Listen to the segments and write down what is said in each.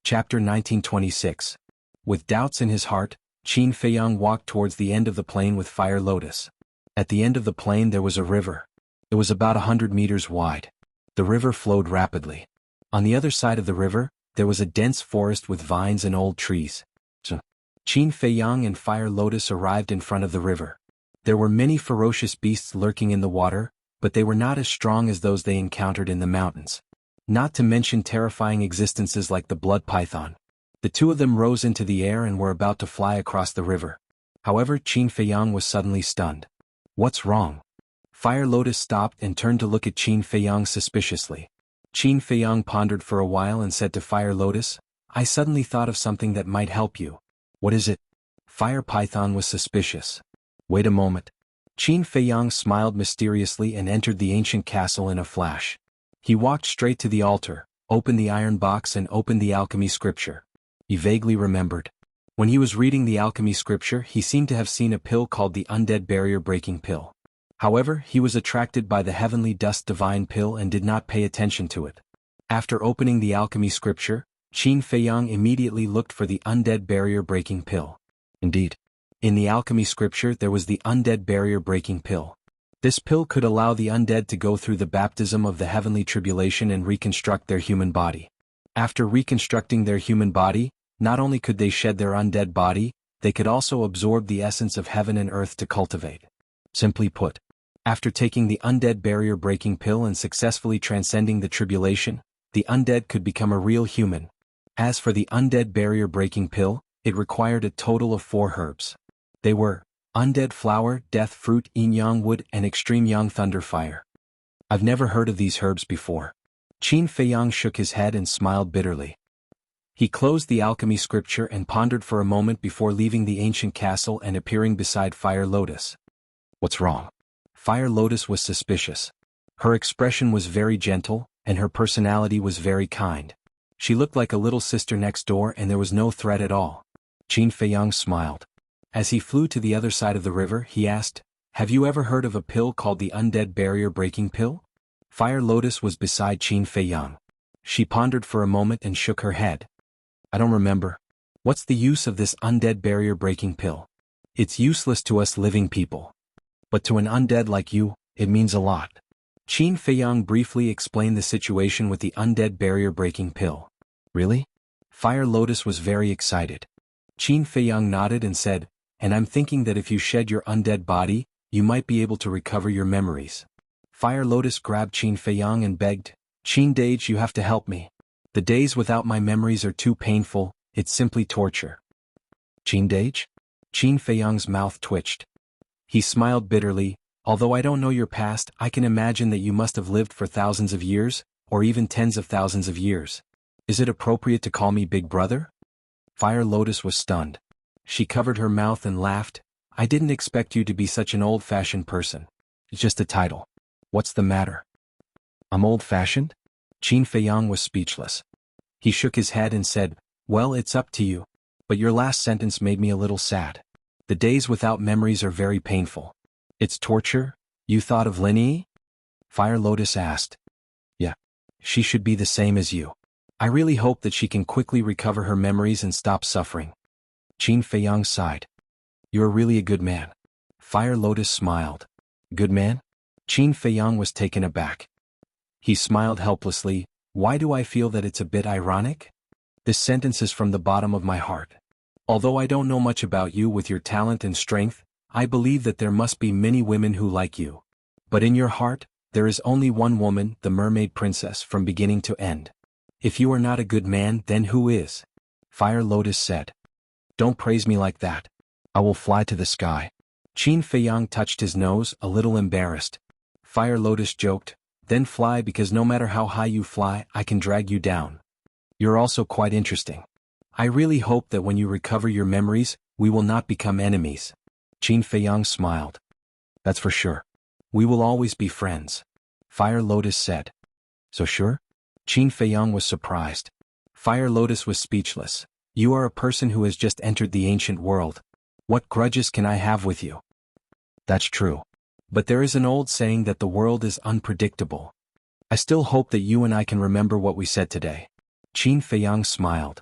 Chapter 1926. With doubts in his heart, Qin Feiyang walked towards the end of the plain with Fire Lotus. At the end of the plain there was a river. It was about 100 meters wide. The river flowed rapidly. On the other side of the river, there was a dense forest with vines and old trees. Qin Feiyang and Fire Lotus arrived in front of the river. There were many ferocious beasts lurking in the water, but they were not as strong as those they encountered in the mountains. Not to mention terrifying existences like the blood python. The two of them rose into the air and were about to fly across the river. However, Qin Feiyang was suddenly stunned. What's wrong? Fire Lotus stopped and turned to look at Qin Feiyang suspiciously. Qin Feiyang pondered for a while and said to Fire Lotus, I suddenly thought of something that might help you. What is it? Fire Python was suspicious. Wait a moment. Qin Feiyang smiled mysteriously and entered the ancient castle in a flash. He walked straight to the altar, opened the iron box and opened the alchemy scripture. He vaguely remembered. When he was reading the alchemy scripture he seemed to have seen a pill called the undead barrier-breaking pill. However, he was attracted by the heavenly dust divine pill and did not pay attention to it. After opening the alchemy scripture, Qin Feiyang immediately looked for the undead barrier-breaking pill. Indeed, in the alchemy scripture there was the undead barrier-breaking pill. This pill could allow the undead to go through the baptism of the heavenly tribulation and reconstruct their human body. After reconstructing their human body, not only could they shed their undead body, they could also absorb the essence of heaven and earth to cultivate. Simply put, after taking the undead barrier-breaking pill and successfully transcending the tribulation, the undead could become a real human. As for the undead barrier-breaking pill, it required a total of 4 herbs. They were undead flower, death fruit, yin-yang wood, and extreme yang thunder fire. I've never heard of these herbs before. Qin Feiyang shook his head and smiled bitterly. He closed the alchemy scripture and pondered for a moment before leaving the ancient castle and appearing beside Fire Lotus. What's wrong? Fire Lotus was suspicious. Her expression was very gentle, and her personality was very kind. She looked like a little sister next door and there was no threat at all. Qin Feiyang smiled. As he flew to the other side of the river, he asked, Have you ever heard of a pill called the undead barrier-breaking pill? Fire Lotus was beside Qin Feiyang. She pondered for a moment and shook her head. I don't remember. What's the use of this undead barrier-breaking pill? It's useless to us living people. But to an undead like you, it means a lot. Qin Feiyang briefly explained the situation with the undead barrier-breaking pill. Really? Fire Lotus was very excited. Qin Feiyang nodded and said, And I'm thinking that if you shed your undead body, you might be able to recover your memories. Fire Lotus grabbed Qin Feiyang and begged, Qin Dage, you have to help me. The days without my memories are too painful, it's simply torture. Qin Dage? Qin Feiyang's mouth twitched. He smiled bitterly, Although I don't know your past, I can imagine that you must have lived for thousands of years, or even tens of thousands of years. Is it appropriate to call me Big Brother? Fire Lotus was stunned. She covered her mouth and laughed. I didn't expect you to be such an old-fashioned person. It's just a title. What's the matter? I'm old-fashioned? Qin Feiyang was speechless. He shook his head and said, Well, it's up to you. But your last sentence made me a little sad. The days without memories are very painful. It's torture? You thought of Linny? Fire Lotus asked. Yeah. She should be the same as you. I really hope that she can quickly recover her memories and stop suffering. Qin Feiyang sighed. You're really a good man. Fire Lotus smiled. Good man? Qin Feiyang was taken aback. He smiled helplessly. Why do I feel that it's a bit ironic? This sentence is from the bottom of my heart. Although I don't know much about you with your talent and strength, I believe that there must be many women who like you. But in your heart, there is only one woman, the Mermaid Princess, from beginning to end. If you are not a good man, then who is? Fire Lotus said. Don't praise me like that. I will fly to the sky. Qin Feiyang touched his nose, a little embarrassed. Fire Lotus joked, Then fly, because no matter how high you fly, I can drag you down. You're also quite interesting. I really hope that when you recover your memories, we will not become enemies. Qin Feiyang smiled. That's for sure. We will always be friends. Fire Lotus said. So sure? Qin Feiyang was surprised. Fire Lotus was speechless. You are a person who has just entered the ancient world. What grudges can I have with you? That's true. But there is an old saying that the world is unpredictable. I still hope that you and I can remember what we said today. Qin Feiyang smiled.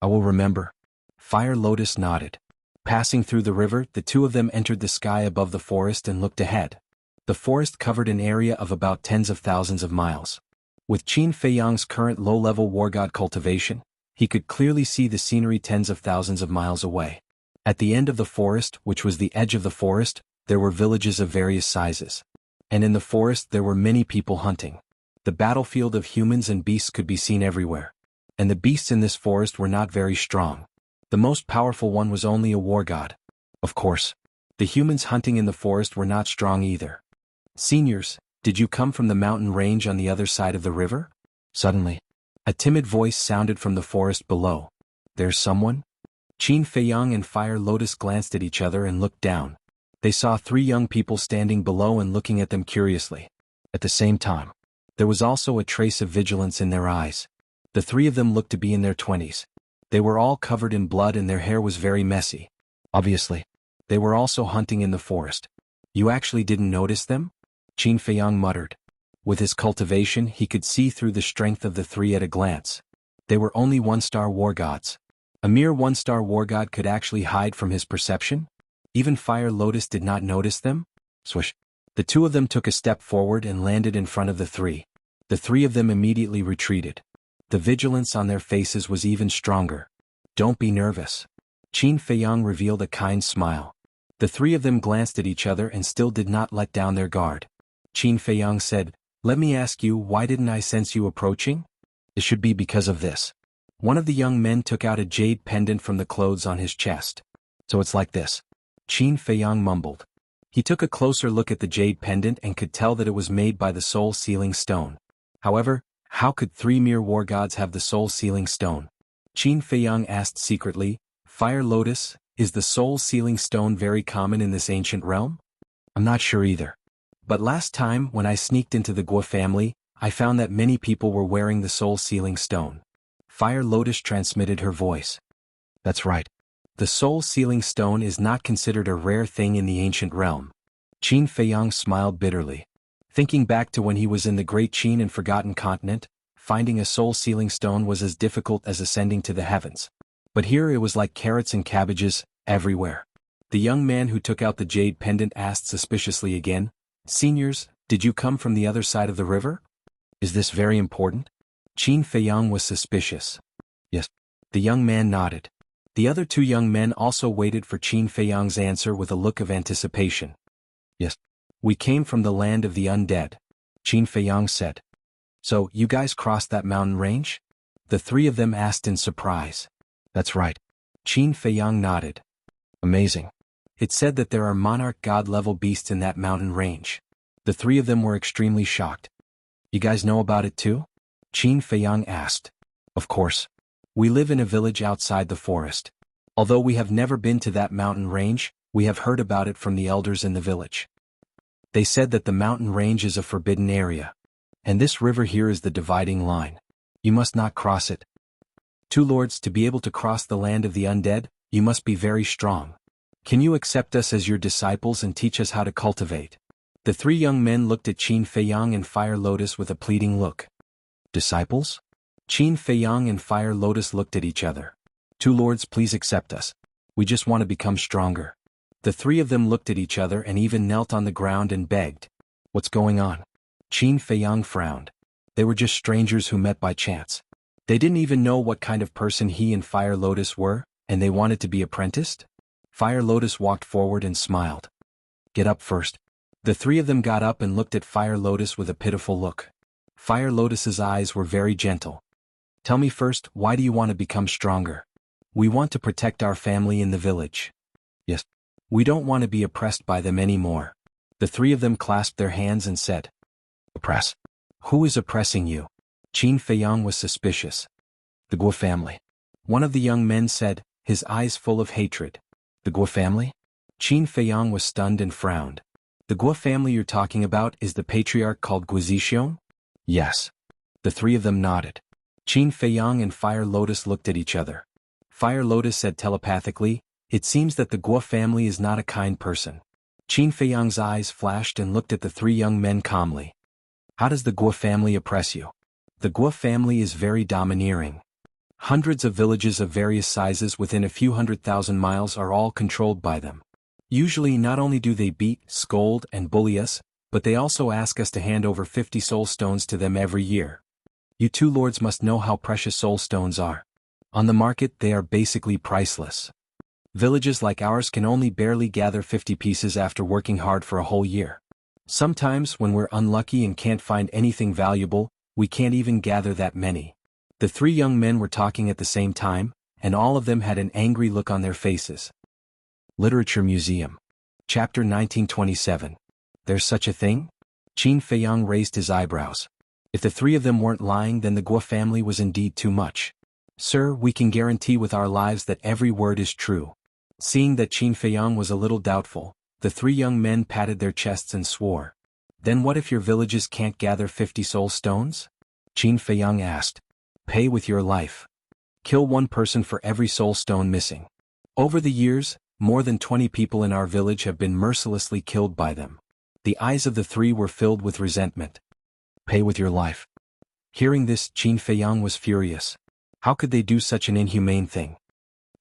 I will remember. Fire Lotus nodded. Passing through the river, the two of them entered the sky above the forest and looked ahead. The forest covered an area of about tens of thousands of miles. With Qin Feiyang's current low-level war god cultivation, he could clearly see the scenery tens of thousands of miles away. At the end of the forest, which was the edge of the forest, there were villages of various sizes. And in the forest there were many people hunting. The battlefield of humans and beasts could be seen everywhere. And the beasts in this forest were not very strong. The most powerful one was only a war god. Of course, the humans hunting in the forest were not strong either. Seniors, did you come from the mountain range on the other side of the river? Suddenly, a timid voice sounded from the forest below. There's someone? Qin Feiyang and Fire Lotus glanced at each other and looked down. They saw three young people standing below and looking at them curiously. At the same time, there was also a trace of vigilance in their eyes. The three of them looked to be in their 20s. They were all covered in blood and their hair was very messy. Obviously, they were also hunting in the forest. You actually didn't notice them? Qin Feiyang muttered. With his cultivation, he could see through the strength of the three at a glance. They were only one-star war gods. A mere one-star war god could actually hide from his perception? Even Fire Lotus did not notice them? Swish. The two of them took a step forward and landed in front of the three. The three of them immediately retreated. The vigilance on their faces was even stronger. Don't be nervous. Qin Feiyang revealed a kind smile. The three of them glanced at each other and still did not let down their guard. Qin Feiyang said, "Let me ask you, why didn't I sense you approaching?" It should be because of this. One of the young men took out a jade pendant from the clothes on his chest. So it's like this. Qin Feiyang mumbled. He took a closer look at the jade pendant and could tell that it was made by the soul-sealing stone. However, how could three mere war gods have the soul-sealing stone? Qin Feiyang asked secretly, Fire Lotus, is the soul-sealing stone very common in this ancient realm? I'm not sure either. But last time, when I sneaked into the Guo family, I found that many people were wearing the soul-sealing stone. Fire Lotus transmitted her voice. That's right. The soul-sealing stone is not considered a rare thing in the ancient realm. Qin Feiyang smiled bitterly. Thinking back to when he was in the Great Qin and Forgotten Continent, finding a soul-sealing stone was as difficult as ascending to the heavens. But here it was like carrots and cabbages, everywhere. The young man who took out the jade pendant asked suspiciously again, Seniors, did you come from the other side of the river? Is this very important? Qin Feiyang was suspicious. Yes. The young man nodded. The other two young men also waited for Qin Feiyang's answer with a look of anticipation. Yes. We came from the land of the undead, Qin Feiyang said. So, you guys crossed that mountain range? The three of them asked in surprise. That's right. Qin Feiyang nodded. Amazing. It said that there are monarch god-level beasts in that mountain range. The three of them were extremely shocked. You guys know about it too? Qin Feiyang asked. Of course. We live in a village outside the forest. Although we have never been to that mountain range, we have heard about it from the elders in the village. They said that the mountain range is a forbidden area. And this river here is the dividing line. You must not cross it. Two lords, to be able to cross the land of the undead, you must be very strong. Can you accept us as your disciples and teach us how to cultivate? The three young men looked at Qin Feiyang and Fire Lotus with a pleading look. Disciples? Qin Feiyang and Fire Lotus looked at each other. Two lords, please accept us. We just want to become stronger. The three of them looked at each other and even knelt on the ground and begged. What's going on? Qin Feiyang frowned. They were just strangers who met by chance. They didn't even know what kind of person he and Fire Lotus were, and they wanted to be apprenticed? Fire Lotus walked forward and smiled. Get up first. The three of them got up and looked at Fire Lotus with a pitiful look. Fire Lotus's eyes were very gentle. Tell me first, why do you want to become stronger? We want to protect our family in the village. Yes. We don't want to be oppressed by them anymore. The three of them clasped their hands and said, Oppress? Who is oppressing you? Qin Feiyang was suspicious. The Guo family. One of the young men said, his eyes full of hatred. The Guo family? Qin Feiyang was stunned and frowned. The Guo family you're talking about is the patriarch called Guizhixiong? Yes. The three of them nodded. Qin Feiyang and Fire Lotus looked at each other. Fire Lotus said telepathically, It seems that the Guo family is not a kind person. Qin Feiyang's eyes flashed and looked at the three young men calmly. How does the Guo family oppress you? The Guo family is very domineering. Hundreds of villages of various sizes within a few 100,000 miles are all controlled by them. Usually not only do they beat, scold, and bully us, but they also ask us to hand over 50 soul stones to them every year. You two lords must know how precious soul stones are. On the market they are basically priceless. Villages like ours can only barely gather 50 pieces after working hard for a whole year. Sometimes when we're unlucky and can't find anything valuable, we can't even gather that many. The three young men were talking at the same time, and all of them had an angry look on their faces. Literature Museum. Chapter 1927. There's such a thing? Qin Feiyang raised his eyebrows. If the three of them weren't lying, then the Guo family was indeed too much. Sir, we can guarantee with our lives that every word is true. Seeing that Qin Feiyang was a little doubtful, the three young men patted their chests and swore. Then what if your villages can't gather 50 soul stones? Qin Feiyang asked. Pay with your life. Kill one person for every soul stone missing. Over the years, more than 20 people in our village have been mercilessly killed by them. The eyes of the three were filled with resentment. Pay with your life. Hearing this, Qin Feiyang was furious. How could they do such an inhumane thing?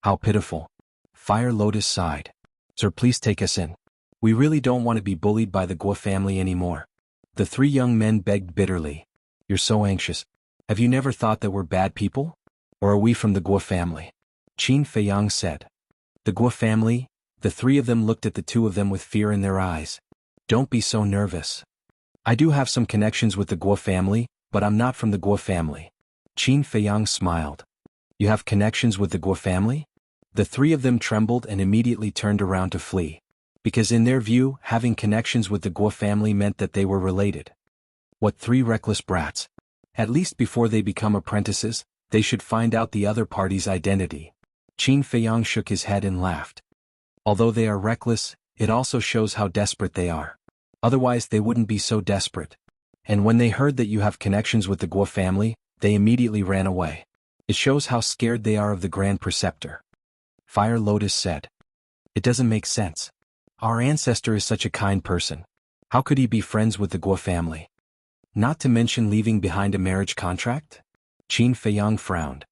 How pitiful. Fire Lotus sighed. Sir, please take us in. We really don't want to be bullied by the Guo family anymore. The three young men begged bitterly. You're so anxious. Have you never thought that we're bad people? Or are we from the Guo family? Qin Feiyang said. The Guo family? The three of them looked at the two of them with fear in their eyes. Don't be so nervous. I do have some connections with the Guo family, but I'm not from the Guo family. Qin Feiyang smiled. You have connections with the Guo family? The three of them trembled and immediately turned around to flee. Because in their view, having connections with the Guo family meant that they were related. What three reckless brats. At least before they become apprentices, they should find out the other party's identity. Qin Feiyang shook his head and laughed. Although they are reckless, it also shows how desperate they are. Otherwise they wouldn't be so desperate. And when they heard that you have connections with the Guo family, they immediately ran away. It shows how scared they are of the Grand Preceptor. Fire Lotus said. It doesn't make sense. Our ancestor is such a kind person. How could he be friends with the Guo family? Not to mention leaving behind a marriage contract? Qin Feiyang frowned.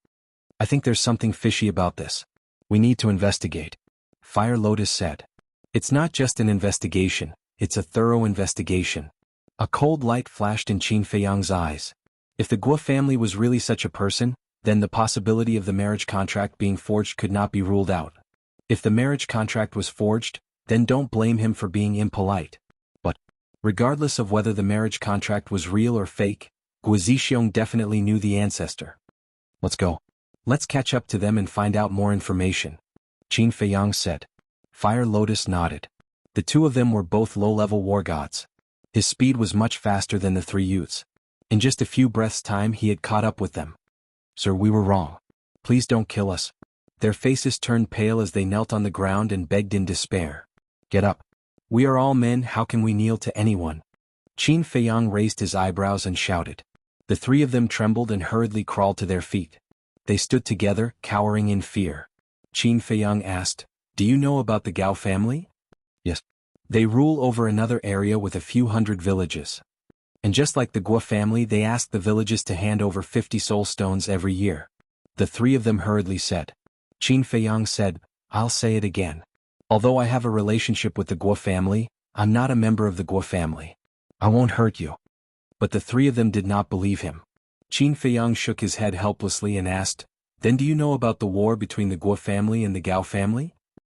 I think there's something fishy about this. We need to investigate. Fire Lotus said. It's not just an investigation, it's a thorough investigation. A cold light flashed in Qin Feiyang's eyes. If the Guo family was really such a person, then the possibility of the marriage contract being forged could not be ruled out. If the marriage contract was forged, then don't blame him for being impolite. But, regardless of whether the marriage contract was real or fake, Guo Zixiong definitely knew the ancestor. Let's go. Let's catch up to them and find out more information. Qin Feiyang said. Fire Lotus nodded. The two of them were both low-level war gods. His speed was much faster than the three youths. In just a few breaths' time he had caught up with them. Sir, we were wrong. Please don't kill us. Their faces turned pale as they knelt on the ground and begged in despair. Get up. We are all men, how can we kneel to anyone? Qin Feiyang raised his eyebrows and shouted. The three of them trembled and hurriedly crawled to their feet. They stood together, cowering in fear. Qin Feiyang asked, Do you know about the Gao family? Yes. They rule over another area with a few hundred villages. And just like the Guo family, they ask the villages to hand over 50 soul stones every year. The three of them hurriedly said. Qin Feiyang said, I'll say it again. Although I have a relationship with the Guo family, I'm not a member of the Guo family. I won't hurt you. But the three of them did not believe him. Qin Feiyang shook his head helplessly and asked, Then do you know about the war between the Guo family and the Gao family?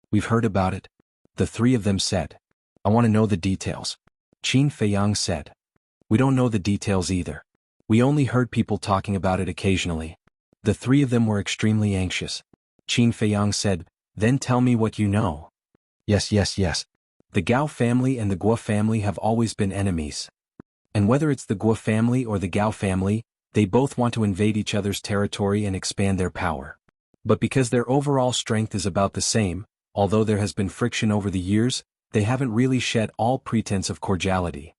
We've heard about it. The three of them said. I want to know the details. Qin Feiyang said. We don't know the details either. We only heard people talking about it occasionally. The three of them were extremely anxious. Qin Feiyang said, Then tell me what you know. Yes. The Gao family and the Guo family have always been enemies. And whether it's the Guo family or the Gao family, they both want to invade each other's territory and expand their power. But because their overall strength is about the same, although there has been friction over the years, they haven't really shed all pretense of cordiality.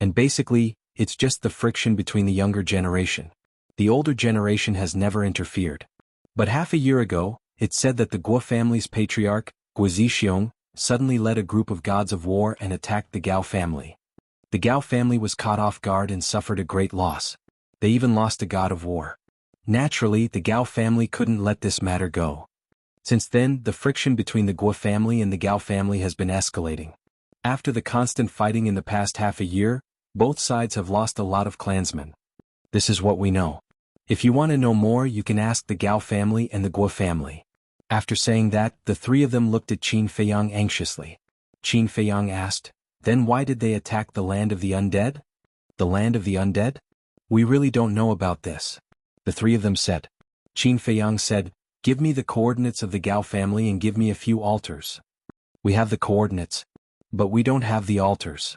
And basically, it's just the friction between the younger generation. The older generation has never interfered. But half a year ago, it said that the Guo family's patriarch, Guo Zixiong, suddenly led a group of gods of war and attacked the Gao family. The Gao family was caught off guard and suffered a great loss. They even lost a god of war. Naturally, the Gao family couldn't let this matter go. Since then, the friction between the Guo family and the Gao family has been escalating. After the constant fighting in the past half a year, both sides have lost a lot of clansmen. This is what we know. If you want to know more, you can ask the Gao family and the Guo family. After saying that, the three of them looked at Qin Feiyang anxiously. Qin Feiyang asked, "Then why did they attack the land of the undead?" "The land of the undead? We really don't know about this," the three of them said. Qin Feiyang said, "Give me the coordinates of the Gao family and give me a few altars." "We have the coordinates, but we don't have the altars.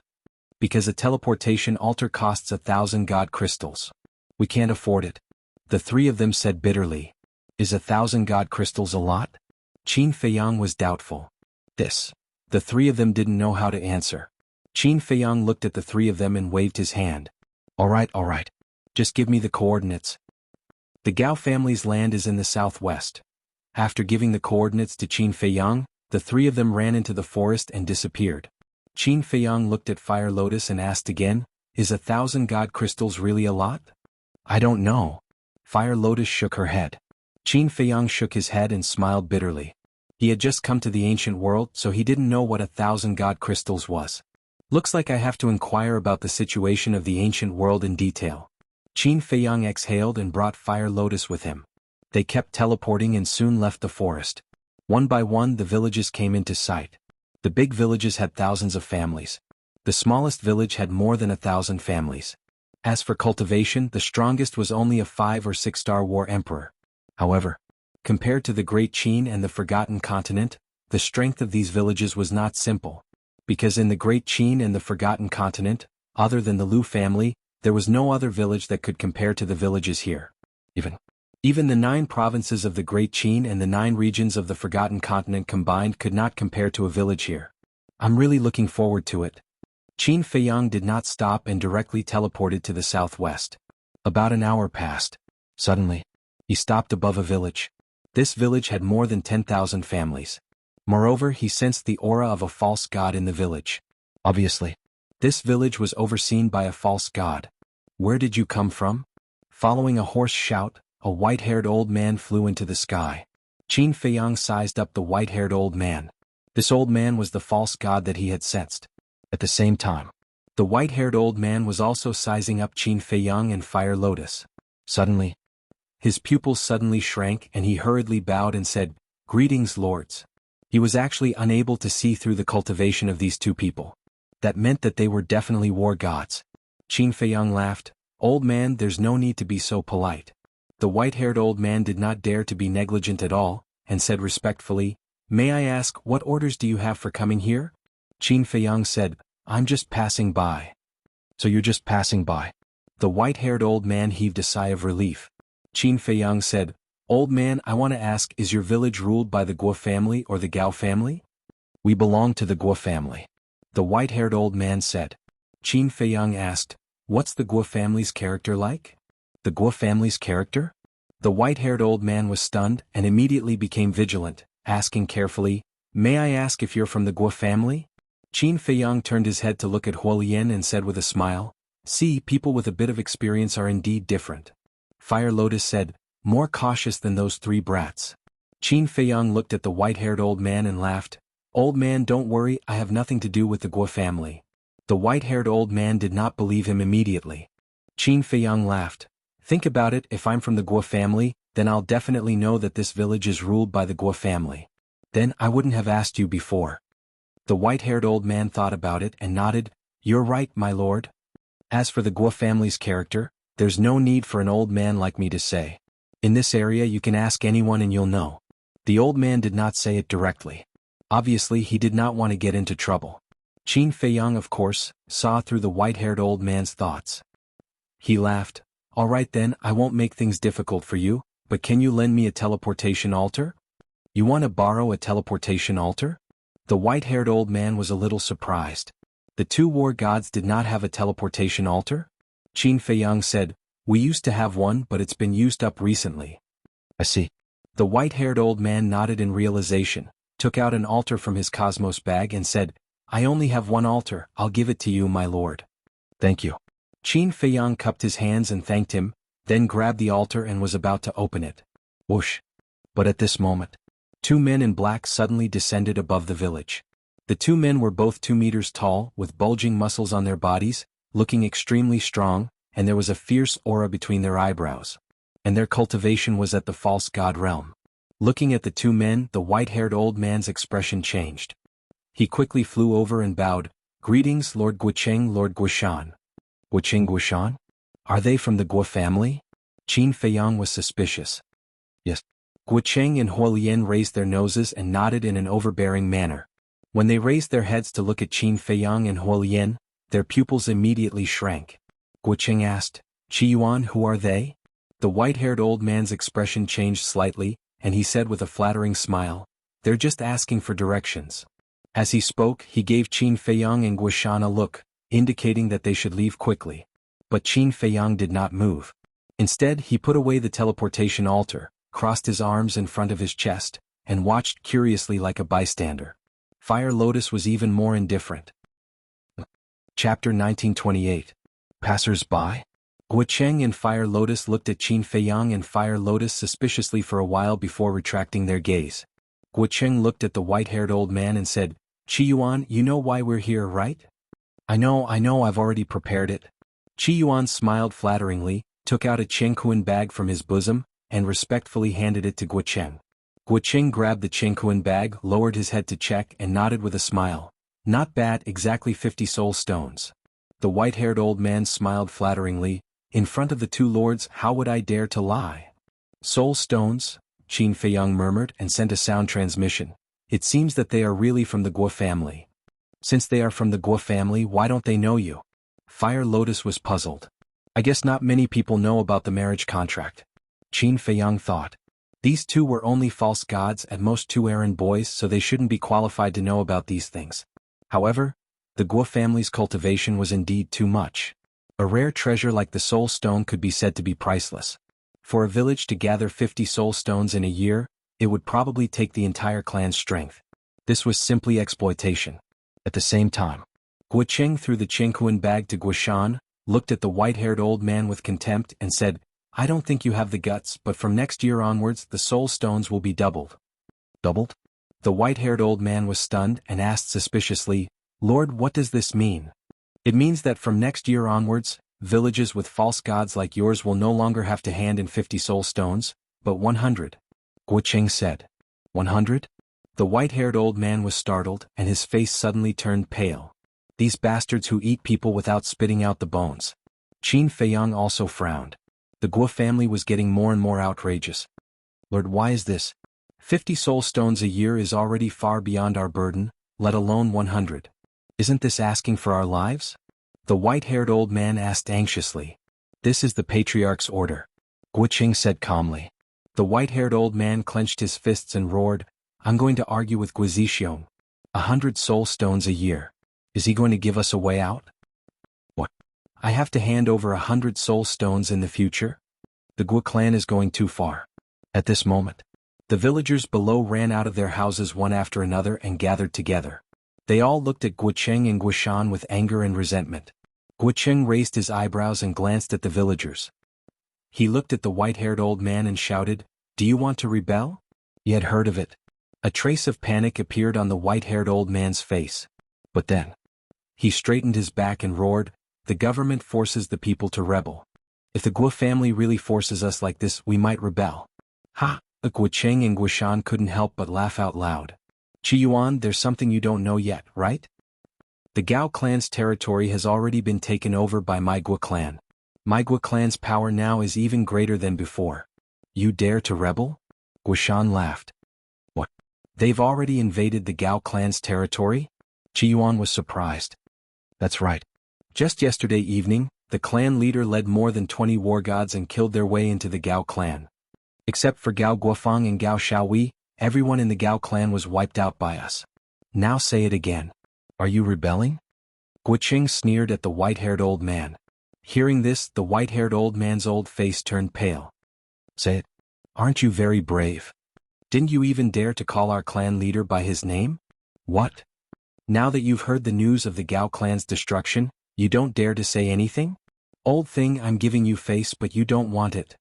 Because a teleportation altar costs 1,000 god crystals. We can't afford it." The three of them said bitterly. "Is 1,000 god crystals a lot?" Qin Feiyang was doubtful. The three of them didn't know how to answer. Qin Feiyang looked at the three of them and waved his hand. All right. Just give me the coordinates." The Gao family's land is in the southwest. After giving the coordinates to Qin Feiyang, the three of them ran into the forest and disappeared. Qin Feiyang looked at Fire Lotus and asked again, "Is 1,000 god crystals really a lot?" "I don't know." Fire Lotus shook her head. Qin Feiyang shook his head and smiled bitterly. He had just come to the ancient world, so he didn't know what 1,000 god crystals was. "Looks like I have to inquire about the situation of the ancient world in detail." Qin Feiyang exhaled and brought Fire Lotus with him. They kept teleporting and soon left the forest. One by one the villages came into sight. The big villages had thousands of families. The smallest village had more than 1,000 families. As for cultivation, the strongest was only a 5 or 6-star war emperor. However, compared to the Great Qin and the Forgotten Continent, the strength of these villages was not simple. Because in the Great Qin and the Forgotten Continent, other than the Lu family, there was no other village that could compare to the villages here. Even the 9 provinces of the Great Qin and the 9 regions of the Forgotten Continent combined could not compare to a village here. "I'm really looking forward to it." Qin Feiyang did not stop and directly teleported to the southwest. About an hour passed. Suddenly, he stopped above a village. This village had more than 10,000 families. Moreover, he sensed the aura of a false god in the village. Obviously, this village was overseen by a false god. "Where did you come from?" Following a hoarse shout, a white-haired old man flew into the sky. Qin Feiyang sized up the white-haired old man. This old man was the false god that he had sensed. At the same time, the white-haired old man was also sizing up Qin Feiyang and Fire Lotus. Suddenly, his pupils suddenly shrank and he hurriedly bowed and said, "Greetings, lords." He was actually unable to see through the cultivation of these two people. That meant that they were definitely war gods. Qin Feiyang laughed, "Old man, there's no need to be so polite." The white-haired old man did not dare to be negligent at all, and said respectfully, "May I ask, what orders do you have for coming here?" Qin Feiyang said, "I'm just passing by." "So you're just passing by?" The white-haired old man heaved a sigh of relief. Qin Feiyang said, "Old man, I want to ask, is your village ruled by the Guo family or the Gao family?" "We belong to the Guo family," the white-haired old man said. Qin Feiyang asked, "What's the Guo family's character like?" "The Guo family's character?" The white-haired old man was stunned and immediately became vigilant, asking carefully, "May I ask if you're from the Guo family?" Qin Feiyang turned his head to look at Huolian and said with a smile, "See, people with a bit of experience are indeed different." Fire Lotus said, "More cautious than those 3 brats." Qin Feiyang looked at the white-haired old man and laughed, "Old man, don't worry, I have nothing to do with the Guo family." The white-haired old man did not believe him immediately. Qin Feiyang laughed, "Think about it, if I'm from the Guo family, then I'll definitely know that this village is ruled by the Guo family. Then I wouldn't have asked you before." The white-haired old man thought about it and nodded, "You're right, my lord." As for the Guo family's character, there's no need for an old man like me to say. In this area you can ask anyone and you'll know. The old man did not say it directly. Obviously he did not want to get into trouble. Qin Feiyang, of course, saw through the white-haired old man's thoughts. He laughed, "All right then, I won't make things difficult for you, but can you lend me a teleportation altar?" "You want to borrow a teleportation altar?" The white-haired old man was a little surprised. The 2 war gods did not have a teleportation altar? Qin Feiyang said, "We used to have one, but it's been used up recently." "I see." The white-haired old man nodded in realization, took out an altar from his cosmos bag and said, "I only have one altar, I'll give it to you, my lord." "Thank you." Qin Feiyang cupped his hands and thanked him, then grabbed the altar and was about to open it. Whoosh! But at this moment, two men in black suddenly descended above the village. The two men were both 2 meters tall, with bulging muscles on their bodies, looking extremely strong, and there was a fierce aura between their eyebrows. And their cultivation was at the false god realm. Looking at the two men, the white-haired old man's expression changed. He quickly flew over and bowed. "Greetings, Lord Guicheng, Lord Guishan." "Guicheng Guishan? Are they from the Guo family?" Qin Feiyang was suspicious. "Yes." Guicheng and Huolian raised their noses and nodded in an overbearing manner. When they raised their heads to look at Qin Feiyang and Huolian, their pupils immediately shrank. Guicheng asked, "Qi Yuan, who are they?" The white-haired old man's expression changed slightly, and he said with a flattering smile, "They're just asking for directions." As he spoke, he gave Qin Feiyang and Guishan a look, indicating that they should leave quickly. But Qin Feiyang did not move. Instead, he put away the teleportation altar, crossed his arms in front of his chest, and watched curiously like a bystander. Fire Lotus was even more indifferent. Chapter 1928. Passers-by? Guicheng and Fire Lotus looked at Qin Feiyang and Fire Lotus suspiciously for a while before retracting their gaze. Guicheng looked at the white-haired old man and said, "Qi Yuan, you know why we're here, right?" I know, I've already prepared it." Qi Yuan smiled flatteringly, took out a Chengkuan bag from his bosom, and respectfully handed it to Guicheng. Guicheng grabbed the Chengkuan bag, lowered his head to check, and nodded with a smile. "Not bad, exactly 50 soul stones." The white-haired old man smiled flatteringly. "In front of the two lords, how would I dare to lie?" "Soul stones," Qin Feiyang murmured and sent a sound transmission. "It seems that they are really from the Guo family." "Since they are from the Guo family, why don't they know you?" Fire Lotus was puzzled. "I guess not many people know about the marriage contract." Qin Feiyang thought. These two were only false gods, at most two errand boys, so they shouldn't be qualified to know about these things. However, the Guo family's cultivation was indeed too much. A rare treasure like the soul stone could be said to be priceless. For a village to gather 50 soul stones in a year, it would probably take the entire clan's strength. This was simply exploitation. At the same time, Guicheng threw the Chengkuan bag to Guishan, looked at the white-haired old man with contempt, and said, "I don't think you have the guts, but from next year onwards the soul stones will be doubled." Doubled? The white-haired old man was stunned and asked suspiciously, "Lord, what does this mean?" "It means that from next year onwards, villages with false gods like yours will no longer have to hand in 50 soul stones, but 100. Guicheng said. 100? The white-haired old man was startled, and his face suddenly turned pale. These bastards who eat people without spitting out the bones. Qin Feiyang also frowned. The Guo family was getting more and more outrageous. "Lord, why is this? 50 soul stones a year is already far beyond our burden, let alone 100. Isn't this asking for our lives?" The white-haired old man asked anxiously. "This is the patriarch's order," Guicheng said calmly. The white-haired old man clenched his fists and roared, "I'm going to argue with Guizixiong. 100 soul stones a year. Is he going to give us a way out?" "What? I have to hand over 100 soul stones in the future? The Guo clan is going too far." At this moment, the villagers below ran out of their houses one after another and gathered together. They all looked at Guicheng and Guishan with anger and resentment. Guicheng raised his eyebrows and glanced at the villagers. He looked at the white-haired old man and shouted, "Do you want to rebel?" He had heard of it. A trace of panic appeared on the white-haired old man's face. But then, he straightened his back and roared, "The government forces the people to rebel. If the Guo family really forces us like this, we might rebel." "Ha!" Guicheng and Guishan couldn't help but laugh out loud. "Qi Yuan, there's something you don't know yet, right? The Gao clan's territory has already been taken over by my Guo clan. My Guo clan's power now is even greater than before. You dare to rebel?" Guishan laughed. "What? They've already invaded the Gao clan's territory?" Qi Yuan was surprised. "That's right. Just yesterday evening, the clan leader led more than 20 war gods and killed their way into the Gao clan. Except for Gao Guofang and Gao Xiaowei, everyone in the Gao clan was wiped out by us. Now say it again. Are you rebelling?" Guicheng sneered at the white-haired old man. Hearing this, the white-haired old man's old face turned pale. "Say it. Aren't you very brave? Didn't you even dare to call our clan leader by his name? What? Now that you've heard the news of the Gao clan's destruction, you don't dare to say anything?" Old thing, I'm giving you face but you don't want it.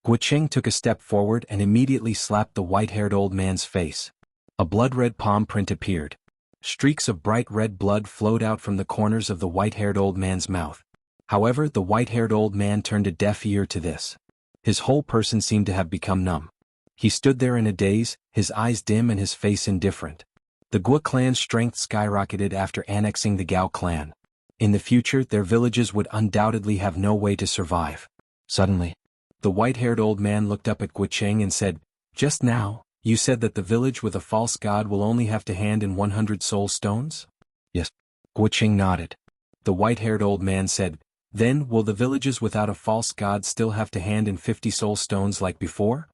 Guicheng took a step forward and immediately slapped the white-haired old man's face. A blood-red palm print appeared. Streaks of bright red blood flowed out from the corners of the white-haired old man's mouth. However, the white-haired old man turned a deaf ear to this. His whole person seemed to have become numb. He stood there in a daze, his eyes dim and his face indifferent. The Gua clan's strength skyrocketed after annexing the Gao clan. In the future, their villages would undoubtedly have no way to survive. Suddenly, the white-haired old man looked up at Guicheng and said, "Just now, you said that the village with a false god will only have to hand in 100 soul stones?" "Yes." Guicheng nodded. The white-haired old man said, "Then, will the villages without a false god still have to hand in 50 soul stones like before?"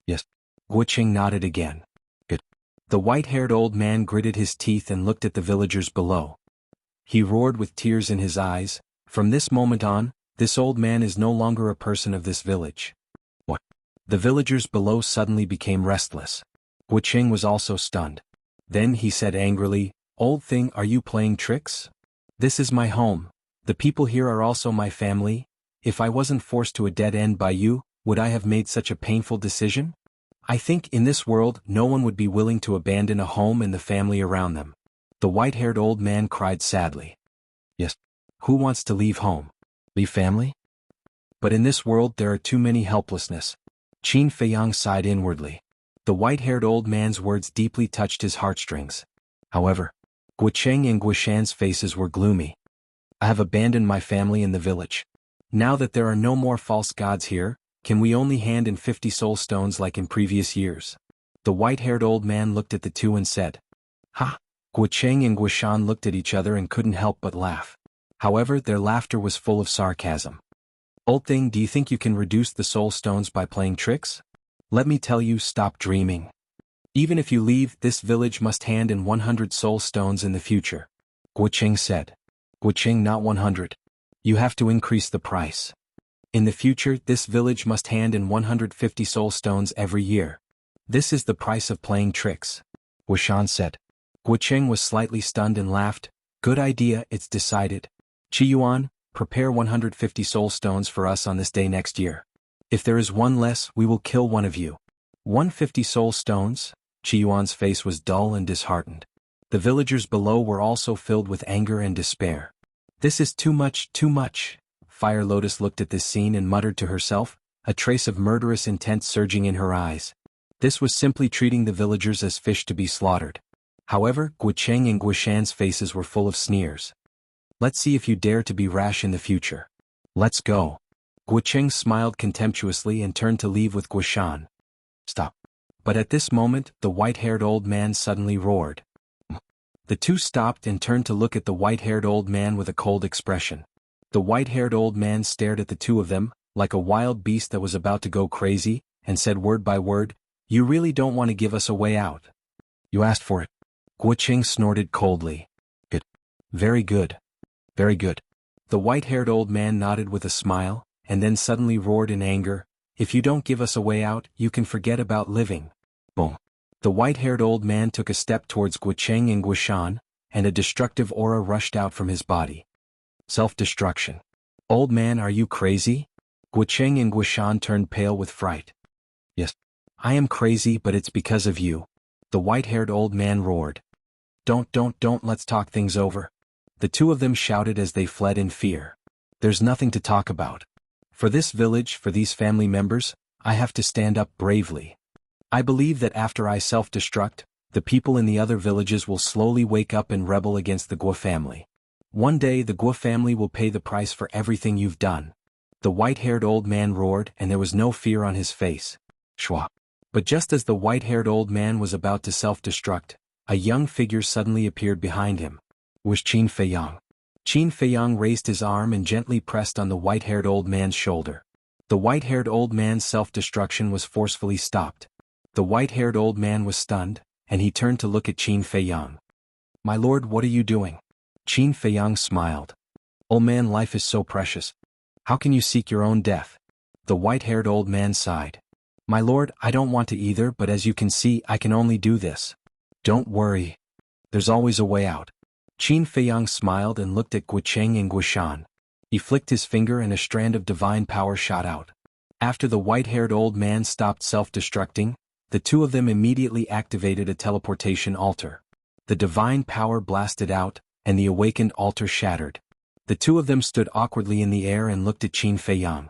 "Yes." Guicheng nodded again. "Good." The white-haired old man gritted his teeth and looked at the villagers below. He roared with tears in his eyes, "From this moment on, this old man is no longer a person of this village." "What?" The villagers below suddenly became restless. Guicheng was also stunned. Then he said angrily, "Old thing, are you playing tricks? This is my home. The people here are also my family. If I wasn't forced to a dead end by you, would I have made such a painful decision? I think in this world no one would be willing to abandon a home and the family around them." The white-haired old man cried sadly. "Yes. Who wants to leave home? Leave family? But in this world there are too many helplessness." Qin Feiyang sighed inwardly. The white-haired old man's words deeply touched his heartstrings. However, Guicheng and Guishan's faces were gloomy. "I have abandoned my family in the village. Now that there are no more false gods here, can we only hand in 50 soul stones like in previous years?" The white-haired old man looked at the two and said, "Ha!" Guicheng and Guishan looked at each other and couldn't help but laugh. However, their laughter was full of sarcasm. "Old thing, do you think you can reduce the soul stones by playing tricks? Let me tell you, stop dreaming. Even if you leave, this village must hand in 100 soul stones in the future." Guicheng said. "Guicheng, not 100. You have to increase the price. In the future, this village must hand in 150 soul stones every year. This is the price of playing tricks," Guishan said. Guicheng was slightly stunned and laughed. "Good idea, it's decided. Qiyuan, prepare 150 soul stones for us on this day next year. If there is one less, we will kill one of you." 150 soul stones? Qiyuan's face was dull and disheartened. The villagers below were also filled with anger and despair. "This is too much, too much." Fire Lotus looked at this scene and muttered to herself, a trace of murderous intent surging in her eyes. This was simply treating the villagers as fish to be slaughtered. However, Guicheng and Guishan's faces were full of sneers. "Let's see if you dare to be rash in the future. Let's go." Guicheng smiled contemptuously and turned to leave with Guishan. "Stop." But at this moment, the white-haired old man suddenly roared. The two stopped and turned to look at the white-haired old man with a cold expression. The white-haired old man stared at the two of them, like a wild beast that was about to go crazy, and said word by word, "You really don't want to give us a way out? You asked for it." Guicheng snorted coldly. "Good. Very good. Very good." The white-haired old man nodded with a smile, and then suddenly roared in anger, "If you don't give us a way out, you can forget about living." Boom. The white-haired old man took a step towards Guicheng and Guishan, and a destructive aura rushed out from his body. Self-destruction. "Old man, are you crazy?" Guicheng and Guishan turned pale with fright. "Yes. I am crazy, but it's because of you," the white-haired old man roared. Don't, let's talk things over." The two of them shouted as they fled in fear. "There's nothing to talk about. For this village, for these family members, I have to stand up bravely. I believe that after I self-destruct, the people in the other villages will slowly wake up and rebel against the Gua family. One day the Gua family will pay the price for everything you've done." The white-haired old man roared, and there was no fear on his face. Shwa. But just as the white-haired old man was about to self-destruct, a young figure suddenly appeared behind him. It was Qin Feiyang. Qin Feiyang raised his arm and gently pressed on the white-haired old man's shoulder. The white-haired old man's self-destruction was forcefully stopped. The white-haired old man was stunned, and he turned to look at Qin Feiyang. "My lord, what are you doing?" Qin Feiyang smiled. "Old man, life is so precious. How can you seek your own death?" The white-haired old man sighed. "My lord, I don't want to either, but as you can see, I can only do this." "Don't worry. There's always a way out." Qin Feiyang smiled and looked at Guicheng and Guishan. He flicked his finger and a strand of divine power shot out. After the white-haired old man stopped self-destructing, the two of them immediately activated a teleportation altar. The divine power blasted out, and the awakened altar shattered. The two of them stood awkwardly in the air and looked at Qin Feiyang.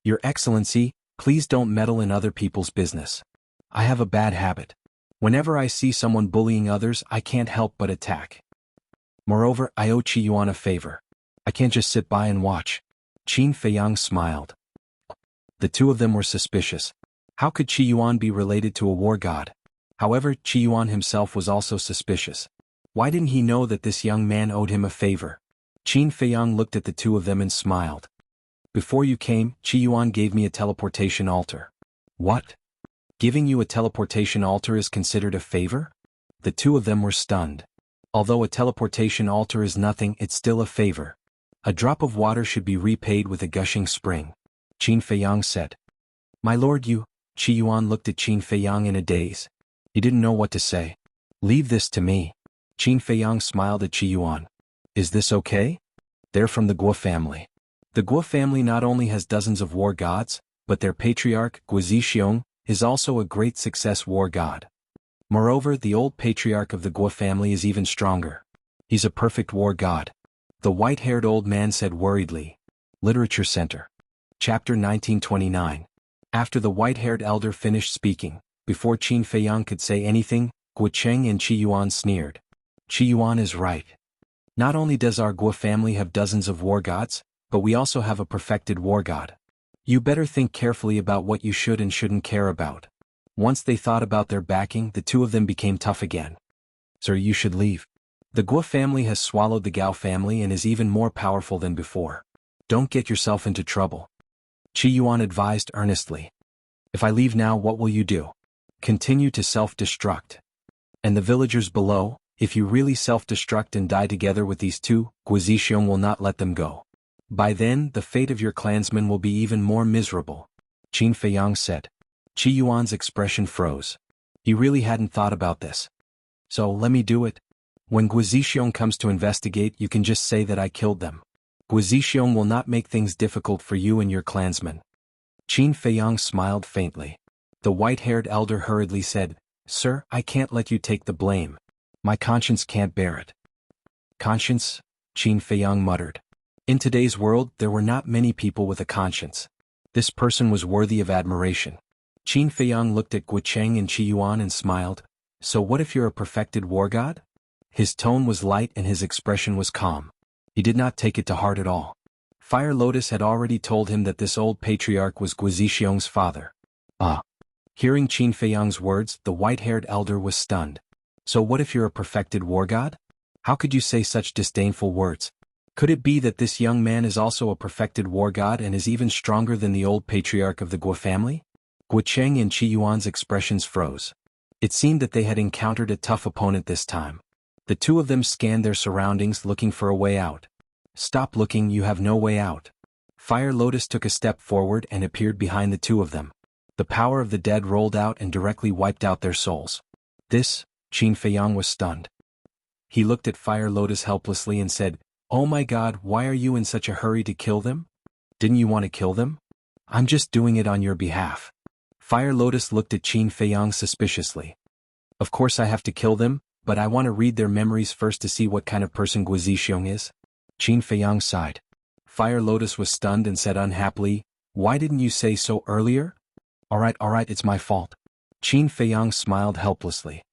"Your Excellency, please don't meddle in other people's business. I have a bad habit. Whenever I see someone bullying others, I can't help but attack. Moreover, I owe Qi Yuan a favor. I can't just sit by and watch." Qin Feiyang smiled. The two of them were suspicious. How could Qi Yuan be related to a war god? However, Qi Yuan himself was also suspicious. Why didn't he know that this young man owed him a favor? Qin Feiyang looked at the two of them and smiled. "Before you came, Qi Yuan gave me a teleportation altar." "What? Giving you a teleportation altar is considered a favor?" The two of them were stunned. Although a teleportation altar is nothing, it's still a favor. A drop of water should be repaid with a gushing spring. Qin Feiyang said. "My lord, you..." Qi Yuan looked at Qin Feiyang in a daze. He didn't know what to say. "Leave this to me." Qin Feiyang smiled at Qi Yuan. "Is this okay? They're from the Guo family. The Guo family not only has dozens of war gods, but their patriarch, Guo is also a great success war god. Moreover, the old patriarch of the Guo family is even stronger. He's a perfect war god." The white-haired old man said worriedly. Literature Center. Chapter 1929. After the white-haired elder finished speaking, before Qin Feiyang could say anything, Guo Cheng and Qi Yuan sneered. "Qi Yuan is right. Not only does our Guo family have dozens of war gods, but we also have a perfected war god. You better think carefully about what you should and shouldn't care about." Once they thought about their backing, the two of them became tough again. "Sir, you should leave. The Guo family has swallowed the Gao family and is even more powerful than before. Don't get yourself into trouble." Qi Yuan advised earnestly. "If I leave now, what will you do? Continue to self-destruct. And the villagers below, if you really self-destruct and die together with these two, Guo will not let them go. By then, the fate of your clansmen will be even more miserable." Qin Feiyang said. Qi Yuan's expression froze. He really hadn't thought about this. "So let me do it. When Guo comes to investigate, you can just say that I killed them. Guo will not make things difficult for you and your clansmen." Qin Feiyang smiled faintly. The white-haired elder hurriedly said, "Sir, I can't let you take the blame. My conscience can't bear it." "Conscience?" Qin Feiyang muttered. In today's world, there were not many people with a conscience. This person was worthy of admiration. Qin Feiyang looked at Guo Cheng and Qi Yuan and smiled. "So what if you're a perfected war god?" His tone was light and his expression was calm. He did not take it to heart at all. Fire Lotus had already told him that this old patriarch was Guo father. Hearing Qin Feiyang's words, the white-haired elder was stunned. "So what if you're a perfected war god? How could you say such disdainful words? Could it be that this young man is also a perfected war god and is even stronger than the old patriarch of the Guo family?" Guo Cheng and Qi Yuan's expressions froze. It seemed that they had encountered a tough opponent this time. The two of them scanned their surroundings looking for a way out. "Stop looking, you have no way out." Fire Lotus took a step forward and appeared behind the two of them. The power of the dead rolled out and directly wiped out their souls. "This..." Qin Feiyang was stunned. He looked at Fire Lotus helplessly and said, "Oh my god, why are you in such a hurry to kill them? Didn't you want to kill them?" "I'm just doing it on your behalf." Fire Lotus looked at Qin Feiyang suspiciously. "Of course I have to kill them, but I want to read their memories first to see what kind of person Guo is." Qin Feiyang sighed. Fire Lotus was stunned and said unhappily, "Why didn't you say so earlier?" Alright, it's my fault." Qin Feiyang smiled helplessly.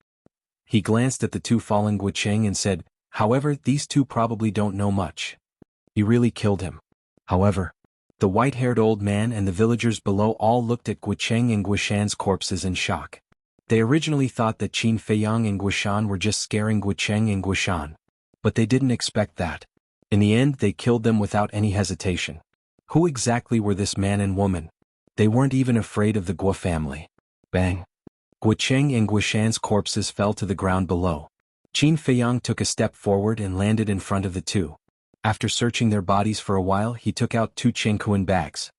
He glanced at the two fallen Guo Cheng and said, "However, these two probably don't know much. You really killed him." However, the white-haired old man and the villagers below all looked at Guo Cheng and Guo Shan's corpses in shock. They originally thought that Qin Feiyang and Guo Shan were just scaring Guo Cheng and Guo Shan. But they didn't expect that. In the end, they killed them without any hesitation. Who exactly were this man and woman? They weren't even afraid of the Guo family. Bang! Guo Cheng and Guo Shan's corpses fell to the ground below. Qin Feiyang took a step forward and landed in front of the two. After searching their bodies for a while, he took out two Chengkuan bags.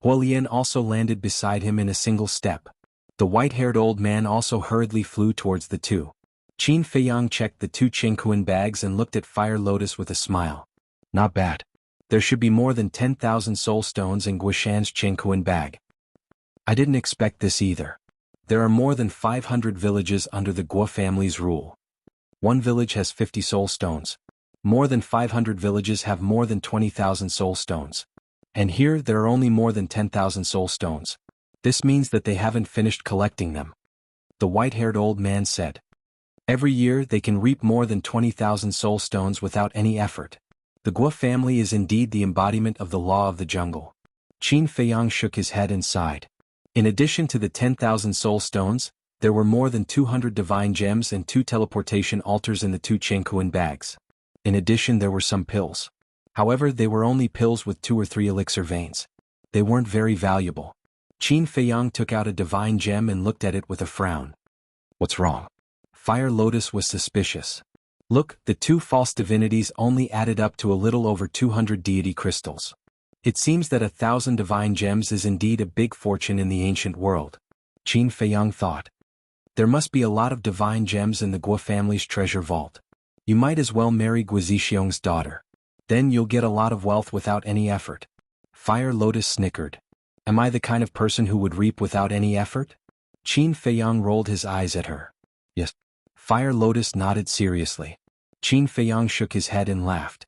Huolian also landed beside him in a single step. The white-haired old man also hurriedly flew towards the two. Qin Feiyang checked the two Chengkuan bags and looked at Fire Lotus with a smile. "Not bad. There should be more than 10,000 soul stones in Guishan's Jianghu bag. I didn't expect this either. There are more than 500 villages under the Guo family's rule. One village has 50 soul stones. More than 500 villages have more than 20,000 soul stones. And here there are only more than 10,000 soul stones. This means that they haven't finished collecting them. The white-haired old man said. Every year they can reap more than 20,000 soul stones without any effort. The Guo family is indeed the embodiment of the law of the jungle. Qin Feiyang shook his head and sighed. In addition to the 10,000 soul stones, there were more than 200 divine gems and 2 teleportation altars in the 2 Jianghu bags. In addition there were some pills. However, they were only pills with 2 or 3 elixir veins. They weren't very valuable. Qin Feiyang took out a divine gem and looked at it with a frown. What's wrong? Fire Lotus was suspicious. Look, the 2 false divinities only added up to a little over 200 deity crystals. It seems that 1,000 divine gems is indeed a big fortune in the ancient world. Qin Feiyang thought. There must be a lot of divine gems in the Guo family's treasure vault. You might as well marry Guizixiong's daughter. Then you'll get a lot of wealth without any effort. Fire Lotus snickered. Am I the kind of person who would reap without any effort? Qin Feiyang rolled his eyes at her. Yes. Fire Lotus nodded seriously. Qin Feiyang shook his head and laughed.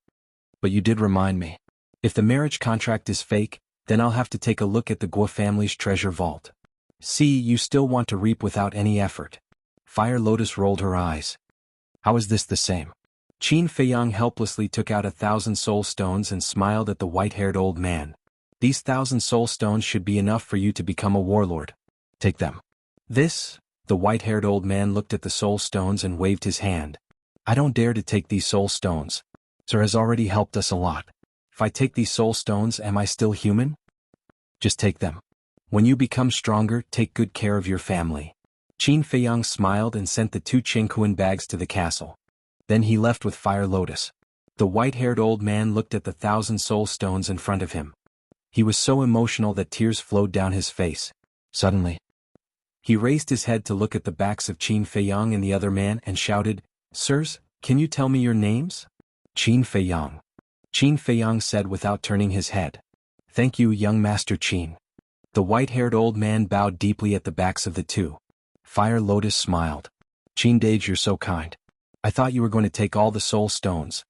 But you did remind me. If the marriage contract is fake, then I'll have to take a look at the Guo family's treasure vault. See, you still want to reap without any effort. Fire Lotus rolled her eyes. How is this the same? Qin Feiyang helplessly took out 1,000 soul stones and smiled at the white-haired old man. These 1,000 soul stones should be enough for you to become a warlord. Take them. The white-haired old man looked at the soul stones and waved his hand. I don't dare to take these soul stones. Sir has already helped us a lot. If I take these soul stones, am I still human? Just take them. When you become stronger, take good care of your family. Qin Feiyang smiled and sent the 2 Jianghu bags to the castle. Then he left with Fire Lotus. The white-haired old man looked at the 1,000 soul stones in front of him. He was so emotional that tears flowed down his face. Suddenly, he raised his head to look at the backs of Qin Feiyang and the other man and shouted, Sirs, can you tell me your names? Qin Feiyang. Qin Feiyang said without turning his head. Thank you, young Master Qin. The white-haired old man bowed deeply at the backs of the 2. Fire Lotus smiled. Qin Dage, you're so kind. I thought you were going to take all the soul stones.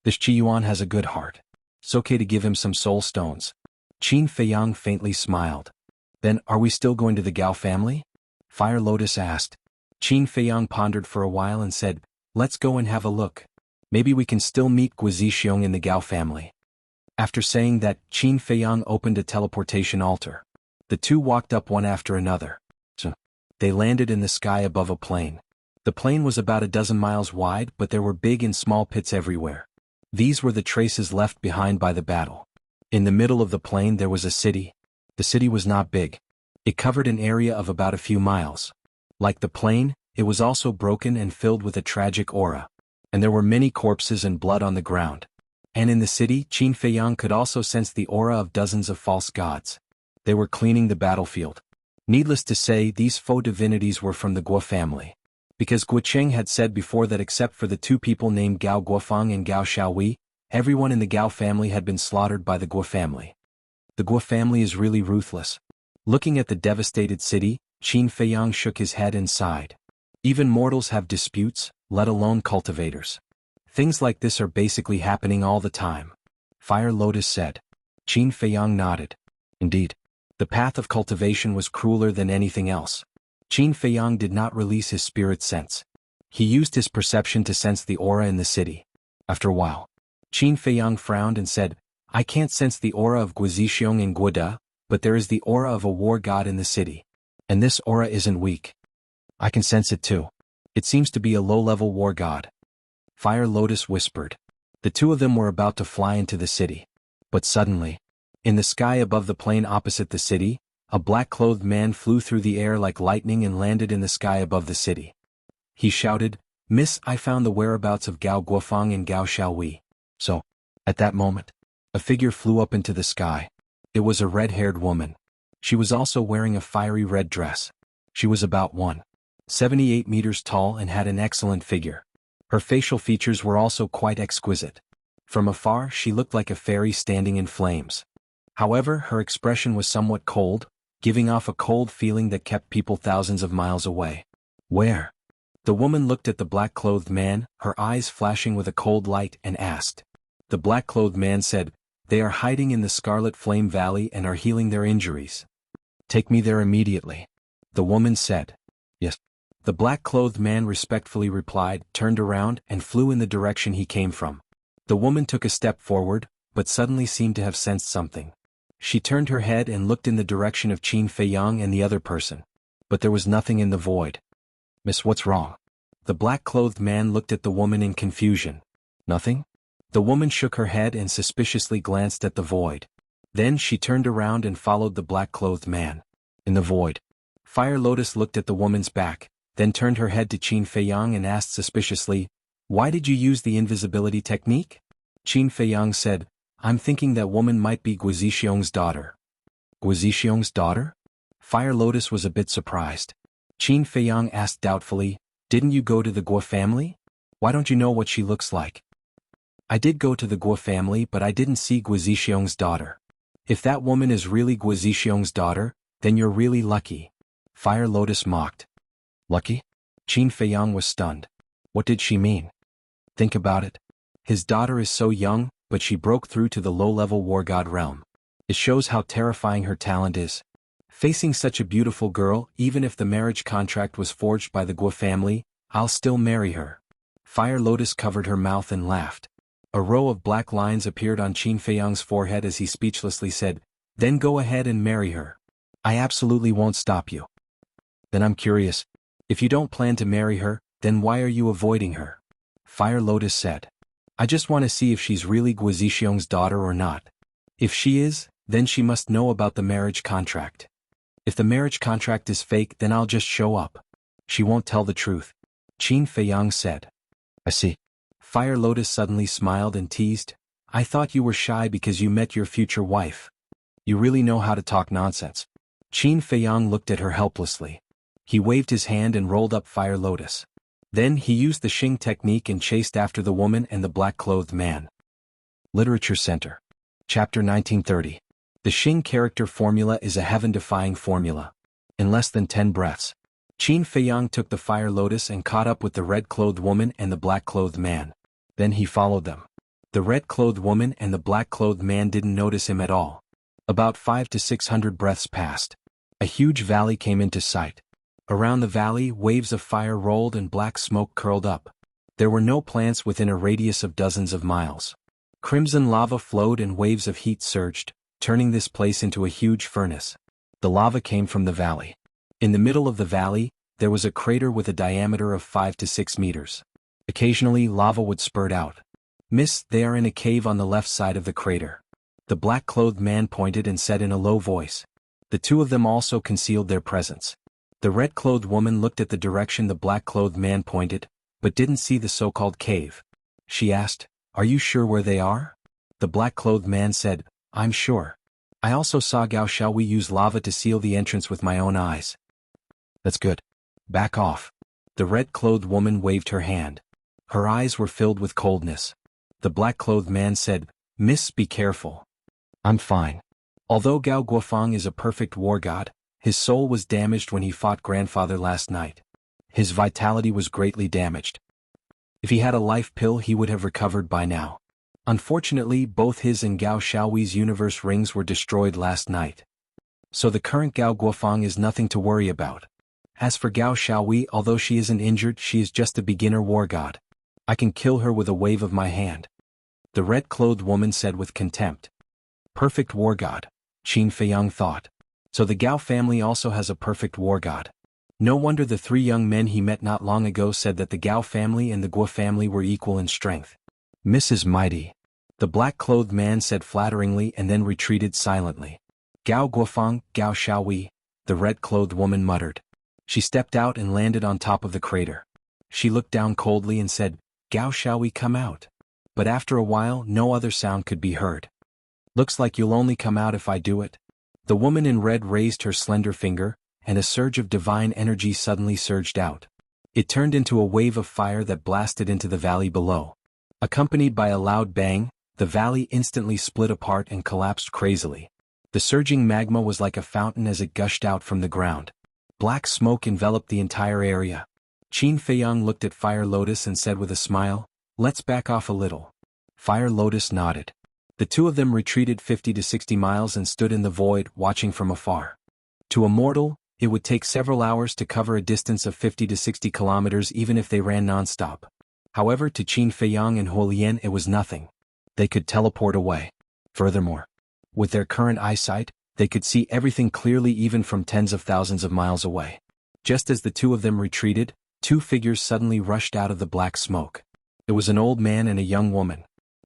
This Qi Yuan has a good heart. It's okay to give him some soul stones. Qin Feiyang faintly smiled. Then, are we still going to the Gao family? Fire Lotus asked. Qin Feiyang pondered for a while and said, let's go and have a look. Maybe we can still meet Guizixiong in the Gao family. After saying that, Qin Feiyang opened a teleportation altar. The 2 walked up one after another. They landed in the sky above a plain. The plain was about a dozen miles wide, but there were big and small pits everywhere. These were the traces left behind by the battle. In the middle of the plain there was a city. The city was not big. It covered an area of about a few miles. Like the plain, it was also broken and filled with a tragic aura. And there were many corpses and blood on the ground. And in the city, Qin Feiyang could also sense the aura of dozens of false gods. They were cleaning the battlefield. Needless to say, these faux divinities were from the Guo family. Because Guo Cheng had said before that except for the 2 people named Gao Guofeng and Gao Xiaowei, everyone in the Gao family had been slaughtered by the Guo family. The Guo family is really ruthless. Looking at the devastated city, Qin Feiyang shook his head and sighed. Even mortals have disputes, let alone cultivators. Things like this are basically happening all the time. Fire Lotus said. Qin Feiyang nodded. Indeed. The path of cultivation was crueler than anything else. Qin Feiyang did not release his spirit sense. He used his perception to sense the aura in the city. After a while, Qin Feiyang frowned and said, I can't sense the aura of Guizixiong and Guoda, but there is the aura of a war god in the city. And this aura isn't weak. I can sense it too. It seems to be a low-level war god. Fire Lotus whispered. The 2 of them were about to fly into the city. But suddenly, in the sky above the plain opposite the city, a black-clothed man flew through the air like lightning and landed in the sky above the city. He shouted, Miss, I found the whereabouts of Gao Guofeng and Gao Xiaowei. So, at that moment, a figure flew up into the sky. It was a red-haired woman. She was also wearing a fiery red dress. She was about 1.78 meters tall and had an excellent figure. Her facial features were also quite exquisite. From afar she looked like a fairy standing in flames. However, her expression was somewhat cold, giving off a cold feeling that kept people thousands of miles away. Where? The woman looked at the black-clothed man, her eyes flashing with a cold light, and asked. The black-clothed man said, "They are hiding in the Scarlet Flame Valley and are healing their injuries. Take me there immediately." The woman said. "Yes." The black-clothed man respectfully replied, turned around, and flew in the direction he came from. The woman took a step forward, but suddenly seemed to have sensed something. She turned her head and looked in the direction of Qin Feiyang and the other person. But there was nothing in the void. "Miss, what's wrong?" The black-clothed man looked at the woman in confusion. "Nothing?" The woman shook her head and suspiciously glanced at the void. Then she turned around and followed the black-clothed man. In the void. Fire Lotus looked at the woman's back, then turned her head to Qin Feiyang and asked suspiciously, "Why did you use the invisibility technique?" Qin Feiyang said, "I'm thinking that woman might be Guizixiong's daughter." Guizixiong's daughter? Fire Lotus was a bit surprised. Qin Feiyang asked doubtfully, "Didn't you go to the Guo family? Why don't you know what she looks like?" "I did go to the Guo family, but I didn't see Guizixiong's daughter." "If that woman is really Guizixiong's daughter, then you're really lucky." Fire Lotus mocked. "Lucky?" Qin Feiyang was stunned. What did she mean? Think about it. His daughter is so young, but she broke through to the low-level war god realm. It shows how terrifying her talent is. Facing such a beautiful girl, even if the marriage contract was forged by the Guo family, I'll still marry her. Fire Lotus covered her mouth and laughed. A row of black lines appeared on Qin Feiyang's forehead as he speechlessly said, "Then go ahead and marry her. I absolutely won't stop you." "Then I'm curious. If you don't plan to marry her, then why are you avoiding her?" Fire Lotus said. "I just want to see if she's really Guizixiong's daughter or not. If she is, then she must know about the marriage contract. If the marriage contract is fake, then I'll just show up. She won't tell the truth." Qin Feiyang said. "I see." Fire Lotus suddenly smiled and teased, "I thought you were shy because you met your future wife. You really know how to talk nonsense." Qin Feiyang looked at her helplessly. He waved his hand and rolled up Fire Lotus. Then he used the Xing technique and chased after the woman and the black-clothed man. Literature Center. Chapter 1930. The Xing character formula is a heaven-defying formula. In less than 10 breaths, Qin Feiyang took the Fire Lotus and caught up with the red-clothed woman and the black-clothed man. Then he followed them. The red-clothed woman and the black-clothed man didn't notice him at all. About 500 to 600 breaths passed. A huge valley came into sight. Around the valley, waves of fire rolled and black smoke curled up. There were no plants within a radius of dozens of miles. Crimson lava flowed and waves of heat surged, turning this place into a huge furnace. The lava came from the valley. In the middle of the valley, there was a crater with a diameter of 5 to 6 meters. Occasionally, lava would spurt out. "Miss, they are in a cave on the left side of the crater." The black-clothed man pointed and said in a low voice. The two of them also concealed their presence. The red-clothed woman looked at the direction the black-clothed man pointed, but didn't see the so-called cave. She asked, "Are you sure where they are?" The black-clothed man said, "I'm sure. I also saw Gao Xiaowei use lava to seal the entrance with my own eyes." "That's good. Back off." The red-clothed woman waved her hand. Her eyes were filled with coldness. The black-clothed man said, "Miss, be careful." "I'm fine." Although Gao Guofeng is a perfect war god, his soul was damaged when he fought grandfather last night. His vitality was greatly damaged. If he had a life pill, he would have recovered by now. Unfortunately, both his and Gao Xiaowei's universe rings were destroyed last night. So the current Gao Guofeng is nothing to worry about. As for Gao Xiaowei, although she isn't injured, she is just a beginner war god. I can kill her with a wave of my hand. The red-clothed woman said with contempt. Perfect war god, Qin Feiyang thought. So the Gao family also has a perfect war god. No wonder the three young men he met not long ago said that the Gao family and the Guo family were equal in strength. "Mrs. Mighty," the black-clothed man said flatteringly and then retreated silently. "Gao Guofeng, Gao Xiaowei," the red-clothed woman muttered. She stepped out and landed on top of the crater. She looked down coldly and said, "Gao Xiaowei, come out." But after a while, no other sound could be heard. "Looks like you'll only come out if I do it." The woman in red raised her slender finger, and a surge of divine energy suddenly surged out. It turned into a wave of fire that blasted into the valley below. Accompanied by a loud bang, the valley instantly split apart and collapsed crazily. The surging magma was like a fountain as it gushed out from the ground. Black smoke enveloped the entire area. Qin Feiyang looked at Fire Lotus and said with a smile, "Let's back off a little." Fire Lotus nodded. The two of them retreated 50 to 60 miles and stood in the void, watching from afar. To a mortal, it would take several hours to cover a distance of 50 to 60 kilometers even if they ran non-stop. However, to Qin Feiyang and Huolian it was nothing. They could teleport away. Furthermore, with their current eyesight, they could see everything clearly even from tens of thousands of miles away. Just as the two of them retreated, two figures suddenly rushed out of the black smoke. It was an old man and a young woman.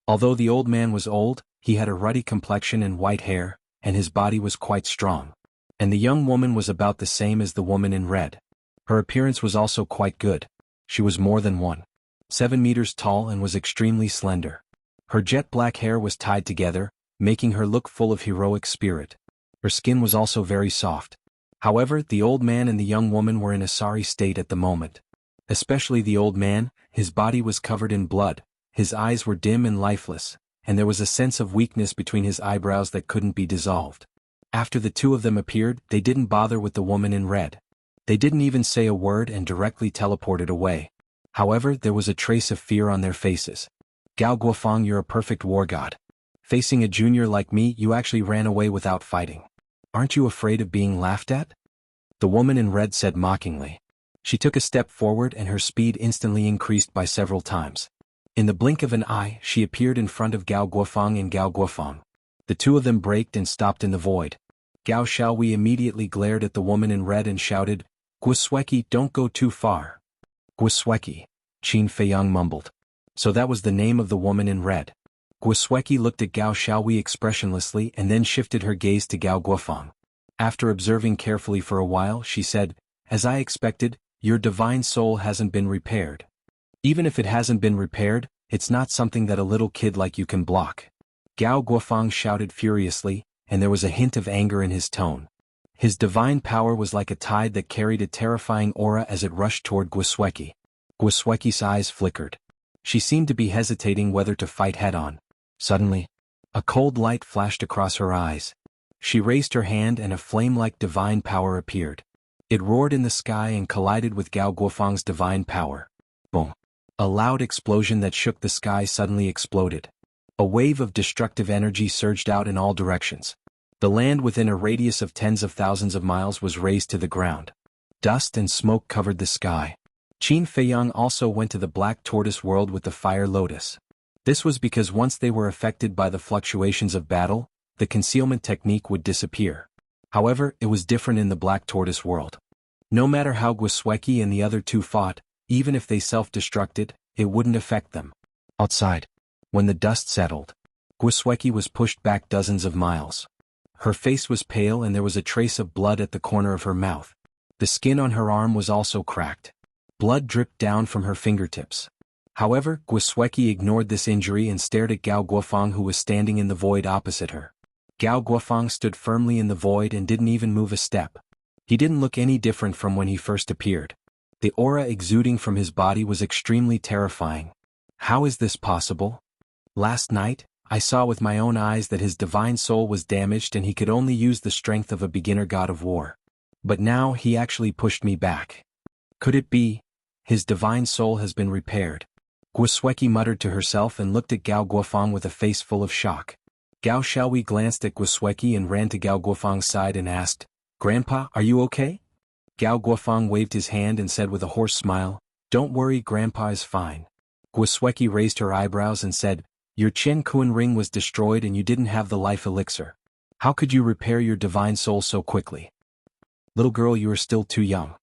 Although the old man was old, he had a ruddy complexion and white hair, and his body was quite strong. And the young woman was about the same as the woman in red. Her appearance was also quite good. She was more than 1.7 meters tall and was extremely slender. Her jet black hair was tied together, making her look full of heroic spirit. Her skin was also very soft. However, the old man and the young woman were in a sorry state at the moment. Especially the old man, his body was covered in blood, his eyes were dim and lifeless, and there was a sense of weakness between his eyebrows that couldn't be dissolved. After the two of them appeared, they didn't bother with the woman in red. They didn't even say a word and directly teleported away. However, there was a trace of fear on their faces. "Gao Guofeng, you're a perfect war god. Facing a junior like me, you actually ran away without fighting. Aren't you afraid of being laughed at?" The woman in red said mockingly. She took a step forward and her speed instantly increased by several times. In the blink of an eye, she appeared in front of Gao Guofeng and Gao Guofeng. The two of them braked and stopped in the void. Gao Xiaowei immediately glared at the woman in red and shouted, "Guosweki, don't go too far." "Guosweki," Qin Feiyang mumbled. So that was the name of the woman in red. Guosweki looked at Gao Xiaowei expressionlessly and then shifted her gaze to Gao Guofeng. After observing carefully for a while, she said, "As I expected, your divine soul hasn't been repaired. Even if it hasn't been repaired, it's not something that a little kid like you can block." Gao Guofeng shouted furiously, and there was a hint of anger in his tone. His divine power was like a tide that carried a terrifying aura as it rushed toward Guosweki. Guosweki's eyes flickered. She seemed to be hesitating whether to fight head-on. Suddenly, a cold light flashed across her eyes. She raised her hand and a flame-like divine power appeared. It roared in the sky and collided with Gao Guofeng's divine power. Boom! A loud explosion that shook the sky suddenly exploded. A wave of destructive energy surged out in all directions. The land within a radius of tens of thousands of miles was razed to the ground. Dust and smoke covered the sky. Qin Feiyang also went to the Black Tortoise world with the Fire Lotus. This was because once they were affected by the fluctuations of battle, the concealment technique would disappear. However, it was different in the Black Tortoise world. No matter how Guosweki and the other two fought, even if they self-destructed, it wouldn't affect them. Outside, when the dust settled, Guosweki was pushed back dozens of miles. Her face was pale and there was a trace of blood at the corner of her mouth. The skin on her arm was also cracked. Blood dripped down from her fingertips. However, Guosweki ignored this injury and stared at Gao Guofeng, who was standing in the void opposite her. Gao Guofeng stood firmly in the void and didn't even move a step. He didn't look any different from when he first appeared. The aura exuding from his body was extremely terrifying. How is this possible? Last night, I saw with my own eyes that his divine soul was damaged and he could only use the strength of a beginner god of war. But now he actually pushed me back. Could it be? His divine soul has been repaired. Guosweki muttered to herself and looked at Gao Guofeng with a face full of shock. Gao Xiaowei glanced at Guosweki and ran to Gao Guofeng's side and asked, "Grandpa, are you okay?" Gao Guofeng waved his hand and said with a hoarse smile, "Don't worry, Grandpa is fine." Guosweki raised her eyebrows and said, "Your Qian Kuan ring was destroyed and you didn't have the life elixir. How could you repair your divine soul so quickly? Little girl, you are still too young.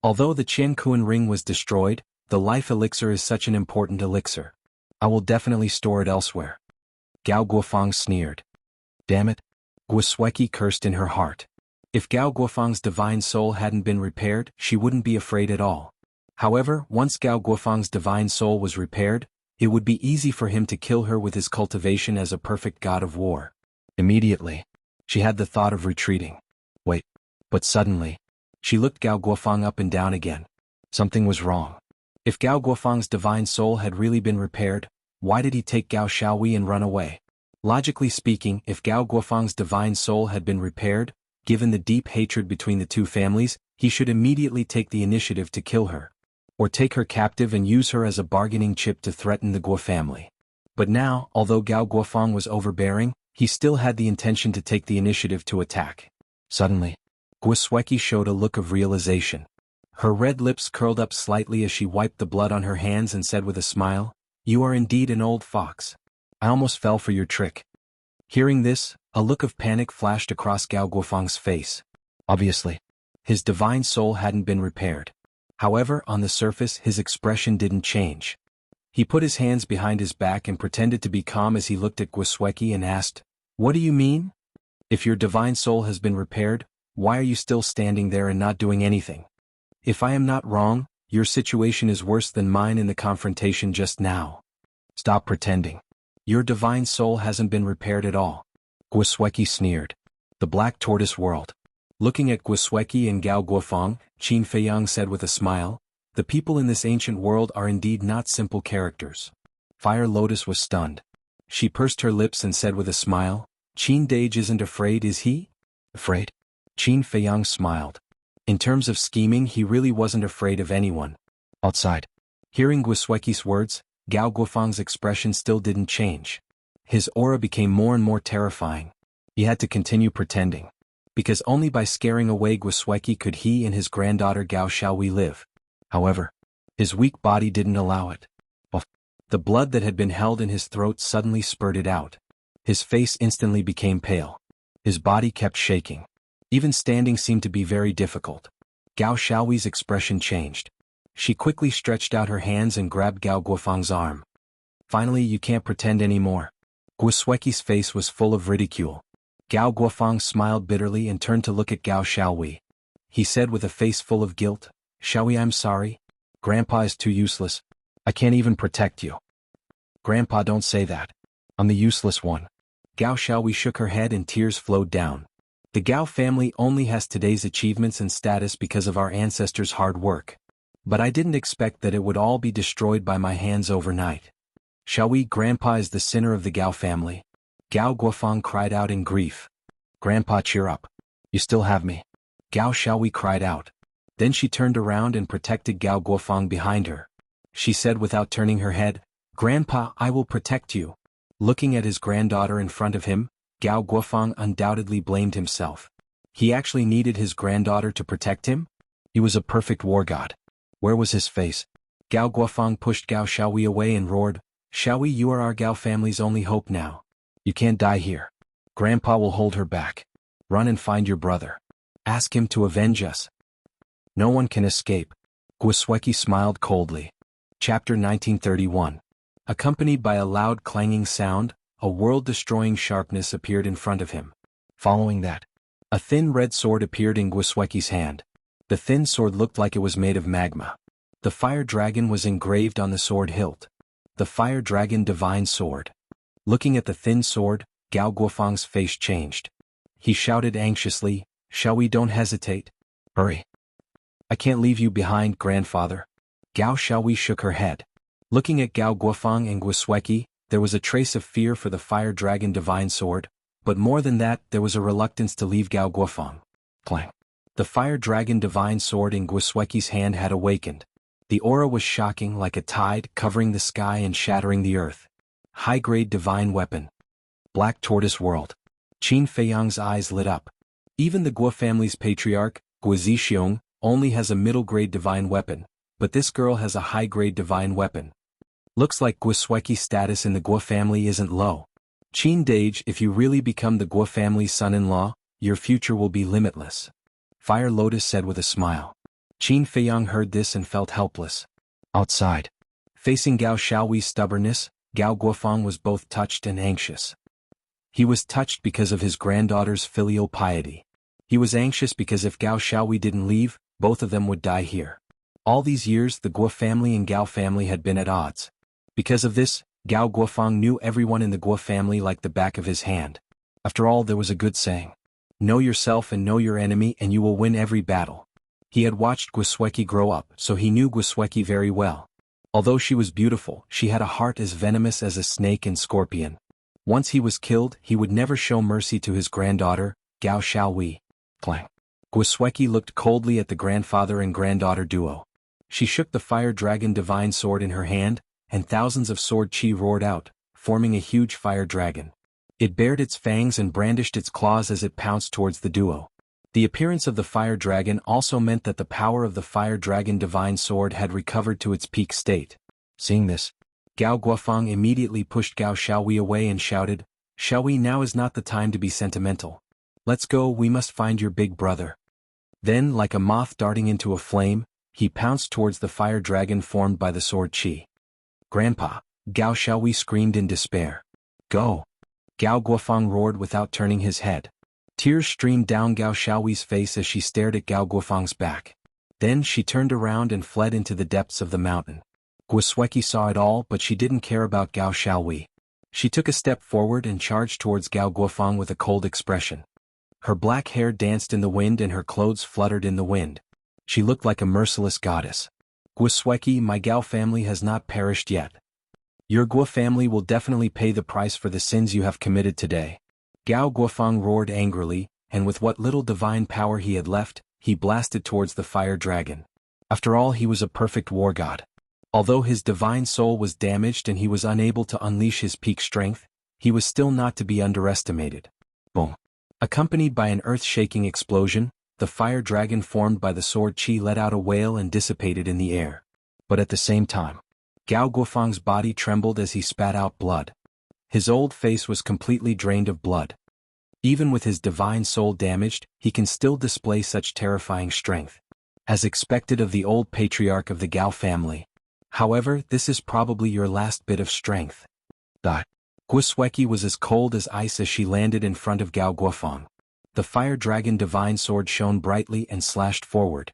Although the Qian Kuan ring was destroyed, the life elixir is such an important elixir. I will definitely store it elsewhere." Gao Guofeng sneered. Damn it. Guosweki cursed in her heart. If Gao Guofeng's divine soul hadn't been repaired, she wouldn't be afraid at all. However, once Gao Guofeng's divine soul was repaired, it would be easy for him to kill her with his cultivation as a perfect god of war. Immediately, she had the thought of retreating. Wait. But suddenly, she looked Gao Guofeng up and down again. Something was wrong. If Gao Guofeng's divine soul had really been repaired, Why did he take Gao Xiaohui and run away? Logically speaking, if Gao Guofang's divine soul had been repaired, given the deep hatred between the two families, he should immediately take the initiative to kill her. Or take her captive and use her as a bargaining chip to threaten the Guo family. But now, although Gao Guofang was overbearing, he still had the intention to take the initiative to attack. Suddenly, Guo Sueki showed a look of realization. Her red lips curled up slightly as she wiped the blood on her hands and said with a smile, "You are indeed an old fox. I almost fell for your trick." Hearing this, a look of panic flashed across Gao Guofang's face. Obviously, his divine soul hadn't been repaired. However, on the surface his expression didn't change. He put his hands behind his back and pretended to be calm as he looked at Guo Sueki and asked, "What do you mean? If your divine soul has been repaired, why are you still standing there and not doing anything? If I am not wrong, your situation is worse than mine in the confrontation just now. Stop pretending. Your divine soul hasn't been repaired at all." Guo Sueki sneered. The Black Tortoise World. Looking at Guo Sueki and Gao Guofang, Qin Feiyang said with a smile, "The people in this ancient world are indeed not simple characters." Fire Lotus was stunned. She pursed her lips and said with a smile, "Qin Dage isn't afraid, is he?" "Afraid?" Qin Feiyang smiled. In terms of scheming, he really wasn't afraid of anyone. Outside. Hearing Guo Sueki's words, Gao Guofang's expression still didn't change. His aura became more and more terrifying. He had to continue pretending. Because only by scaring away Guo Sueki could he and his granddaughter Gao Xiaohui live. However, his weak body didn't allow it. The blood that had been held in his throat suddenly spurted out. His face instantly became pale. His body kept shaking. Even standing seemed to be very difficult. Gao Xiaohui's expression changed. She quickly stretched out her hands and grabbed Gao Guofang's arm. "Finally, you can't pretend anymore." Guo Sueki's face was full of ridicule. Gao Guofang smiled bitterly and turned to look at Gao Xiaohui. He said with a face full of guilt, "Xiaohui, I'm sorry. Grandpa is too useless. I can't even protect you." "Grandpa, don't say that. I'm the useless one." Gao Xiaohui shook her head and tears flowed down. "The Gao family only has today's achievements and status because of our ancestors' hard work. But I didn't expect that it would all be destroyed by my hands overnight. Xiaohui, Grandpa is the sinner of the Gao family." Gao Guofang cried out in grief. "Grandpa, cheer up. You still have me." Gao Xiaohui cried out. Then she turned around and protected Gao Guofang behind her. She said without turning her head, "Grandpa, I will protect you." Looking at his granddaughter in front of him, Gao Guofang undoubtedly blamed himself. He actually needed his granddaughter to protect him? He was a perfect war god. Where was his face? Gao Guofang pushed Gao Xiaohui away and roared, "Xiaohui, you are our Gao family's only hope now. You can't die here. Grandpa will hold her back. Run and find your brother. Ask him to avenge us." "No one can escape." Guo Sueki smiled coldly. Chapter 1931. Accompanied by a loud clanging sound, a world-destroying sharpness appeared in front of him. Following that, a thin red sword appeared in Guo Sueki's hand. The thin sword looked like it was made of magma. The fire dragon was engraved on the sword hilt. The fire dragon divine sword. Looking at the thin sword, Gao Guofang's face changed. He shouted anxiously, "Xiaohui, don't hesitate. Hurry. I can't leave you behind, grandfather." Gao Xiaohui shook her head. Looking at Gao Guofang and Guo Sueki, there was a trace of fear for the fire dragon divine sword, but more than that, there was a reluctance to leave Gao Guofang. Clang. The fire dragon divine sword in Guo Sueki's hand had awakened. The aura was shocking like a tide, covering the sky and shattering the earth. High-grade divine weapon. Black Tortoise World. Qin Feiyang's eyes lit up. Even the Guo family's patriarch, Guo Zixiong, only has a middle-grade divine weapon, but this girl has a high-grade divine weapon. Looks like Guo Sueki's status in the Guo family isn't low. Qin Dage, if you really become the Guo family's son-in-law, your future will be limitless. Fire Lotus said with a smile. Qin Feiyang heard this and felt helpless. Outside. Facing Gao Xiaohui's stubbornness, Gao Guofang was both touched and anxious. He was touched because of his granddaughter's filial piety. He was anxious because if Gao Xiaohui didn't leave, both of them would die here. All these years the Guo family and Gao family had been at odds. Because of this, Gao Guofang knew everyone in the Guo family like the back of his hand. After all, there was a good saying. Know yourself and know your enemy and you will win every battle. He had watched Guo Sueki grow up, so he knew Guo Sueki very well. Although she was beautiful, she had a heart as venomous as a snake and scorpion. Once he was killed, he would never show mercy to his granddaughter, Gao Xiaowei. Clang. Guosweki looked coldly at the grandfather and granddaughter duo. She shook the fire dragon divine sword in her hand, and thousands of sword chi roared out, forming a huge fire dragon. It bared its fangs and brandished its claws as it pounced towards the duo. The appearance of the fire dragon also meant that the power of the fire dragon divine sword had recovered to its peak state. Seeing this, Gao Guofeng immediately pushed Gao Xiaowei away and shouted, "Xiaowei, now is not the time to be sentimental. Let's go, we must find your big brother." Then, like a moth darting into a flame, he pounced towards the fire dragon formed by the sword chi. "Grandpa!" Gao Xiaowei screamed in despair. "Go!" Gao Guofeng roared without turning his head. Tears streamed down Gao Xiaowei's face as she stared at Gao Guofeng's back. Then she turned around and fled into the depths of the mountain. Guosweki saw it all, but she didn't care about Gao Xiaowei. She took a step forward and charged towards Gao Guofeng with a cold expression. Her black hair danced in the wind and her clothes fluttered in the wind. She looked like a merciless goddess. "Guosweki, my Gao family has not perished yet. Your Guo family will definitely pay the price for the sins you have committed today." Gao Guofeng roared angrily, and with what little divine power he had left, he blasted towards the fire dragon. After all, he was a perfect war god. Although his divine soul was damaged and he was unable to unleash his peak strength, he was still not to be underestimated. Boom. Accompanied by an earth-shaking explosion, the fire dragon formed by the sword chi let out a wail and dissipated in the air. But at the same time, Gao Guofeng's body trembled as he spat out blood. His old face was completely drained of blood. Even with his divine soul damaged, he can still display such terrifying strength. As expected of the old patriarch of the Gao family. However, this is probably your last bit of strength. Guosweki was as cold as ice as she landed in front of Gao Guofeng. The fire dragon divine sword shone brightly and slashed forward.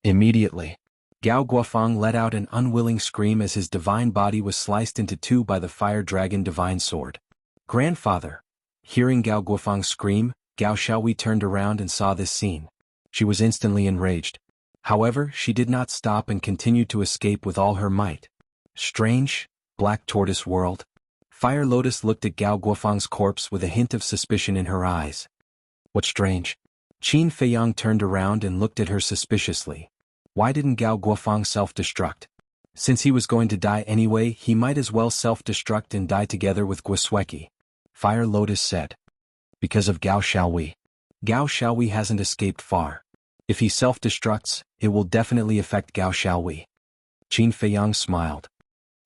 Immediately, Gao Guofeng let out an unwilling scream as his divine body was sliced into two by the fire dragon divine sword. "Grandfather!" Hearing Gao Guofeng scream, Gao Xiaowei turned around and saw this scene. She was instantly enraged. However, she did not stop and continued to escape with all her might. Strange, Black Tortoise World. Fire Lotus looked at Gao Guofeng's corpse with a hint of suspicion in her eyes. "What's strange?" Qin Feiyang turned around and looked at her suspiciously. Why didn't Gao Guofeng self-destruct? Since he was going to die anyway, he might as well self-destruct and die together with Guosweki. Fire Lotus said. "Because of Gao Xiaowei. Gao Xiaowei hasn't escaped far. If he self-destructs, it will definitely affect Gao Xiaowei." Qin Feiyang smiled.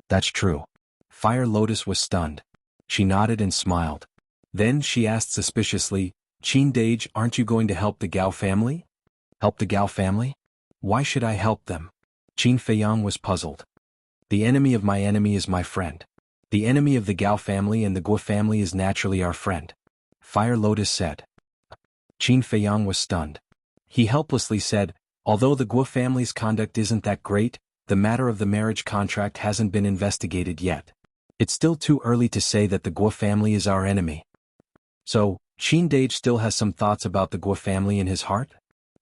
"That's true." Fire Lotus was stunned. She nodded and smiled. Then she asked suspiciously, "Qin Dage, aren't you going to help the Gao family?" "Help the Gao family? Why should I help them?" Qin Feiyang was puzzled. "The enemy of my enemy is my friend. The enemy of the Gao family and the Guo family is naturally our friend," Fire Lotus said. Qin Feiyang was stunned. He helplessly said, "Although the Guo family's conduct isn't that great, the matter of the marriage contract hasn't been investigated yet. It's still too early to say that the Guo family is our enemy." "So, Qin Dage still has some thoughts about the Guo family in his heart?"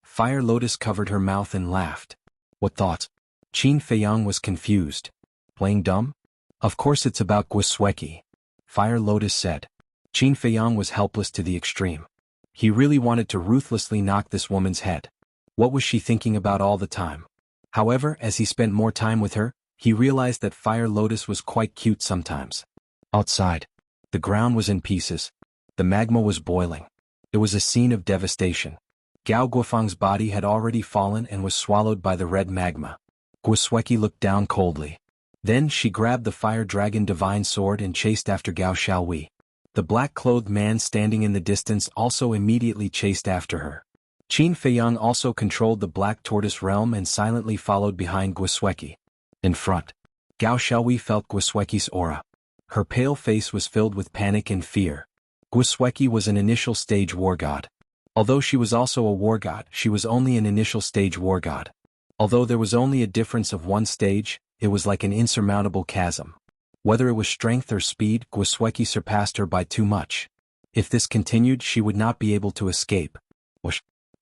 Fire Lotus covered her mouth and laughed. "What thoughts?" Qin Feiyang was confused. "Playing dumb? Of course it's about Guosweki," Fire Lotus said. Qin Feiyang was helpless to the extreme. He really wanted to ruthlessly knock this woman's head. What was she thinking about all the time? However, as he spent more time with her, he realized that Fire Lotus was quite cute sometimes. Outside, the ground was in pieces. The magma was boiling. It was a scene of devastation. Gao Guofeng's body had already fallen and was swallowed by the red magma. Guosweki looked down coldly. Then she grabbed the fire dragon divine sword and chased after Gao Xiaowei. The black-clothed man standing in the distance also immediately chased after her. Qin Feiyang also controlled the Black Tortoise realm and silently followed behind Guosweki. In front, Gao Xiaowei felt Guosweki's aura. Her pale face was filled with panic and fear. Guosweki was an initial stage war god. Although she was also a war god, she was only an initial stage war god. Although there was only a difference of one stage, it was like an insurmountable chasm. Whether it was strength or speed, Guosweki surpassed her by too much. If this continued, she would not be able to escape.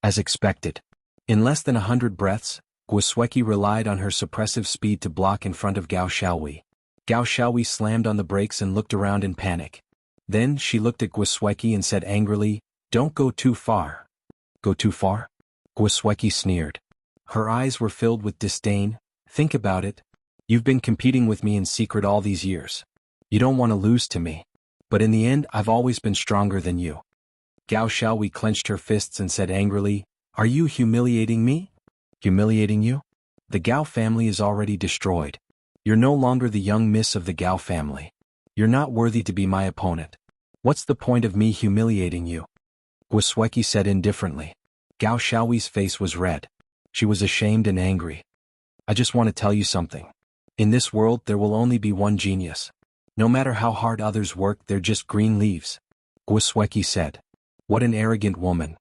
As expected. In less than 100 breaths, Guosweki relied on her suppressive speed to block in front of Gao Xiaowei. Gao Xiaowei slammed on the brakes and looked around in panic. Then she looked at Guosweki and said angrily, "Don't go too far." "Go too far?" Guosweki sneered. Her eyes were filled with disdain. "Think about it. You've been competing with me in secret all these years. You don't want to lose to me. But in the end I've always been stronger than you." Gao Xiaowei clenched her fists and said angrily, "Are you humiliating me?" "Humiliating you? The Gao family is already destroyed. You're no longer the young miss of the Gao family. You're not worthy to be my opponent. What's the point of me humiliating you?" Guosweki said indifferently. Gao Xiaowei's face was red. She was ashamed and angry. "I just want to tell you something. In this world there will only be one genius. No matter how hard others work, they're just green leaves." Guosweki said. "What an arrogant woman."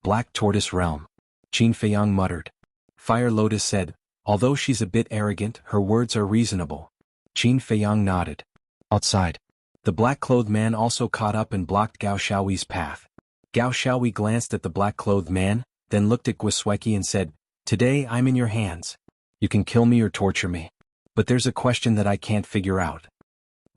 Black Tortoise Realm. Qin Feiyang muttered. Fire Lotus said, "Although she's a bit arrogant, her words are reasonable." Qin Feiyang nodded. Outside. The black-clothed man also caught up and blocked Gao Xiaowei's path. Gao Xiaowei glanced at the black-clothed man, then looked at Guosweki and said, "Today I'm in your hands. You can kill me or torture me. But there's a question that I can't figure out."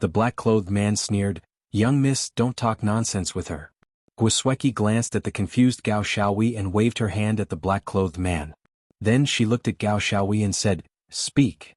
The black-clothed man sneered, "Young miss, don't talk nonsense with her." Guosweki glanced at the confused Gao Xiaowei and waved her hand at the black-clothed man. Then she looked at Gao Xiaowei and said, "Speak.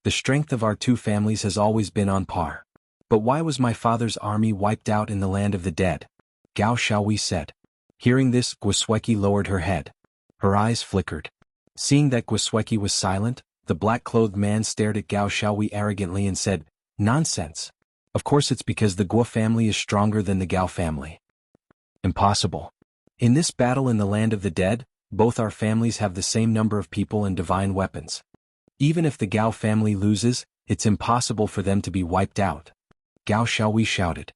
The strength of our two families has always been on par. But why was my father's army wiped out in the land of the dead?" Gao Xiaowei said. Hearing this, Guosweki lowered her head. Her eyes flickered. Seeing that Guosweki was silent, the black-clothed man stared at Gao Xiaowei arrogantly and said, "Nonsense. Of course it's because the Guo family is stronger than the Gao family." "Impossible. In this battle in the land of the dead, both our families have the same number of people and divine weapons. Even if the Gao family loses, it's impossible for them to be wiped out." Gao Xiaowei shouted.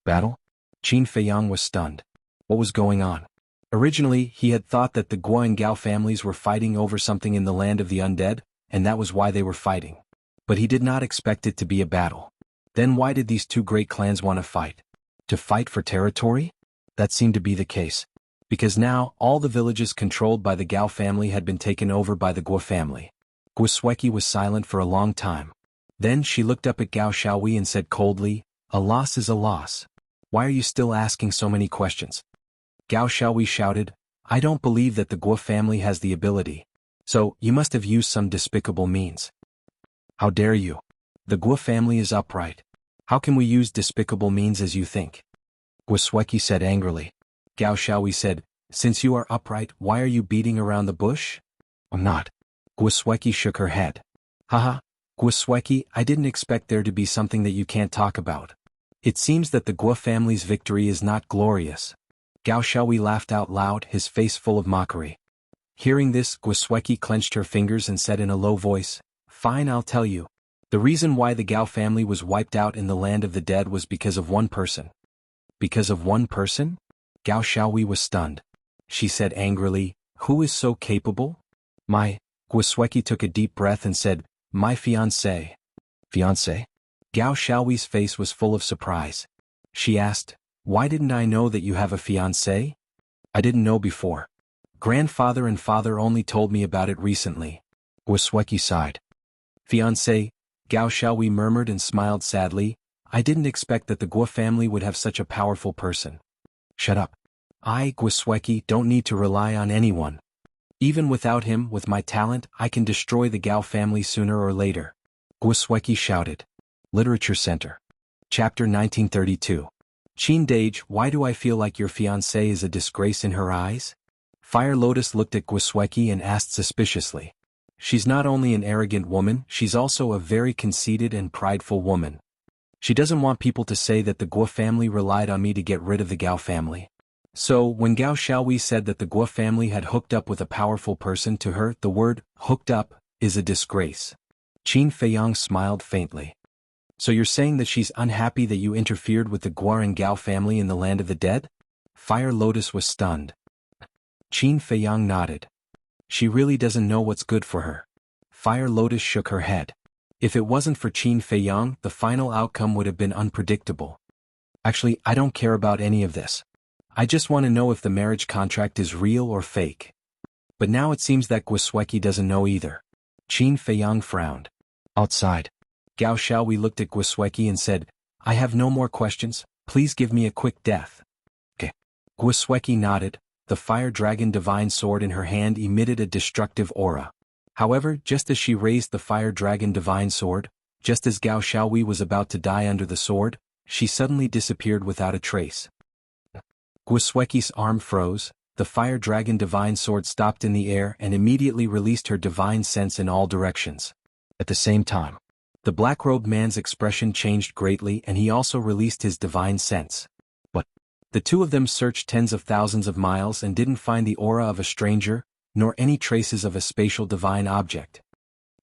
"Battle?" Qin Feiyang was stunned. What was going on? Originally, he had thought that the Guo and Gao families were fighting over something in the land of the undead, and that was why they were fighting. But he did not expect it to be a battle. Then why did these two great clans want to fight? To fight for territory? That seemed to be the case. Because now, all the villages controlled by the Gao family had been taken over by the Guo family. Guosweki was silent for a long time. Then she looked up at Gao Xiaowei and said coldly, "A loss is a loss. Why are you still asking so many questions?" Gao Xiaowei shouted, "I don't believe that the Guo family has the ability. So, you must have used some despicable means." "How dare you? The Guo family is upright. How can we use despicable means as you think?" Guosweki said angrily. Gao Xiaowei said, "Since you are upright, why are you beating around the bush?" "I'm not." Guosweki shook her head. "Haha, Guosweki, I didn't expect there to be something that you can't talk about. It seems that the Guo family's victory is not glorious." Gao Xiaowei laughed out loud, his face full of mockery. Hearing this, Guosweki clenched her fingers and said in a low voice, "Fine, I'll tell you. The reason why the Gao family was wiped out in the land of the dead was because of one person." "Because of one person?" Gao Xiaowei was stunned. She said angrily, "Who is so capable?" "My..." Guosweki took a deep breath and said, "My fiancé." "Fiancé?" Gao Xiaowei's face was full of surprise. She asked, "Why didn't I know that you have a fiancé?" "I didn't know before. Grandfather and father only told me about it recently." Guosweki sighed. "Fiancé," Gao Xiaowei murmured and smiled sadly, "I didn't expect that the Guo family would have such a powerful person." "Shut up. I, Guosweki, don't need to rely on anyone. Even without him, with my talent, I can destroy the Gao family sooner or later." Guosweki shouted. Literature Center. Chapter 1932. Qin Dage, why do I feel like your fiancé is a disgrace in her eyes? Fire Lotus looked at Guosweki and asked suspiciously. She's not only an arrogant woman, she's also a very conceited and prideful woman. She doesn't want people to say that the Guo family relied on me to get rid of the Gao family. So, when Gao Xiaowei said that the Guo family had hooked up with a powerful person, to her, the word, hooked up, is a disgrace. Qin Feiyang smiled faintly. So you're saying that she's unhappy that you interfered with the Guo and Gao family in the land of the dead? Fire Lotus was stunned. Qin Feiyang nodded. She really doesn't know what's good for her. Fire Lotus shook her head. If it wasn't for Qin Feiyang, the final outcome would have been unpredictable. Actually, I don't care about any of this. I just want to know if the marriage contract is real or fake. But now it seems that Gwisweki doesn't know either. Qin Feiyang frowned. Outside. Gao Xiaowei looked at Gwisweki and said, I have no more questions, please give me a quick death. Okay. Gwisweki nodded. The fire dragon divine sword in her hand emitted a destructive aura. However, just as she raised the fire dragon divine sword, just as Gao Xiaowei was about to die under the sword, she suddenly disappeared without a trace. Gwisweki's arm froze, the fire dragon divine sword stopped in the air and immediately released her divine sense in all directions. At the same time, the black-robed man's expression changed greatly and he also released his divine sense. But the two of them searched tens of thousands of miles and didn't find the aura of a stranger, nor any traces of a spatial divine object.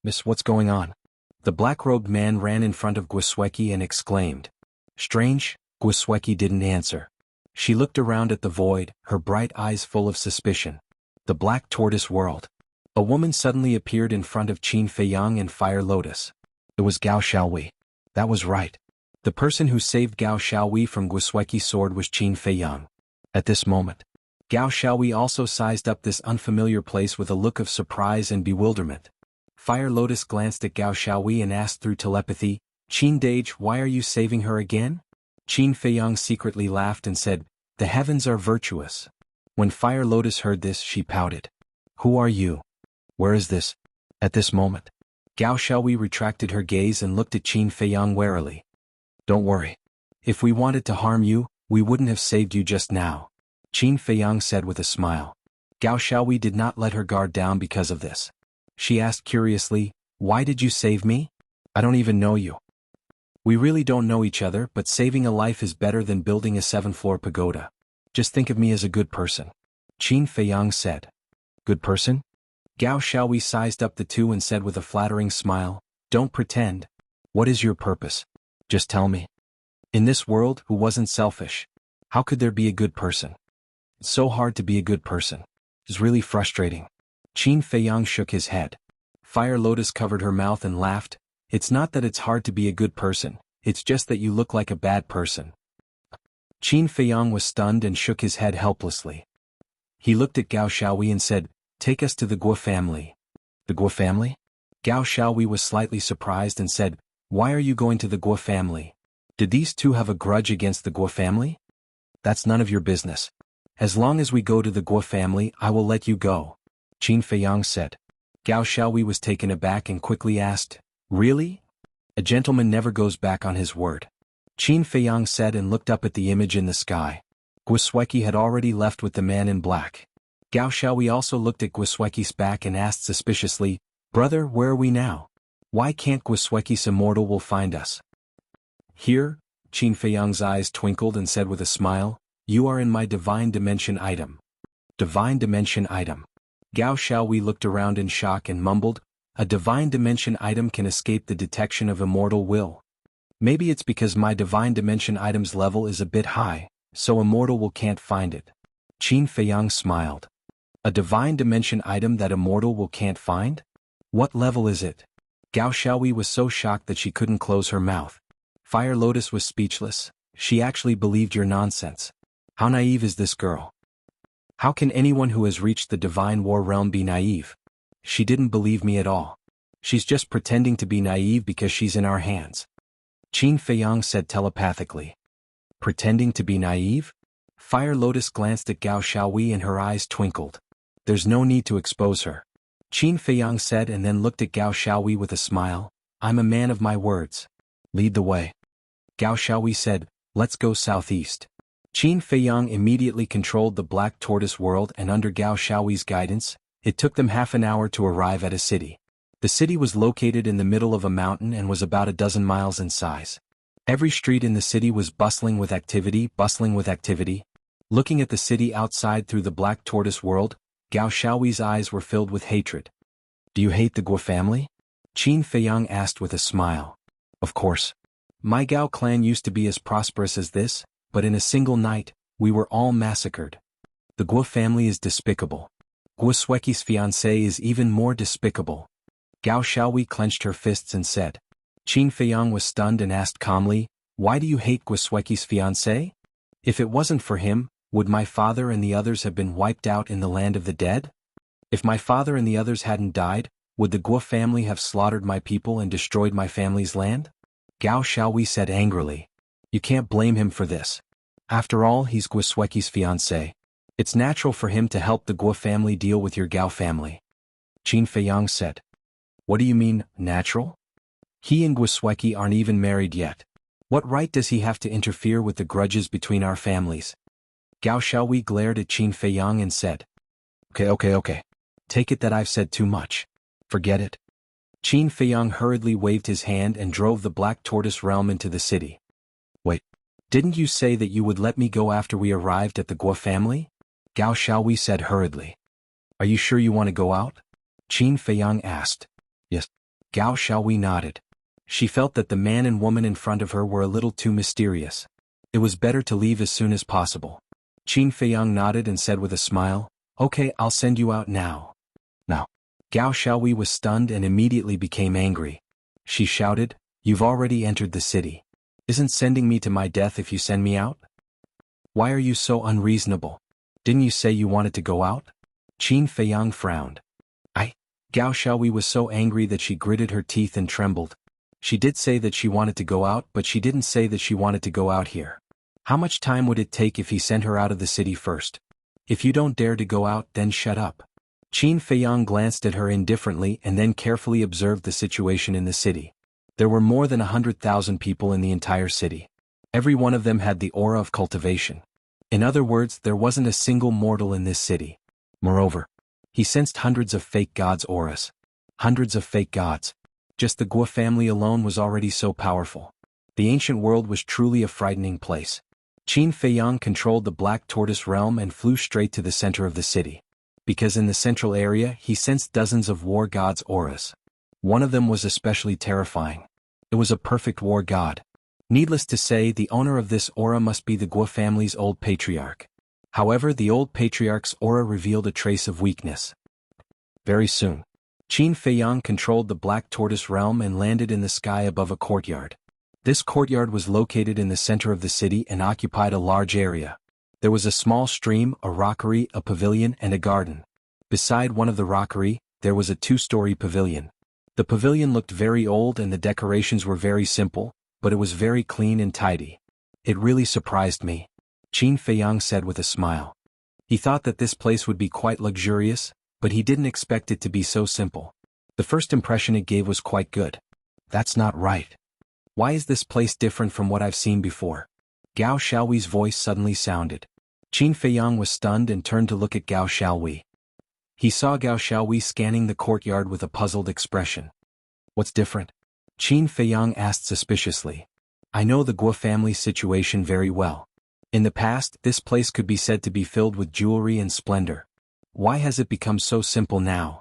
Miss, what's going on? The black-robed man ran in front of Gwisweki and exclaimed. Strange, Gwisweki didn't answer. She looked around at the void, her bright eyes full of suspicion. The Black Tortoise World. A woman suddenly appeared in front of Qin Feiyang and Fire Lotus. It was Gao Xiaowei. That was right. The person who saved Gao Xiaowei from Gwisweki's sword was Qin Feiyang. At this moment, Gao Xiaowei also sized up this unfamiliar place with a look of surprise and bewilderment. Fire Lotus glanced at Gao Xiaowei and asked through telepathy, Qin Dage, why are you saving her again? Qin Feiyang secretly laughed and said, the heavens are virtuous. When Fire Lotus heard this, she pouted. Who are you? Where is this? At this moment, Gao Xiaowei retracted her gaze and looked at Qin Feiyang warily. Don't worry. If we wanted to harm you, we wouldn't have saved you just now. Qin Feiyang said with a smile. Gao Xiaowei did not let her guard down because of this. She asked curiously, why did you save me? I don't even know you. We really don't know each other, but saving a life is better than building a 7-floor pagoda. Just think of me as a good person. Qin Feiyang said. Good person? Gao Xiaowei sized up the two and said with a flattering smile, don't pretend. What is your purpose? Just tell me. In this world, who wasn't selfish? How could there be a good person? It's so hard to be a good person. It's really frustrating. Qin Feiyang shook his head. Fire Lotus covered her mouth and laughed. It's not that it's hard to be a good person, it's just that you look like a bad person. Qin Feiyang was stunned and shook his head helplessly. He looked at Gao Xiaowei and said, take us to the Guo family. The Guo family? Gao Xiaowei was slightly surprised and said, why are you going to the Guo family? Did these two have a grudge against the Guo family? That's none of your business. As long as we go to the Guo family, I will let you go. Qin Feiyang said. Gao Xiaowei was taken aback and quickly asked, really? A gentleman never goes back on his word. Qin Feiyang said and looked up at the image in the sky. Gwisweki had already left with the man in black. Gao Xiaowei also looked at Gwisweki's back and asked suspiciously, brother, where are we now? Why can't Gwisweki's immortal will find us? Here, Qin Feiyang's eyes twinkled and said with a smile, you are in my divine dimension item. Divine dimension item. Gao Xiaowei looked around in shock and mumbled, a divine dimension item can escape the detection of immortal will. Maybe it's because my divine dimension item's level is a bit high, so immortal will can't find it. Qin Feiyang smiled. A divine dimension item that immortal will can't find? What level is it? Gao Xiaowei was so shocked that she couldn't close her mouth. Fire Lotus was speechless. She actually believed your nonsense. How naive is this girl? How can anyone who has reached the divine war realm be naive? She didn't believe me at all. She's just pretending to be naive because she's in our hands. Qin Feiyang said telepathically. Pretending to be naive? Fire Lotus glanced at Gao Xiaowei and her eyes twinkled. There's no need to expose her. Qin Feiyang said and then looked at Gao Xiaowei with a smile. I'm a man of my words. Lead the way. Gao Xiaowei said, let's go southeast. Qin Feiyang immediately controlled the Black Tortoise World and under Gao Xiaowei's guidance, it took them half an hour to arrive at a city. The city was located in the middle of a mountain and was about a dozen miles in size. Every street in the city was bustling with activity. Looking at the city outside through the Black Tortoise World, Gao Xiaowei's eyes were filled with hatred. Do you hate the Guo family? Qin Feiyang asked with a smile. Of course. My Gao clan used to be as prosperous as this, but in a single night, we were all massacred. The Guo family is despicable. Gwisweki's fiancé is even more despicable. Gao Xiaowei clenched her fists and said. Qin Feiyang was stunned and asked calmly, why do you hate Gwisweki's fiancé? If it wasn't for him, would my father and the others have been wiped out in the land of the dead? If my father and the others hadn't died, would the Guo family have slaughtered my people and destroyed my family's land? Gao Xiaowei said angrily. You can't blame him for this. After all, he's Guo Sueki's fiancé. It's natural for him to help the Guo family deal with your Gao family. Qin Feiyang said. What do you mean, natural? He and Guo Sueki aren't even married yet. What right does he have to interfere with the grudges between our families? Gao Xiaowei glared at Qin Feiyang and said. Okay. Take it that I've said too much. Forget it. Qin Feiyang hurriedly waved his hand and drove the Black Tortoise realm into the city. Wait, didn't you say that you would let me go after we arrived at the Guo family? Gao Xiaowei said hurriedly. Are you sure you want to go out? Qin Feiyang asked. Yes. Gao Xiaowei nodded. She felt that the man and woman in front of her were a little too mysterious. It was better to leave as soon as possible. Qin Feiyang nodded and said with a smile, Okay, I'll send you out now. Now. Gao Xiaowei was stunned and immediately became angry. She shouted, You've already entered the city. Isn't sending me to my death if you send me out? Why are you so unreasonable? Didn't you say you wanted to go out? Qin Feiyang frowned. Gao Xiaowei was so angry that she gritted her teeth and trembled. She did say that she wanted to go out, but she didn't say that she wanted to go out here. How much time would it take if he sent her out of the city first? If you don't dare to go out, then shut up. Qin Feiyang glanced at her indifferently and then carefully observed the situation in the city. There were more than 100,000 people in the entire city. Every one of them had the aura of cultivation. In other words, there wasn't a single mortal in this city. Moreover, he sensed hundreds of fake gods' auras. Hundreds of fake gods. Just the Guo family alone was already so powerful. The ancient world was truly a frightening place. Qin Feiyang controlled the Black Tortoise realm and flew straight to the center of the city. Because in the central area he sensed dozens of war gods' auras. One of them was especially terrifying. It was a perfect war god. Needless to say, the owner of this aura must be the Guo family's old patriarch. However, the old patriarch's aura revealed a trace of weakness. Very soon, Qin Feiyang controlled the Black Tortoise realm and landed in the sky above a courtyard. This courtyard was located in the center of the city and occupied a large area. There was a small stream, a rockery, a pavilion, and a garden. Beside one of the rockery, there was a two-story pavilion. The pavilion looked very old and the decorations were very simple, but it was very clean and tidy. It really surprised me, Qin Feiyang said with a smile. He thought that this place would be quite luxurious, but he didn't expect it to be so simple. The first impression it gave was quite good. That's not right. Why is this place different from what I've seen before? Gao Xiaowei's voice suddenly sounded. Qin Feiyang was stunned and turned to look at Gao Xiaowei. He saw Gao Xiaowei scanning the courtyard with a puzzled expression. What's different? Qin Feiyang asked suspiciously. I know the Guo family situation very well. In the past, this place could be said to be filled with jewelry and splendor. Why has it become so simple now?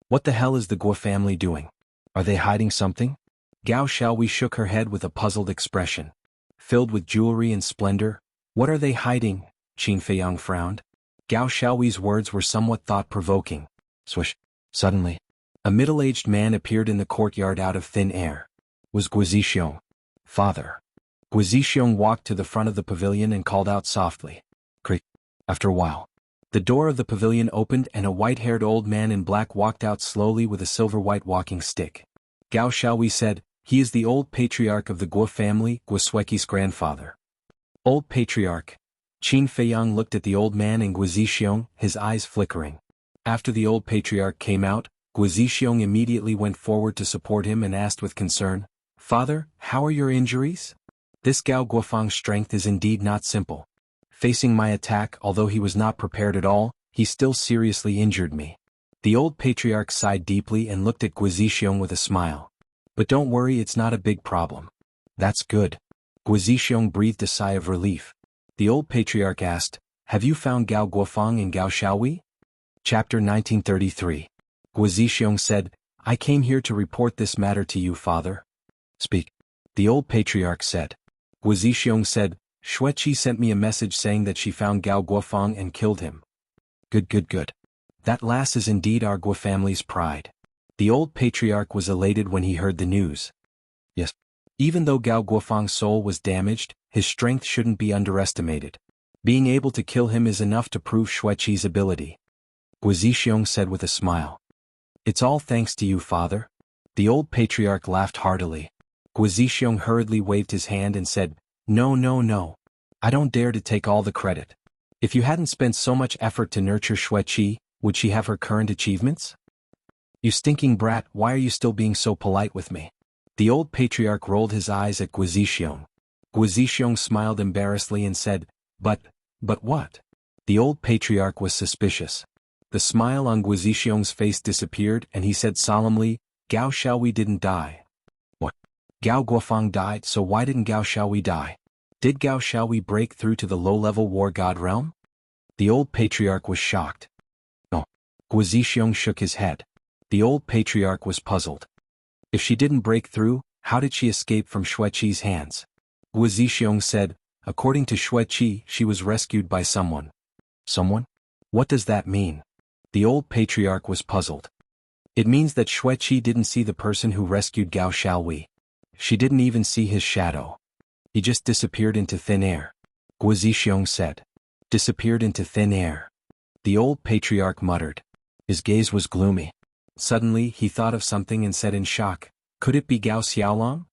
What the hell is the Guo family doing? Are they hiding something? Gao Xiaowei shook her head with a puzzled expression. Filled with jewelry and splendor? What are they hiding? Qin Feiyang frowned. Gao Xiaowei's words were somewhat thought-provoking. Swish. Suddenly, a middle-aged man appeared in the courtyard out of thin air. Was Guo Zixiong. Father. Guo Zixiong walked to the front of the pavilion and called out softly. Creak. After a while, the door of the pavilion opened and a white-haired old man in black walked out slowly with a silver-white walking stick. Gao Xiaowei said, He is the old patriarch of the Guo family, Guo Sueki's grandfather. Old patriarch. Qin Feiyang looked at the old man and Guo Zixiong, his eyes flickering. After the old patriarch came out, Guo Zixiong immediately went forward to support him and asked with concern, Father, how are your injuries? This Gao Guofang's strength is indeed not simple. Facing my attack, although he was not prepared at all, he still seriously injured me. The old patriarch sighed deeply and looked at Guo Zixiong with a smile. But don't worry, it's not a big problem. That's good. Guo Zixiong breathed a sigh of relief. The old patriarch asked, Have you found Gao Guofang and Gao Xiaowei? Chapter 1933. Guo Zixiong said, I came here to report this matter to you, father. Speak. The old patriarch said. Guo Zixiong said, Xueqi sent me a message saying that she found Gao Guofang and killed him. Good. That lass is indeed our Guo family's pride. The old patriarch was elated when he heard the news. Yes. Even though Gao Guofang's soul was damaged, his strength shouldn't be underestimated. Being able to kill him is enough to prove Xueqi's ability. Guizixiong said with a smile. It's all thanks to you, father. The old patriarch laughed heartily. Guizixiong hurriedly waved his hand and said, No, no, no. I don't dare to take all the credit. If you hadn't spent so much effort to nurture Xueqi, would she have her current achievements? You stinking brat, why are you still being so polite with me? The old patriarch rolled his eyes at Guizixiong. Guizixiong smiled embarrassedly and said, But what? The old patriarch was suspicious. The smile on Guizixiong's face disappeared and he said solemnly, Gao Xiaowei didn't die. What? Gao Guofeng died, so why didn't Gao Xiaowei die? Did Gao Xiaowei break through to the low-level war god realm? The old patriarch was shocked. No. Guizixiong shook his head. The old patriarch was puzzled. If she didn't break through, how did she escape from Xueqi's hands? Guizixiong said, According to Xueqi, she was rescued by someone. Someone? What does that mean? The old patriarch was puzzled. It means that Xueqi didn't see the person who rescued Gao Xiaowei. She didn't even see his shadow. He just disappeared into thin air. Guizixiong said. Disappeared into thin air. The old patriarch muttered. His gaze was gloomy. Suddenly he thought of something and said in shock, Could it be Gao Xiaolong?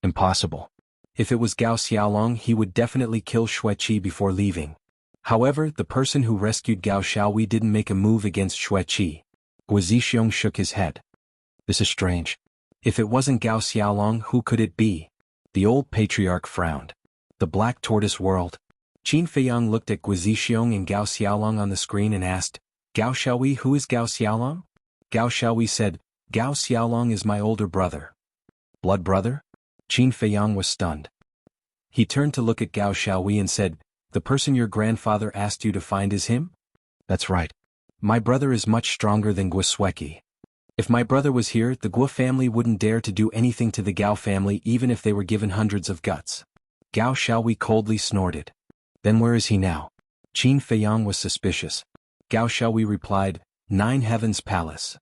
Impossible. If it was Gao Xiaolong, he would definitely kill Xueqi before leaving. However, the person who rescued Gao Xiaowei didn't make a move against Xueqi. Guizixiong shook his head. This is strange. If it wasn't Gao Xiaolong, who could it be? The old patriarch frowned. The Black Tortoise World. Qin Feiyang looked at Guizixiong and Gao Xiaolong on the screen and asked, Gao Xiaowei, who is Gao Xiaolong? Gao Xiaowei said, Gao Xiaolong is my older brother. Blood brother? Qin Feiyang was stunned. He turned to look at Gao Xiaowei and said, The person your grandfather asked you to find is him? That's right. My brother is much stronger than Guisueki. If my brother was here, the Guo family wouldn't dare to do anything to the Gao family even if they were given hundreds of guts. Gao Xiaowei coldly snorted. Then where is he now? Qin Feiyang was suspicious. Gao Xiaowei replied, 9 Heavens Palace.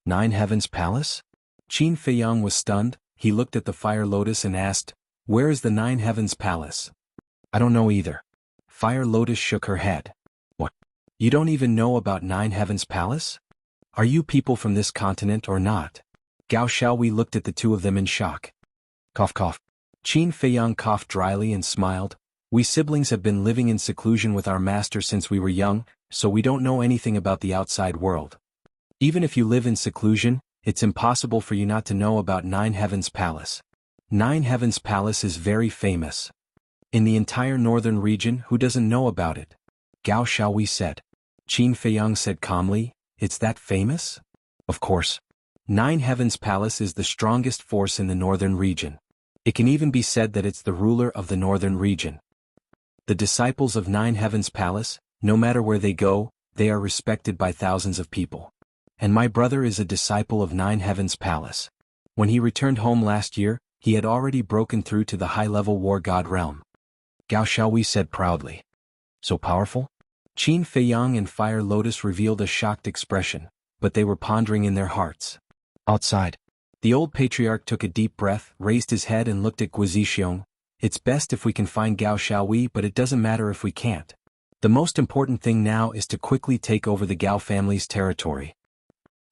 9 Heavens Palace? Qin Feiyang was stunned. He looked at the Fire Lotus and asked, Where is the 9 Heavens Palace? I don't know either. Fire Lotus shook her head. What? You don't even know about 9 Heavens Palace? Are you people from this continent or not? Gao Xiaowei looked at the two of them in shock. Cough cough. Qin Feiyang coughed dryly and smiled. We siblings have been living in seclusion with our master since we were young, so we don't know anything about the outside world. Even if you live in seclusion, it's impossible for you not to know about 9 Heavens Palace. 9 Heavens Palace is very famous. In the entire northern region, who doesn't know about it? Gao Xiaowei said. Qin Feiyang said calmly, It's that famous? Of course. 9 Heavens Palace is the strongest force in the northern region. It can even be said that it's the ruler of the northern region. The disciples of 9 Heavens Palace, no matter where they go, they are respected by thousands of people. And my brother is a disciple of 9 Heavens Palace. When he returned home last year, he had already broken through to the high-level war god realm. Gao Xiaowei said proudly. So powerful? Qin Feiyang and Fire Lotus revealed a shocked expression, but they were pondering in their hearts. Outside. The old patriarch took a deep breath, raised his head and looked at Guizixiong. It's best if we can find Gao Xiaowei, but it doesn't matter if we can't. The most important thing now is to quickly take over the Gao family's territory.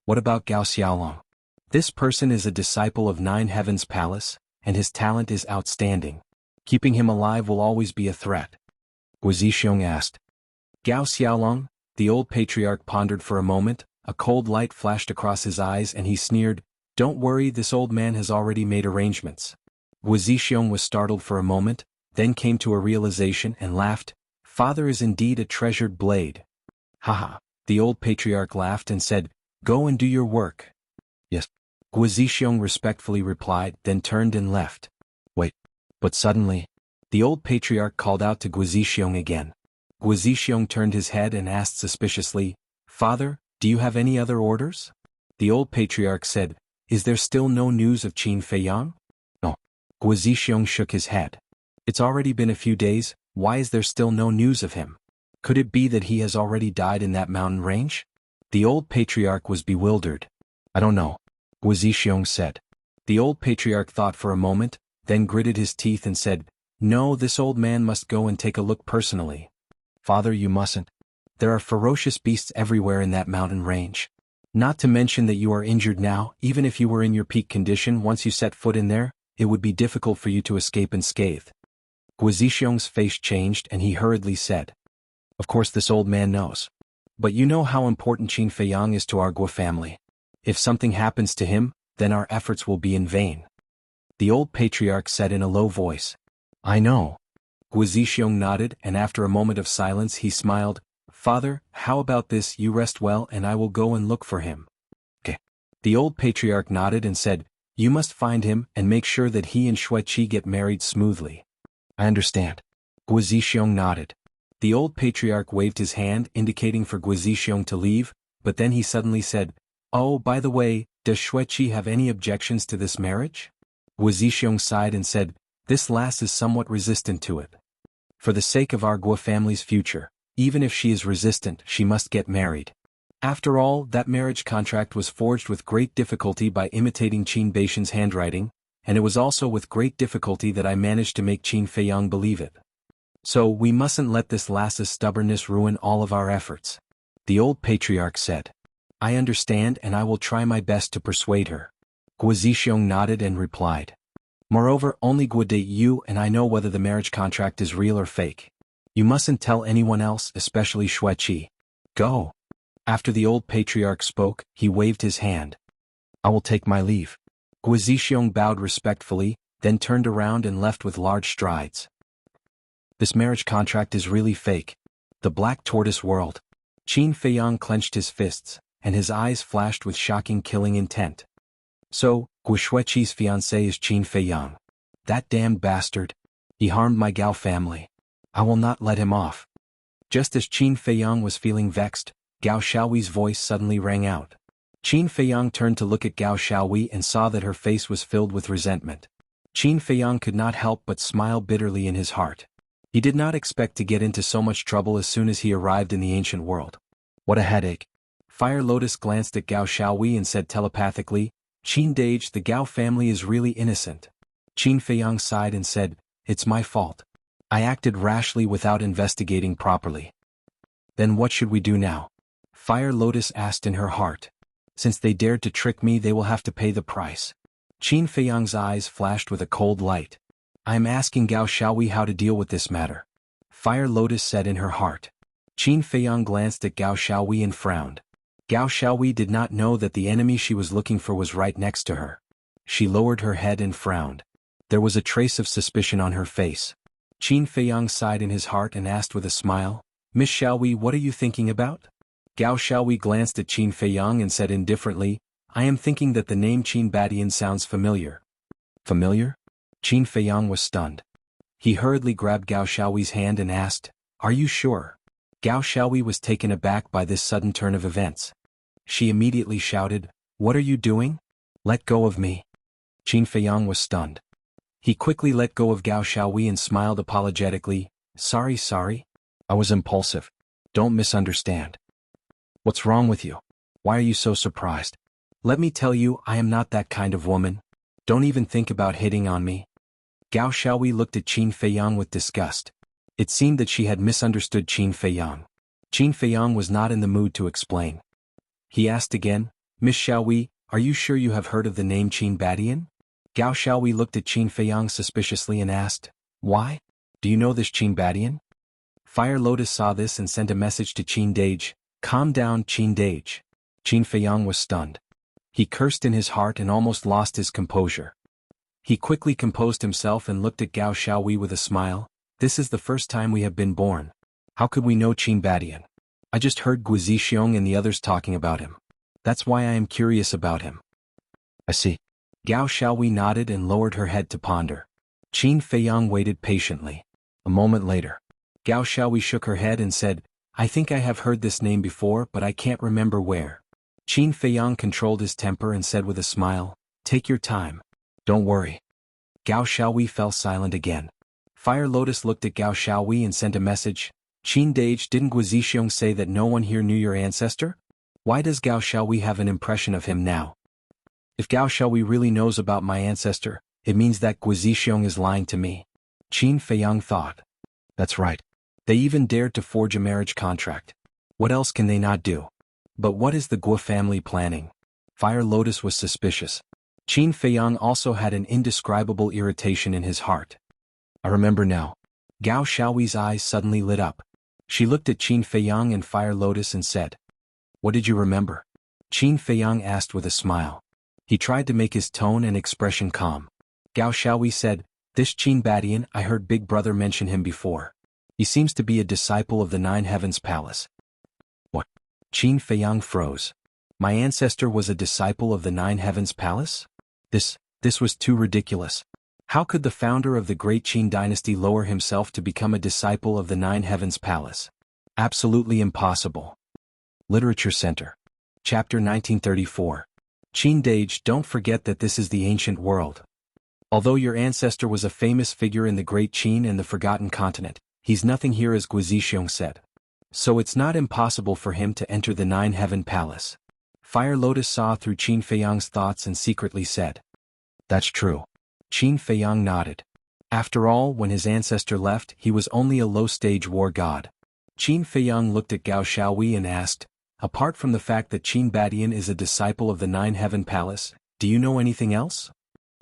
What about Gao Xiaolong? This person is a disciple of 9 Heavens Palace, and his talent is outstanding. Keeping him alive will always be a threat. Guizixiong asked. Gao Xiaolong? The old patriarch pondered for a moment, a cold light flashed across his eyes and he sneered, Don't worry, this old man has already made arrangements. Guizixiong was startled for a moment, then came to a realization and laughed, Father is indeed a treasured blade. Haha. The old patriarch laughed and said, Go and do your work. Yes. Guizixiong respectfully replied, then turned and left. Wait. But suddenly, the old patriarch called out to Guizixiong again. Guizixiong turned his head and asked suspiciously, Father, do you have any other orders? The old patriarch said, Is there still no news of Qin Feiyang? No. Guizixiong shook his head. It's already been a few days, why is there still no news of him? Could it be that he has already died in that mountain range? The old patriarch was bewildered. I don't know. Guizixiong said. The old patriarch thought for a moment, then gritted his teeth and said, No, this old man must go and take a look personally. Father, you mustn't. There are ferocious beasts everywhere in that mountain range. Not to mention that you are injured now. Even if you were in your peak condition once you set foot in there, it would be difficult for you to escape unscathed. Guizixiong's face changed and he hurriedly said, "Of course this old man knows. But you know how important Qin Feiyang is to our Guo family. If something happens to him, then our efforts will be in vain." The old patriarch said in a low voice, "I know." Guizixiong nodded, and after a moment of silence he smiled, "Father, how about this? You rest well and I will go and look for him." "Okay." The old patriarch nodded and said, "You must find him and make sure that he and Xueqi get married smoothly." "I understand." Guizixiong nodded. The old patriarch waved his hand indicating for Guizixiong to leave, but then he suddenly said, "Oh, by the way, does Xueqi have any objections to this marriage?" Guizixiong sighed and said, "This lass is somewhat resistant to it. For the sake of our Guo family's future, even if she is resistant, she must get married. After all, that marriage contract was forged with great difficulty by imitating Qin Baishan's handwriting, and it was also with great difficulty that I managed to make Qin Feiyang believe it. So we mustn't let this lass's stubbornness ruin all of our efforts." The old patriarch said, "I understand and I will try my best to persuade her." Guizixiong nodded and replied, "Moreover, only Guode you and I know whether the marriage contract is real or fake. You mustn't tell anyone else, especially Xueqi. Go." After the old patriarch spoke, he waved his hand. "I will take my leave." Guizixiong bowed respectfully, then turned around and left with large strides. "This marriage contract is really fake. The Black Tortoise world." Qin Feiyang clenched his fists, and his eyes flashed with shocking killing intent. "So, Guo Xueqi's fiancé is Qin Feiyang. That damned bastard. He harmed my Gao family. I will not let him off." Just as Qin Feiyang was feeling vexed, Gao Xiaoyi's voice suddenly rang out. Qin Feiyang turned to look at Gao Xiaoyi and saw that her face was filled with resentment. Qin Feiyang could not help but smile bitterly in his heart. He did not expect to get into so much trouble as soon as he arrived in the ancient world. What a headache. Fire Lotus glanced at Gao Xiaoyi and said telepathically, "Qin Dage, the Gao family is really innocent." Qin Feiyang sighed and said, "It's my fault. I acted rashly without investigating properly." "Then what should we do now?" Fire Lotus asked in her heart. "Since they dared to trick me, they will have to pay the price." Qin Feiyang's eyes flashed with a cold light. "I am asking Gao Xiaoyi how to deal with this matter," Fire Lotus said in her heart. Qin Feiyang glanced at Gao Xiaoyi and frowned. Gao Xiaoyi did not know that the enemy she was looking for was right next to her. She lowered her head and frowned. There was a trace of suspicion on her face. Qin Feiyang sighed in his heart and asked with a smile, "Miss Xiaoyi, what are you thinking about?" Gao Xiaoyi glanced at Qin Feiyang and said indifferently, "I am thinking that the name Qin Badian sounds familiar." "Familiar?" Qin Feiyang was stunned. He hurriedly grabbed Gao Xiaoyi's hand and asked, "Are you sure?" Gao Xiaoyi was taken aback by this sudden turn of events. She immediately shouted, "What are you doing? Let go of me." Qin Feiyang was stunned. He quickly let go of Gao Xiaoyi and smiled apologetically, Sorry. I was impulsive. Don't misunderstand." "What's wrong with you? Why are you so surprised?" "Let me tell you, I am not that kind of woman. Don't even think about hitting on me." Gao Xiaoyi looked at Qin Feiyang with disgust. It seemed that she had misunderstood Qin Feiyang. Qin Feiyang was not in the mood to explain. He asked again, "Miss Xiaoyi, are you sure you have heard of the name Qin Badian?" Gao Xiaoyi looked at Qin Feiyang suspiciously and asked, "Why? Do you know this Qin Badian?" Fire Lotus saw this and sent a message to Qin Dage, "Calm down, Qin Dage." Qin Feiyang was stunned. He cursed in his heart and almost lost his composure. He quickly composed himself and looked at Gao Xiaoyi with a smile. "This is the first time we have been born. How could we know Qin Badian? I just heard Guizixiong and the others talking about him. That's why I am curious about him." "I see." Gao Xiaoyi nodded and lowered her head to ponder. Qin Feiyang waited patiently. A moment later, Gao Xiaoyi shook her head and said, "I think I have heard this name before, but I can't remember where." Qin Feiyang controlled his temper and said with a smile, "Take your time. Don't worry." Gao Xiaoyi fell silent again. Fire Lotus looked at Gao Xiaoyi and sent a message, "Qin Dage, didn't Guizixiong say that no one here knew your ancestor? Why does Gao Xiaoyi have an impression of him now? If Gao Xiaoyi really knows about my ancestor, it means that Guizixiong is lying to me." Qin Feiyang thought. That's right. They even dared to forge a marriage contract. What else can they not do? But what is the Guo family planning? Fire Lotus was suspicious. Qin Feiyang also had an indescribable irritation in his heart. I remember now. Gao Xiaoyi's eyes suddenly lit up. She looked at Qin Feiyang and Fire Lotus and said, "What did you remember?" Qin Feiyang asked with a smile. He tried to make his tone and expression calm. Gao Xiaoyi said, "This Qin Badian, I heard Big Brother mention him before. He seems to be a disciple of the Nine Heavens Palace." What? Qin Feiyang froze. My ancestor was a disciple of the Nine Heavens Palace? This was too ridiculous. How could the founder of the great Qin dynasty lower himself to become a disciple of the Nine Heavens Palace? Absolutely impossible. Literature Center. Chapter 1934. Qin Dage, don't forget that this is the ancient world. Although your ancestor was a famous figure in the great Qin and the Forgotten Continent, he's nothing here, as Guo Zixiong said. So it's not impossible for him to enter the Nine Heaven Palace. Fire Lotus saw through Qin Feiyang's thoughts and secretly said, "That's true." Qin Feiyang nodded. After all, when his ancestor left, he was only a low-stage war god. Qin Feiyang looked at Gao Xiaoyi and asked, "Apart from the fact that Qin Badian is a disciple of the Nine Heaven Palace, do you know anything else?"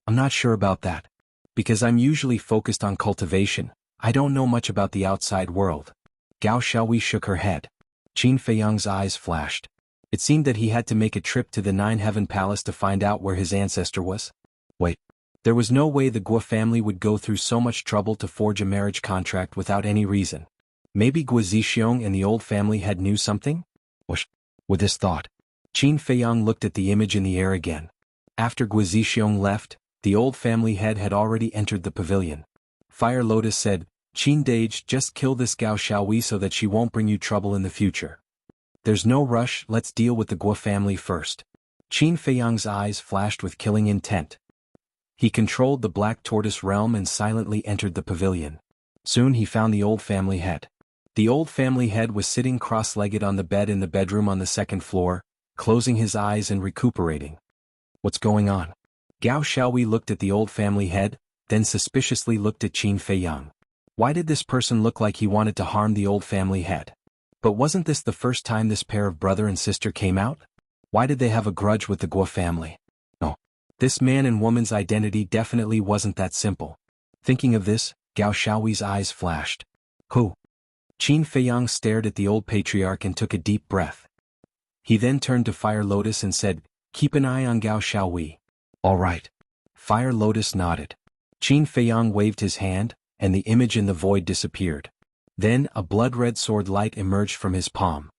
"I'm not sure about that. Because I'm usually focused on cultivation, I don't know much about the outside world." Gao Xiaoyi shook her head. Qin Feiyang's eyes flashed. It seemed that he had to make a trip to the Nine Heaven Palace to find out where his ancestor was. Wait. There was no way the Guo family would go through so much trouble to forge a marriage contract without any reason. Maybe Guo Zixiong and the old family had knew something? Whoosh. With this thought, Qin Feiyang looked at the image in the air again. After Guo Zixiong left, the old family head had already entered the pavilion. Fire Lotus said, "Qin Dage, just kill this Gao Xiaoyi so that she won't bring you trouble in the future. There's no rush, let's deal with the Guo family first." Qin Feiyang's eyes flashed with killing intent. He controlled the Black Tortoise realm and silently entered the pavilion. Soon he found the old family head. The old family head was sitting cross-legged on the bed in the bedroom on the second floor, closing his eyes and recuperating. What's going on? Gao Xiaoyi looked at the old family head, then suspiciously looked at Qin Feiyang. Why did this person look like he wanted to harm the old family head? But wasn't this the first time this pair of brother and sister came out? Why did they have a grudge with the Guo family? No. This man and woman's identity definitely wasn't that simple. Thinking of this, Gao Xiaoyi's eyes flashed. Who? Qin Feiyang stared at the old patriarch and took a deep breath. He then turned to Fire Lotus and said, "Keep an eye on Gao Xiaoyi." "All right." Fire Lotus nodded. Qin Feiyang waved his hand, and the image in the void disappeared. Then a blood-red sword light emerged from his palm.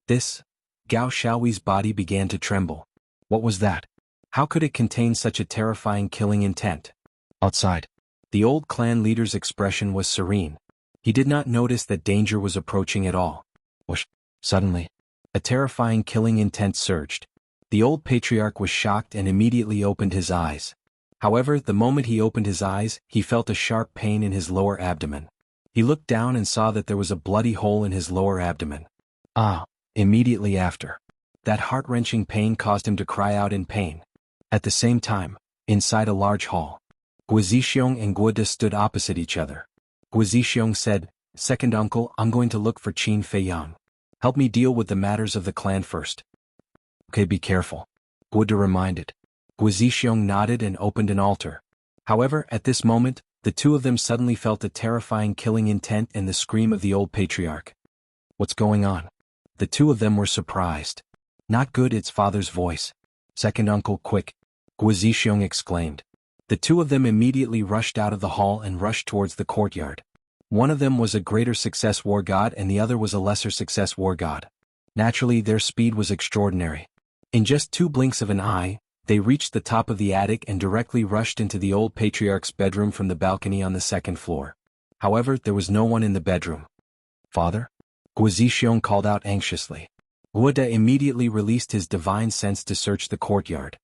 Gao Xiaoyi's body began to tremble. What was that? How could it contain such a terrifying killing intent? Outside, the old clan leader's expression was serene. He did not notice that danger was approaching at all. Whoosh! Suddenly, a terrifying killing intent surged. The old patriarch was shocked and immediately opened his eyes. However, the moment he opened his eyes, he felt a sharp pain in his lower abdomen. He looked down and saw that there was a bloody hole in his lower abdomen. Immediately after, that heart-wrenching pain caused him to cry out in pain. At the same time, inside a large hall, Guo Zixiong and Guo De stood opposite each other. Guo Zixiong said, "Second uncle, I'm going to look for Qin Feiyang. Help me deal with the matters of the clan first." "Okay, be careful," Guo De reminded. Guo Zixiong nodded and opened an altar. However, at this moment, the two of them suddenly felt a terrifying killing intent and the scream of the old patriarch. What's going on? The two of them were surprised. Not good, its father's voice. "Second uncle, quick," Guo Zixiong exclaimed. The two of them immediately rushed out of the hall and rushed towards the courtyard. One of them was a greater success war god and the other was a lesser success war god. Naturally, their speed was extraordinary. In just 2 blinks of an eye, they reached the top of the attic and directly rushed into the old patriarch's bedroom from the balcony on the second floor. However, there was no one in the bedroom. "Father?" Guo Zixiong called out anxiously. Guo De immediately released his divine sense to search the courtyard.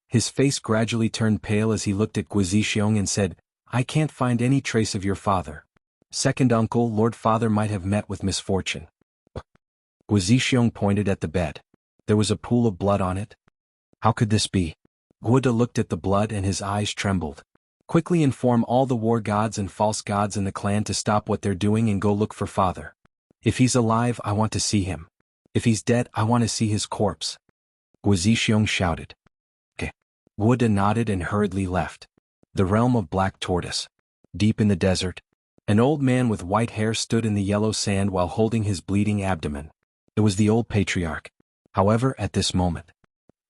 His face gradually turned pale as he looked at Guo Zixiong and said, "I can't find any trace of your father. Second uncle, Lord Father might have met with misfortune." Guo Zixiong pointed at the bed. There was a pool of blood on it. How could this be? Guo De looked at the blood and his eyes trembled. "Quickly inform all the war gods and false gods in the clan to stop what they're doing and go look for father. If he's alive, I want to see him." If he's dead, I want to see his corpse. Guizixiong shouted. Okay. Guoda nodded and hurriedly left. The realm of Black Tortoise. Deep in the desert, an old man with white hair stood in the yellow sand while holding his bleeding abdomen. It was the old patriarch. However, at this moment,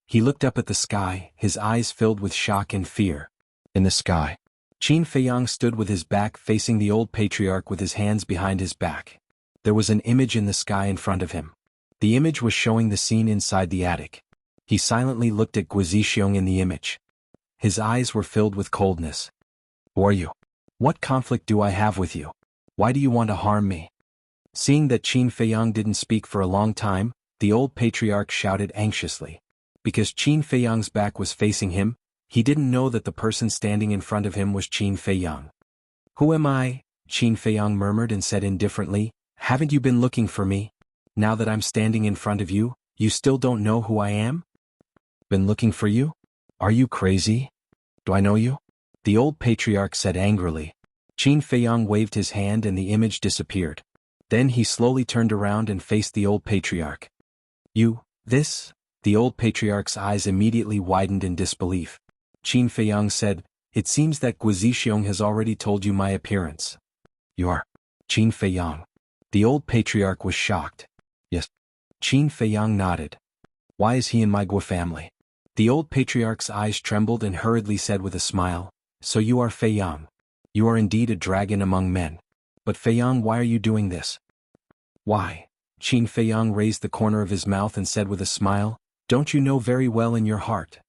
he looked up at the sky, his eyes filled with shock and fear. In the sky, Qin Feiyang stood with his back facing the old patriarch with his hands behind his back. There was an image in the sky in front of him. The image was showing the scene inside the attic. He silently looked at Guizixiong in the image. His eyes were filled with coldness. Who are you? What conflict do I have with you? Why do you want to harm me? Seeing that Qin Feiyang didn't speak for a long time, the old patriarch shouted anxiously. Because Qin Feiyang's back was facing him, he didn't know that the person standing in front of him was Qin Feiyang. Who am I? Qin Feiyang murmured and said indifferently, haven't you been looking for me? Now that I'm standing in front of you, you still don't know who I am? Been looking for you? Are you crazy? Do I know you? The old patriarch said angrily. Qin Feiyang waved his hand and the image disappeared. Then he slowly turned around and faced the old patriarch. You, this? The old patriarch's eyes immediately widened in disbelief. Qin Feiyang said, it seems that Guizixiong has already told you my appearance. You are Qin Feiyang. The old patriarch was shocked. Yes. Qin Feiyang nodded. Why is he in my Guo family? The old patriarch's eyes trembled and hurriedly said with a smile, so you are Feiyang. You are indeed a dragon among men. But Feiyang, why are you doing this? Why? Qin Feiyang raised the corner of his mouth and said with a smile, don't you know very well in your heart?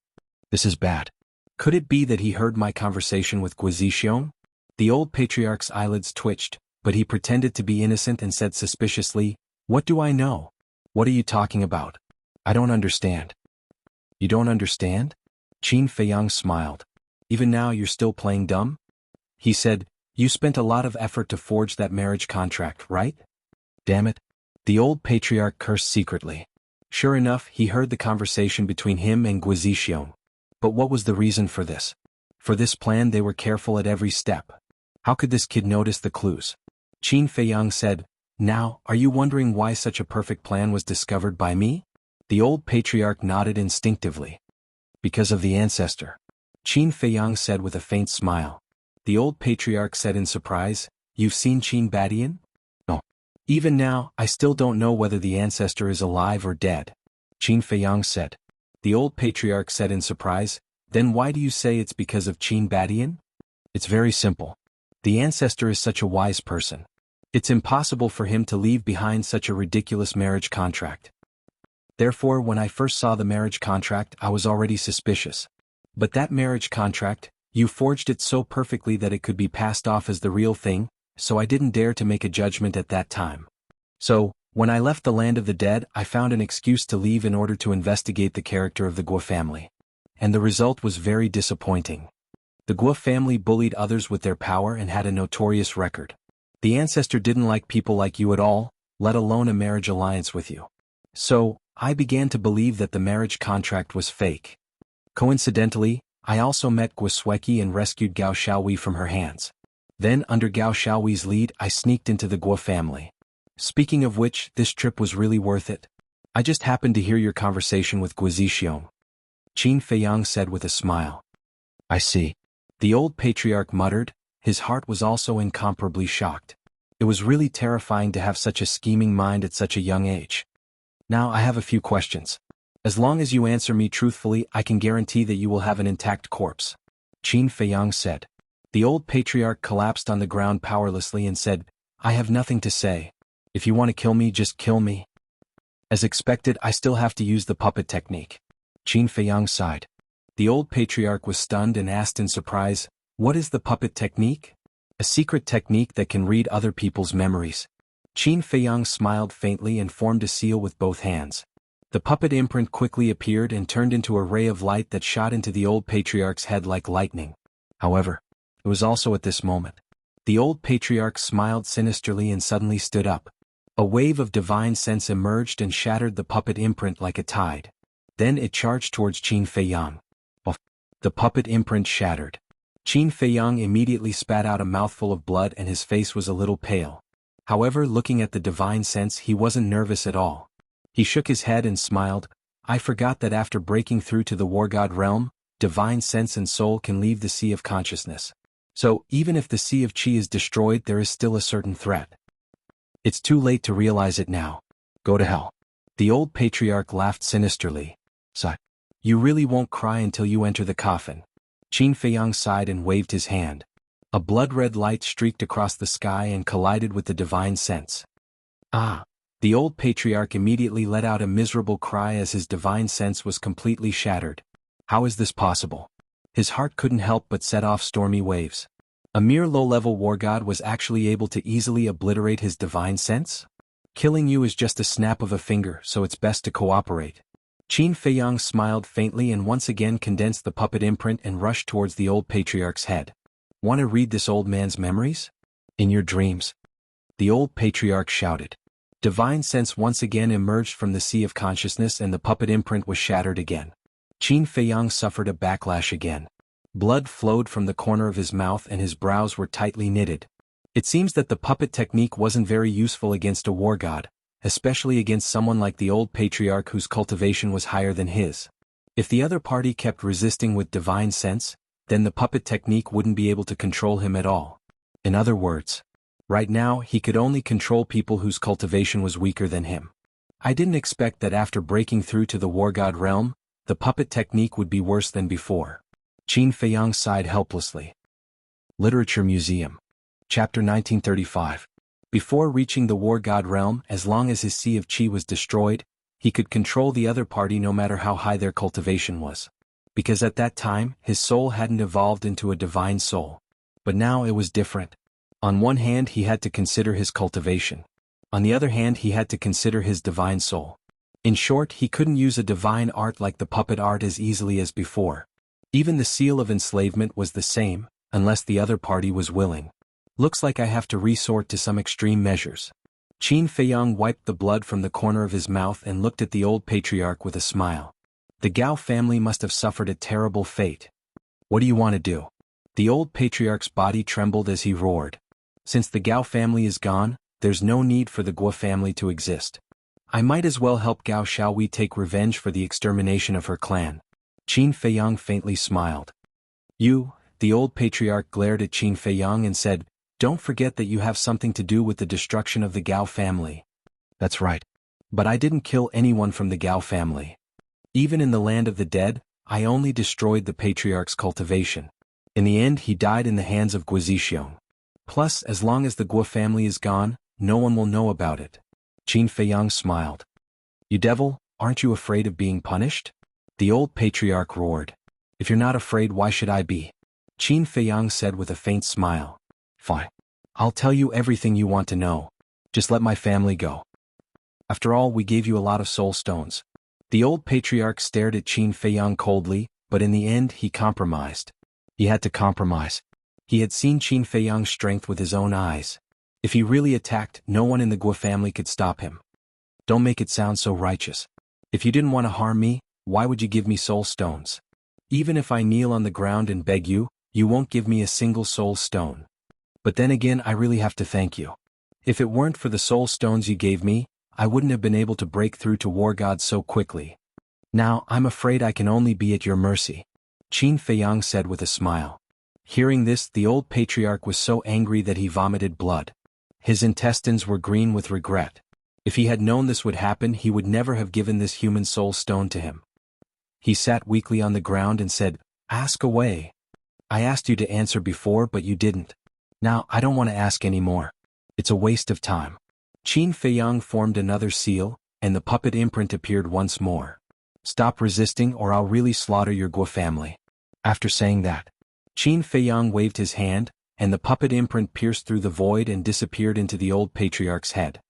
This is bad. Could it be that he heard my conversation with Guizixiong? The old patriarch's eyelids twitched, but he pretended to be innocent and said suspiciously, what do I know? What are you talking about? I don't understand. You don't understand? Qin Feiyang smiled. Even now you're still playing dumb? He said, you spent a lot of effort to forge that marriage contract, right? Damn it. The old patriarch cursed secretly. Sure enough, he heard the conversation between him and Guizixiong. But what was the reason for this? For this plan they were careful at every step. How could this kid notice the clues? Qin Feiyang said, now, are you wondering why such a perfect plan was discovered by me? The old patriarch nodded instinctively. Because of the ancestor. Qin Feiyang said with a faint smile. The old patriarch said in surprise, you've seen Qin Badian? No. Even now, I still don't know whether the ancestor is alive or dead. Qin Feiyang said. The old patriarch said in surprise, then why do you say it's because of Qin Badian? It's very simple. The ancestor is such a wise person. It's impossible for him to leave behind such a ridiculous marriage contract. Therefore, when I first saw the marriage contract, I was already suspicious. But that marriage contract, you forged it so perfectly that it could be passed off as the real thing, so I didn't dare to make a judgment at that time. So, when I left the land of the dead, I found an excuse to leave in order to investigate the character of the Guo family. And the result was very disappointing. The Guo family bullied others with their power and had a notorious record. The ancestor didn't like people like you at all, let alone a marriage alliance with you. So, I began to believe that the marriage contract was fake. Coincidentally, I also met Guo Sueki and rescued Gao Xiaowei from her hands. Then, under Gao Xiaowei's lead, I sneaked into the Guo family. Speaking of which, this trip was really worth it. I just happened to hear your conversation with Guizixiong. Qin Feiyang said with a smile. I see. The old patriarch muttered, his heart was also incomparably shocked. It was really terrifying to have such a scheming mind at such a young age. Now I have a few questions. As long as you answer me truthfully, I can guarantee that you will have an intact corpse. Qin Feiyang said. The old patriarch collapsed on the ground powerlessly and said, I have nothing to say. If you want to kill me, just kill me. As expected, I still have to use the puppet technique. Qin Feiyang sighed. The old patriarch was stunned and asked in surprise, what is the puppet technique? A secret technique that can read other people's memories. Qin Feiyang smiled faintly and formed a seal with both hands. The puppet imprint quickly appeared and turned into a ray of light that shot into the old patriarch's head like lightning. However, it was also at this moment. The old patriarch smiled sinisterly and suddenly stood up. A wave of divine sense emerged and shattered the puppet imprint like a tide. Then it charged towards Qin Feiyang. The puppet imprint shattered. Qin Feiyang immediately spat out a mouthful of blood and his face was a little pale. However, looking at the divine sense, he wasn't nervous at all. He shook his head and smiled. I forgot that after breaking through to the war god realm, divine sense and soul can leave the sea of consciousness. So, even if the sea of chi is destroyed, there is still a certain threat. It's too late to realize it now. Go to hell. The old patriarch laughed sinisterly. Sigh. You really won't cry until you enter the coffin. Qin Feiyang sighed and waved his hand. A blood-red light streaked across the sky and collided with the divine sense. Ah! The old patriarch immediately let out a miserable cry as his divine sense was completely shattered. How is this possible? His heart couldn't help but set off stormy waves. A mere low-level war god was actually able to easily obliterate his divine sense? Killing you is just a snap of a finger, so it's best to cooperate. Qin Feiyang smiled faintly and once again condensed the puppet imprint and rushed towards the old patriarch's head. Want to read this old man's memories? In your dreams? The old patriarch shouted. Divine sense once again emerged from the sea of consciousness and the puppet imprint was shattered again. Qin Feiyang suffered a backlash again. Blood flowed from the corner of his mouth and his brows were tightly knitted. It seems that the puppet technique wasn't very useful against a war god, especially against someone like the old patriarch whose cultivation was higher than his. If the other party kept resisting with divine sense, then the puppet technique wouldn't be able to control him at all. In other words, right now he could only control people whose cultivation was weaker than him. I didn't expect that after breaking through to the war god realm, the puppet technique would be worse than before. Qin Feiyang sighed helplessly. Literature Museum. Chapter 1935. Before reaching the war god realm, as long as his sea of chi was destroyed, he could control the other party no matter how high their cultivation was. Because at that time, his soul hadn't evolved into a divine soul. But now it was different. On one hand he had to consider his cultivation. On the other hand he had to consider his divine soul. In short, he couldn't use a divine art like the puppet art as easily as before. Even the seal of enslavement was the same, unless the other party was willing. Looks like I have to resort to some extreme measures. Qin Feiyang wiped the blood from the corner of his mouth and looked at the old patriarch with a smile. The Gao family must have suffered a terrible fate. What do you want to do? The old patriarch's body trembled as he roared. Since the Gao family is gone, there's no need for the Guo family to exist. I might as well help Gao. Shall we take revenge for the extermination of her clan? Qin Feiyang faintly smiled. You, the old patriarch glared at Qin Feiyang and said, don't forget that you have something to do with the destruction of the Gao family. That's right. But I didn't kill anyone from the Gao family. Even in the land of the dead, I only destroyed the patriarch's cultivation. In the end he died in the hands of Guizixiong. Plus, as long as the Guo family is gone, no one will know about it. Qin Feiyang smiled. You devil, aren't you afraid of being punished? The old patriarch roared. If you're not afraid, why should I be? Qin Feiyang said with a faint smile. Fine. I'll tell you everything you want to know. Just let my family go. After all, we gave you a lot of soul stones. The old patriarch stared at Qin Feiyang coldly, but in the end he compromised. He had to compromise. He had seen Qin Feiyang's strength with his own eyes. If he really attacked, no one in the Guo family could stop him. Don't make it sound so righteous. If you didn't want to harm me, why would you give me soul stones? Even if I kneel on the ground and beg you, you won't give me a single soul stone. But then again, I really have to thank you. If it weren't for the soul stones you gave me, I wouldn't have been able to break through to war god so quickly. Now, I'm afraid I can only be at your mercy. Qin Feiyang said with a smile. Hearing this, the old patriarch was so angry that he vomited blood. His intestines were green with regret. If he had known this would happen, he would never have given this human soul stone to him. He sat weakly on the ground and said, Ask away. I asked you to answer before, but you didn't. Now, I don't want to ask any more. It's a waste of time. Qin Feiyang formed another seal, and the puppet imprint appeared once more. Stop resisting or I'll really slaughter your Guo family. After saying that, Qin Feiyang waved his hand, and the puppet imprint pierced through the void and disappeared into the old patriarch's head.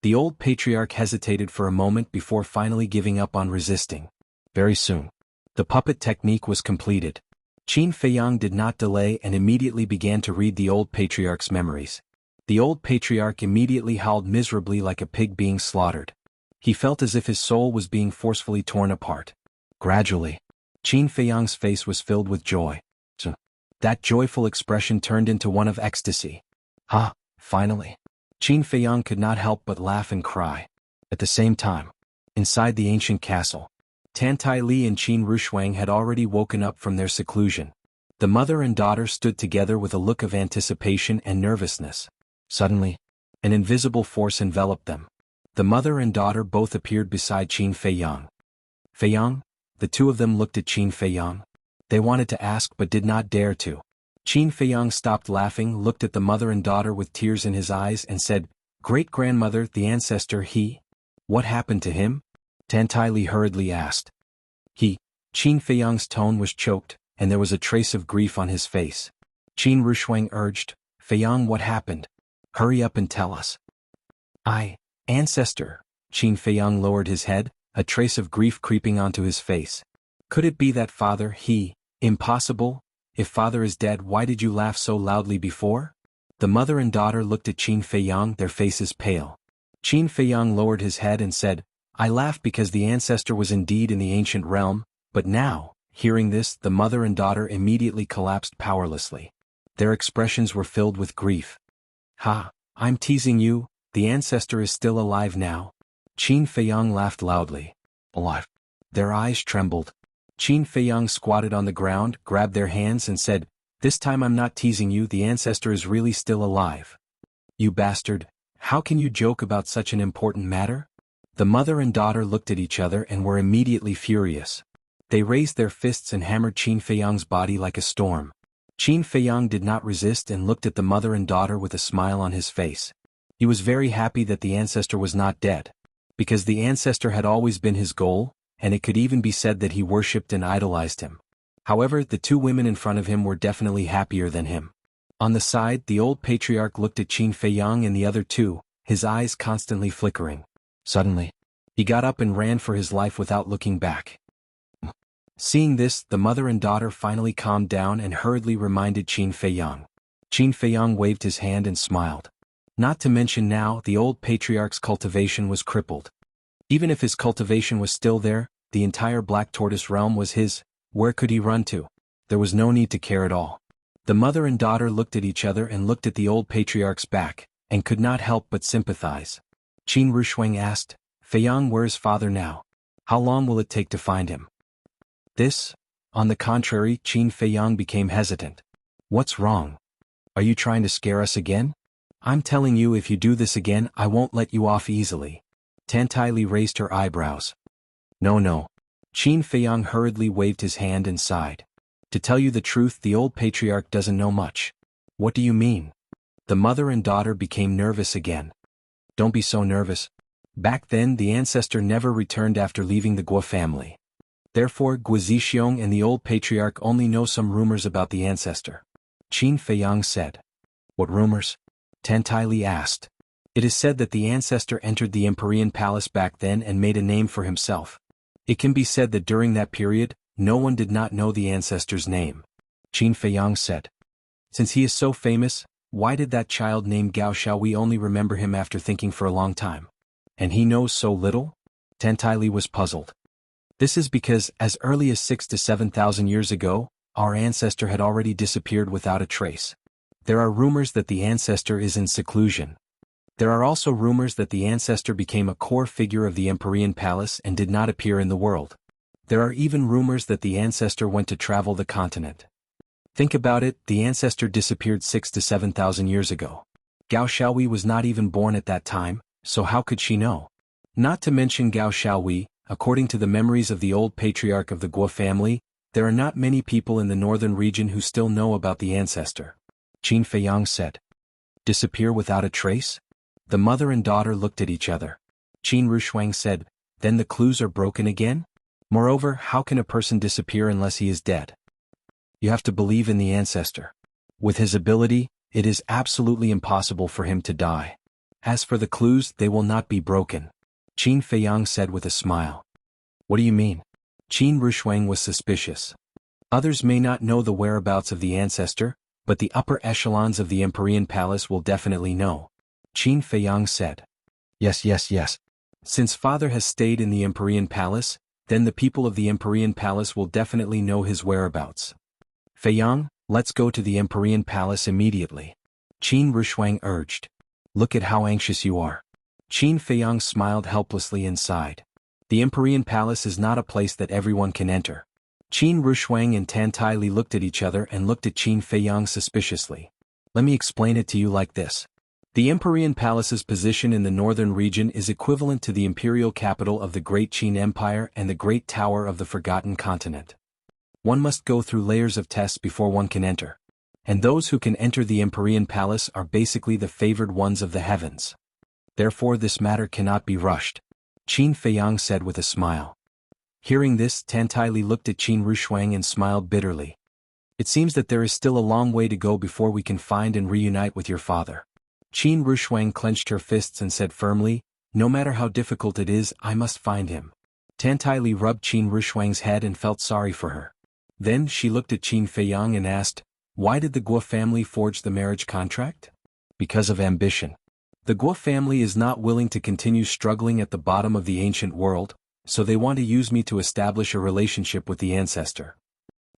The old patriarch hesitated for a moment before finally giving up on resisting. Very soon, the puppet technique was completed. Qin Feiyang did not delay and immediately began to read the old patriarch's memories. The old patriarch immediately howled miserably like a pig being slaughtered. He felt as if his soul was being forcefully torn apart. Gradually, Qin Feiyang's face was filled with joy. That joyful expression turned into one of ecstasy. Finally. Qin Feiyang could not help but laugh and cry. At the same time, Inside the ancient castle, Tantai Li and Qin Rushuang had already woken up from their seclusion. The mother and daughter stood together with a look of anticipation and nervousness. Suddenly, an invisible force enveloped them. The mother and daughter both appeared beside Qin Feiyang. Feiyang? The two of them looked at Qin Feiyang. They wanted to ask but did not dare to. Qin Feiyang stopped laughing, looked at the mother and daughter with tears in his eyes and said, "Great-grandmother, the ancestor, he? What happened to him?" Tantai Li hurriedly asked. He. Qin Feiyang's tone was choked, and there was a trace of grief on his face. Qin Rushuang urged, "Feiyang, what happened? Hurry up and tell us." Ancestor." Qin Feiyang lowered his head, a trace of grief creeping onto his face. "Could it be that father, he? Impossible? If father is dead, why did you laugh so loudly before?" The mother and daughter looked at Qin Feiyang, their faces pale. Qin Feiyang lowered his head and said, "I laughed because the ancestor was indeed in the ancient realm, but now," hearing this, the mother and daughter immediately collapsed powerlessly. Their expressions were filled with grief. "Ha, I'm teasing you, the ancestor is still alive now." Qin Feiyang laughed loudly. "Alive?" Their eyes trembled. Qin Feiyang squatted on the ground, grabbed their hands and said, "This time I'm not teasing you, the ancestor is really still alive." "You bastard, how can you joke about such an important matter?" The mother and daughter looked at each other and were immediately furious. They raised their fists and hammered Qin Feiyang's body like a storm. Qin Feiyang did not resist and looked at the mother and daughter with a smile on his face. He was very happy that the ancestor was not dead. Because the ancestor had always been his goal, and it could even be said that he worshipped and idolized him. However, the two women in front of him were definitely happier than him. On the side, the old patriarch looked at Qin Feiyang and the other two, his eyes constantly flickering. Suddenly, he got up and ran for his life without looking back. Seeing this, the mother and daughter finally calmed down and hurriedly reminded Qin Feiyang. Qin Feiyang waved his hand and smiled. Not to mention now, the old patriarch's cultivation was crippled. Even if his cultivation was still there, the entire Black Tortoise realm was his. Where could he run to? There was no need to care at all. The mother and daughter looked at each other and looked at the old patriarch's back, and could not help but sympathize. Qin Rushuang asked, "Feiyang, where is father now? How long will it take to find him?" This? On the contrary, Qin Feiyang became hesitant. "What's wrong? Are you trying to scare us again? I'm telling you, if you do this again, I won't let you off easily." Tantai Li raised her eyebrows. No. Qin Feiyang hurriedly waved his hand and sighed. "To tell you the truth, the old patriarch doesn't know much." "What do you mean?" The mother and daughter became nervous again. "Don't be so nervous. Back then, the ancestor never returned after leaving the Guo family. Therefore, Guo Zixiong and the old patriarch only know some rumors about the ancestor." Qin Feiyang said. "What rumors?" Tantai Li asked. "It is said that the ancestor entered the Empyrean Palace back then and made a name for himself. It can be said that during that period, no one did not know the ancestor's name." Qin Feiyang said. "Since he is so famous, why did that child named Gao Xiaowei only remember him after thinking for a long time? And he knows so little?" Tantai Li was puzzled. "This is because, as early as 6,000 to 7,000 years ago, our ancestor had already disappeared without a trace. There are rumors that the ancestor is in seclusion. There are also rumors that the ancestor became a core figure of the Empyrean Palace and did not appear in the world. There are even rumors that the ancestor went to travel the continent. Think about it, the ancestor disappeared 6,000 to 7,000 years ago. Gao Xiaowei was not even born at that time, so how could she know? Not to mention Gao Xiaowei, according to the memories of the old patriarch of the Guo family, there are not many people in the northern region who still know about the ancestor." Qin Feiyang said. "Disappear without a trace?" The mother and daughter looked at each other. Qin Rushuang said, "Then the clues are broken again? Moreover, how can a person disappear unless he is dead? You have to believe in the ancestor. With his ability, it is absolutely impossible for him to die. As for the clues, they will not be broken." Qin Feiyang said with a smile. "What do you mean?" Qin Rushuang was suspicious. "Others may not know the whereabouts of the ancestor, but the upper echelons of the Empyrean Palace will definitely know." Qin Feiyang said. Yes. Since father has stayed in the Empyrean Palace, then the people of the Empyrean Palace will definitely know his whereabouts. Feiyang, let's go to the Empyrean Palace immediately." Qin Rushuang urged. "Look at how anxious you are." Qin Feiyang smiled helplessly and sighed. The Empyrean Palace is not a place that everyone can enter. Qin Rushuang and Tan Tai Li looked at each other and looked at Qin Feiyang suspiciously. Let me explain it to you like this. The Empyrean Palace's position in the northern region is equivalent to the imperial capital of the Great Qin Empire and the Great Tower of the Forgotten Continent. One must go through layers of tests before one can enter. And those who can enter the Empyrean Palace are basically the favored ones of the heavens. Therefore this matter cannot be rushed, Qin Feiyang said with a smile. Hearing this, Tan Tai Li looked at Qin Rushuang and smiled bitterly. It seems that there is still a long way to go before we can find and reunite with your father. Qin Rushuang clenched her fists and said firmly, no matter how difficult it is, I must find him. Tan Tai Li rubbed Qin Rushuang's head and felt sorry for her. Then she looked at Qin Feiyang and asked, why did the Guo family forge the marriage contract? Because of ambition. The Guo family is not willing to continue struggling at the bottom of the ancient world, so they want to use me to establish a relationship with the ancestor.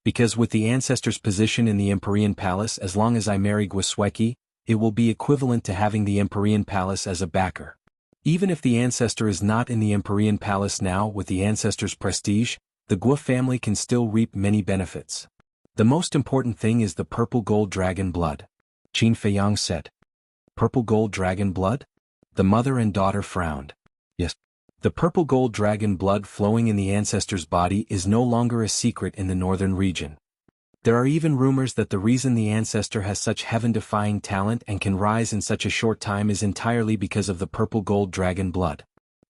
Because with the ancestor's position in the Empyrean Palace, as long as I marry Guosweki, it will be equivalent to having the Empyrean Palace as a backer. Even if the ancestor is not in the Empyrean Palace now, with the ancestor's prestige, the Guo family can still reap many benefits. The most important thing is the purple gold dragon blood, Qin Feiyang said. Purple gold dragon blood? The mother and daughter frowned. Yes. The purple gold dragon blood flowing in the ancestor's body is no longer a secret in the northern region. There are even rumors that the reason the ancestor has such heaven-defying talent and can rise in such a short time is entirely because of the purple gold dragon blood.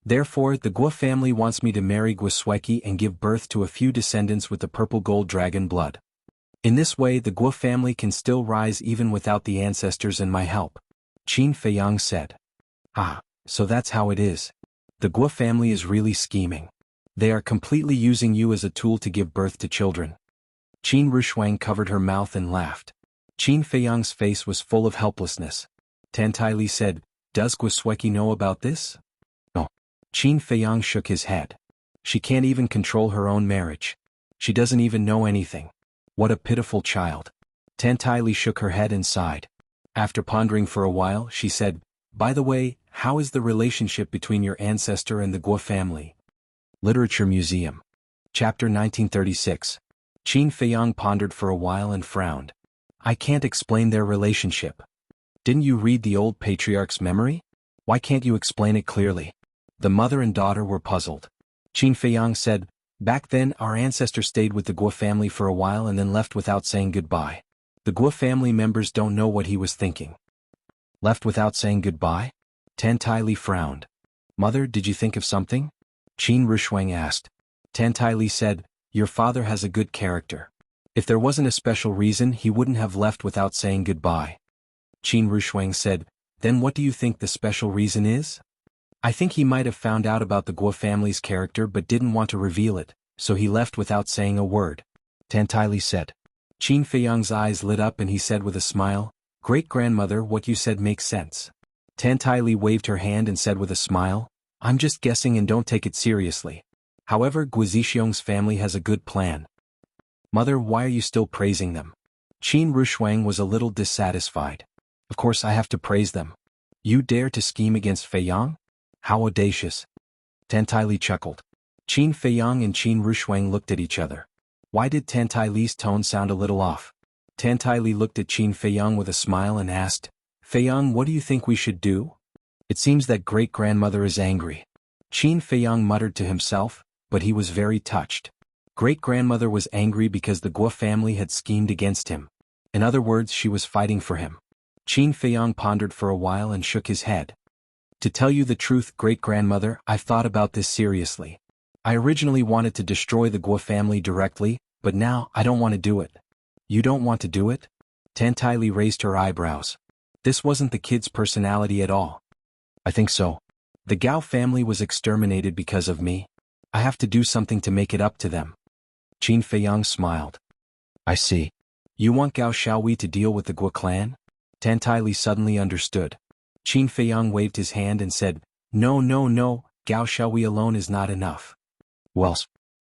Therefore, the Guo family wants me to marry Guosweki and give birth to a few descendants with the purple gold dragon blood. In this way, the Guo family can still rise even without the ancestors and my help, Qin Feiyang said. Ah, so that's how it is. The Guo family is really scheming. They are completely using you as a tool to give birth to children. Qin Rushuang covered her mouth and laughed. Qin Feiyang's face was full of helplessness. Tan Tai Li said, does Guosweki know about this? No. Qin Feiyang shook his head. She can't even control her own marriage. She doesn't even know anything. What a pitiful child. Tan Tai Li shook her head and sighed. After pondering for a while, she said, by the way, how is the relationship between your ancestor and the Guo family? Literature Museum. Chapter 1936. Qin Feiyang pondered for a while and frowned. I can't explain their relationship. Didn't you read the old patriarch's memory? Why can't you explain it clearly? The mother and daughter were puzzled. Qin Feiyang said, back then our ancestor stayed with the Guo family for a while and then left without saying goodbye. The Guo family members don't know what he was thinking. Left without saying goodbye? Tan Tai Li frowned. Mother, did you think of something? Qin Rushuang asked. Tan Tai Li said, your father has a good character. If there wasn't a special reason, he wouldn't have left without saying goodbye. Qin Rushuang said, then what do you think the special reason is? I think he might have found out about the Guo family's character but didn't want to reveal it, so he left without saying a word. Tan Tai Li said. Qin Feiyang's eyes lit up and he said with a smile, Great-grandmother, what you said makes sense. Tan Tai Li waved her hand and said with a smile, I'm just guessing and don't take it seriously. However, Guo Zixiong's family has a good plan. Mother, why are you still praising them? Qin Rushuang was a little dissatisfied. Of course I have to praise them. You dare to scheme against Feiyang? How audacious. Tan Tai Li chuckled. Qin Feiyang and Qin Rushuang looked at each other. Why did Tan Tai Li's tone sound a little off? Tan Tai Li looked at Qin Feiyang with a smile and asked, Feiyang, what do you think we should do? It seems that great-grandmother is angry. Qin Feiyang muttered to himself, but he was very touched. Great-grandmother was angry because the Guo family had schemed against him. In other words, she was fighting for him. Qin Feiyang pondered for a while and shook his head. To tell you the truth, great-grandmother, I've thought about this seriously. I originally wanted to destroy the Guo family directly, but now I don't want to do it. You don't want to do it? Tan Tai Li raised her eyebrows. This wasn't the kid's personality at all. I think so. The Gao family was exterminated because of me. I have to do something to make it up to them. Qin Feiyang smiled. I see. You want Gao Xiaohui to deal with the Guo clan? Tan Tai Li suddenly understood. Qin Feiyang waved his hand and said, No, no, no, Gao Xiaohui alone is not enough. Well,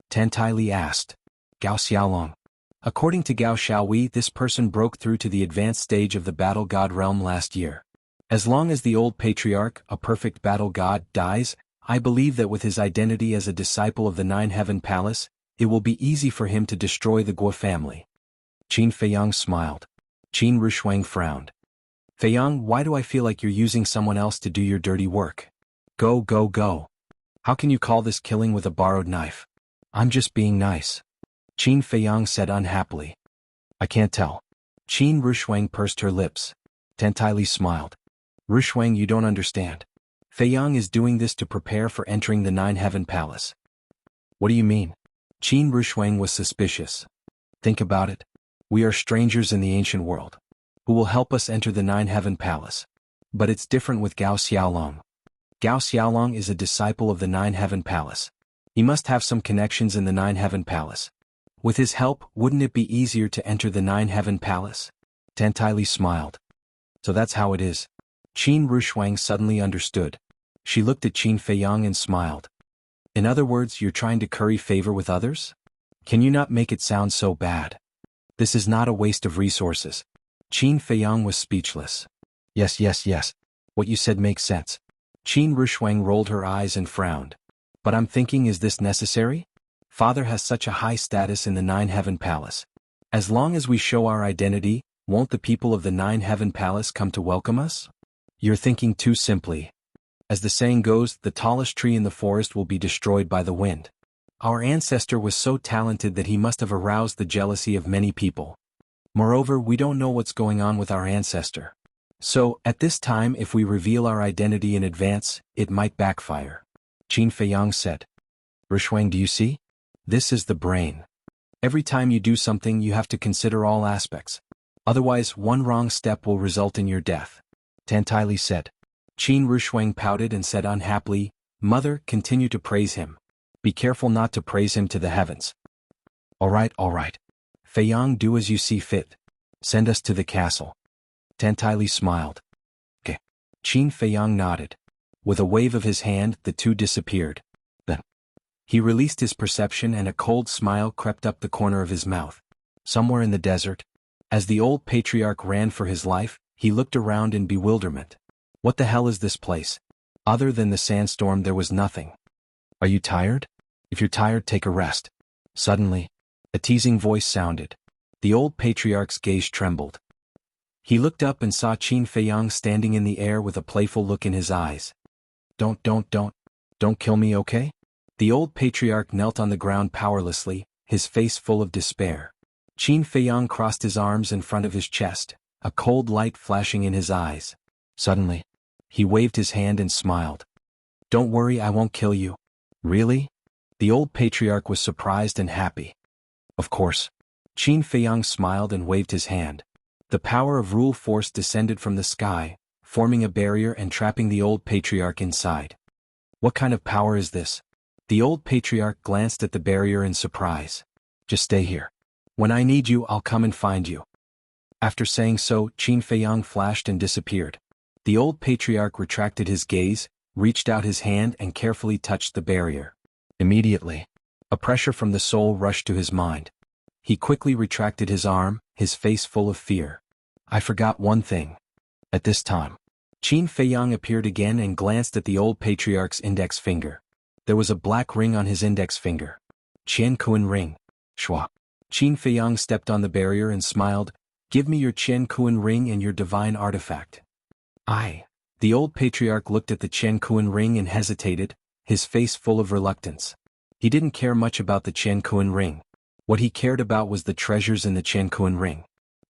Tan Tai Li asked. Gao Xiaolong. According to Gao Xiaohui, this person broke through to the advanced stage of the battle god realm last year. As long as the old patriarch, a perfect battle god, dies, I believe that with his identity as a disciple of the Nine Heaven Palace, it will be easy for him to destroy the Guo family. Qin Feiyang smiled. Qin Rushuang frowned. Feiyang, why do I feel like you're using someone else to do your dirty work? Go, go, go. How can you call this killing with a borrowed knife? I'm just being nice. Qin Feiyang said unhappily. I can't tell. Qin Rushuang pursed her lips. Tentai Li smiled. Rushuang, you don't understand. Feiyang is doing this to prepare for entering the Nine Heaven Palace. What do you mean? Qin Rushuang was suspicious. Think about it. We are strangers in the ancient world. Who will help us enter the Nine Heaven Palace? But it's different with Gao Xiaolong. Gao Xiaolong is a disciple of the Nine Heaven Palace. He must have some connections in the Nine Heaven Palace. With his help, wouldn't it be easier to enter the Nine Heaven Palace? Tentai Li smiled. So that's how it is. Qin Rushuang suddenly understood. She looked at Qin Feiyang and smiled. In other words, you're trying to curry favor with others? Can you not make it sound so bad? This is not a waste of resources. Qin Feiyang was speechless. Yes, yes, yes. What you said makes sense. Qin Rushuang rolled her eyes and frowned. But I'm thinking, is this necessary? Father has such a high status in the Nine Heaven Palace. As long as we show our identity, won't the people of the Nine Heaven Palace come to welcome us? You're thinking too simply. As the saying goes, the tallest tree in the forest will be destroyed by the wind. Our ancestor was so talented that he must have aroused the jealousy of many people. Moreover, we don't know what's going on with our ancestor. So, at this time, if we reveal our identity in advance, it might backfire. Qin Feiyang said. Rushuang, do you see? This is the brain. Every time you do something, you have to consider all aspects. Otherwise, one wrong step will result in your death. Tentai Li said. Qin Rushuang pouted and said unhappily, Mother, continue to praise him. Be careful not to praise him to the heavens. All right. Feiyang, do as you see fit. Send us to the castle. Tentai Li smiled. Okay. Qin Feiyang nodded. With a wave of his hand, the two disappeared. Then he released his perception and a cold smile crept up the corner of his mouth. Somewhere in the desert, as the old patriarch ran for his life, he looked around in bewilderment. What the hell is this place? Other than the sandstorm, there was nothing. Are you tired? If you're tired, take a rest. Suddenly, a teasing voice sounded. The old patriarch's gaze trembled. He looked up and saw Qin Feiyang standing in the air with a playful look in his eyes. Don't kill me, okay? The old patriarch knelt on the ground powerlessly, his face full of despair. Qin Feiyang crossed his arms in front of his chest, a cold light flashing in his eyes. Suddenly, he waved his hand and smiled. Don't worry, I won't kill you. Really? The old patriarch was surprised and happy. Of course. Qin Feiyang smiled and waved his hand. The power of rule force descended from the sky, forming a barrier and trapping the old patriarch inside. What kind of power is this? The old patriarch glanced at the barrier in surprise. Just stay here. When I need you, I'll come and find you. After saying so, Qin Feiyang flashed and disappeared. The old patriarch retracted his gaze, reached out his hand and carefully touched the barrier. Immediately, a pressure from the soul rushed to his mind. He quickly retracted his arm, his face full of fear. I forgot one thing. At this time, Qin Feiyang appeared again and glanced at the old patriarch's index finger. There was a black ring on his index finger. Qian Kuan ring. Shua. Qin Feiyang stepped on the barrier and smiled. Give me your Qian Kuan ring and your divine artifact. The old patriarch looked at the Qian Kuan ring and hesitated, his face full of reluctance. He didn't care much about the Qian Kuan ring. What he cared about was the treasures in the Qian Kuan ring.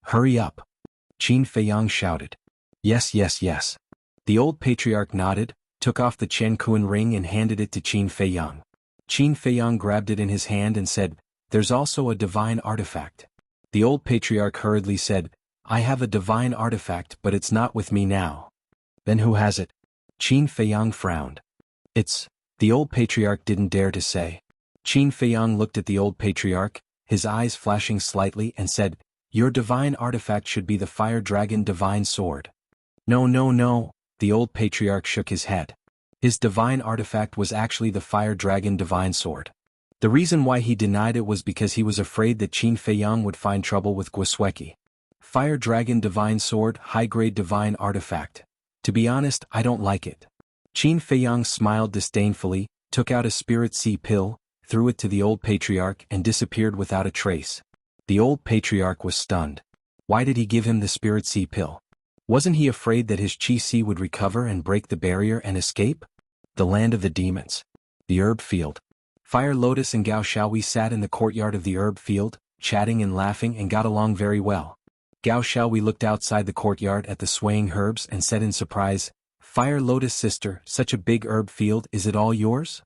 Hurry up! Qin Feiyang shouted. Yes. The old patriarch nodded, took off the Qian Kuan ring and handed it to Qin Feiyang. Qin Feiyang grabbed it in his hand and said, There's also a divine artifact. The old patriarch hurriedly said, I have a divine artifact, but it's not with me now. Then who has it? Qin Feiyang frowned. The old patriarch didn't dare to say. Qin Feiyang looked at the old patriarch, his eyes flashing slightly, and said, Your divine artifact should be the fire dragon divine sword. No, the old patriarch shook his head. His divine artifact was actually the fire dragon divine sword. The reason why he denied it was because he was afraid that Qin Feiyang would find trouble with Guosweki. Fire dragon divine sword, high-grade divine artifact. To be honest, I don't like it. Qin Feiyang smiled disdainfully, took out a spirit sea pill, threw it to the old patriarch and disappeared without a trace. The old patriarch was stunned. Why did he give him the spirit sea pill? Wasn't he afraid that his chi si would recover and break the barrier and escape? The land of the demons. The herb field. Fire Lotus and Gao Xiaohui sat in the courtyard of the herb field, chatting and laughing and got along very well. Gao Xiaohui looked outside the courtyard at the swaying herbs and said in surprise, "Fire Lotus sister, such a big herb field, is it all yours?"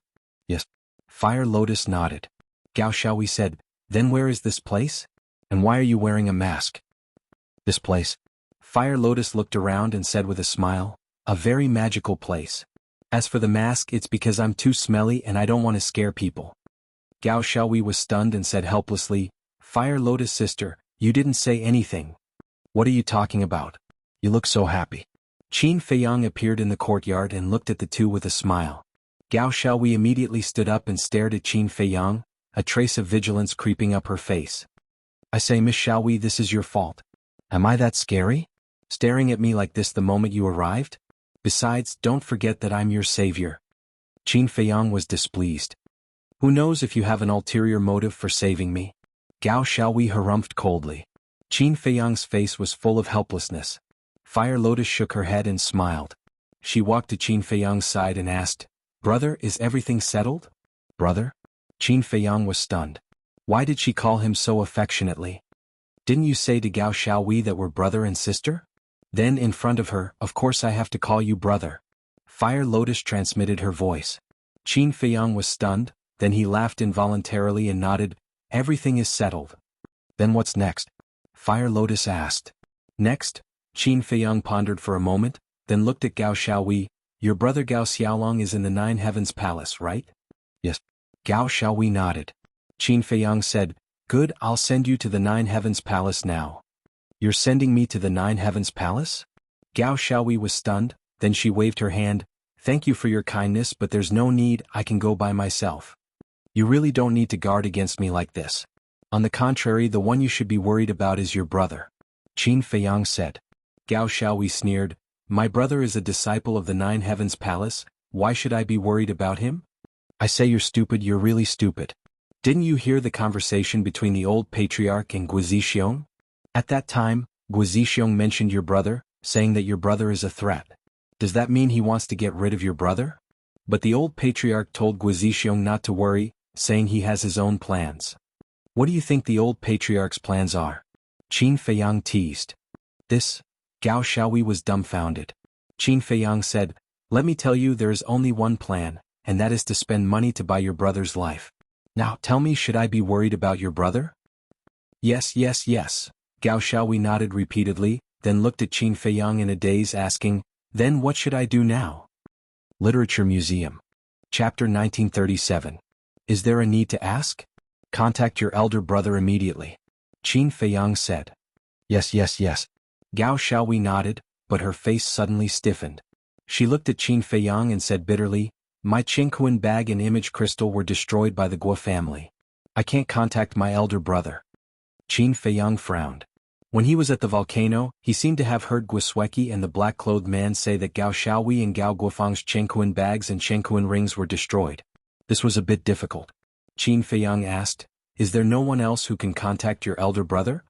"Yes." Fire Lotus nodded. Gao Xiaohui said, "Then where is this place? And why are you wearing a mask?" "This place?" Fire Lotus looked around and said with a smile, "A very magical place. As for the mask, it's because I'm too smelly and I don't want to scare people." Gao Xiaohui was stunned and said helplessly, "Fire Lotus sister, you didn't say anything. What are you talking about? You look so happy." Qin Feiyang appeared in the courtyard and looked at the two with a smile. Gao Xiaohui immediately stood up and stared at Qin Feiyang, a trace of vigilance creeping up her face. "I say, Miss Xiaohui, this is your fault. Am I that scary? Staring at me like this the moment you arrived? Besides, don't forget that I'm your savior." Qin Feiyang was displeased. "Who knows if you have an ulterior motive for saving me?" Gao Xiaohui harumphed coldly. Qin Feiyang's face was full of helplessness. Fire Lotus shook her head and smiled. She walked to Qin Feiyang's side and asked, "Brother, is everything settled?" "Brother?" Qin Feiyang was stunned. Why did she call him so affectionately? "Didn't you say to Gao Xiaohui that we're brother and sister?" Then in front of her, "Of course I have to call you brother." Fire Lotus transmitted her voice. Qin Feiyang was stunned, then he laughed involuntarily and nodded, "Everything is settled." "Then what's next?" Fire Lotus asked. "Next?" Qin Feiyang pondered for a moment, then looked at Gao Xiaohui. "Your brother Gao Xiaolong is in the Nine Heavens Palace, right?" "Yes." Gao Xiaohui nodded. Qin Feiyang said, "Good, I'll send you to the Nine Heavens Palace now." "You're sending me to the Nine Heavens Palace?" Gao Xiaohui was stunned, then she waved her hand, "Thank you for your kindness, but there's no need, I can go by myself. You really don't need to guard against me like this. On the contrary, the one you should be worried about is your brother." Qin Feiyang said. Gao Xiaohui sneered, "My brother is a disciple of the Nine Heavens Palace, why should I be worried about him?" "I say you're stupid, you're really stupid. Didn't you hear the conversation between the old patriarch and Guizixiong? At that time, Guizixiong mentioned your brother, saying that your brother is a threat. Does that mean he wants to get rid of your brother?" But the old patriarch told Guizixiong not to worry, saying he has his own plans. "What do you think the old patriarch's plans are?" Qin Feiyang teased. "This?" Gao Xiaohui was dumbfounded. Qin Feiyang said, "Let me tell you, there is only one plan, and that is to spend money to buy your brother's life. Now tell me, should I be worried about your brother?" "Yes, yes, yes." Gao Xiaohui nodded repeatedly, then looked at Qin Feiyang in a daze asking, "Then what should I do now?" Literature Museum. Chapter 1937. Is there a need to ask? Contact your elder brother immediately. Qin Feiyang said. "Yes, yes, yes." Gao Xiaohui nodded, but her face suddenly stiffened. She looked at Qin Feiyang and said bitterly, "My Qingquan bag and image crystal were destroyed by the Guo family. I can't contact my elder brother." Qin Feiyang frowned. When he was at the volcano, he seemed to have heard Guosweki and the black-clothed man say that Gao Xiaohui and Gao Guofang's Qingquan bags and Qingquan rings were destroyed. This was a bit difficult. Qin Feiyang asked, "Is there no one else who can contact your elder brother?"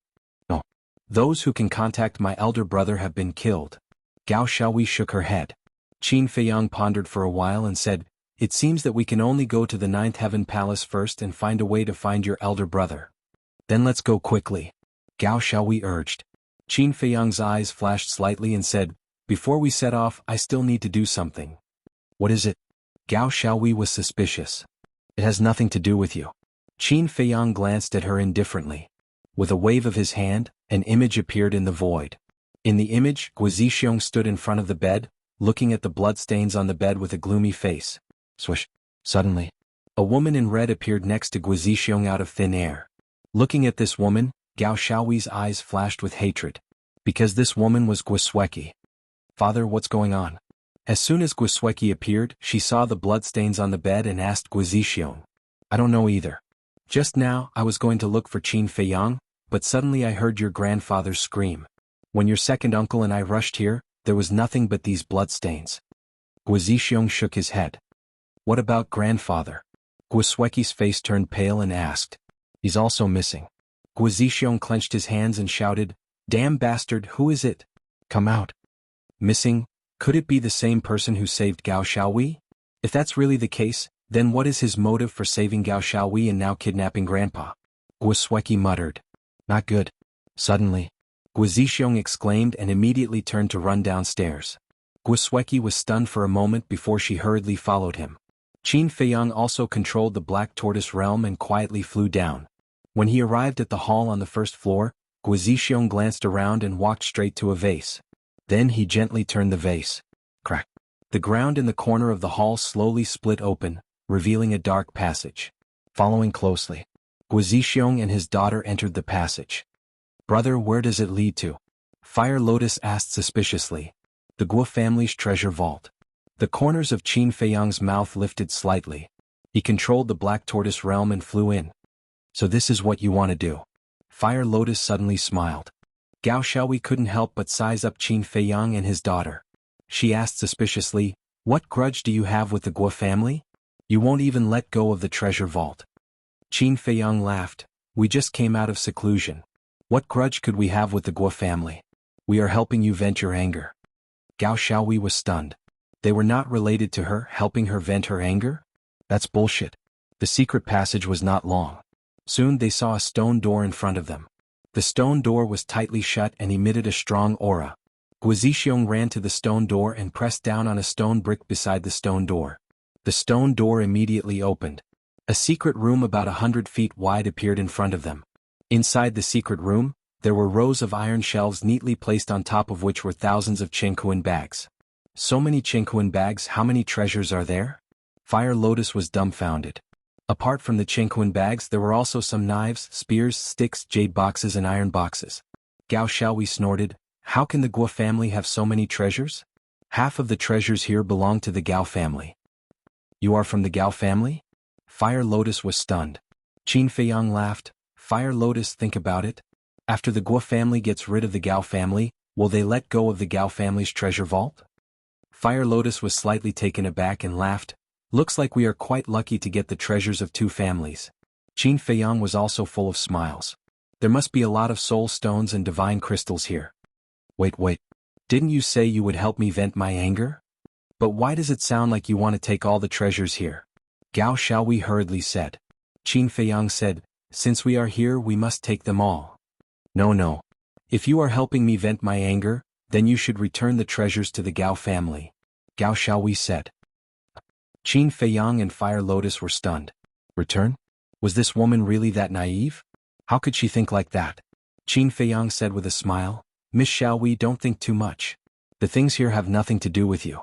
"No. Those who can contact my elder brother have been killed." Gao Xiaohui shook her head. Qin Feiyang pondered for a while and said, "It seems that we can only go to the Ninth Heaven Palace first and find a way to find your elder brother." "Then let's go quickly," Gao Xiaohui urged. Qin Feiyang's eyes flashed slightly and said, "Before we set off, I still need to do something." "What is it?" Gao Xiaohui was suspicious. "It has nothing to do with you." Qin Feiyang glanced at her indifferently. With a wave of his hand, an image appeared in the void. In the image, Guizixiong stood in front of the bed, looking at the bloodstains on the bed with a gloomy face. Swish. Suddenly, a woman in red appeared next to Guizixiong out of thin air. Looking at this woman, Gao Xiaohui's eyes flashed with hatred. Because this woman was Guosweki. "Father, what's going on?" As soon as Guosweki appeared, she saw the bloodstains on the bed and asked Guizixiong. "I don't know either. Just now, I was going to look for Qin Feiyang, but suddenly I heard your grandfather scream. When your second uncle and I rushed here, there was nothing but these bloodstains." Guo Zixiong shook his head. What about grandfather? Guo Sueki's face turned pale and asked. He's also missing. Guo Zixiong clenched his hands and shouted, Damn bastard, who is it? Come out. Missing? Could it be the same person who saved Gao Xiaowei? If that's really the case, then what is his motive for saving Gao Xiaowei and now kidnapping Grandpa? Guo Sueki muttered. Not good. Suddenly, Guo Zixiong exclaimed and immediately turned to run downstairs. Guo Sueki was stunned for a moment before she hurriedly followed him. Qin Feiyang also controlled the Black Tortoise realm and quietly flew down. When he arrived at the hall on the first floor, Guo Zixiong glanced around and walked straight to a vase. Then he gently turned the vase. Crack. The ground in the corner of the hall slowly split open, revealing a dark passage. Following closely, Guo Zixiong and his daughter entered the passage. Brother, where does it lead to? Fire Lotus asked suspiciously. The Guo family's treasure vault. The corners of Qin Feiyang's mouth lifted slightly. He controlled the Black Tortoise realm and flew in. So this is what you want to do. Fire Lotus suddenly smiled. Gao Xiaowei couldn't help but size up Qin Feiyang and his daughter. She asked suspiciously, What grudge do you have with the Guo family? You won't even let go of the treasure vault. Qin Feiyang laughed. We just came out of seclusion. What grudge could we have with the Guo family? We are helping you vent your anger. Gao Xiaowei was stunned. They were not related to her, helping her vent her anger? That's bullshit. The secret passage was not long. Soon they saw a stone door in front of them. The stone door was tightly shut and emitted a strong aura. Guo Zixiong ran to the stone door and pressed down on a stone brick beside the stone door. The stone door immediately opened. A secret room about 100 feet wide appeared in front of them. Inside the secret room, there were rows of iron shelves neatly placed on top of which were thousands of Qingquan bags. So many Qingquan bags, how many treasures are there? Fire Lotus was dumbfounded. Apart from the Qingquan bags, there were also some knives, spears, sticks, jade boxes and iron boxes. Gao Xiaowei snorted, How can the Guo family have so many treasures? Half of the treasures here belong to the Gao family. You are from the Gao family? Fire Lotus was stunned. Qin Feiyang laughed. Fire Lotus, think about it. After the Guo family gets rid of the Gao family, will they let go of the Gao family's treasure vault? Fire Lotus was slightly taken aback and laughed. Looks like we are quite lucky to get the treasures of two families. Qin Feiyang was also full of smiles. There must be a lot of soul stones and divine crystals here. Wait. Didn't you say you would help me vent my anger? But why does it sound like you want to take all the treasures here? Gao Xiaowei hurriedly said. Qin Feiyang said, Since we are here, we must take them all. No. If you are helping me vent my anger, then you should return the treasures to the Gao family. Gao Xiaowei said. Qin Feiyang and Fire Lotus were stunned. Return? Was this woman really that naive? How could she think like that? Qin Feiyang said with a smile, Miss Xiaowei, don't think too much. The things here have nothing to do with you.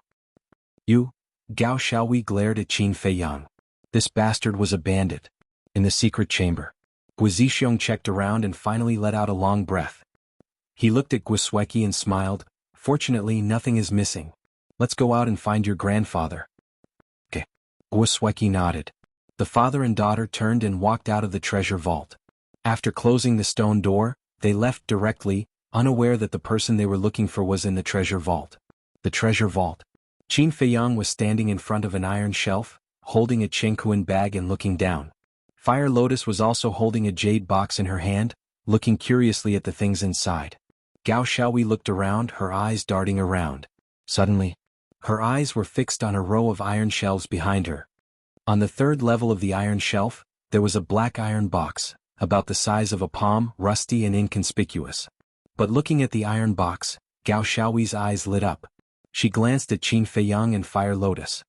You? Gao Xiaowei glared at Qin Feiyang. This bastard was a bandit. In the secret chamber. Guo Zixiong checked around and finally let out a long breath. He looked at Guo Sueki and smiled. Fortunately, nothing is missing. Let's go out and find your grandfather. Okay. Guo Sueki nodded. The father and daughter turned and walked out of the treasure vault. After closing the stone door, they left directly, unaware that the person they were looking for was in the treasure vault. The treasure vault. Qin Feiyang was standing in front of an iron shelf, holding a Qingquan bag and looking down. Fire Lotus was also holding a jade box in her hand, looking curiously at the things inside. Gao Xiaowei looked around, her eyes darting around. Suddenly, her eyes were fixed on a row of iron shelves behind her. On the third level of the iron shelf, there was a black iron box, about the size of a palm, rusty and inconspicuous. But looking at the iron box, Gao Xiaowei's eyes lit up. She glanced at Qin Feiyang and Fire Lotus.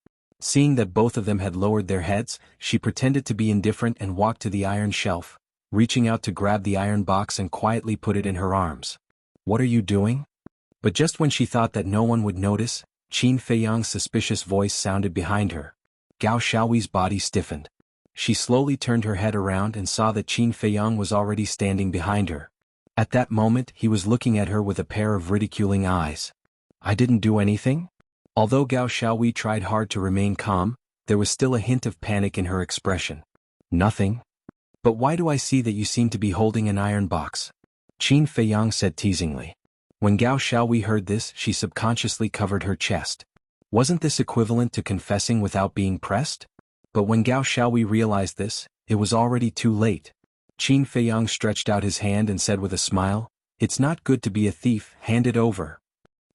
Seeing that both of them had lowered their heads, she pretended to be indifferent and walked to the iron shelf, reaching out to grab the iron box and quietly put it in her arms. What are you doing? But just when she thought that no one would notice, Qin Feiyang's suspicious voice sounded behind her. Gao Xiaowei's body stiffened. She slowly turned her head around and saw that Qin Feiyang was already standing behind her. At that moment, he was looking at her with a pair of ridiculing eyes. I didn't do anything? Although Gao Xiaowei tried hard to remain calm, there was still a hint of panic in her expression. Nothing? But why do I see that you seem to be holding an iron box? Qin Feiyang said teasingly. When Gao Xiaowei heard this, she subconsciously covered her chest. Wasn't this equivalent to confessing without being pressed? But when Gao Xiaowei realized this, it was already too late. Qin Feiyang stretched out his hand and said with a smile, "It's not good to be a thief, hand it over.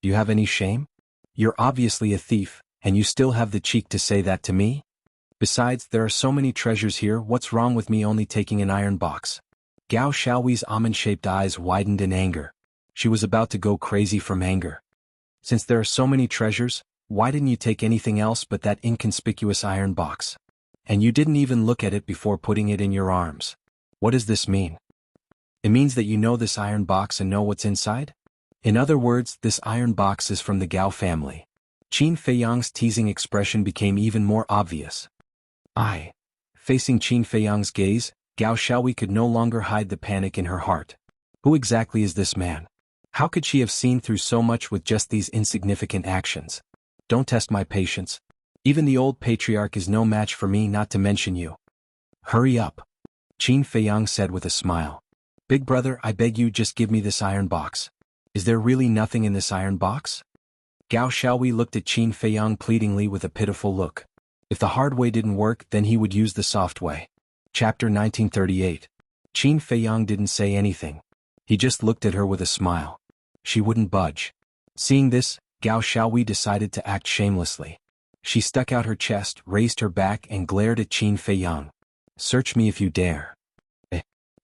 Do you have any shame? You're obviously a thief, and you still have the cheek to say that to me? Besides, there are so many treasures here, what's wrong with me only taking an iron box?" Gao Xiaowei's almond-shaped eyes widened in anger. She was about to go crazy from anger. Since there are so many treasures, why didn't you take anything else but that inconspicuous iron box? And you didn't even look at it before putting it in your arms. What does this mean? It means that you know this iron box and know what's inside? In other words, this iron box is from the Gao family. Qin Feiyang's teasing expression became even more obvious. Facing Qin Feiyang's gaze, Gao Xiaowei could no longer hide the panic in her heart. Who exactly is this man? How could she have seen through so much with just these insignificant actions? Don't test my patience. Even the old patriarch is no match for me, not to mention you. Hurry up, Qin Feiyang said with a smile. Big brother, I beg you, just give me this iron box. Is there really nothing in this iron box? Gao Xiaowei looked at Qin Feiyang pleadingly with a pitiful look. If the hard way didn't work, then he would use the soft way. Chapter 1938. Qin Feiyang didn't say anything. He just looked at her with a smile. She wouldn't budge. Seeing this, Gao Xiaowei decided to act shamelessly. She stuck out her chest, raised her back and glared at Qin Feiyang. Search me if you dare.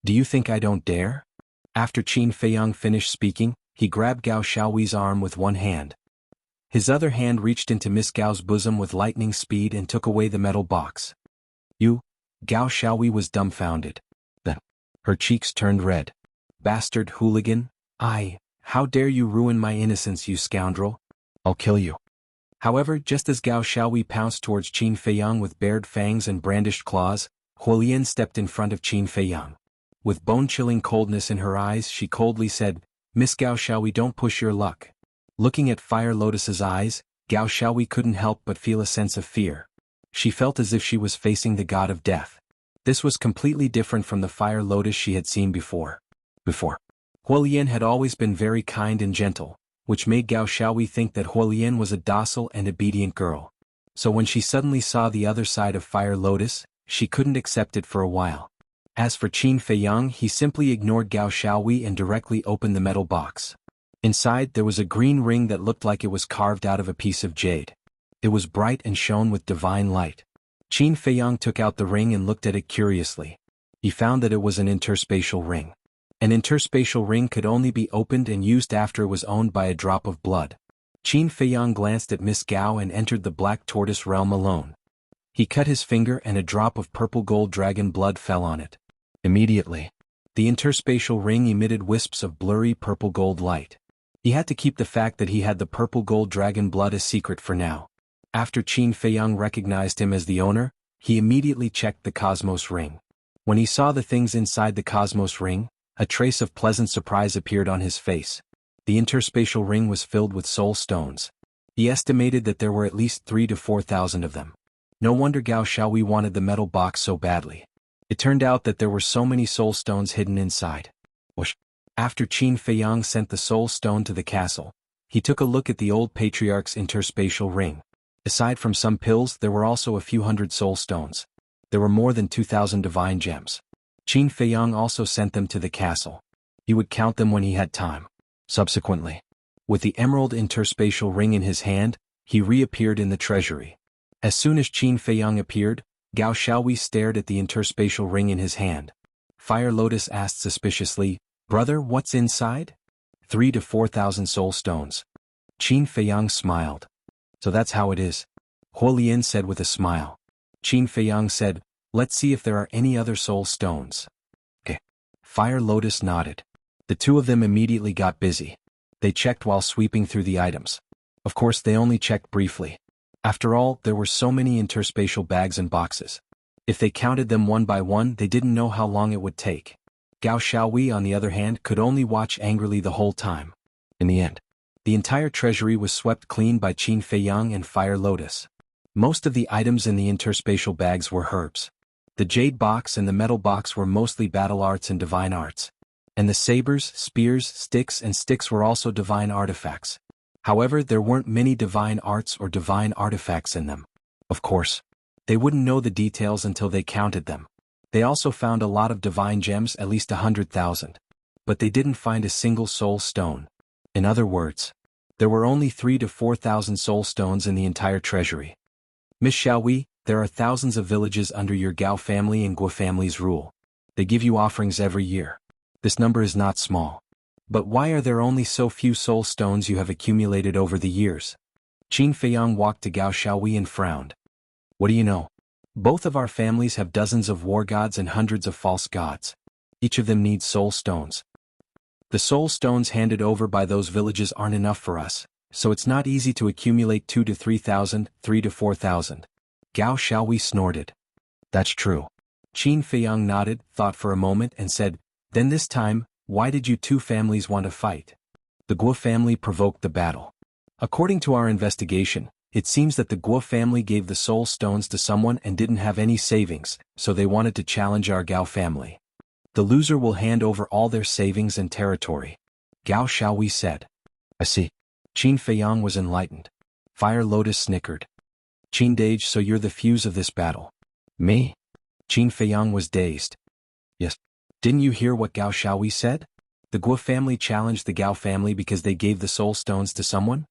Do you think I don't dare? After Qin Feiyang finished speaking, he grabbed Gao Xiaowei's arm with one hand. His other hand reached into Miss Gao's bosom with lightning speed and took away the metal box. You? Gao Xiaowei was dumbfounded. Then, her cheeks turned red. Bastard hooligan, how dare you ruin my innocence, you scoundrel? I'll kill you. However, just as Gao Xiaowei pounced towards Qin Feiyang with bared fangs and brandished claws, Huolian stepped in front of Qin Feiyang. With bone-chilling coldness in her eyes, she coldly said, Miss Gao Xiaowei, don't push your luck. Looking at Fire Lotus's eyes, Gao Xiaowei couldn't help but feel a sense of fear. She felt as if she was facing the god of death. This was completely different from the Fire Lotus she had seen before. Huolian had always been very kind and gentle, which made Gao Xiaowei think that Huolian was a docile and obedient girl. So when she suddenly saw the other side of Fire Lotus, she couldn't accept it for a while. As for Qin Feiyang, he simply ignored Gao Xiaowei and directly opened the metal box. Inside there was a green ring that looked like it was carved out of a piece of jade. It was bright and shone with divine light. Qin Feiyang took out the ring and looked at it curiously. He found that it was an interspatial ring. An interspatial ring could only be opened and used after it was owned by a drop of blood. Qin Feiyang glanced at Miss Gao and entered the Black Tortoise realm alone. He cut his finger and a drop of purple gold dragon blood fell on it. Immediately, the interspatial ring emitted wisps of blurry purple gold light. He had to keep the fact that he had the purple gold dragon blood a secret for now. After Qin Feiyang recognized him as the owner, he immediately checked the Cosmos ring. When he saw the things inside the Cosmos ring, a trace of pleasant surprise appeared on his face. The interspatial ring was filled with soul stones. He estimated that there were at least 3,000 to 4,000 of them. No wonder Gao Xiaowei wanted the metal box so badly. It turned out that there were so many soul stones hidden inside. Whoosh. After Qin Feiyang sent the soul stone to the castle, he took a look at the old patriarch's interspatial ring. Aside from some pills, there were also a few hundred soul stones. There were more than 2,000 divine gems. Qin Feiyang also sent them to the castle. He would count them when he had time. Subsequently, with the emerald interspatial ring in his hand, he reappeared in the treasury. As soon as Qin Feiyang appeared, Gao Xiaowei stared at the interspatial ring in his hand. Fire Lotus asked suspiciously, Brother, what's inside? 3,000 to 4,000 soul stones. Qin Feiyang smiled. So that's how it is, Huolian said with a smile. Qin Feiyang said, let's see if there are any other soul stones. Okay. Fire Lotus nodded. The two of them immediately got busy. They checked while sweeping through the items. Of course, they only checked briefly. After all, there were so many interspatial bags and boxes. If they counted them one by one, they didn't know how long it would take. Gao Xiaowei, on the other hand, could only watch angrily the whole time. In the end, the entire treasury was swept clean by Qin Feiyang and Fire Lotus. Most of the items in the interspatial bags were herbs. The jade box and the metal box were mostly battle arts and divine arts. And the sabers, spears, sticks were also divine artifacts. However, there weren't many divine arts or divine artifacts in them. Of course, they wouldn't know the details until they counted them. They also found a lot of divine gems, at least 100,000. But they didn't find a single soul stone. In other words, there were only 3,000 to 4,000 soul stones in the entire treasury. Miss Xiaowei, there are thousands of villages under your Gao family and Guo family's rule. They give you offerings every year. This number is not small. But why are there only so few soul stones you have accumulated over the years? Qin Feiyang walked to Gao Xiaowei and frowned. What do you know? Both of our families have dozens of war gods and hundreds of false gods. Each of them needs soul stones. The soul stones handed over by those villages aren't enough for us, so it's not easy to accumulate 2,000 to 3,000, 3,000 to 4,000. Gao Xiaowei snorted. That's true. Qin Feiyang nodded, thought for a moment and said, then this time, why did you two families want to fight? The Guo family provoked the battle. According to our investigation, it seems that the Guo family gave the soul stones to someone and didn't have any savings, so they wanted to challenge our Gao family. The loser will hand over all their savings and territory. Gao Xiaowei said. I see. Qin Feiyang was enlightened. Fire Lotus snickered. Qin Dage, so you're the fuse of this battle. Me? Qin Feiyang was dazed. Yes. Didn't you hear what Gao Xiaowei said? The Guo family challenged the Gao family because they gave the soul stones to someone?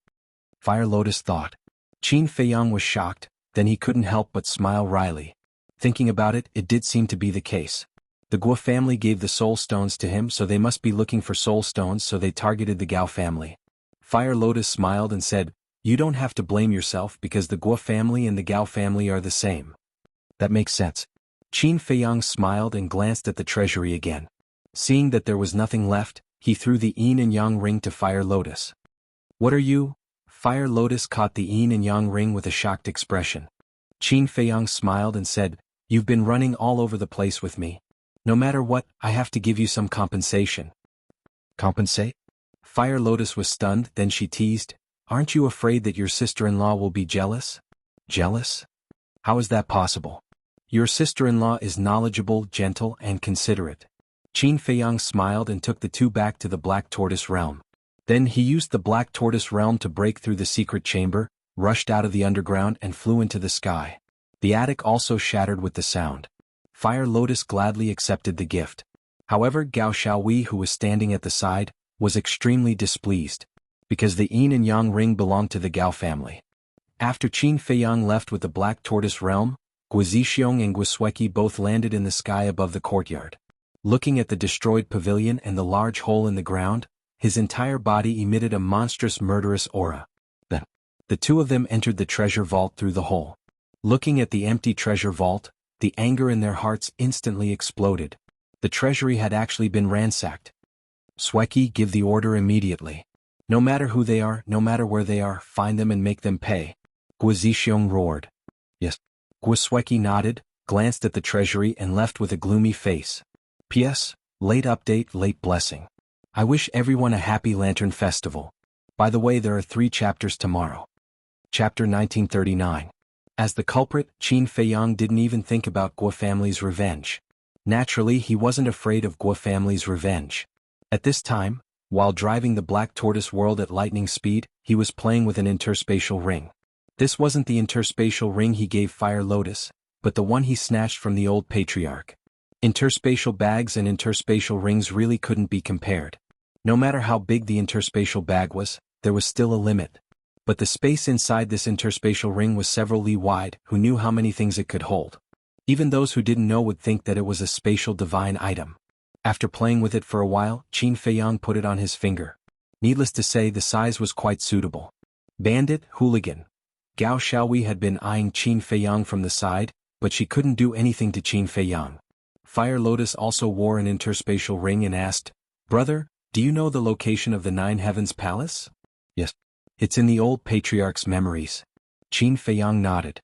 Fire Lotus thought. Qin Feiyang was shocked, then he couldn't help but smile wryly. Thinking about it, it did seem to be the case. The Guo family gave the soul stones to him, so they must be looking for soul stones, so they targeted the Gao family. Fire Lotus smiled and said, you don't have to blame yourself because the Guo family and the Gao family are the same. That makes sense. Qin Feiyang smiled and glanced at the treasury again. Seeing that there was nothing left, he threw the yin and yang ring to Fire Lotus. What are you? Fire Lotus caught the yin and yang ring with a shocked expression. Qin Feiyang smiled and said, you've been running all over the place with me. No matter what, I have to give you some compensation. Compensate? Fire Lotus was stunned, then she teased, aren't you afraid that your sister-in-law will be jealous? Jealous? How is that possible? Your sister-in-law is knowledgeable, gentle, and considerate. Qin Feiyang smiled and took the two back to the Black Tortoise Realm. Then he used the Black Tortoise Realm to break through the secret chamber, rushed out of the underground and flew into the sky. The attic also shattered with the sound. Fire Lotus gladly accepted the gift. However, Gao Xiaowei, who was standing at the side, was extremely displeased, because the yin and yang ring belonged to the Gao family. After Qin Feiyang left with the Black Tortoise Realm, Guo Zixiong and Guo Sueki both landed in the sky above the courtyard. Looking at the destroyed pavilion and the large hole in the ground, his entire body emitted a monstrous murderous aura. Then, the two of them entered the treasure vault through the hole. Looking at the empty treasure vault, the anger in their hearts instantly exploded. The treasury had actually been ransacked. Sueki, give the order immediately. No matter who they are, no matter where they are, find them and make them pay. Guo Zixiong roared. Yes. Guo Sueki nodded, glanced at the treasury and left with a gloomy face. P.S. Late update, late blessing. I wish everyone a happy Lantern Festival. By the way, there are 3 chapters tomorrow. Chapter 1939. As the culprit, Qin Feiyang didn't even think about Guo family's revenge. Naturally, he wasn't afraid of Guo family's revenge. At this time, while driving the Black Tortoise world at lightning speed, he was playing with an interspatial ring. This wasn't the interspatial ring he gave Fire Lotus, but the one he snatched from the old patriarch. Interspatial bags and interspatial rings really couldn't be compared. No matter how big the interspatial bag was, there was still a limit. But the space inside this interspatial ring was several li wide. Who knew how many things it could hold? Even those who didn't know would think that it was a spatial divine item. After playing with it for a while, Qin Feiyang put it on his finger. Needless to say, the size was quite suitable. Bandit, hooligan. Gao Xiaowei had been eyeing Qin Feiyang from the side, but she couldn't do anything to Qin Feiyang. Fire Lotus also wore an interspatial ring and asked, Brother, do you know the location of the Nine Heavens Palace? Yes. It's in the old patriarch's memories. Qin Feiyang nodded.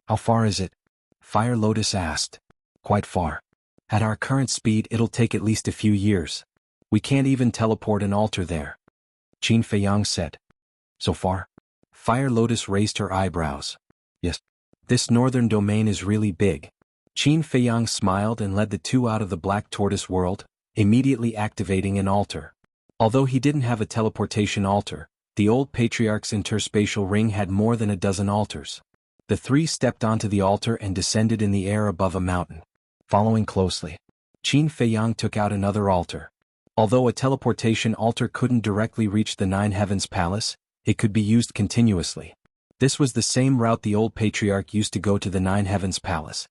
How far is it? Fire Lotus asked. Quite far. At our current speed, it'll take at least a few years. We can't even teleport an altar there. Qin Feiyang said. So far? Fire Lotus raised her eyebrows. Yes. This northern domain is really big. Qin Feiyang smiled and led the two out of the Black Tortoise world, immediately activating an altar. Although he didn't have a teleportation altar, The old patriarch's interspatial ring had more than a dozen altars. The three stepped onto the altar and descended in the air above a mountain. Following closely, Qin Feiyang took out another altar. Although a teleportation altar couldn't directly reach the Nine Heavens Palace, it could be used continuously. This was the same route the old patriarch used to go to the Nine Heavens Palace.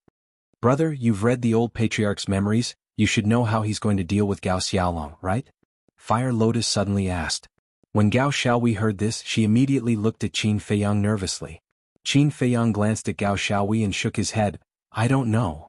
Brother, you've read the old patriarch's memories, you should know how he's going to deal with Gao Xiaolong, right? Fire Lotus suddenly asked. When Gao Xiaowei heard this, she immediately looked at Qin Feiyang nervously. Qin Feiyang glanced at Gao Xiaowei and shook his head. I don't know.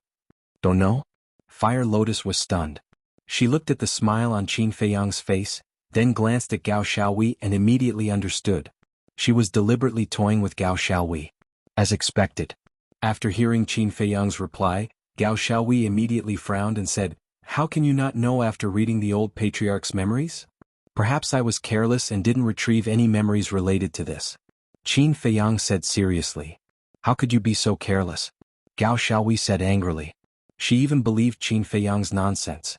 Don't know? Fire Lotus was stunned. She looked at the smile on Qin Feiyang's face, then glanced at Gao Xiaowei and immediately understood. She was deliberately toying with Gao Xiaowei. As expected. After hearing Qin Feiyang's reply, Gao Xiaowei immediately frowned and said, How can you not know after reading the old patriarch's memories? Perhaps I was careless and didn't retrieve any memories related to this. Qin Feiyang said seriously. How could you be so careless? Gao Xiaowei said angrily. She even believed Qin Feiyang's nonsense.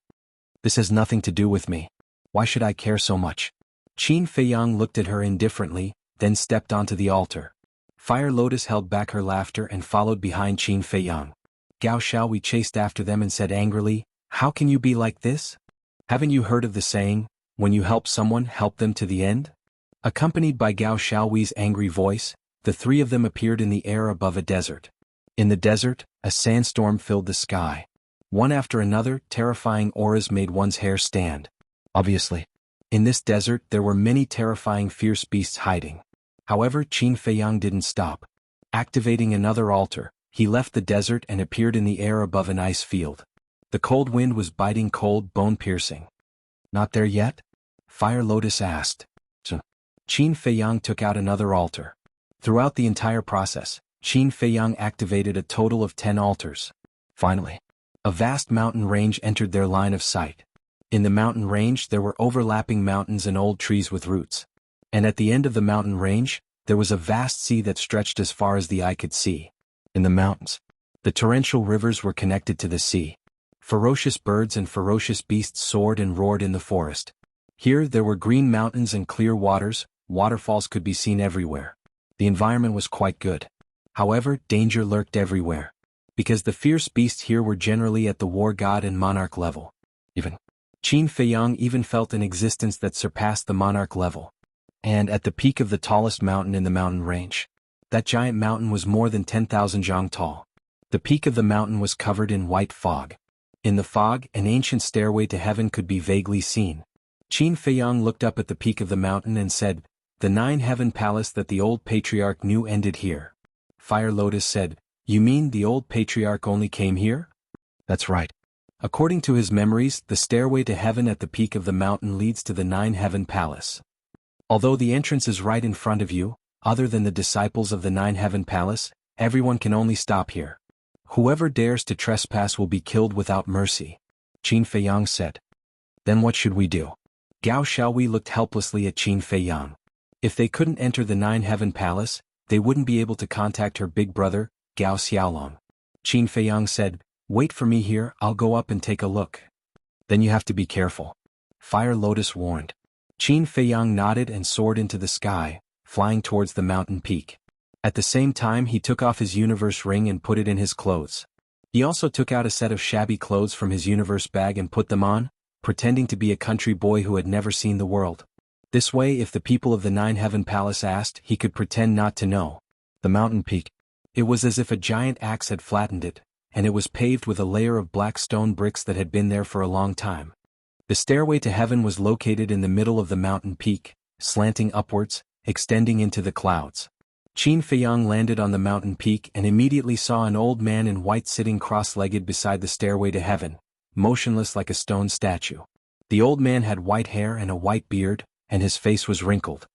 This has nothing to do with me. Why should I care so much? Qin Feiyang looked at her indifferently, then stepped onto the altar. Fire Lotus held back her laughter and followed behind Qin Feiyang. Gao Xiaowei chased after them and said angrily, How can you be like this? Haven't you heard of the saying, when you help someone, help them to the end? Accompanied by Gao Xiaowei's angry voice, the three of them appeared in the air above a desert. In the desert, a sandstorm filled the sky. One after another, terrifying auras made one's hair stand. Obviously. In this desert there were many terrifying fierce beasts hiding. However, Qin Feiyang didn't stop. Activating another altar, he left the desert and appeared in the air above an ice field. The cold wind was biting cold, bone-piercing. Not there yet? Fire Lotus asked. Qin Feiyang took out another altar. Throughout the entire process, Qin Feiyang activated a total of 10 altars. Finally, a vast mountain range entered their line of sight. In the mountain range there were overlapping mountains and old trees with roots. And at the end of the mountain range, there was a vast sea that stretched as far as the eye could see. In the mountains, the torrential rivers were connected to the sea. Ferocious birds and ferocious beasts soared and roared in the forest. Here there were green mountains and clear waters, waterfalls could be seen everywhere. The environment was quite good. However, danger lurked everywhere. Because the fierce beasts here were generally at the war god and monarch level. Qin Feiyang even felt an existence that surpassed the monarch level. And at the peak of the tallest mountain in the mountain range. That giant mountain was more than 10,000 zhang tall. The peak of the mountain was covered in white fog. In the fog, an ancient stairway to heaven could be vaguely seen. Qin Feiyang looked up at the peak of the mountain and said, The Nine Heaven Palace that the old patriarch knew ended here. Fire Lotus said, You mean the old patriarch only came here? That's right. According to his memories, the stairway to heaven at the peak of the mountain leads to the Nine Heaven Palace. Although the entrance is right in front of you, other than the disciples of the Nine Heaven Palace, everyone can only stop here. Whoever dares to trespass will be killed without mercy. Qin Feiyang said. Then what should we do? Gao Xiaowei looked helplessly at Qin Feiyang. If they couldn't enter the Nine Heaven Palace, they wouldn't be able to contact her big brother, Gao Xiaolong. Qin Feiyang said, Wait for me here, I'll go up and take a look. Then you have to be careful. Fire Lotus warned. Qin Feiyang nodded and soared into the sky, flying towards the mountain peak. At the same time he took off his universe ring and put it in his clothes. He also took out a set of shabby clothes from his universe bag and put them on, pretending to be a country boy who had never seen the world. This way if the people of the Nine Heaven Palace asked, he could pretend not to know. The mountain peak. It was as if a giant axe had flattened it, and it was paved with a layer of black stone bricks that had been there for a long time. The stairway to heaven was located in the middle of the mountain peak, slanting upwards, extending into the clouds. Qin Feiyang landed on the mountain peak and immediately saw an old man in white sitting cross-legged beside the stairway to heaven, motionless like a stone statue. The old man had white hair and a white beard, and his face was wrinkled.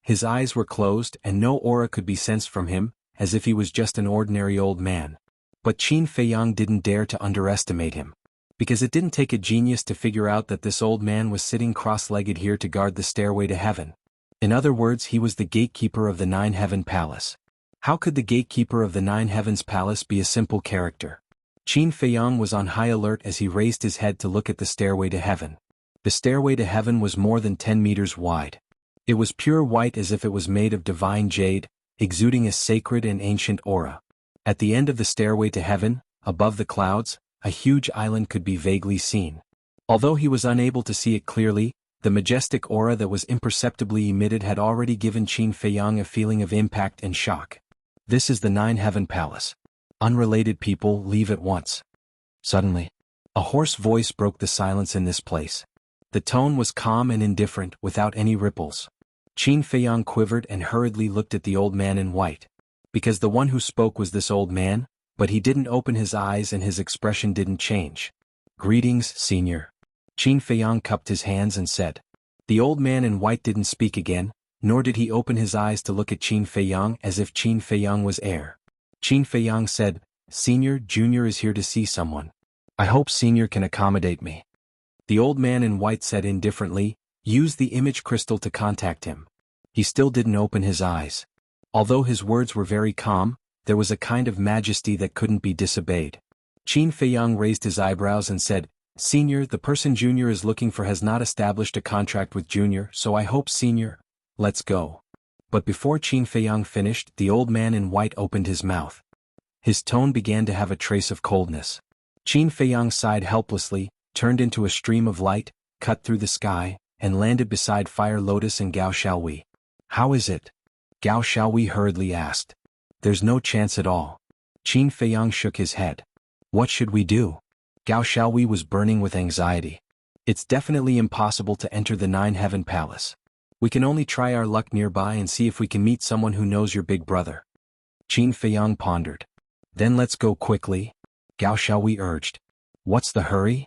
His eyes were closed and no aura could be sensed from him, as if he was just an ordinary old man. But Qin Feiyang didn't dare to underestimate him. Because it didn't take a genius to figure out that this old man was sitting cross-legged here to guard the stairway to heaven. In other words, he was the gatekeeper of the Nine Heaven Palace. How could the gatekeeper of the Nine Heavens Palace be a simple character? Qin Feiyang was on high alert as he raised his head to look at the stairway to heaven. The stairway to heaven was more than 10 meters wide. It was pure white as if it was made of divine jade, exuding a sacred and ancient aura. At the end of the stairway to heaven, above the clouds, a huge island could be vaguely seen. Although he was unable to see it clearly, the majestic aura that was imperceptibly emitted had already given Qin Feiyang a feeling of impact and shock. This is the Nine Heaven Palace. Unrelated people, leave at once. Suddenly, a hoarse voice broke the silence in this place. The tone was calm and indifferent, without any ripples. Qin Feiyang quivered and hurriedly looked at the old man in white. Because the one who spoke was this old man, but he didn't open his eyes and his expression didn't change. "Greetings, senior." Qin Feiyang cupped his hands and said. The old man in white didn't speak again, nor did he open his eyes to look at Qin Feiyang as if Qin Feiyang was air. Qin Feiyang said, "Senior, Junior is here to see someone. I hope Senior can accommodate me." The old man in white said indifferently, "Use the image crystal to contact him." He still didn't open his eyes. Although his words were very calm, there was a kind of majesty that couldn't be disobeyed. Qin Feiyang raised his eyebrows and said, "Senior, the person Junior is looking for has not established a contract with Junior, so I hope Senior, let's go." But before Qin Feiyang finished, the old man in white opened his mouth. His tone began to have a trace of coldness. Qin Feiyang sighed helplessly, turned into a stream of light, cut through the sky, and landed beside Fire Lotus and Gao Xiaohui. "How is it?" Gao Xiaohui hurriedly asked. "There's no chance at all." Qin Feiyang shook his head. "What should we do?" Gao Xiaohui was burning with anxiety. "It's definitely impossible to enter the Nine Heaven Palace. We can only try our luck nearby and see if we can meet someone who knows your big brother." Qin Feiyang pondered. "Then let's go quickly," Gao Xiaohui urged. "What's the hurry?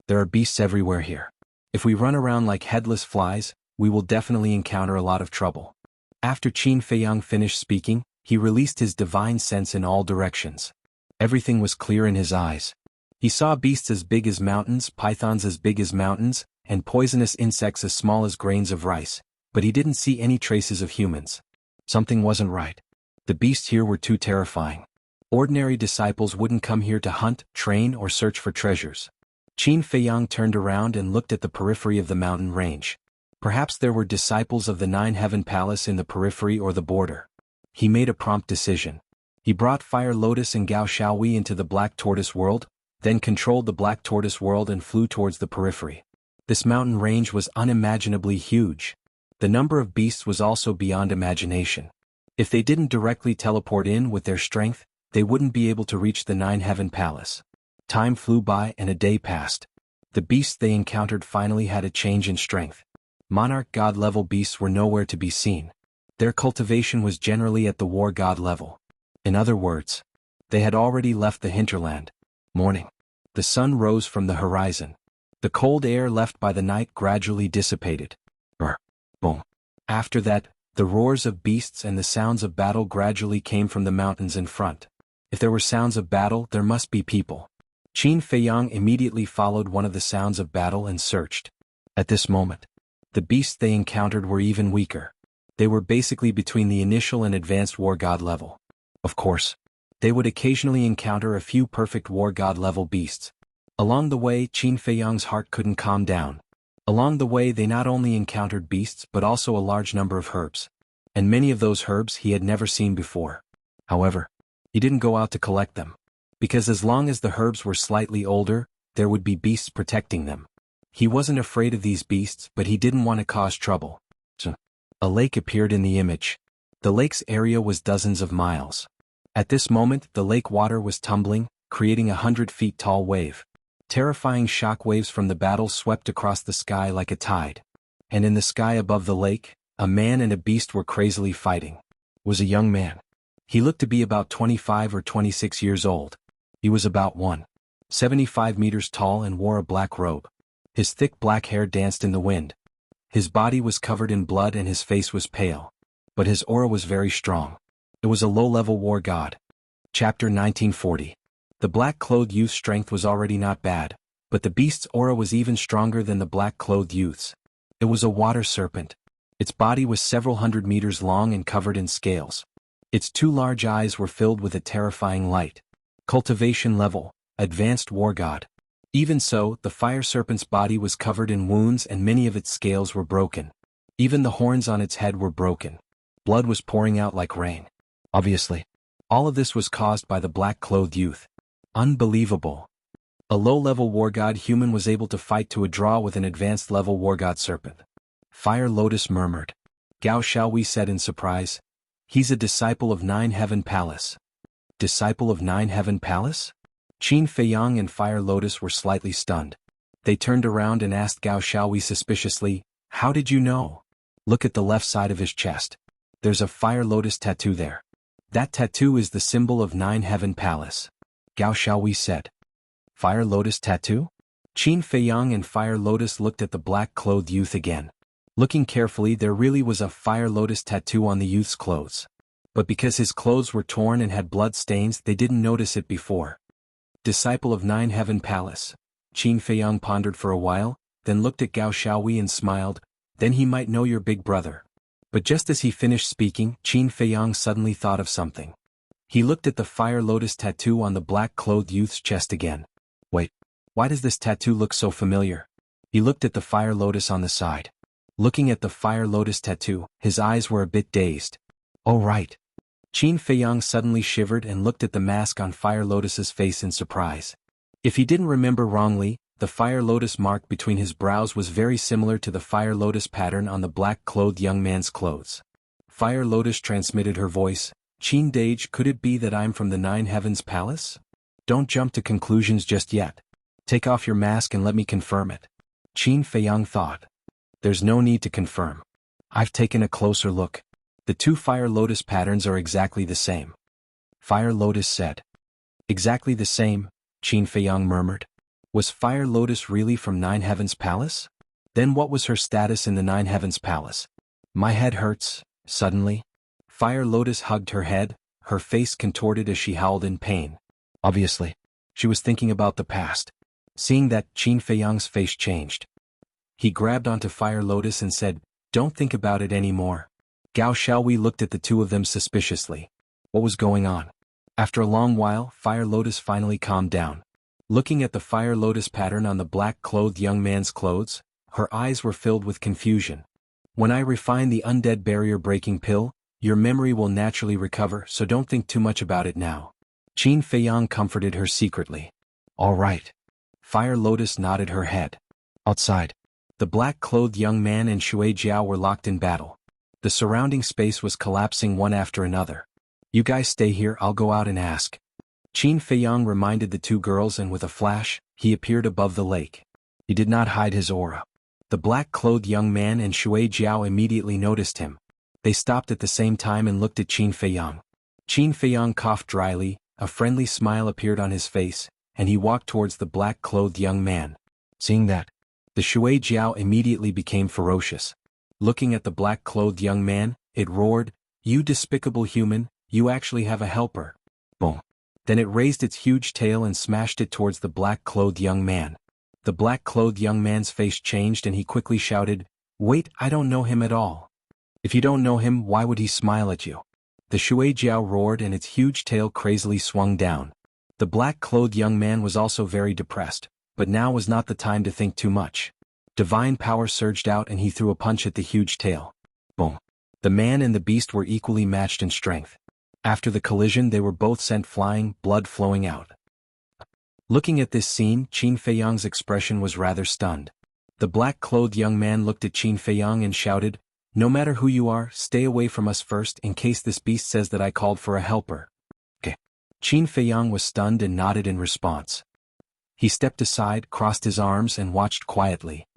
There are beasts everywhere here. If we run around like headless flies, we will definitely encounter a lot of trouble." After Qin Feiyang finished speaking, he released his divine sense in all directions. Everything was clear in his eyes. He saw beasts as big as mountains, pythons as big as mountains, and poisonous insects as small as grains of rice, but he didn't see any traces of humans. Something wasn't right. The beasts here were too terrifying. Ordinary disciples wouldn't come here to hunt, train, or search for treasures. Qin Feiyang turned around and looked at the periphery of the mountain range. Perhaps there were disciples of the Nine Heaven Palace in the periphery or the border. He made a prompt decision. He brought Fire Lotus and Gao Xiaohui into the Black Tortoise world, then controlled the Black Tortoise world and flew towards the periphery. This mountain range was unimaginably huge. The number of beasts was also beyond imagination. If they didn't directly teleport in with their strength, they wouldn't be able to reach the Nine Heaven Palace. Time flew by and a day passed. The beasts they encountered finally had a change in strength. Monarch god level beasts were nowhere to be seen. Their cultivation was generally at the war god level. In other words, they had already left the hinterland. Morning. The sun rose from the horizon. The cold air left by the night gradually dissipated. Boom. After that, the roars of beasts and the sounds of battle gradually came from the mountains in front. If there were sounds of battle, there must be people. Qin Feiyang immediately followed one of the sounds of battle and searched. At this moment, the beasts they encountered were even weaker. They were basically between the initial and advanced war god level. Of course, they would occasionally encounter a few perfect war god level beasts. Along the way, Qin Feiyang's heart couldn't calm down. Along the way they not only encountered beasts but also a large number of herbs. And many of those herbs he had never seen before. However, he didn't go out to collect them. Because as long as the herbs were slightly older, there would be beasts protecting them. He wasn't afraid of these beasts, but he didn't want to cause trouble. So, a lake appeared in the image. The lake's area was dozens of miles. At this moment, the lake water was tumbling, creating a 100 feet tall wave. Terrifying shock waves from the battle swept across the sky like a tide. And in the sky above the lake, a man and a beast were crazily fighting. It was a young man. He looked to be about 25 or 26 years old. He was about 1.75 meters tall and wore a black robe. His thick black hair danced in the wind. His body was covered in blood and his face was pale. But his aura was very strong. It was a low-level war god. Chapter 1940. The black-clothed youth's strength was already not bad, but the beast's aura was even stronger than the black-clothed youth's. It was a water serpent. Its body was several hundred meters long and covered in scales. Its two large eyes were filled with a terrifying light. Cultivation level, advanced war god. Even so, the fire serpent's body was covered in wounds and many of its scales were broken. Even the horns on its head were broken. Blood was pouring out like rain. Obviously, all of this was caused by the black-clothed youth. Unbelievable. A low-level war god human was able to fight to a draw with an advanced-level war god serpent. Fire Lotus murmured. Gao Xiaowei said in surprise. He's a disciple of Nine Heaven Palace. Disciple of Nine Heaven Palace? Qin Feiyang and Fire Lotus were slightly stunned. They turned around and asked Gao Xiaowei suspiciously, "How did you know?" "Look at the left side of his chest. There's a Fire Lotus tattoo there. That tattoo is the symbol of Nine Heaven Palace," Gao Xiaowei said. Fire Lotus tattoo? Qin Feiyang and Fire Lotus looked at the black-clothed youth again. Looking carefully, there really was a Fire Lotus tattoo on the youth's clothes. But because his clothes were torn and had blood stains, they didn't notice it before. Disciple of Nine Heaven Palace. Qin Feiyang pondered for a while, then looked at Gao Xiaowei and smiled. Then he might know your big brother. But just as he finished speaking, Qin Feiyang suddenly thought of something. He looked at the Fire Lotus tattoo on the black-clothed youth's chest again. Wait, why does this tattoo look so familiar? He looked at the Fire Lotus on the side. Looking at the Fire Lotus tattoo, his eyes were a bit dazed. Oh right. Qin Feiyang suddenly shivered and looked at the mask on Fire Lotus's face in surprise. If he didn't remember wrongly, the Fire Lotus mark between his brows was very similar to the Fire Lotus pattern on the black-clothed young man's clothes. Fire Lotus transmitted her voice. Qin Dage, could it be that I'm from the Nine Heavens Palace? Don't jump to conclusions just yet. Take off your mask and let me confirm it. Qin Feiyang thought. There's no need to confirm. I've taken a closer look. The two Fire Lotus patterns are exactly the same. Fire Lotus said. Exactly the same, Qin Feiyang murmured. Was Fire Lotus really from Nine Heavens Palace? Then what was her status in the Nine Heavens Palace? My head hurts, suddenly. Fire Lotus hugged her head, her face contorted as she howled in pain. Obviously, she was thinking about the past. Seeing that, Qin Feiyang's face changed. He grabbed onto Fire Lotus and said, "Don't think about it anymore." Gao Xiaowei looked at the two of them suspiciously. What was going on? After a long while, Fire Lotus finally calmed down. Looking at the Fire Lotus pattern on the black-clothed young man's clothes, her eyes were filled with confusion. When I refine the undead barrier-breaking pill, your memory will naturally recover, so don't think too much about it now. Qin Feiyang comforted her secretly. All right. Fire Lotus nodded her head. Outside, the black-clothed young man and Shui Jiao were locked in battle. The surrounding space was collapsing one after another. You guys stay here, I'll go out and ask. Qin Feiyang reminded the two girls, and with a flash, he appeared above the lake. He did not hide his aura. The black-clothed young man and Shui Jiao immediately noticed him. They stopped at the same time and looked at Qin Feiyang. Qin Feiyang coughed dryly, a friendly smile appeared on his face, and he walked towards the black-clothed young man. Seeing that, the Shui Jiao immediately became ferocious. Looking at the black-clothed young man, it roared, "You despicable human, you actually have a helper." Boom. Then it raised its huge tail and smashed it towards the black-clothed young man. The black-clothed young man's face changed and he quickly shouted, "Wait, I don't know him at all." "If you don't know him, why would he smile at you?" The Shui Jiao roared and its huge tail crazily swung down. The black-clothed young man was also very depressed, but now was not the time to think too much. Divine power surged out and he threw a punch at the huge tail. Boom. The man and the beast were equally matched in strength. After the collision, they were both sent flying, blood flowing out. Looking at this scene, Qin Feiyang's expression was rather stunned. The black-clothed young man looked at Qin Feiyang and shouted, "No matter who you are, stay away from us first in case this beast says that I called for a helper." Okay. Qin Feiyang was stunned and nodded in response. He stepped aside, crossed his arms and watched quietly.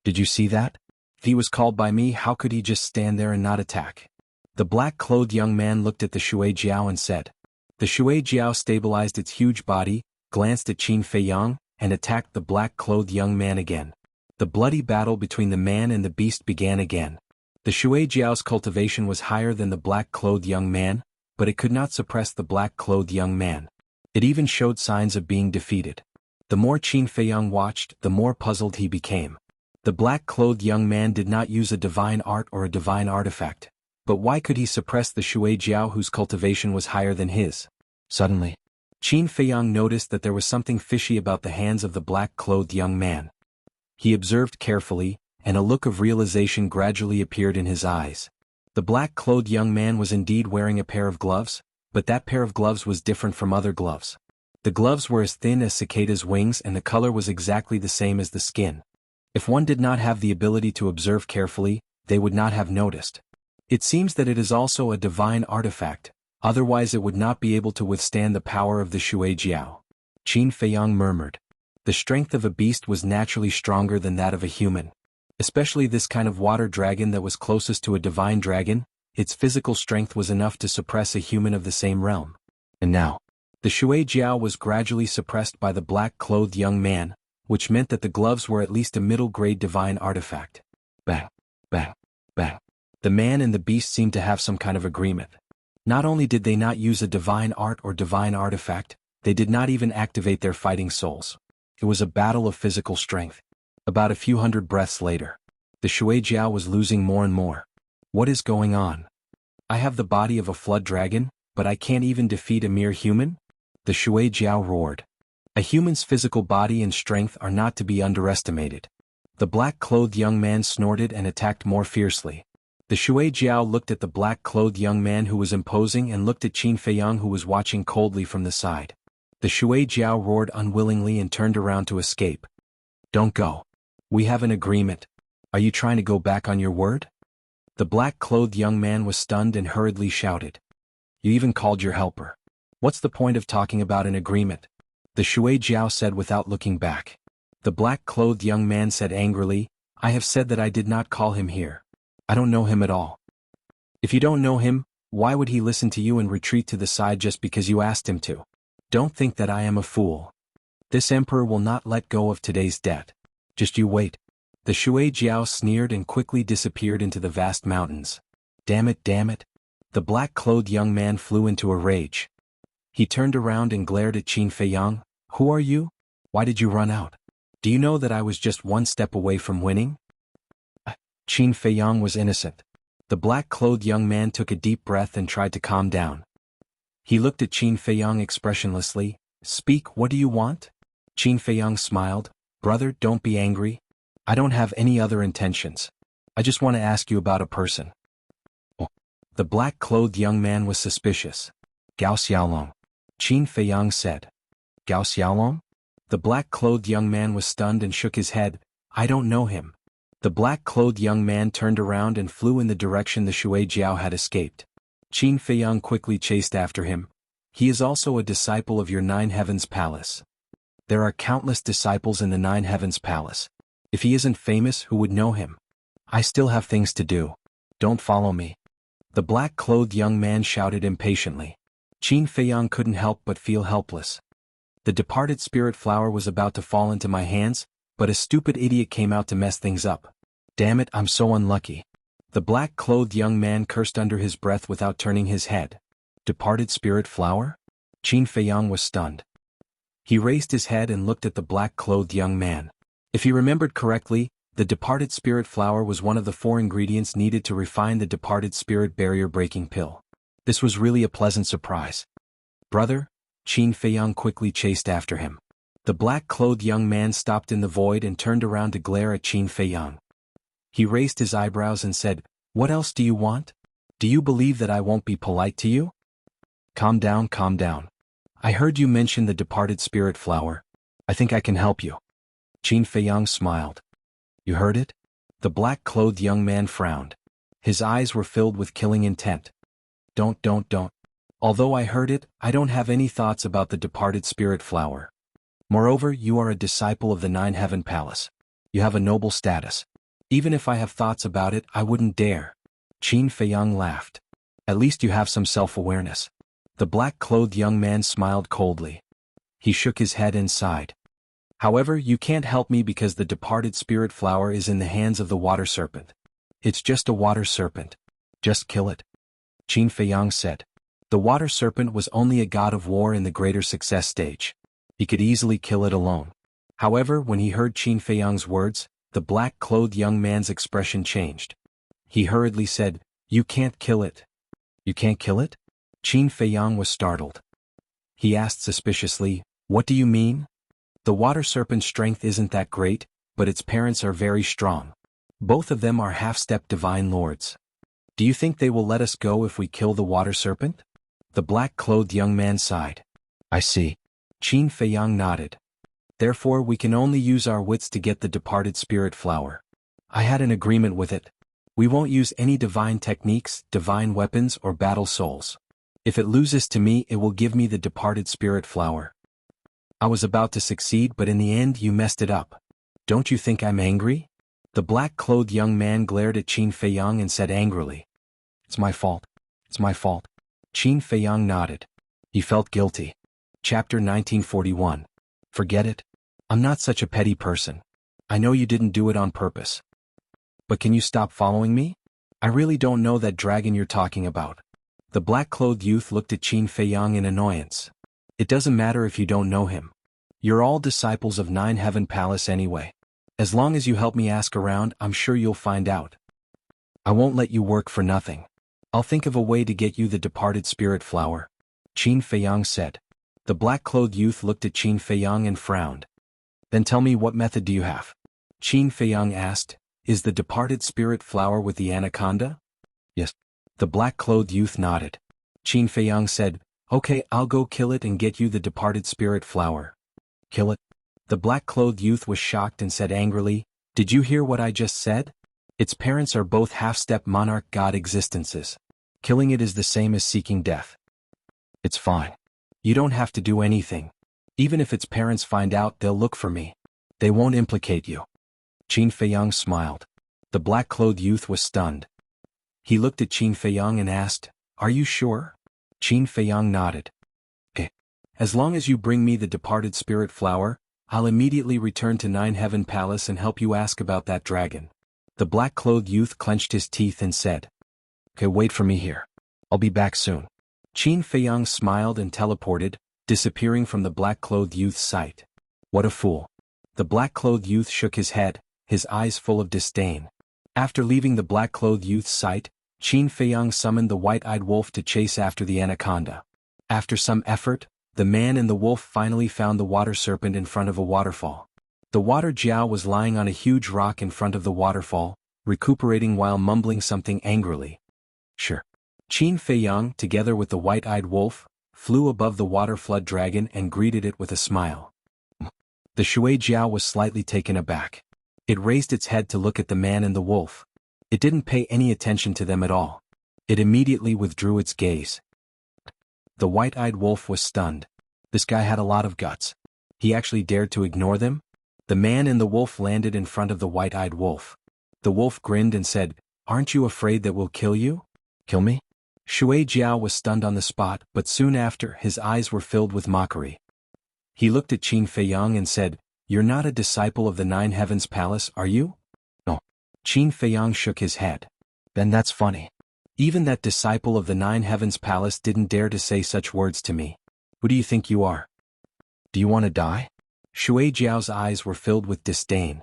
Did you see that? If he was called by me, how could he just stand there and not attack? The black-clothed young man looked at the Shui Jiao and said. The Shui Jiao stabilized its huge body, glanced at Qin Feiyang, and attacked the black-clothed young man again. The bloody battle between the man and the beast began again. The Shui Jiao's cultivation was higher than the black-clothed young man, but it could not suppress the black-clothed young man. It even showed signs of being defeated. The more Qin Feiyang watched, the more puzzled he became. The black-clothed young man did not use a divine art or a divine artifact. But why could he suppress the Shui Jiao whose cultivation was higher than his? Suddenly, Qin Feiyang noticed that there was something fishy about the hands of the black-clothed young man. He observed carefully, and a look of realization gradually appeared in his eyes. The black-clothed young man was indeed wearing a pair of gloves, but that pair of gloves was different from other gloves. The gloves were as thin as cicada's wings and the color was exactly the same as the skin. If one did not have the ability to observe carefully, they would not have noticed. It seems that it is also a divine artifact, otherwise it would not be able to withstand the power of the Shui Jiao. Qin Feiyang murmured. The strength of a beast was naturally stronger than that of a human. Especially this kind of water dragon that was closest to a divine dragon, its physical strength was enough to suppress a human of the same realm. And now, the Shui Jiao was gradually suppressed by the black-clothed young man, which meant that the gloves were at least a middle-grade divine artifact. Bang, bang, bang. The man and the beast seemed to have some kind of agreement. Not only did they not use a divine art or divine artifact, they did not even activate their fighting souls. It was a battle of physical strength. About a few hundred breaths later, the Shui Jiao was losing more and more. What is going on? I have the body of a flood dragon, but I can't even defeat a mere human? The Shui Jiao roared. A human's physical body and strength are not to be underestimated. The black-clothed young man snorted and attacked more fiercely. The Shui Jiao looked at the black-clothed young man who was imposing and looked at Qin Feiyang who was watching coldly from the side. The Shui Jiao roared unwillingly and turned around to escape. Don't go. We have an agreement. Are you trying to go back on your word? The black-clothed young man was stunned and hurriedly shouted. You even called your helper. What's the point of talking about an agreement? The Shui Jiao said without looking back. The black-clothed young man said angrily, I have said that I did not call him here. I don't know him at all. If you don't know him, why would he listen to you and retreat to the side just because you asked him to? Don't think that I am a fool. This emperor will not let go of today's debt. Just you wait. The Shui Jiao sneered and quickly disappeared into the vast mountains. Damn it, damn it. The black-clothed young man flew into a rage. He turned around and glared at Qin Feiyang. Who are you? Why did you run out? Do you know that I was just one step away from winning? Qin Feiyang was innocent. The black-clothed young man took a deep breath and tried to calm down. He looked at Qin Feiyang expressionlessly. Speak, what do you want? Qin Feiyang smiled. Brother, don't be angry. I don't have any other intentions. I just want to ask you about a person. Oh. The black-clothed young man was suspicious. Gao Xiaolong. Qin Feiyang said. Gao Xiaolong? The black-clothed young man was stunned and shook his head. I don't know him. The black-clothed young man turned around and flew in the direction the Shui Jiao had escaped. Qin Feiyang quickly chased after him. He is also a disciple of your Nine Heavens Palace. There are countless disciples in the Nine Heavens Palace. If he isn't famous, who would know him? I still have things to do. Don't follow me. The black-clothed young man shouted impatiently. Qin Feiyang couldn't help but feel helpless. The departed spirit flower was about to fall into my hands, but a stupid idiot came out to mess things up. Damn it, I'm so unlucky. The black-clothed young man cursed under his breath without turning his head. Departed spirit flower? Qin Feiyang was stunned. He raised his head and looked at the black-clothed young man. If he remembered correctly, the departed spirit flower was one of the 4 ingredients needed to refine the departed spirit barrier-breaking pill. This was really a pleasant surprise. Brother? Qin Feiyang quickly chased after him. The black-clothed young man stopped in the void and turned around to glare at Qin Feiyang. He raised his eyebrows and said, What else do you want? Do you believe that I won't be polite to you? Calm down, calm down. I heard you mention the departed spirit flower. I think I can help you. Qin Feiyang smiled. You heard it? The black-clothed young man frowned. His eyes were filled with killing intent. Don't. Although I heard it, I don't have any thoughts about the departed spirit flower. Moreover, you are a disciple of the Nine Heaven Palace. You have a noble status. Even if I have thoughts about it, I wouldn't dare. Qin Feiyang laughed. At least you have some self-awareness. The black-clothed young man smiled coldly. He shook his head and sighed. However, you can't help me because the departed spirit flower is in the hands of the water serpent. It's just a water serpent. Just kill it. Qin Feiyang said. The water serpent was only a god of war in the greater success stage. He could easily kill it alone. However, when he heard Qin Feiyang's words, the black-clothed young man's expression changed. He hurriedly said, You can't kill it. You can't kill it? Qin Feiyang was startled. He asked suspiciously, What do you mean? The water serpent's strength isn't that great, but its parents are very strong. Both of them are half-step divine lords. Do you think they will let us go if we kill the water serpent? The black-clothed young man sighed. I see. Qin Feiyang nodded. Therefore we can only use our wits to get the departed spirit flower. I had an agreement with it. We won't use any divine techniques, divine weapons, or battle souls. If it loses to me, it will give me the departed spirit flower. I was about to succeed, but in the end you messed it up. Don't you think I'm angry? The black-clothed young man glared at Qin Feiyang and said angrily. It's my fault. It's my fault. Qin Feiyang nodded. He felt guilty. Chapter 1941. Forget it. I'm not such a petty person. I know you didn't do it on purpose. But can you stop following me? I really don't know that dragon you're talking about. The black-clothed youth looked at Qin Feiyang in annoyance. It doesn't matter if you don't know him. You're all disciples of Nine Heaven Palace anyway. As long as you help me ask around, I'm sure you'll find out. I won't let you work for nothing. I'll think of a way to get you the departed spirit flower. Qin Feiyang said. The black-clothed youth looked at Qin Feiyang and frowned. Then tell me, what method do you have? Qin Feiyang asked. Is the departed spirit flower with the anaconda? Yes. The black-clothed youth nodded. Qin Feiyang said, Okay, I'll go kill it and get you the departed spirit flower. Kill it? The black-clothed youth was shocked and said angrily, Did you hear what I just said? Its parents are both half-step monarch god existences. Killing it is the same as seeking death. It's fine. You don't have to do anything. Even if its parents find out, they'll look for me. They won't implicate you. Qin Feiyang smiled. The black-clothed youth was stunned. He looked at Qin Feiyang and asked, Are you sure? Qin Feiyang nodded. As long as you bring me the departed spirit flower, I'll immediately return to Nine Heaven Palace and help you ask about that dragon. The black-clothed youth clenched his teeth and said, Okay, wait for me here. I'll be back soon. Qin Feiyang smiled and teleported, disappearing from the black-clothed youth's sight. What a fool. The black-clothed youth shook his head, his eyes full of disdain. After leaving the black-clothed youth's sight, Qin Feiyang summoned the white-eyed wolf to chase after the anaconda. After some effort, the man and the wolf finally found the water serpent in front of a waterfall. The water Jiao was lying on a huge rock in front of the waterfall, recuperating while mumbling something angrily. Sure. Qin Feiyang, together with the white-eyed wolf, flew above the water flood dragon and greeted it with a smile. The Shui Jiao was slightly taken aback. It raised its head to look at the man and the wolf. It didn't pay any attention to them at all. It immediately withdrew its gaze. The white-eyed wolf was stunned. This guy had a lot of guts. He actually dared to ignore them? The man and the wolf landed in front of the white-eyed wolf. The wolf grinned and said, Aren't you afraid that we'll kill you? Kill me? Shui Jiao was stunned on the spot, but soon after, his eyes were filled with mockery. He looked at Qin Feiyang and said, You're not a disciple of the Nine Heavens Palace, are you? No. Qin Feiyang shook his head. Then that's funny. Even that disciple of the Nine Heavens Palace didn't dare to say such words to me. Who do you think you are? Do you want to die? Shui Jiao's eyes were filled with disdain.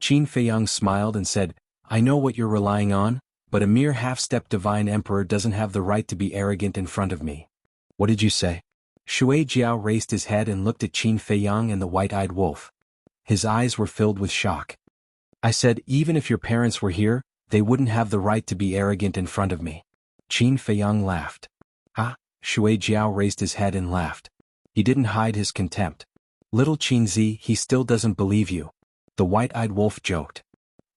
Qin Feiyang smiled and said, I know what you're relying on, but a mere half-step divine emperor doesn't have the right to be arrogant in front of me. What did you say? Shui Jiao raised his head and looked at Qin Feiyang and the white-eyed wolf. His eyes were filled with shock. I said, even if your parents were here, they wouldn't have the right to be arrogant in front of me. Qin Feiyang laughed. Ah, Shui Jiao raised his head and laughed. He didn't hide his contempt. Little Qinzi, he still doesn't believe you. The white-eyed wolf joked.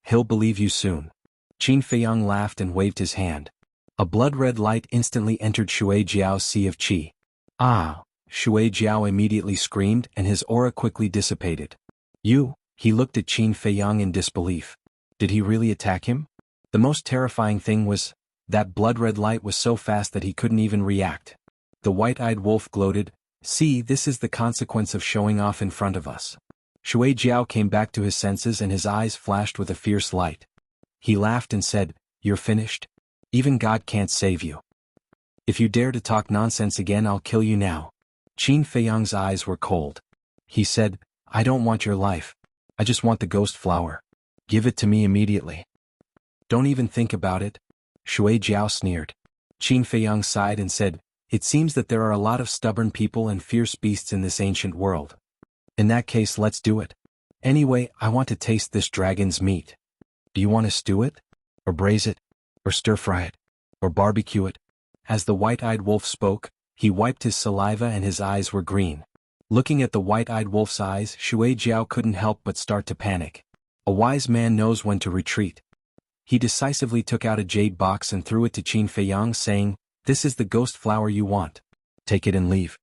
He'll believe you soon. Qin Feiyang laughed and waved his hand. A blood-red light instantly entered Shui Jiao's sea of qi. Ah! Shui Jiao immediately screamed and his aura quickly dissipated. You? He looked at Qin Feiyang in disbelief. Did he really attack him? The most terrifying thing was, that blood-red light was so fast that he couldn't even react. The white-eyed wolf gloated, See, this is the consequence of showing off in front of us. Shui Jiao came back to his senses and his eyes flashed with a fierce light. He laughed and said, You're finished? Even God can't save you. If you dare to talk nonsense again, I'll kill you now. Qin Feiyang's eyes were cold. He said, I don't want your life. I just want the ghost flower. Give it to me immediately. Don't even think about it. Shui Jiao sneered. Qin Feiyang sighed and said, It seems that there are a lot of stubborn people and fierce beasts in this ancient world. In that case, let's do it. Anyway, I want to taste this dragon's meat. Do you want to stew it? Or braise it? Or stir-fry it? Or barbecue it? As the white-eyed wolf spoke, he wiped his saliva and his eyes were green. Looking at the white-eyed wolf's eyes, Shui Jiao couldn't help but start to panic. A wise man knows when to retreat. He decisively took out a jade box and threw it to Qin Feiyang, saying, "This is the ghost flower you want. Take it and leave."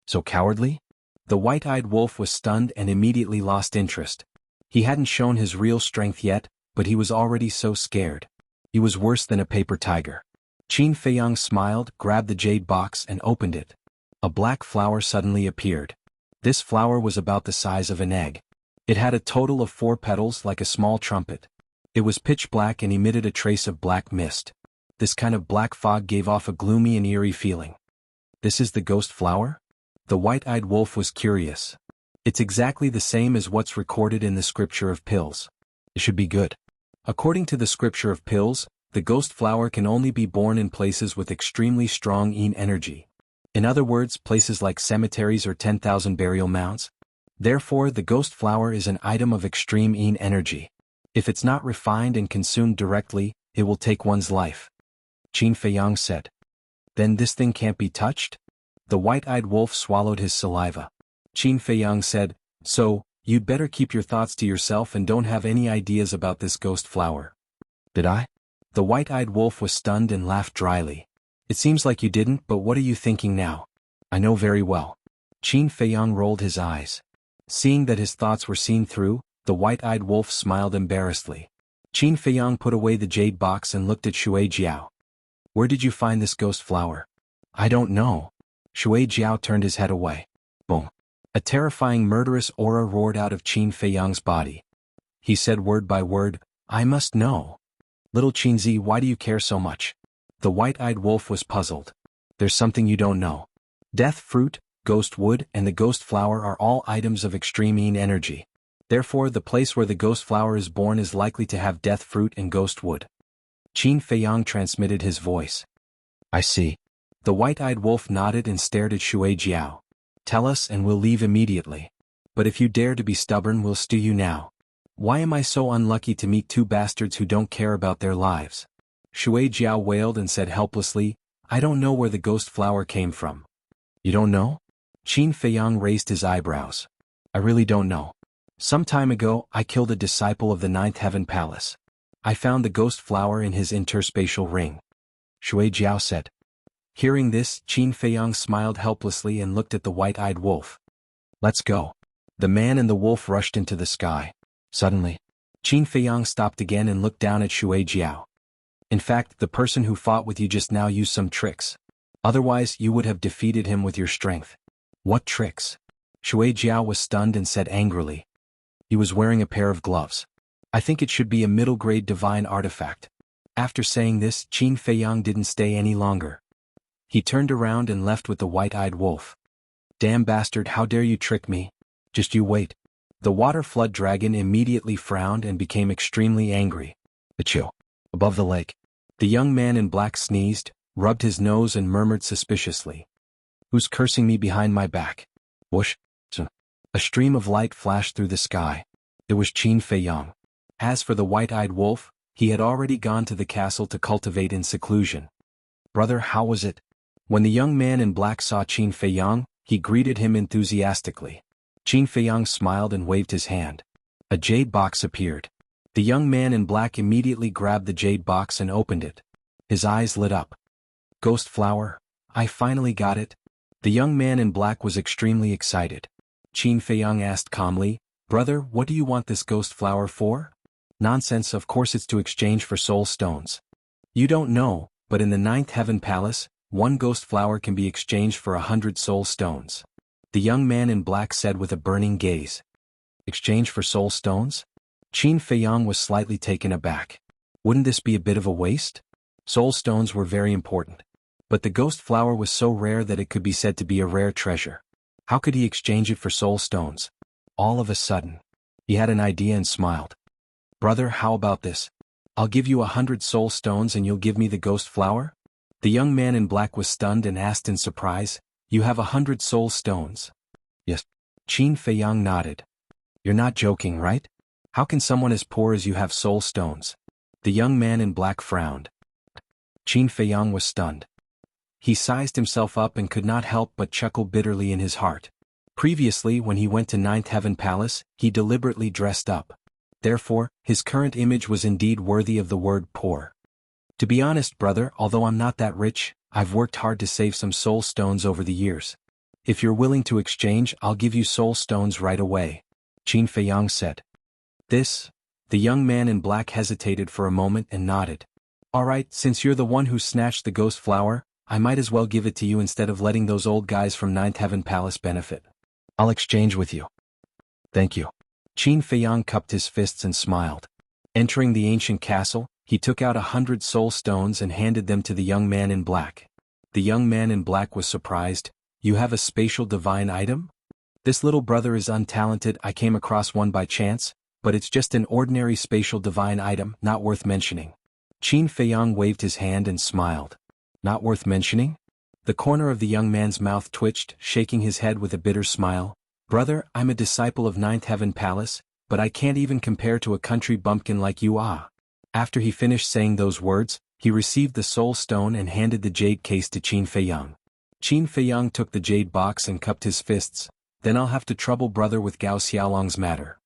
So cowardly? The white-eyed wolf was stunned and immediately lost interest. He hadn't shown his real strength yet, but he was already so scared. He was worse than a paper tiger. Qin Feiyang smiled, grabbed the jade box and opened it. A black flower suddenly appeared. This flower was about the size of an egg. It had a total of 4 petals like a small trumpet. It was pitch black and emitted a trace of black mist. This kind of black fog gave off a gloomy and eerie feeling. This is the ghost flower? The white-eyed wolf was curious. It's exactly the same as what's recorded in the scripture of pills. It should be good. According to the scripture of pills, the ghost flower can only be born in places with extremely strong yin energy. In other words, places like cemeteries or 10,000 burial mounds. Therefore, the ghost flower is an item of extreme yin energy. If it's not refined and consumed directly, it will take one's life. Qin Feiyang said. Then this thing can't be touched? The white-eyed wolf swallowed his saliva. Qin Feiyang said, "So, you'd better keep your thoughts to yourself and don't have any ideas about this ghost flower." Did I? The white-eyed wolf was stunned and laughed dryly. It seems like you didn't, but what are you thinking now? I know very well. Qin Feiyang rolled his eyes. Seeing that his thoughts were seen through, the white-eyed wolf smiled embarrassedly. Qin Feiyang put away the jade box and looked at Shui Jiao. Where did you find this ghost flower? I don't know. Shui Jiao turned his head away. Boom. A terrifying murderous aura roared out of Qin Feiyang's body. He said word by word, I must know. Little Qinzi, why do you care so much? The white-eyed wolf was puzzled. There's something you don't know. Death fruit, ghost wood, and the ghost flower are all items of extreme yin energy. Therefore, the place where the ghost flower is born is likely to have death fruit and ghost wood. Qin Feiyang transmitted his voice. I see. The white-eyed wolf nodded and stared at Shui Jiao. Tell us and we'll leave immediately. But if you dare to be stubborn, we'll stew you now. Why am I so unlucky to meet 2 bastards who don't care about their lives? Shui Jiao wailed and said helplessly, I don't know where the ghost flower came from. You don't know? Qin Feiyang raised his eyebrows. I really don't know. Some time ago, I killed a disciple of the 9th Heaven Palace. I found the ghost flower in his interspatial ring. Shui Jiao said. Hearing this, Qin Feiyang smiled helplessly and looked at the white-eyed wolf. Let's go. The man and the wolf rushed into the sky. Suddenly, Qin Feiyang stopped again and looked down at Shui Jiao. In fact, the person who fought with you just now used some tricks. Otherwise, you would have defeated him with your strength. What tricks? Shui Jiao was stunned and said angrily. He was wearing a pair of gloves. I think it should be a middle-grade divine artifact. After saying this, Qin Feiyang didn't stay any longer. He turned around and left with the white-eyed wolf. Damn bastard, how dare you trick me? Just you wait. The water flood dragon immediately frowned and became extremely angry. Achoo. Above the lake. The young man in black sneezed, rubbed his nose and murmured suspiciously. Who's cursing me behind my back? Whoosh. A stream of light flashed through the sky. It was Qin Feiyang. As for the white-eyed wolf, he had already gone to the castle to cultivate in seclusion. Brother, how was it? When the young man in black saw Qin Feiyang, he greeted him enthusiastically. Qin Feiyang smiled and waved his hand. A jade box appeared. The young man in black immediately grabbed the jade box and opened it. His eyes lit up. Ghost flower? I finally got it. The young man in black was extremely excited. Qin Feiyang asked calmly, Brother, what do you want this ghost flower for? Nonsense, of course it's to exchange for soul stones. You don't know, but in the 9th Heaven Palace, 1 ghost flower can be exchanged for 100 soul stones. The young man in black said with a burning gaze. Exchange for soul stones? Qin Feiyang was slightly taken aback. Wouldn't this be a bit of a waste? Soul stones were very important. But the ghost flower was so rare that it could be said to be a rare treasure. How could he exchange it for soul stones? All of a sudden, he had an idea and smiled. Brother, how about this? I'll give you 100 soul stones and you'll give me the ghost flower? The young man in black was stunned and asked in surprise, You have 100 soul stones? Yes. Qin Feiyang nodded. You're not joking, right? How can someone as poor as you have soul stones? The young man in black frowned. Qin Feiyang was stunned. He sized himself up and could not help but chuckle bitterly in his heart. Previously, when he went to Ninth Heaven Palace, he deliberately dressed up. Therefore, his current image was indeed worthy of the word poor. To be honest, brother, although I'm not that rich, I've worked hard to save some soul stones over the years. If you're willing to exchange, I'll give you soul stones right away, Qin Feiyang said. The young man in black hesitated for a moment and nodded. All right, since you're the one who snatched the ghost flower, I might as well give it to you instead of letting those old guys from Ninth Heaven Palace benefit. I'll exchange with you. Thank you. Qin Feiyang cupped his fists and smiled. Entering the ancient castle, he took out 100 soul stones and handed them to the young man in black. The young man in black was surprised. You have a spatial divine item? This little brother is untalented. I came across one by chance, but it's just an ordinary spatial divine item, not worth mentioning. Qin Feiyang waved his hand and smiled. Not worth mentioning? The corner of the young man's mouth twitched, shaking his head with a bitter smile. Brother, I'm a disciple of Ninth Heaven Palace, but I can't even compare to a country bumpkin like you ah. After he finished saying those words, he received the soul stone and handed the jade case to Qin Feiyang. Qin Feiyang took the jade box and cupped his fists. Then I'll have to trouble brother with Gao Xiaolong's matter.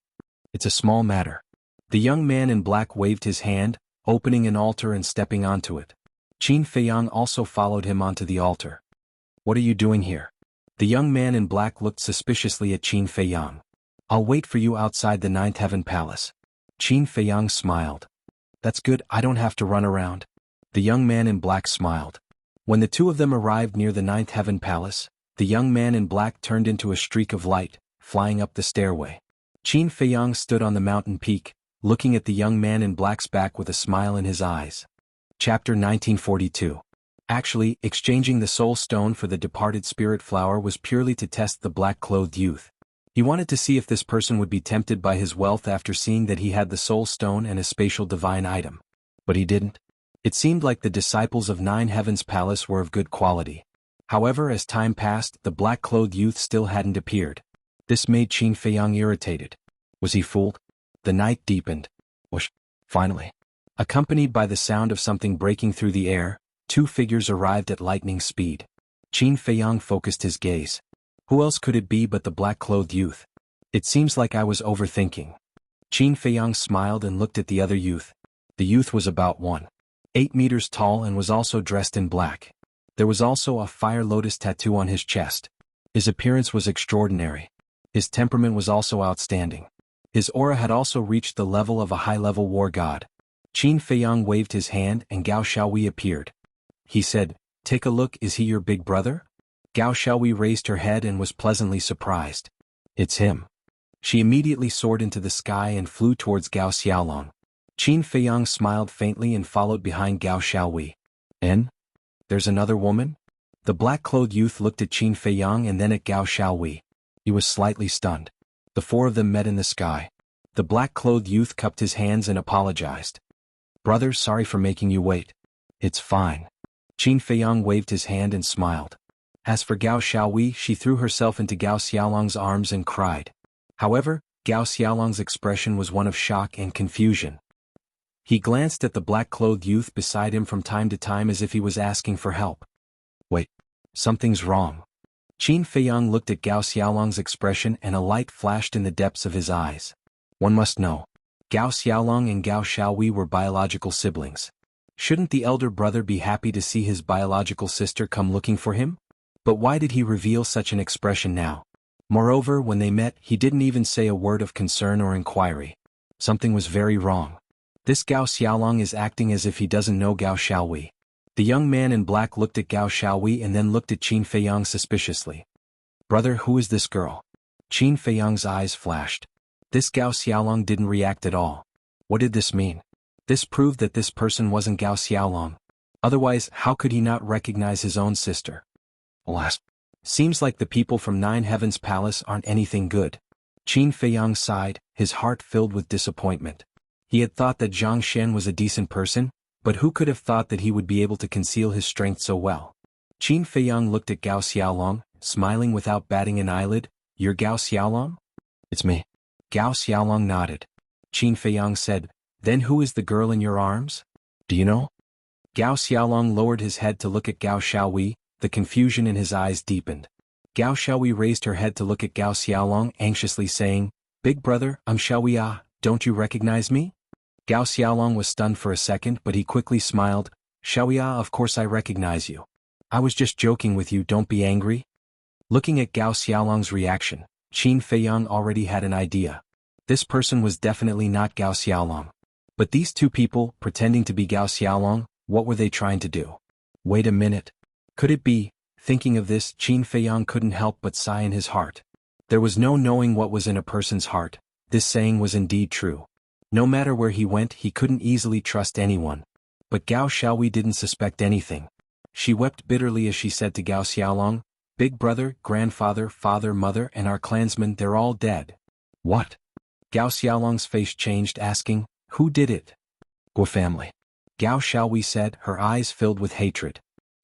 It's a small matter. The young man in black waved his hand, opening an altar and stepping onto it. Qin Feiyang also followed him onto the altar. What are you doing here? The young man in black looked suspiciously at Qin Feiyang. I'll wait for you outside the Ninth Heaven Palace. Qin Feiyang smiled. That's good, I don't have to run around. The young man in black smiled. When the two of them arrived near the Ninth Heaven Palace, the young man in black turned into a streak of light, flying up the stairway. Qin Feiyang stood on the mountain peak, looking at the young man in black's back with a smile in his eyes. Chapter 1942. Actually, exchanging the soul stone for the departed spirit flower was purely to test the black-clothed youth. He wanted to see if this person would be tempted by his wealth after seeing that he had the soul stone and a spatial divine item. But he didn't. It seemed like the disciples of Nine Heavens Palace were of good quality. However, as time passed, the black-clothed youth still hadn't appeared. This made Qin Feiyang irritated. Was he fooled? The night deepened. Whoosh! Finally. Accompanied by the sound of something breaking through the air, two figures arrived at lightning speed. Qin Feiyang focused his gaze. Who else could it be but the black-clothed youth? It seems like I was overthinking. Qin Feiyang smiled and looked at the other youth. The youth was about 1.8 meters tall and was also dressed in black. There was also a fire lotus tattoo on his chest. His appearance was extraordinary. His temperament was also outstanding. His aura had also reached the level of a high-level war god. Qin Feiyang waved his hand and Gao Xiaohui appeared. He said, "Take a look, is he your big brother?" Gao Xiaohui raised her head and was pleasantly surprised. It's him. She immediately soared into the sky and flew towards Gao Xiaolong. Qin Feiyang smiled faintly and followed behind Gao Xiaohui. "En? There's another woman?" The black-clothed youth looked at Qin Feiyang and then at Gao Xiaohui. He was slightly stunned. The four of them met in the sky. The black-clothed youth cupped his hands and apologized. "Brother, sorry for making you wait." "It's fine." Qin Feiyang waved his hand and smiled. As for Gao Xiaohui, she threw herself into Gao Xiaolong's arms and cried. However, Gao Xiaolong's expression was one of shock and confusion. He glanced at the black-clothed youth beside him from time to time as if he was asking for help. Wait, something's wrong. Qin Feiyang looked at Gao Xiaolong's expression and a light flashed in the depths of his eyes. One must know. Gao Xiaolong and Gao Xiaohui were biological siblings. Shouldn't the elder brother be happy to see his biological sister come looking for him? But why did he reveal such an expression now? Moreover, when they met, he didn't even say a word of concern or inquiry. Something was very wrong. This Gao Xiaolong is acting as if he doesn't know Gao Xiaohui. The young man in black looked at Gao Xiaohui and then looked at Qin Feiyang suspiciously. Brother, who is this girl? Qin Feiyang's eyes flashed. This Gao Xiaolong didn't react at all. What did this mean? This proved that this person wasn't Gao Xiaolong. Otherwise, how could he not recognize his own sister? Alas. Seems like the people from Nine Heavens Palace aren't anything good. Qin Feiyang sighed, his heart filled with disappointment. He had thought that Zhang Shen was a decent person, but who could have thought that he would be able to conceal his strength so well? Qin Feiyang looked at Gao Xiaolong, smiling without batting an eyelid. You're Gao Xiaolong? It's me. Gao Xiaolong nodded. Qin Feiyang said, "Then who is the girl in your arms? Do you know?" Gao Xiaolong lowered his head to look at Gao Xiaowei, the confusion in his eyes deepened. Gao Xiaowei raised her head to look at Gao Xiaolong anxiously saying, "Big brother, I'm Xiaowei ah, don't you recognize me?" Gao Xiaolong was stunned for a second but he quickly smiled, "Xiaowei ah, of course I recognize you. I was just joking with you, don't be angry." Looking at Gao Xiaolong's reaction, Qin Feiyang already had an idea. This person was definitely not Gao Xiaolong. But these two people, pretending to be Gao Xiaolong, what were they trying to do? Wait a minute. Could it be? Thinking of this, Qin Feiyang couldn't help but sigh in his heart. There was no knowing what was in a person's heart. This saying was indeed true. No matter where he went, he couldn't easily trust anyone. But Gao Xiaowei didn't suspect anything. She wept bitterly as she said to Gao Xiaolong, "Big brother, grandfather, father, mother, and our clansmen, they're all dead." What? Gao Xiaolong's face changed, asking, "Who did it?" "Guo family." Gao Xiaowei said, her eyes filled with hatred.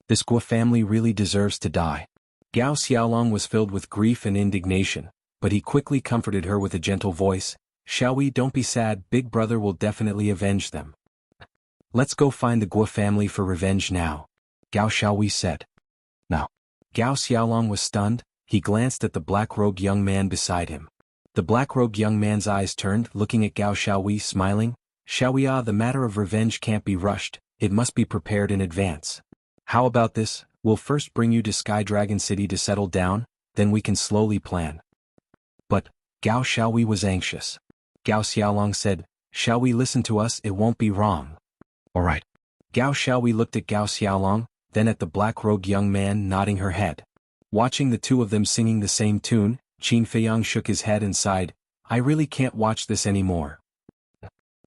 "This Guo family really deserves to die." Gao Xiaolong was filled with grief and indignation, but he quickly comforted her with a gentle voice, "Xiaowei, don't be sad, big brother will definitely avenge them. Let's go find the Guo family for revenge now," Gao Xiaowei said. "Now." Gao Xiaolong was stunned, he glanced at the black-robed young man beside him. The black-robed young man's eyes turned, looking at Gao Xiaowei, smiling, "Xiaowei ah, the matter of revenge can't be rushed, it must be prepared in advance. How about this, we'll first bring you to Sky Dragon City to settle down, then we can slowly plan." But, Gao Xiaowei was anxious. Gao Xiaolong said, "Xiaowei, listen to us, it won't be wrong." "All right." Gao Xiaowei looked at Gao Xiaolong, then at the black-robed young man, nodding her head. Watching the two of them singing the same tune, Qin Feiyang shook his head and sighed, "I really can't watch this anymore."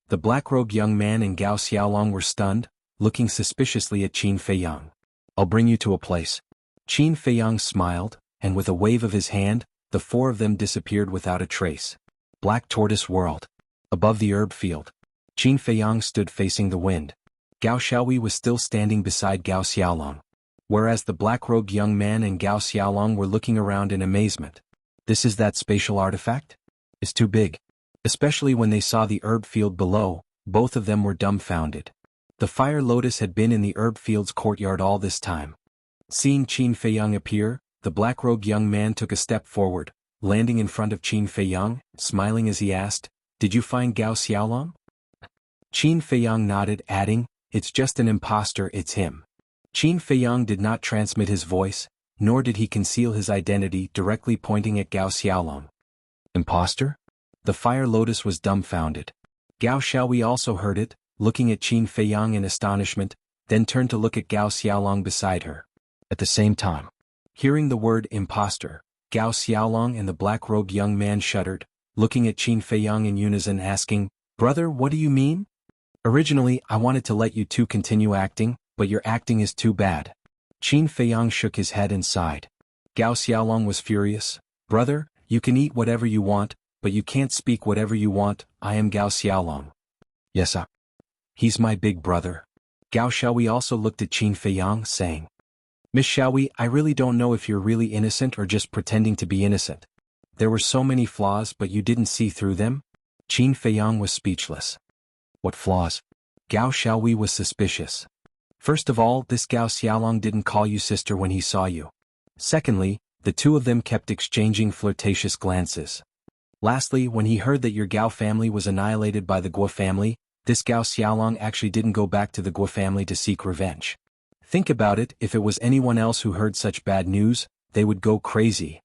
The black-robed young man and Gao Xiaolong were stunned, looking suspiciously at Qin Feiyang. "I'll bring you to a place." Qin Feiyang smiled, and with a wave of his hand, the four of them disappeared without a trace. Black Tortoise World. Above the herb field. Qin Feiyang stood facing the wind. Gao Xiaowei was still standing beside Gao Xiaolong. Whereas the black-robed young man and Gao Xiaolong were looking around in amazement. This is that spatial artifact? It's too big. Especially when they saw the herb field below, both of them were dumbfounded. The fire lotus had been in the herb field's courtyard all this time. Seeing Qin Feiyang appear, the black-robed young man took a step forward, landing in front of Qin Feiyang, smiling as he asked, "Did you find Gao Xiaolong?" Qin Feiyang nodded, adding, "It's just an impostor, it's him." Qin Feiyang did not transmit his voice, nor did he conceal his identity, directly pointing at Gao Xiaolong. "Impostor?" The fire lotus was dumbfounded. Gao Xiaowei also heard it, looking at Qin Feiyang in astonishment, then turned to look at Gao Xiaolong beside her. At the same time, hearing the word impostor, Gao Xiaolong and the black-robed young man shuddered, looking at Qin Feiyang in unison, asking, "Brother, what do you mean?" "Originally, I wanted to let you two continue acting, but your acting is too bad." Qin Feiyang shook his head and sighed. Gao Xiaolong was furious. "Brother, you can eat whatever you want, but you can't speak whatever you want, I am Gao Xiaolong." "Yes, he's my big brother." Gao Xiaowei also looked at Qin Feiyang, saying, "Miss Xiaowei, I really don't know if you're really innocent or just pretending to be innocent. There were so many flaws but you didn't see through them?" Qin Feiyang was speechless. "What flaws?" Gao Xiaowei was suspicious. "First of all, this Gao Xiaolong didn't call you sister when he saw you. Secondly, the two of them kept exchanging flirtatious glances. Lastly, when he heard that your Gao family was annihilated by the Guo family, this Gao Xiaolong actually didn't go back to the Guo family to seek revenge. Think about it, if it was anyone else who heard such bad news, they would go crazy.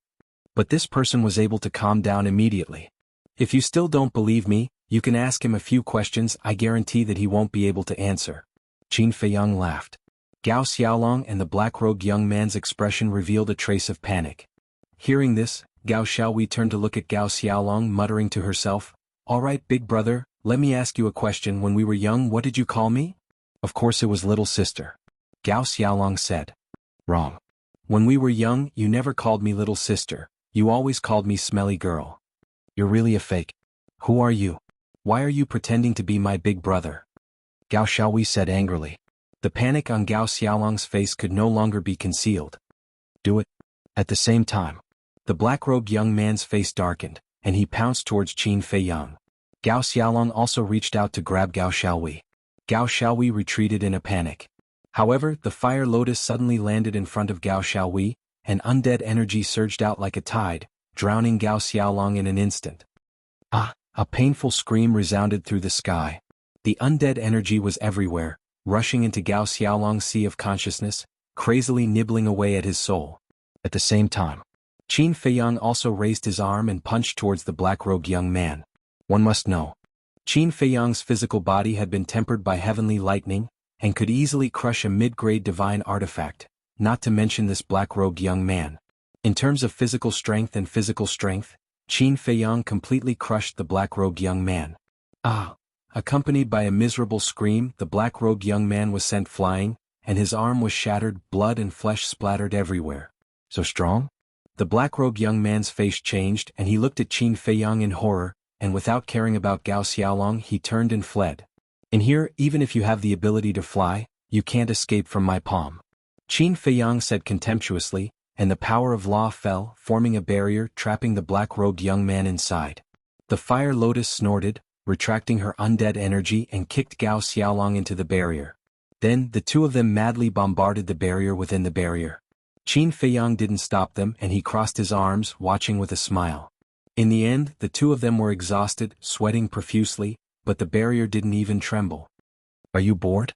But this person was able to calm down immediately. If you still don't believe me, you can ask him a few questions, I guarantee that he won't be able to answer." Qin Feiyang laughed. Gao Xiaolong and the black-robed young man's expression revealed a trace of panic. Hearing this, Gao Xiaowei turned to look at Gao Xiaolong, muttering to herself, "All right, big brother, let me ask you a question. When we were young, what did you call me?" "Of course it was little sister." Gao Xiaolong said. "Wrong. When we were young, you never called me little sister, you always called me smelly girl. You're really a fake. Who are you? Why are you pretending to be my big brother?" Gao Xiaowei said angrily. The panic on Gao Xiaolong's face could no longer be concealed. "Do it." At the same time, the black-robed young man's face darkened, and he pounced towards Qin Feiyang. Gao Xiaolong also reached out to grab Gao Xiaowei. Gao Xiaowei retreated in a panic. However, the fire lotus suddenly landed in front of Gao Xiaowei, and undead energy surged out like a tide, drowning Gao Xiaolong in an instant. Ah! A painful scream resounded through the sky. The undead energy was everywhere, rushing into Gao Xiaolong's sea of consciousness, crazily nibbling away at his soul. At the same time, Qin Feiyang also raised his arm and punched towards the black-robed young man. One must know. Qin Feiyang's physical body had been tempered by heavenly lightning, and could easily crush a mid-grade divine artifact, not to mention this black-robed young man. In terms of physical strength, Qin Feiyang completely crushed the black-robed young man. Ah! Accompanied by a miserable scream, the black-robed young man was sent flying, and his arm was shattered, blood and flesh splattered everywhere. So strong? The black-robed young man's face changed, and he looked at Qin Feiyang in horror, and without caring about Gao Xiaolong, he turned and fled. In here, even if you have the ability to fly, you can't escape from my palm. Qin Feiyang said contemptuously, and the power of law fell, forming a barrier, trapping the black-robed young man inside. The fire lotus snorted, retracting her undead energy, and kicked Gao Xiaolong into the barrier. Then, the two of them madly bombarded the barrier within the barrier. Qin Feiyang didn't stop them, and he crossed his arms, watching with a smile. In the end, the two of them were exhausted, sweating profusely, but the barrier didn't even tremble. Are you bored?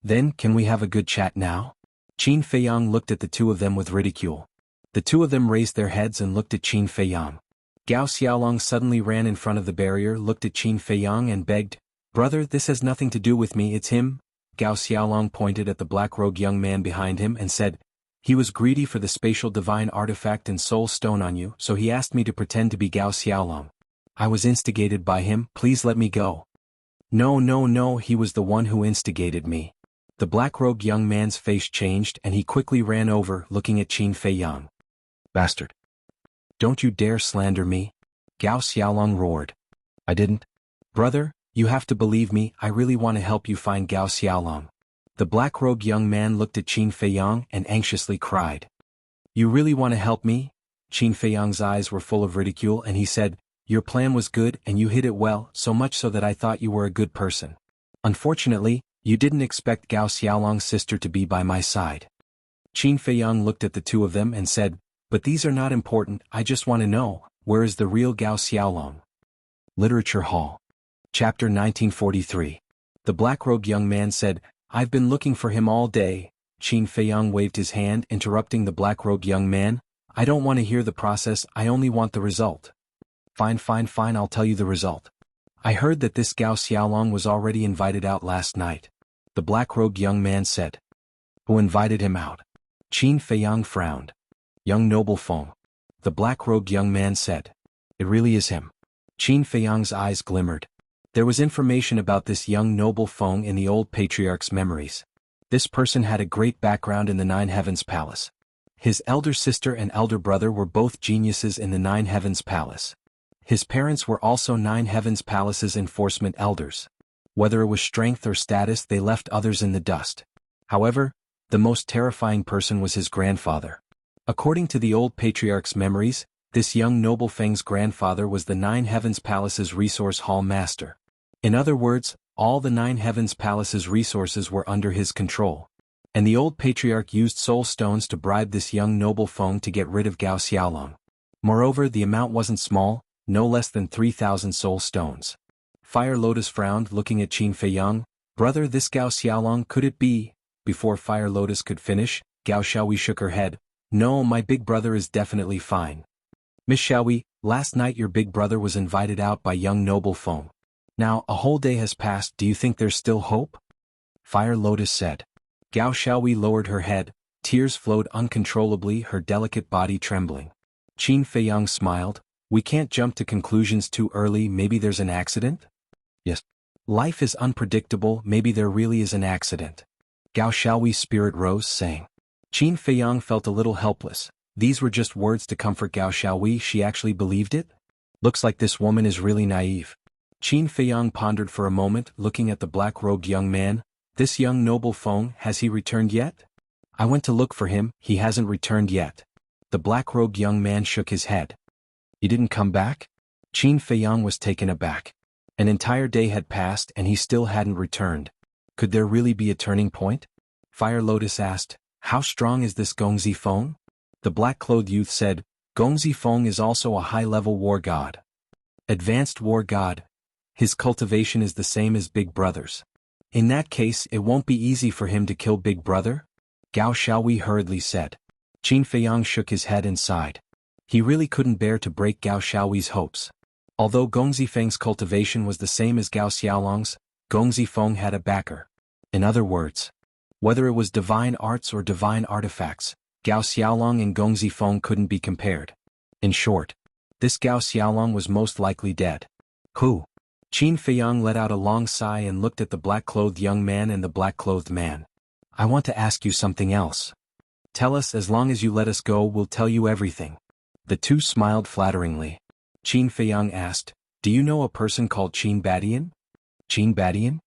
Then, can we have a good chat now? Qin Feiyang looked at the two of them with ridicule. The two of them raised their heads and looked at Qin Feiyang. Gao Xiaolong suddenly ran in front of the barrier, looked at Qin Feiyang and begged, "Brother, this has nothing to do with me, it's him." Gao Xiaolong pointed at the black-robed young man behind him and said, "He was greedy for the spatial divine artifact and soul stone on you, so he asked me to pretend to be Gao Xiaolong. I was instigated by him, please let me go." No, he was the one who instigated me." The black-robed young man's face changed and he quickly ran over, looking at Qin Feiyang. "Bastard. Don't you dare slander me," Gao Xiaolong roared. "I didn't." "Brother, you have to believe me, I really want to help you find Gao Xiaolong." The black-robed young man looked at Qin Feiyang and anxiously cried. "You really want to help me?" Qin Feiyang's eyes were full of ridicule and he said, "Your plan was good and you hid it well, so much so that I thought you were a good person. Unfortunately, you didn't expect Gao Xiaolong's sister to be by my side." Qin Feiyang looked at the two of them and said, "But these are not important, I just want to know, where is the real Gao Xiaolong?" Literature Hall. Chapter 1943. The black-robed young man said, "I've been looking for him all day." Qin Feiyang waved his hand, interrupting the black-robed young man. "I don't want to hear the process, I only want the result." Fine, I'll tell you the result. I heard that this Gao Xiaolong was already invited out last night." The black-robed young man said. "Who invited him out?" Qin Feiyang frowned. "Young noble Feng." The black-robed young man said. "It really is him." Qin Feiyang's eyes glimmered. There was information about this young noble Feng in the old patriarch's memories. This person had a great background in the Nine Heavens Palace. His elder sister and elder brother were both geniuses in the Nine Heavens Palace. His parents were also Nine Heavens Palace's enforcement elders. Whether it was strength or status, they left others in the dust. However, the most terrifying person was his grandfather. According to the old patriarch's memories, this young noble Feng's grandfather was the Nine Heavens Palace's resource hall master. In other words, all the Nine Heavens Palace's resources were under his control. And the old patriarch used soul stones to bribe this young noble Feng to get rid of Gao Xiaolong. Moreover, the amount wasn't small, no less than 3,000 soul stones. Fire Lotus frowned, looking at Qin Feiyang. "Brother, this Gao Xiaolong, could it be?" Before Fire Lotus could finish, Gao Xiaowei shook her head. "No, my big brother is definitely fine." "Miss Xiaowei, last night your big brother was invited out by young noble Feng. Now, a whole day has passed, do you think there's still hope?" Fire Lotus said. Gao Xiaowei lowered her head, tears flowed uncontrollably, her delicate body trembling. Qin Feiyang smiled. "We can't jump to conclusions too early, maybe there's an accident?" "Yes. Life is unpredictable, maybe there really is an accident." Gao Xiaowei's spirit rose, saying. Qin Feiyang felt a little helpless. These were just words to comfort Gao Xiaowei, she actually believed it? Looks like this woman is really naive. Qin Feiyang pondered for a moment, looking at the black-robed young man. "This young noble Feng, has he returned yet?" "I went to look for him, he hasn't returned yet." The black-robed young man shook his head. "He didn't come back?" Qin Feiyang was taken aback. An entire day had passed and he still hadn't returned. Could there really be a turning point? Fire Lotus asked, "How strong is this Gongzi Feng?" The black-clothed youth said, "Gongzi Feng is also a high-level war god. Advanced war god. His cultivation is the same as Big Brother's. In that case it won't be easy for him to kill Big Brother?" Gao Xiaohui hurriedly said. Qin Feiyang shook his head and sighed. He really couldn't bear to break Gao Xiaohui's hopes. Although Gongzi Feng's cultivation was the same as Gao Xiaolong's, Gongzi Feng had a backer. In other words, whether it was divine arts or divine artifacts, Gao Xiaolong and Gongzi Feng couldn't be compared. In short, this Gao Xiaolong was most likely dead. Who? Qin Feiyang let out a long sigh and looked at the black-clothed young man and the black-clothed man. "I want to ask you something else. Tell us, as long as you let us go, we'll tell you everything." The two smiled flatteringly. Qin Feiyang asked, "Do you know a person called Qin Badian?" Qin Badian?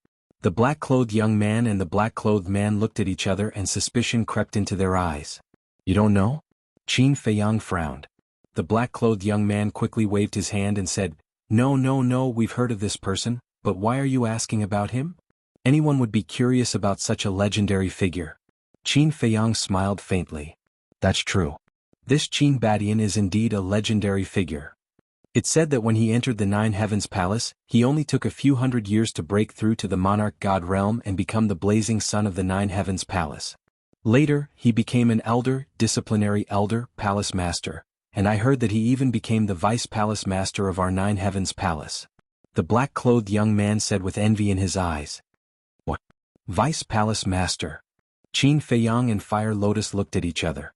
The black-clothed young man and the black-clothed man looked at each other and suspicion crept into their eyes. "You don't know?" Qin Feiyang frowned. The black-clothed young man quickly waved his hand and said, No, we've heard of this person, but why are you asking about him? Anyone would be curious about such a legendary figure." Qin Feiyang smiled faintly. "That's true. This Qin Badian is indeed a legendary figure. It's said that when he entered the Nine Heavens Palace, he only took a few hundred years to break through to the monarch god realm and become the blazing sun of the Nine Heavens Palace. Later, he became an elder, disciplinary elder, palace master, and I heard that he even became the vice palace master of our Nine Heavens Palace." The black-clothed young man said with envy in his eyes. "What? Vice palace master?" Qin Feiyang and Fire Lotus looked at each other.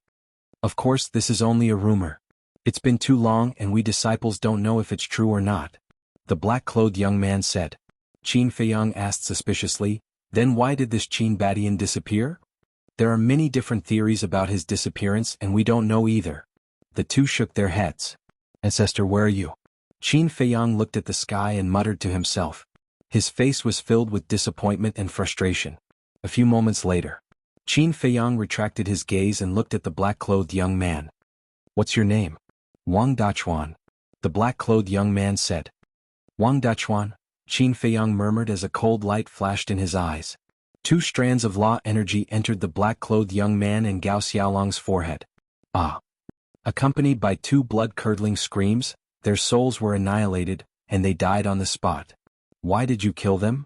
"Of course this is only a rumor. It's been too long and we disciples don't know if it's true or not," the black-clothed young man said. Qin Feiyang asked suspiciously, "Then why did this Qin Badian disappear?" "There are many different theories about his disappearance and we don't know either." The two shook their heads. "Ancestor, where are you?" Qin Feiyang looked at the sky and muttered to himself. His face was filled with disappointment and frustration. A few moments later, Qin Feiyang retracted his gaze and looked at the black-clothed young man. "What's your name?" "Wang Dachuan," the black-clothed young man said. "Wang Dachuan," Qin Feiyang murmured as a cold light flashed in his eyes. Two strands of law energy entered the black-clothed young man and Gao Xiaolong's forehead. "Ah!" Accompanied by two blood-curdling screams, their souls were annihilated, and they died on the spot. "Why did you kill them?"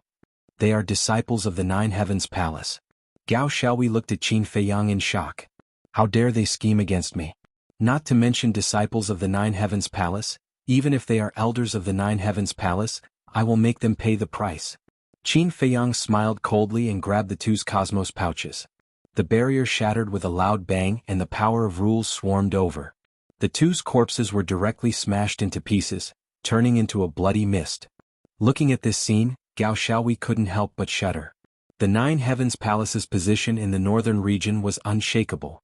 "They are disciples of the Nine Heavens Palace." Gao Xiaohui looked at Qin Feiyang in shock. "How dare they scheme against me? Not to mention disciples of the Nine Heavens Palace, even if they are elders of the Nine Heavens Palace, I will make them pay the price." Qin Feiyang smiled coldly and grabbed the two's cosmos pouches. The barrier shattered with a loud bang and the power of rules swarmed over. The two's corpses were directly smashed into pieces, turning into a bloody mist. Looking at this scene, Gao Xiaohui couldn't help but shudder. The Nine Heavens Palace's position in the northern region was unshakable.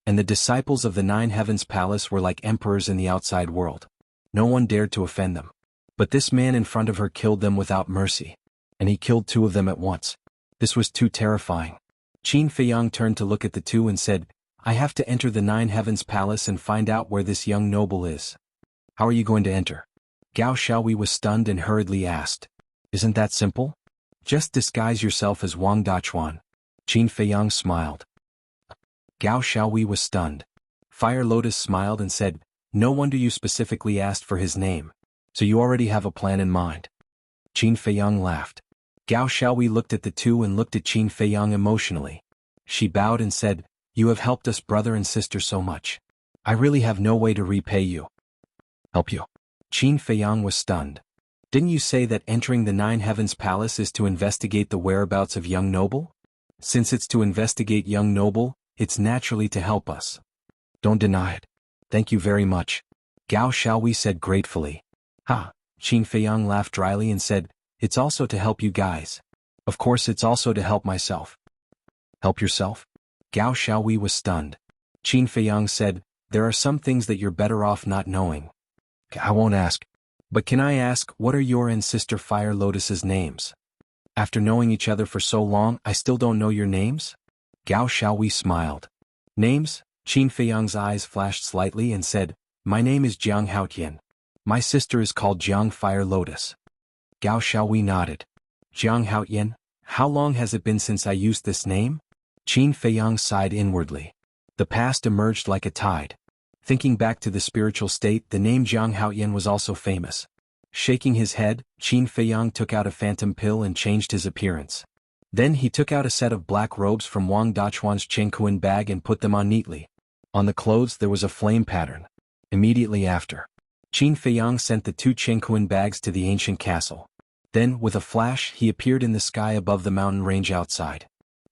And the disciples of the Nine Heavens Palace were like emperors in the outside world. No one dared to offend them. But this man in front of her killed them without mercy. And he killed two of them at once. This was too terrifying. Qin Feiyang turned to look at the two and said, "I have to enter the Nine Heavens Palace and find out where this young noble is." "How are you going to enter?" Gao Xiaohui was stunned and hurriedly asked. "Isn't that simple? Just disguise yourself as Wang Dachuan." Qin Feiyang smiled. Gao Xiaohui was stunned. Fire Lotus smiled and said, "No wonder you specifically asked for his name. So you already have a plan in mind." Qin Feiyang laughed. Gao Xiaohui looked at the two and looked at Qin Feiyang emotionally. She bowed and said, "You have helped us brother and sister so much. I really have no way to repay you." "Help you?" Qin Feiyang was stunned. "Didn't you say that entering the Nine Heavens Palace is to investigate the whereabouts of young noble? Since it's to investigate young noble, it's naturally to help us." "Don't deny it. Thank you very much," Gao Xiaohui said gratefully. "Ha!" Qin Feiyang laughed dryly and said, "It's also to help you guys. Of course it's also to help myself." "Help yourself?" Gao Xiaohui was stunned. Qin Feiyang said, "There are some things that you're better off not knowing." "I won't ask. But can I ask, what are your and Sister Fire Lotus's names? After knowing each other for so long, I still don't know your names?" Gao Xiaohui smiled. "Names?" Qin Feiyang's eyes flashed slightly and said, "My name is Jianghu. My sister is called Jiang Fire Lotus." Gao Xiaohui nodded. Jianghu, how long has it been since I used this name? Qin Feiyang sighed inwardly. The past emerged like a tide. Thinking back to the spiritual state, the name Jianghu was also famous. Shaking his head, Qin Feiyang took out a phantom pill and changed his appearance. Then he took out a set of black robes from Wang Dachuan's Chengkuan bag and put them on neatly. On the clothes there was a flame pattern. Immediately after, Qin Feiyang sent the 2 Chengkuan bags to the ancient castle. Then, with a flash, he appeared in the sky above the mountain range outside.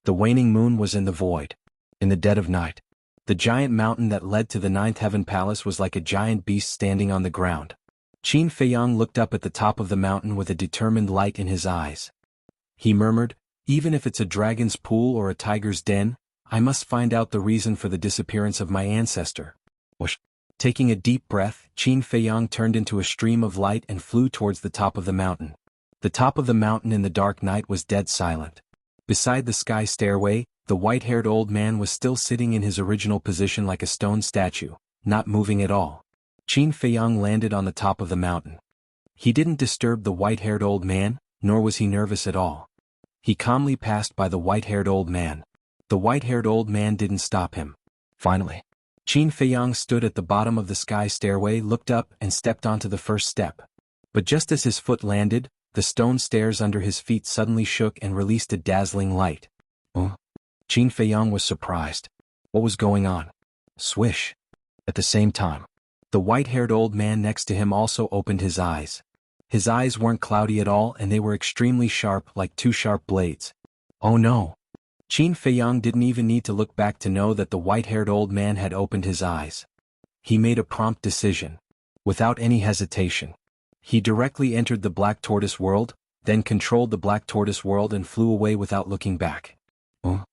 The waning moon was in the void. In the dead of night, the giant mountain that led to the 9th Heaven Palace was like a giant beast standing on the ground. Qin Feiyang looked up at the top of the mountain with a determined light in his eyes. He murmured, "Even if it's a dragon's pool or a tiger's den, I must find out the reason for the disappearance of my ancestor." Whoosh. Taking a deep breath, Qin Feiyang turned into a stream of light and flew towards the top of the mountain. The top of the mountain in the dark night was dead silent. Beside the sky stairway, the white-haired old man was still sitting in his original position like a stone statue, not moving at all. Qin Feiyang landed on the top of the mountain. He didn't disturb the white-haired old man, nor was he nervous at all. He calmly passed by the white-haired old man. The white-haired old man didn't stop him. Finally, Qin Feiyang stood at the bottom of the sky stairway, looked up, and stepped onto the first step. But just as his foot landed, the stone stairs under his feet suddenly shook and released a dazzling light. Oh! Qin Feiyang was surprised. What was going on? Swish! At the same time, the white-haired old man next to him also opened his eyes. His eyes weren't cloudy at all and they were extremely sharp, like 2 sharp blades. Oh no! Qin Feiyang didn't even need to look back to know that the white-haired old man had opened his eyes. He made a prompt decision. Without any hesitation, he directly entered the Black Tortoise world, then controlled the Black Tortoise world and flew away without looking back. Oh!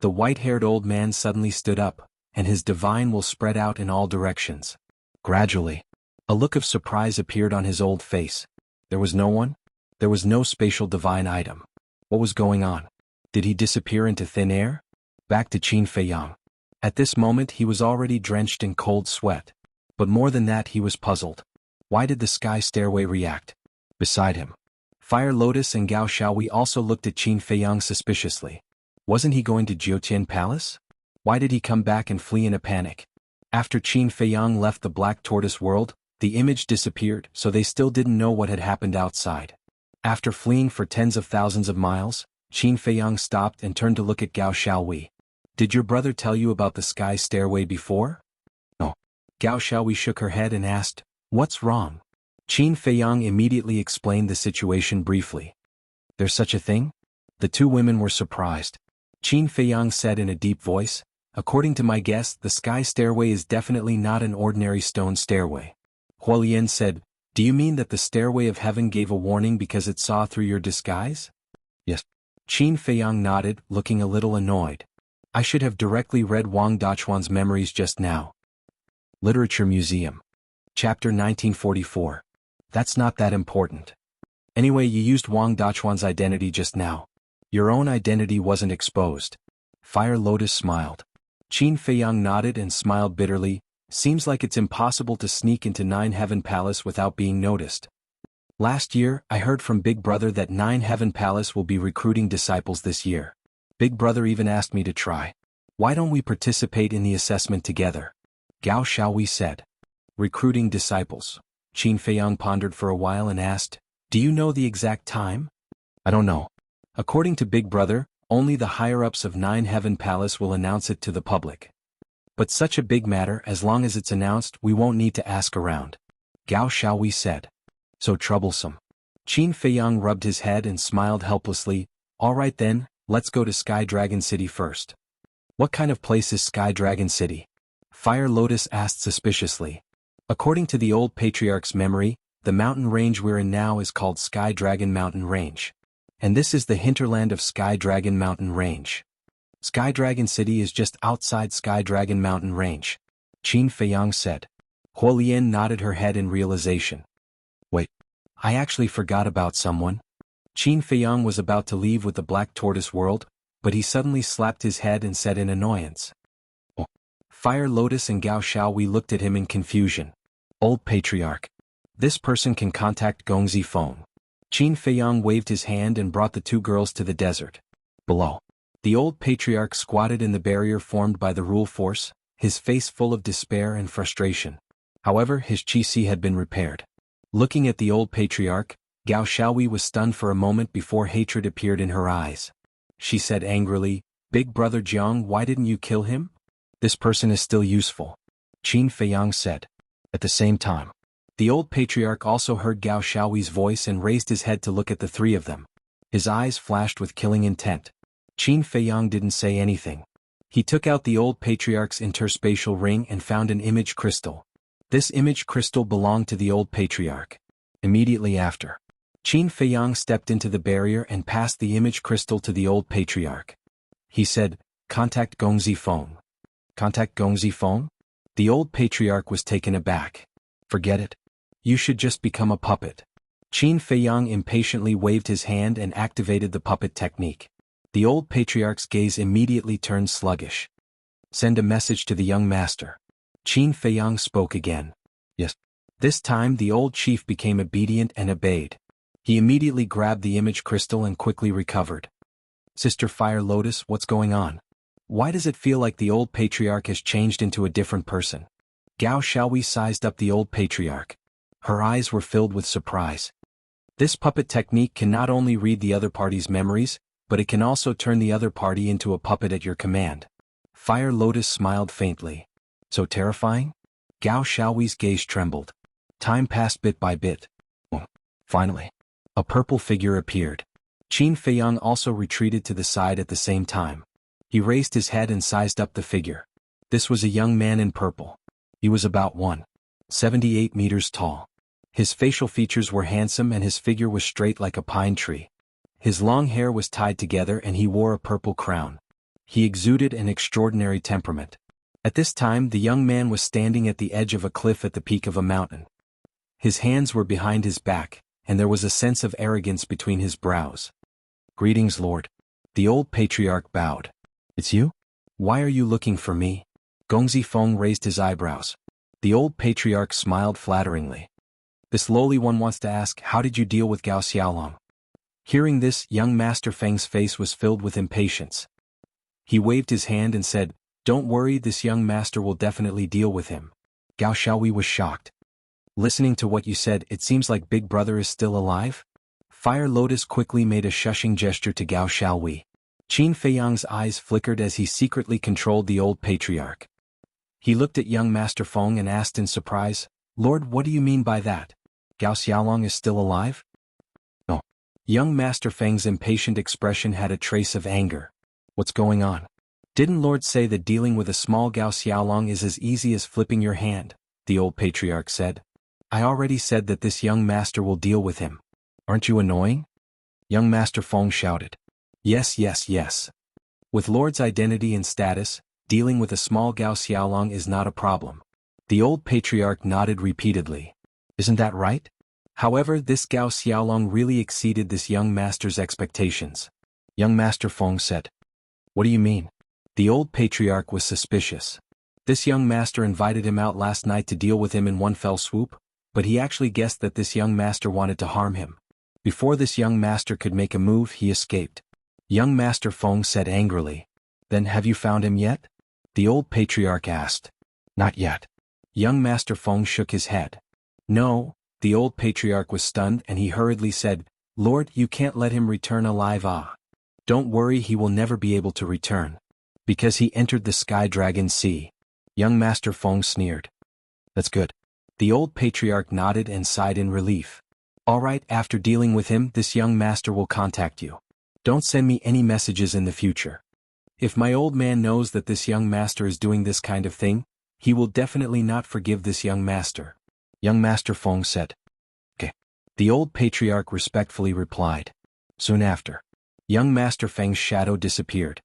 The white-haired old man suddenly stood up, and his divine will spread out in all directions. Gradually, a look of surprise appeared on his old face. There was no one? There was no spatial divine item. What was going on? Did he disappear into thin air? Back to Qin Feiyang. At this moment he was already drenched in cold sweat. But more than that, he was puzzled. Why did the sky stairway react? Beside him, Fire Lotus and Gao Xiaohui also looked at Qin Feiyang suspiciously. Wasn't he going to Jiutian Palace? Why did he come back and flee in a panic? After Qin Feiyang left the Black Tortoise world, the image disappeared, so they still didn't know what had happened outside. After fleeing for tens of thousands of miles, Qin Feiyang stopped and turned to look at Gao Xiaohui. "Did your brother tell you about the sky stairway before?" "No." Gao Xiaohui shook her head and asked, "What's wrong?" Qin Feiyang immediately explained the situation briefly. "There's such a thing?" The 2 women were surprised. Qin Feiyang said in a deep voice, "According to my guess, the sky stairway is definitely not an ordinary stone stairway." Huolian said, "Do you mean that the stairway of heaven gave a warning because it saw through your disguise?" "Yes." Qin Feiyang nodded, looking a little annoyed. "I should have directly read Wang Dachuan's memories just now." Literature Museum. Chapter 1944. That's not that important. Anyway, you used Wang Dachuan's identity just now. Your own identity wasn't exposed. Fire Lotus smiled. Qin Feiyang nodded and smiled bitterly. Seems like it's impossible to sneak into 9 Heaven Palace without being noticed. Last year, I heard from Big Brother that 9 Heaven Palace will be recruiting disciples this year. Big Brother even asked me to try. Why don't we participate in the assessment together? Gao Xiaohui said. Recruiting disciples. Qin Feiyang pondered for a while and asked, "Do you know the exact time?" "I don't know. According to Big Brother, only the higher-ups of 9 Heaven Palace will announce it to the public. But such a big matter, as long as it's announced, we won't need to ask around." Gao Xiaohui said. So troublesome. Qin Feiyang rubbed his head and smiled helplessly. "All right then, let's go to Sky Dragon City first." "What kind of place is Sky Dragon City?" Fire Lotus asked suspiciously. According to the old patriarch's memory, the mountain range we're in now is called Sky Dragon Mountain Range. And this is the hinterland of Sky Dragon Mountain Range. Sky Dragon City is just outside Sky Dragon Mountain Range. Qin Feiyang said. Huolian nodded her head in realization. Wait, I actually forgot about someone. Qin Feiyang was about to leave with the Black Tortoise world, but he suddenly slapped his head and said in annoyance. Oh. Fire Lotus and Gao Xiaohui looked at him in confusion. Old Patriarch. This person can contact Gongzi phone. Qin Feiyang waved his hand and brought the two girls to the desert. Below, the old patriarch squatted in the barrier formed by the rule force, his face full of despair and frustration. However, his qi had been repaired. Looking at the old patriarch, Gao Xiaowei was stunned for a moment before hatred appeared in her eyes. She said angrily, "Big brother Jiang, why didn't you kill him? This person is still useful," Qin Feiyang said. At the same time, the old patriarch also heard Gao Xiaowei's voice and raised his head to look at the three of them. His eyes flashed with killing intent. Qin Feiyang didn't say anything. He took out the old patriarch's interspatial ring and found an image crystal. This image crystal belonged to the old patriarch. Immediately after, Qin Feiyang stepped into the barrier and passed the image crystal to the old patriarch. He said, "Contact Gongzi phone." "Contact Gongzi phone?" The old patriarch was taken aback. "Forget it. You should just become a puppet." Qin Feiyang impatiently waved his hand and activated the puppet technique. The old patriarch's gaze immediately turned sluggish. "Send a message to the young master." Qin Feiyang spoke again. "Yes." This time the old chief became obedient and obeyed. He immediately grabbed the image crystal and quickly recovered. "Sister Fire Lotus, what's going on? Why does it feel like the old patriarch has changed into a different person?" Gao Xiaowei sized up the old patriarch. Her eyes were filled with surprise. This puppet technique can not only read the other party's memories, but it can also turn the other party into a puppet at your command. Fire Lotus smiled faintly. "So terrifying?" Gao Xiaowei's gaze trembled. Time passed bit by bit. Finally, a purple figure appeared. Qin Feiyang also retreated to the side at the same time. He raised his head and sized up the figure. This was a young man in purple. He was about 1.78 meters tall. His facial features were handsome and his figure was straight like a pine tree. His long hair was tied together and he wore a purple crown. He exuded an extraordinary temperament. At this time the young man was standing at the edge of a cliff at the peak of a mountain. His hands were behind his back, and there was a sense of arrogance between his brows. "Greetings, Lord." The old patriarch bowed. "It's you? Why are you looking for me?" Gongzi Feng raised his eyebrows. The old patriarch smiled flatteringly. "This lowly one wants to ask, how did you deal with Gao Xiaolong?" Hearing this, young Master Feng's face was filled with impatience. He waved his hand and said, "Don't worry, this young master will definitely deal with him." Gao Xiaowei was shocked. "Listening to what you said, it seems like Big Brother is still alive?" Fire Lotus quickly made a shushing gesture to Gao Xiaowei. Qin Feiyang's eyes flickered as he secretly controlled the old patriarch. He looked at young Master Feng and asked in surprise, "Lord, what do you mean by that? Gao Xiaolong is still alive?" "No." Young Master Feng's impatient expression had a trace of anger. "What's going on? Didn't Lord say that dealing with a small Gao Xiaolong is as easy as flipping your hand?" the old patriarch said. "I already said that this young master will deal with him. Aren't you annoying?" Young Master Feng shouted. "Yes, yes, yes. With Lord's identity and status, dealing with a small Gao Xiaolong is not a problem." The old patriarch nodded repeatedly. "Isn't that right?" However, this Gao Xiaolong really exceeded this young master's expectations. Young Master Feng said. "What do you mean?" The old patriarch was suspicious. This young master invited him out last night to deal with him in one fell swoop, but he actually guessed that this young master wanted to harm him. Before this young master could make a move, he escaped. Young Master Feng said angrily. "Then have you found him yet?" the old patriarch asked. "Not yet." Young Master Feng shook his head. "No." The old patriarch was stunned and he hurriedly said, "Lord, you can't let him return alive. Don't worry, he will never be able to return. Because he entered the Sky Dragon Sea." Young Master Feng sneered. "That's good." The old patriarch nodded and sighed in relief. "All right, after dealing with him, this young master will contact you. Don't send me any messages in the future. If my old man knows that this young master is doing this kind of thing, he will definitely not forgive this young master." Young Master Feng said. "Okay." The old patriarch respectfully replied. Soon after, young Master Feng's shadow disappeared.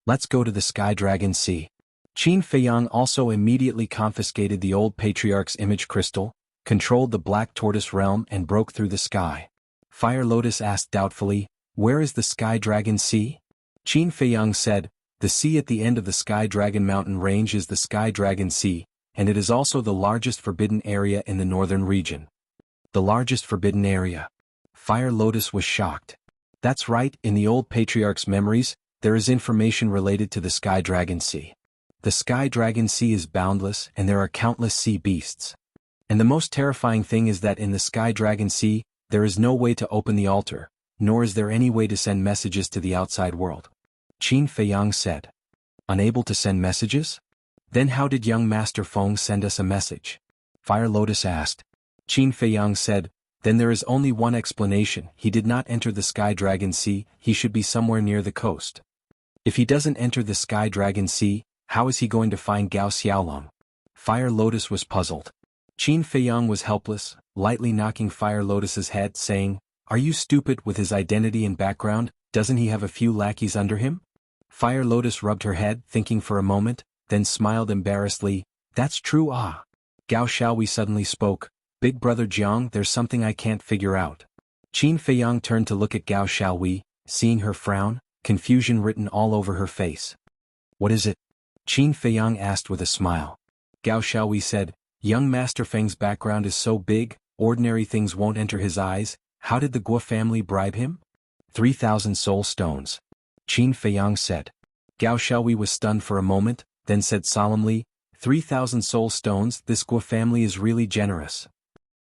"Let's go to the Sky Dragon Sea." Qin Feiyang also immediately confiscated the old patriarch's image crystal, controlled the Black Tortoise realm and broke through the sky. Fire Lotus asked doubtfully, "Where is the Sky Dragon Sea?" Qin Feiyang said, "The sea at the end of the Sky Dragon Mountain range is the Sky Dragon Sea, and it is also the largest forbidden area in the northern region." "The largest forbidden area?" Fire Lotus was shocked. That's right, in the old patriarch's memories, there is information related to the Sky Dragon Sea. The Sky Dragon Sea is boundless and there are countless sea beasts. And the most terrifying thing is that in the Sky Dragon Sea, there is no way to open the altar, nor is there any way to send messages to the outside world. Qin Feiyang said. Unable to send messages? Then how did young Master Feng send us a message? Fire Lotus asked. Qin Feiyang said, then there is only one explanation, he did not enter the Sky Dragon Sea, he should be somewhere near the coast. If he doesn't enter the Sky Dragon Sea, how is he going to find Gao Xiaolong? Fire Lotus was puzzled. Qin Feiyang was helpless, lightly knocking Fire Lotus's head, saying, Are you stupid with his identity and background, doesn't he have a few lackeys under him? Fire Lotus rubbed her head, thinking for a moment, then smiled embarrassedly, That's true Gao Xiaowei suddenly spoke, Big brother Jiang, there's something I can't figure out. Qin Feiyang turned to look at Gao Xiaowei, seeing her frown, confusion written all over her face. What is it? Qin Feiyang asked with a smile. Gao Xiaowei said, Young Master Feng's background is so big, ordinary things won't enter his eyes, how did the Guo family bribe him? 3,000 soul stones. Qin Feiyang said. Gao Xiaowei was stunned for a moment, then said solemnly, 3,000 soul stones, this Guo family is really generous.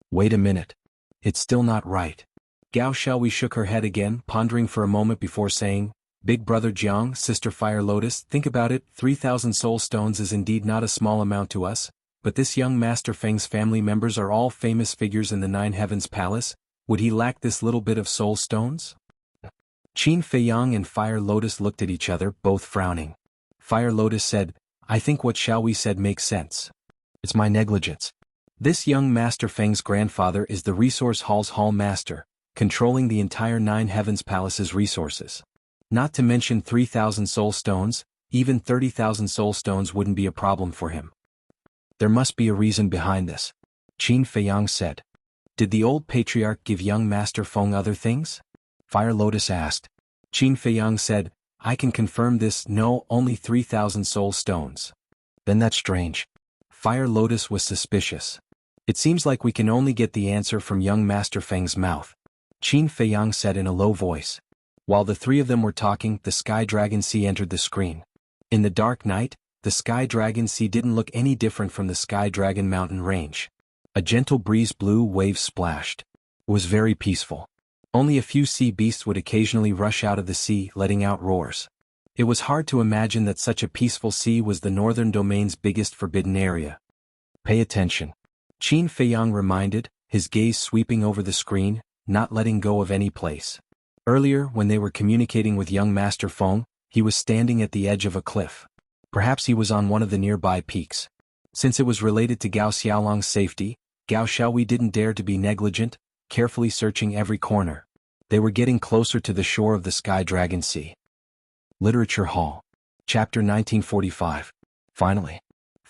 Wait a minute. It's still not right. Gao Xiaowei shook her head again, pondering for a moment before saying, Big brother Jiang, sister Fire Lotus, think about it, 3,000 soul stones is indeed not a small amount to us, but this young Master Feng's family members are all famous figures in the Nine Heavens Palace, would he lack this little bit of soul stones? Qin Feiyang and Fire Lotus looked at each other, both frowning. Fire Lotus said, I think what Xiaowei said makes sense. It's my negligence. This young Master Feng's grandfather is the Resource Hall's Hall Master, controlling the entire Nine Heavens Palace's resources. Not to mention 3,000 soul stones, even 30,000 soul stones wouldn't be a problem for him. There must be a reason behind this. Qin Feiyang said. Did the old patriarch give young Master Feng other things? Fire Lotus asked. Qin Feiyang said, I can confirm this, no, only 3,000 soul stones. Then that's strange. Fire Lotus was suspicious. It seems like we can only get the answer from young Master Feng's mouth. Qin Feiyang said in a low voice. While the three of them were talking, the Sky Dragon Sea entered the screen. In the dark night, the Sky Dragon Sea didn't look any different from the Sky Dragon mountain range. A gentle breeze blew, waves splashed. It was very peaceful. Only a few sea beasts would occasionally rush out of the sea, letting out roars. It was hard to imagine that such a peaceful sea was the northern domain's biggest forbidden area. Pay attention. Qin Feiyang reminded, his gaze sweeping over the screen, not letting go of any place. Earlier, when they were communicating with young Master Feng, he was standing at the edge of a cliff. Perhaps he was on one of the nearby peaks. Since it was related to Gao Xiaolong's safety, Gao Xiaowei didn't dare to be negligent, carefully searching every corner. They were getting closer to the shore of the Sky Dragon Sea. Literature Hall. Chapter 1945. Finally.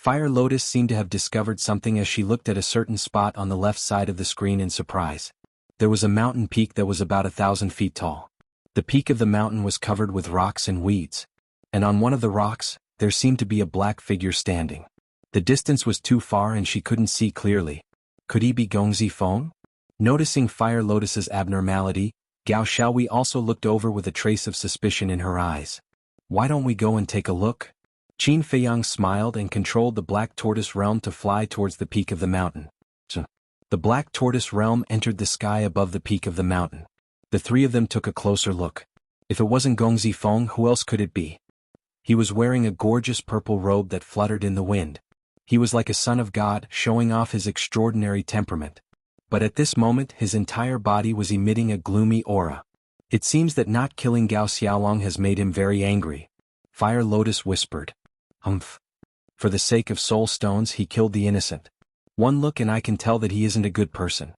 Fire Lotus seemed to have discovered something as she looked at a certain spot on the left side of the screen in surprise. There was a mountain peak that was about 1,000 feet tall. The peak of the mountain was covered with rocks and weeds. And on one of the rocks, there seemed to be a black figure standing. The distance was too far and she couldn't see clearly. Could he be Gongzi Feng? Noticing Fire Lotus's abnormality, Gao Xiaowei also looked over with a trace of suspicion in her eyes. Why don't we go and take a look? Qin Feiyang smiled and controlled the Black Tortoise Realm to fly towards the peak of the mountain. The Black Tortoise Realm entered the sky above the peak of the mountain. The three of them took a closer look. If it wasn't Gongzi Feng, who else could it be? He was wearing a gorgeous purple robe that fluttered in the wind. He was like a son of God, showing off his extraordinary temperament. But at this moment his entire body was emitting a gloomy aura. It seems that not killing Gao Xiaolong has made him very angry. Fire Lotus whispered. Humph. For the sake of soul stones he killed the innocent. One look and I can tell that he isn't a good person.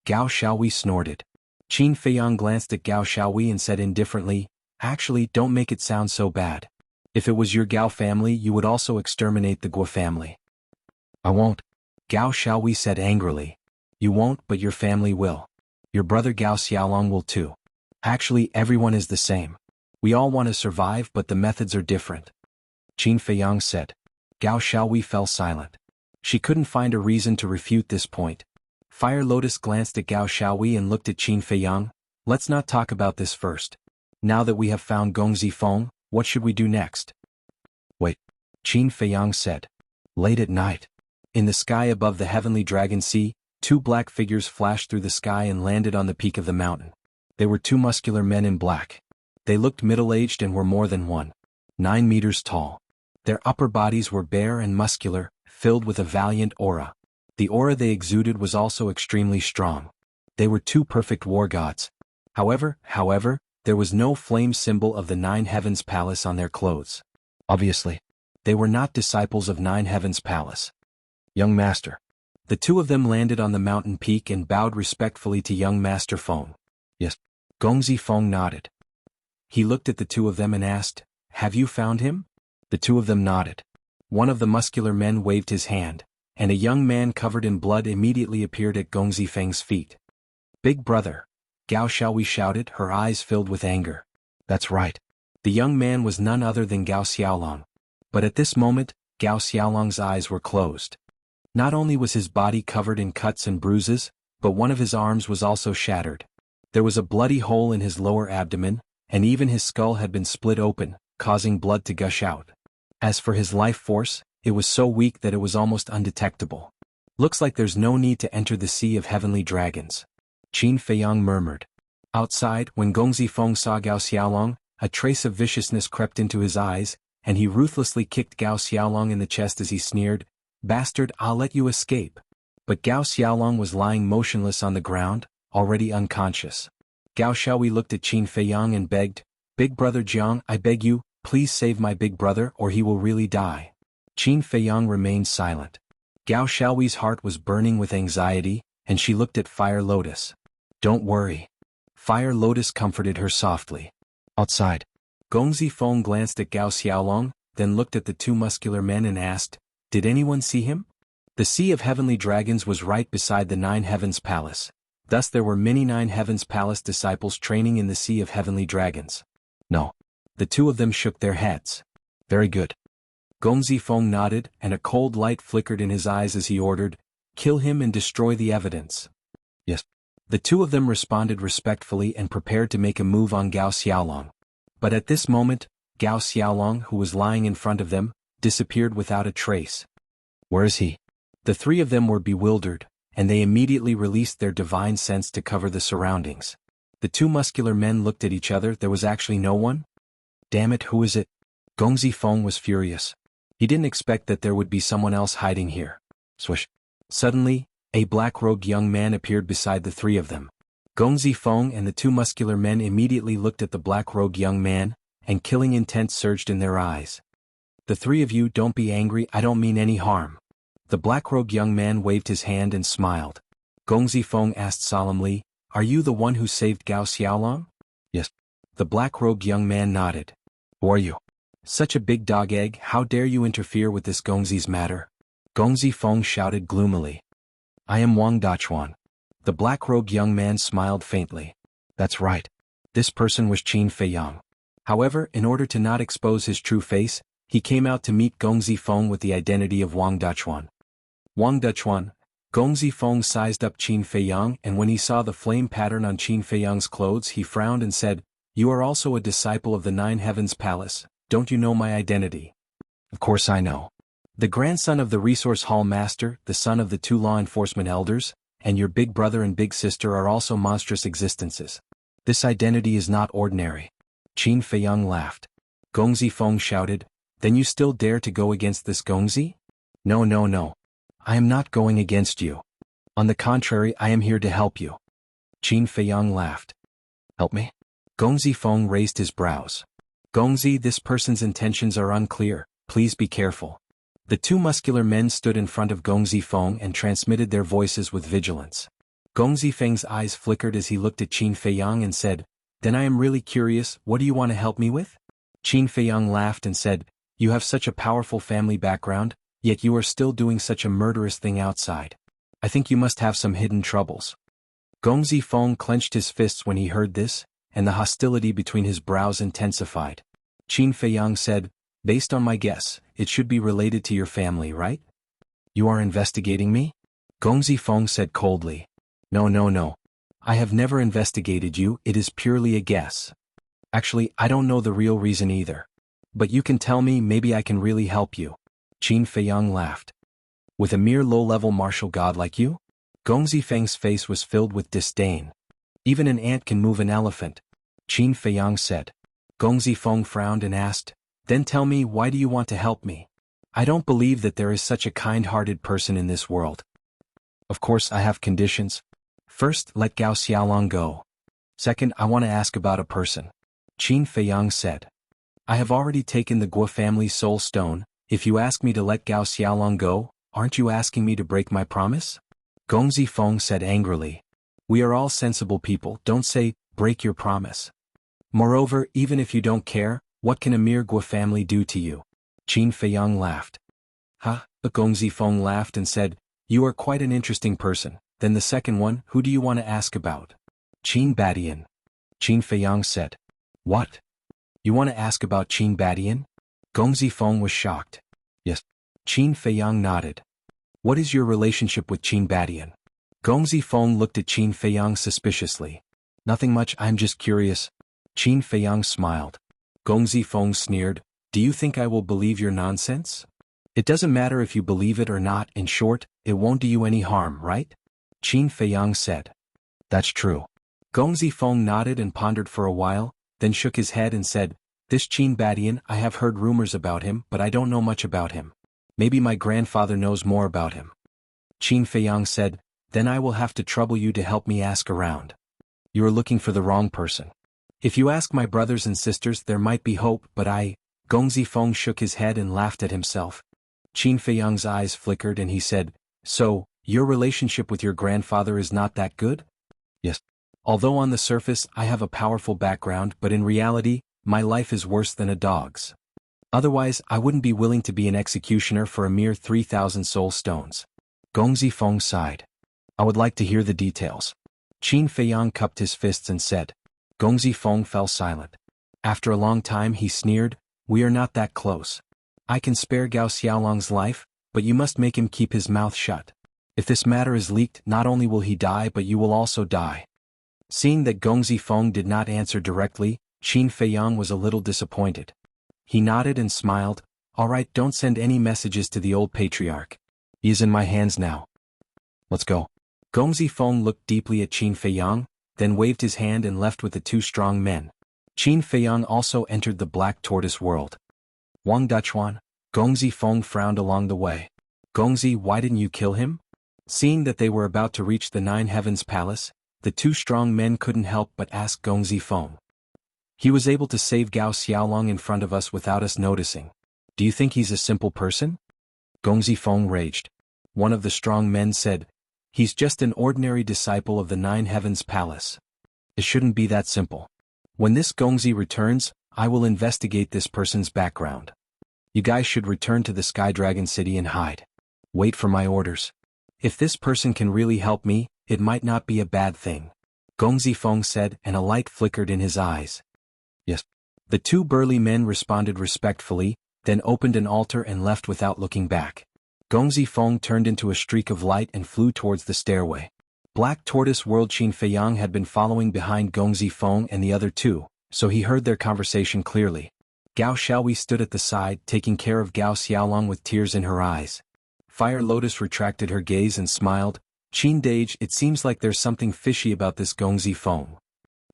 Gao Xiaowei snorted. Qin Feiyang glanced at Gao Xiaowei and said indifferently, Actually, don't make it sound so bad. If it was your Gao family you would also exterminate the Guo family. I won't. Gao Xiaowei said angrily. You won't, but your family will. Your brother Gao Xiaolong will too. Actually, everyone is the same. We all want to survive, but the methods are different. Qin Feiyang said. Gao Xiaowei fell silent. She couldn't find a reason to refute this point. Fire Lotus glanced at Gao Xiaowei and looked at Qin Feiyang, Let's not talk about this first. Now that we have found Gongzi Feng, what should we do next? Wait. Qin Feiyang said. Late at night. In the sky above the heavenly dragon sea, two black figures flashed through the sky and landed on the peak of the mountain. They were two muscular men in black. They looked middle-aged and were more than 9 meters tall. Their upper bodies were bare and muscular, filled with a valiant aura. The aura they exuded was also extremely strong. They were two perfect war gods. However, there was no flame symbol of the Nine Heavens Palace on their clothes. Obviously, they were not disciples of Nine Heavens Palace. Young Master. The two of them landed on the mountain peak and bowed respectfully to young Master Feng. Yes. Gongzi Feng nodded. He looked at the two of them and asked, "Have you found him?" The two of them nodded. One of the muscular men waved his hand, and a young man covered in blood immediately appeared at Gongzi Feng's feet. "Big brother," Gao Xiaohui shouted, her eyes filled with anger. That's right. The young man was none other than Gao Xiaolong. But at this moment, Gao Xiaolong's eyes were closed. Not only was his body covered in cuts and bruises, but one of his arms was also shattered. There was a bloody hole in his lower abdomen, and even his skull had been split open, causing blood to gush out. As for his life force, it was so weak that it was almost undetectable. Looks like there's no need to enter the Sea of Heavenly Dragons. Qin Feiyang murmured. Outside, when Gongzi Feng saw Gao Xiaolong, a trace of viciousness crept into his eyes, and he ruthlessly kicked Gao Xiaolong in the chest as he sneered, "Bastard, I'll let you escape." But Gao Xiaolong was lying motionless on the ground, already unconscious. Gao Xiaohui looked at Qin Feiyang and begged, "Big brother Jiang, I beg you, please save my big brother or he will really die." Qin Feiyang remained silent. Gao Xiaohui's heart was burning with anxiety, and she looked at Fire Lotus. "Don't worry." Fire Lotus comforted her softly. Outside, Gongzi Feng glanced at Gao Xiaolong, then looked at the two muscular men and asked, "Did anyone see him?" The Sea of Heavenly Dragons was right beside the Nine Heavens Palace. Thus there were many Nine Heavens Palace disciples training in the Sea of Heavenly Dragons. No. The two of them shook their heads. Very good. Gongzi Feng nodded, and a cold light flickered in his eyes as he ordered, "Kill him and destroy the evidence." Yes. The two of them responded respectfully and prepared to make a move on Gao Xiaolong. But at this moment, Gao Xiaolong, who was lying in front of them, disappeared without a trace. Where is he? The three of them were bewildered, and they immediately released their divine sense to cover the surroundings. The two muscular men looked at each other. There was actually no one? Damn it, who is it? Gongzi Feng was furious. He didn't expect that there would be someone else hiding here. Swish. Suddenly, a black-robed young man appeared beside the three of them. Gongzi Feng and the two muscular men immediately looked at the black-robed young man, and killing intent surged in their eyes. "The three of you, don't be angry, I don't mean any harm." The black-robed young man waved his hand and smiled. Gongzi Feng asked solemnly, "Are you the one who saved Gao Xiaolong?" Yes. The black-robed young man nodded. "Who are you? Such a big dog egg, how dare you interfere with this Gongzi's matter?" Gongzi Feng shouted gloomily. "I am Wang Dachuan." The black-robed young man smiled faintly. That's right. This person was Qin Feiyang. However, in order to not expose his true face, he came out to meet Gongzi Feng with the identity of Wang Dachuan. Wang Dachuan. Gongzi Feng sized up Qin Feiyang, and when he saw the flame pattern on Qin Feiyang's clothes he frowned and said, "You are also a disciple of the Nine Heavens Palace, don't you know my identity?" "Of course I know. The grandson of the Resource Hall Master, the son of the two law enforcement elders, and your big brother and big sister are also monstrous existences. This identity is not ordinary." Qin Feiyang laughed. Gongzi Feng shouted, "Then you still dare to go against this Gongzi?" No. I am not going against you. On the contrary, I am here to help you." Qin Feiyang laughed. "Help me?" Gongzi Feng raised his brows. "Gongzi, this person's intentions are unclear, please be careful." The two muscular men stood in front of Gongzi Feng and transmitted their voices with vigilance. Gongzi Feng's eyes flickered as he looked at Qin Feiyang and said, "Then I am really curious, what do you want to help me with?" Qin Feiyang laughed and said, "You have such a powerful family background, yet you are still doing such a murderous thing outside. I think you must have some hidden troubles." Gongzi Feng clenched his fists when he heard this, and the hostility between his brows intensified. Qin Feiyang said, "Based on my guess, it should be related to your family, right?" "You are investigating me?" Gongzi Feng said coldly. No. I have never investigated you, it is purely a guess. Actually, I don't know the real reason either. But you can tell me, maybe I can really help you. Qin Feiyang laughed. With a mere low-level martial god like you? Gong Zifeng's face was filled with disdain. Even an ant can move an elephant, Qin Feiyang said. Gong Zifeng frowned and asked, then tell me, why do you want to help me? I don't believe that there is such a kind-hearted person in this world. Of course I have conditions. First, let Gao Xiaolong go. Second, I want to ask about a person. Qin Feiyang said. I have already taken the Guo family's soul stone. If you ask me to let Gao Xiaolong go, aren't you asking me to break my promise? Gong Zifeng said angrily. We are all sensible people, don't say, break your promise. Moreover, even if you don't care, what can a mere Guo family do to you? Qin Feiyang laughed. Ha, but Gong Zifeng laughed and said, you are quite an interesting person. Then the second one, who do you want to ask about? Qin Badian. Qin Feiyang said. What? You want to ask about Qin Badian? Gong Zifeng was shocked. Yes. Qin Feiyang nodded. What is your relationship with Qin Badian? Gong Zifeng looked at Qin Feiyang suspiciously. Nothing much, I'm just curious. Qin Feiyang smiled. Gong Zifeng sneered, do you think I will believe your nonsense? It doesn't matter if you believe it or not, in short, it won't do you any harm, right? Qin Feiyang said. That's true. Gong Zifeng nodded and pondered for a while, then shook his head and said, this Qin Badian, I have heard rumors about him, but I don't know much about him. Maybe my grandfather knows more about him. Qin Feiyang said, then I will have to trouble you to help me ask around. You are looking for the wrong person. If you ask my brothers and sisters, there might be hope, but Gong Zifeng shook his head and laughed at himself. Qin Feiyang's eyes flickered and he said, so, your relationship with your grandfather is not that good? Yes. Although on the surface I have a powerful background, but in reality, my life is worse than a dog's. Otherwise, I wouldn't be willing to be an executioner for a mere 3,000 soul stones. Gong Zifeng sighed. I would like to hear the details. Qin Feiyang cupped his fists and said. Gong Zifeng fell silent. After a long time he sneered, we are not that close. I can spare Gao Xiaolong's life, but you must make him keep his mouth shut. If this matter is leaked, not only will he die but you will also die. Seeing that Gong Zifeng did not answer directly, Qin Feiyang was a little disappointed. He nodded and smiled, all right, don't send any messages to the old patriarch. He is in my hands now. Let's go. Gong Zifeng looked deeply at Qin Feiyang, then waved his hand and left with the two strong men. Qin Feiyang also entered the Black Tortoise world. Wang Duchuan, Gong Zifeng frowned along the way. Gongzi, why didn't you kill him? Seeing that they were about to reach the Nine Heavens Palace, the two strong men couldn't help but ask Gong Zifeng. He was able to save Gao Xiaolong in front of us without us noticing. Do you think he's a simple person? Gong Zifeng raged. One of the strong men said, he's just an ordinary disciple of the Nine Heavens Palace. It shouldn't be that simple. When this Gongzi returns, I will investigate this person's background. You guys should return to the Sky Dragon City and hide. Wait for my orders. If this person can really help me, it might not be a bad thing. Gong Zifeng said, and a light flickered in his eyes. Yes. The two burly men responded respectfully, then opened an altar and left without looking back. Gong Zifeng turned into a streak of light and flew towards the stairway. Black Tortoise World Qin Feiyang had been following behind Gong Zifeng and the other two, so he heard their conversation clearly. Gao Xiaohui stood at the side, taking care of Gao Xiaolong with tears in her eyes. Fire Lotus retracted her gaze and smiled. Qin Dage, it seems like there's something fishy about this Gong Zifeng.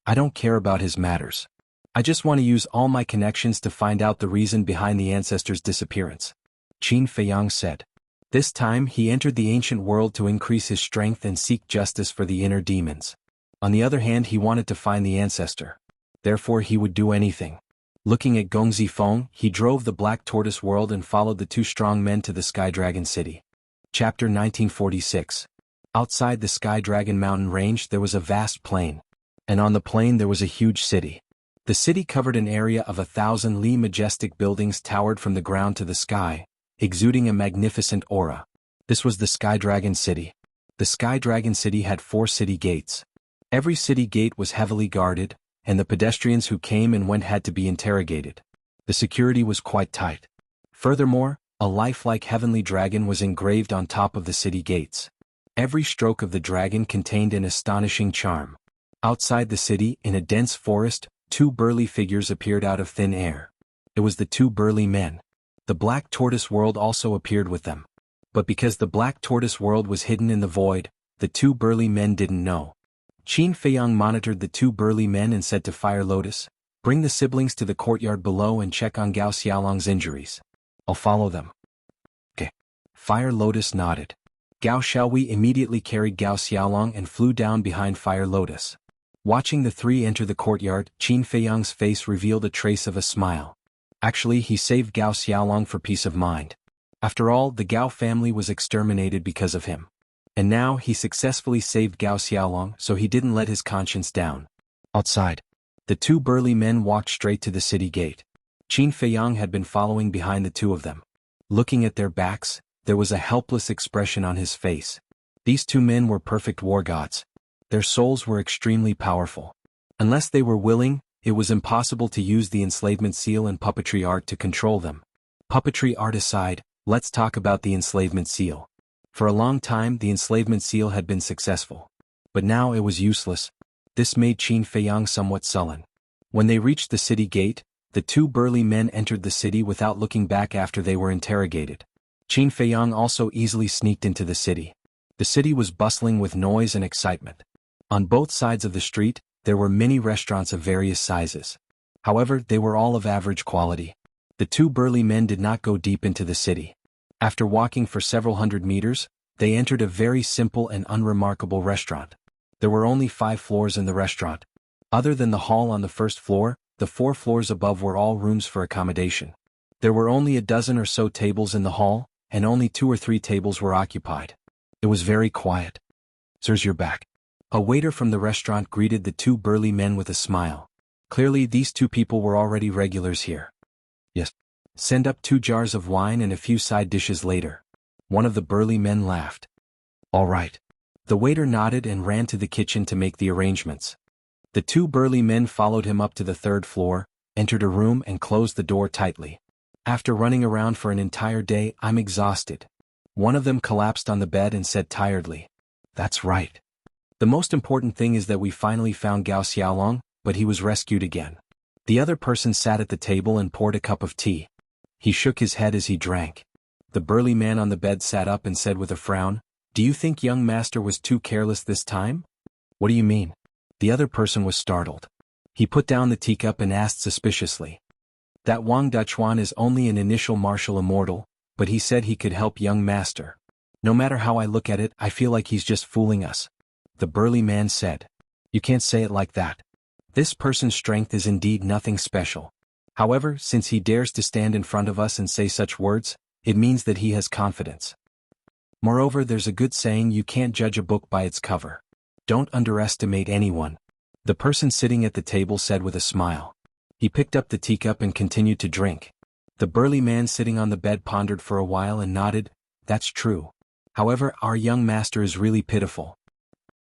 I don't care about his matters. I just want to use all my connections to find out the reason behind the ancestor's disappearance. Qin Feiyang said. This time he entered the ancient world to increase his strength and seek justice for the inner demons. On the other hand, he wanted to find the ancestor. Therefore he would do anything. Looking at Gong Zifeng, he drove the Black Tortoise world and followed the two strong men to the Sky Dragon City. Chapter 1946. Outside the Sky Dragon mountain range there was a vast plain. And on the plain there was a huge city. The city covered an area of 1,000 li. Majestic buildings towered from the ground to the sky, exuding a magnificent aura. This was the Sky Dragon City. The Sky Dragon City had 4 city gates. Every city gate was heavily guarded, and the pedestrians who came and went had to be interrogated. The security was quite tight. Furthermore, a lifelike heavenly dragon was engraved on top of the city gates. Every stroke of the dragon contained an astonishing charm. Outside the city, in a dense forest, two burly figures appeared out of thin air. It was the two burly men. The Black Tortoise World also appeared with them. But because the Black Tortoise World was hidden in the void, the two burly men didn't know. Qin Feiyang monitored the two burly men and said to Fire Lotus, "Bring the siblings to the courtyard below and check on Gao Xiaolong's injuries. I'll follow them." Okay. Fire Lotus nodded. Gao Xiaowei immediately carried Gao Xiaolong and flew down behind Fire Lotus. Watching the three enter the courtyard, Qin Feiyang's face revealed a trace of a smile. Actually, he saved Gao Xiaolong for peace of mind. After all, the Gao family was exterminated because of him. And now he successfully saved Gao Xiaolong, so he didn't let his conscience down. Outside, the two burly men walked straight to the city gate. Qin Feiyang had been following behind the two of them. Looking at their backs, there was a helpless expression on his face. These two men were perfect war gods. Their souls were extremely powerful. Unless they were willing, it was impossible to use the enslavement seal and puppetry art to control them. Puppetry art aside, let's talk about the enslavement seal. For a long time the enslavement seal had been successful. But now it was useless. This made Qin Feiyang somewhat sullen. When they reached the city gate, the two burly men entered the city without looking back after they were interrogated. Qin Feiyang also easily sneaked into the city. The city was bustling with noise and excitement. On both sides of the street, there were many restaurants of various sizes. However, they were all of average quality. The two burly men did not go deep into the city. After walking for several hundred meters, they entered a very simple and unremarkable restaurant. There were only 5 floors in the restaurant. Other than the hall on the first floor, the 4 floors above were all rooms for accommodation. There were only a dozen or so tables in the hall, and only 2 or 3 tables were occupied. It was very quiet. "Sirs, you're back." A waiter from the restaurant greeted the two burly men with a smile. Clearly these two people were already regulars here. "Yes. Send up 2 jars of wine and a few side dishes later." One of the burly men laughed. "All right." The waiter nodded and ran to the kitchen to make the arrangements. The two burly men followed him up to the 3rd floor, entered a room and closed the door tightly. "After running around for an entire day, I'm exhausted." One of them collapsed on the bed and said tiredly, "That's right. The most important thing is that we finally found Gao Xiaolong, but he was rescued again." The other person sat at the table and poured a cup of tea. He shook his head as he drank. The burly man on the bed sat up and said with a frown, "Do you think young master was too careless this time?" "What do you mean?" The other person was startled. He put down the teacup and asked suspiciously, "That Wang Duchuan is only an initial martial immortal, but he said he could help young master. No matter how I look at it, I feel like he's just fooling us." The burly man said, "You can't say it like that. This person's strength is indeed nothing special. However, since he dares to stand in front of us and say such words, it means that he has confidence. Moreover, there's a good saying, you can't judge a book by its cover. Don't underestimate anyone." The person sitting at the table said with a smile. He picked up the teacup and continued to drink. The burly man sitting on the bed pondered for a while and nodded, "That's true. However, our young master is really pitiful."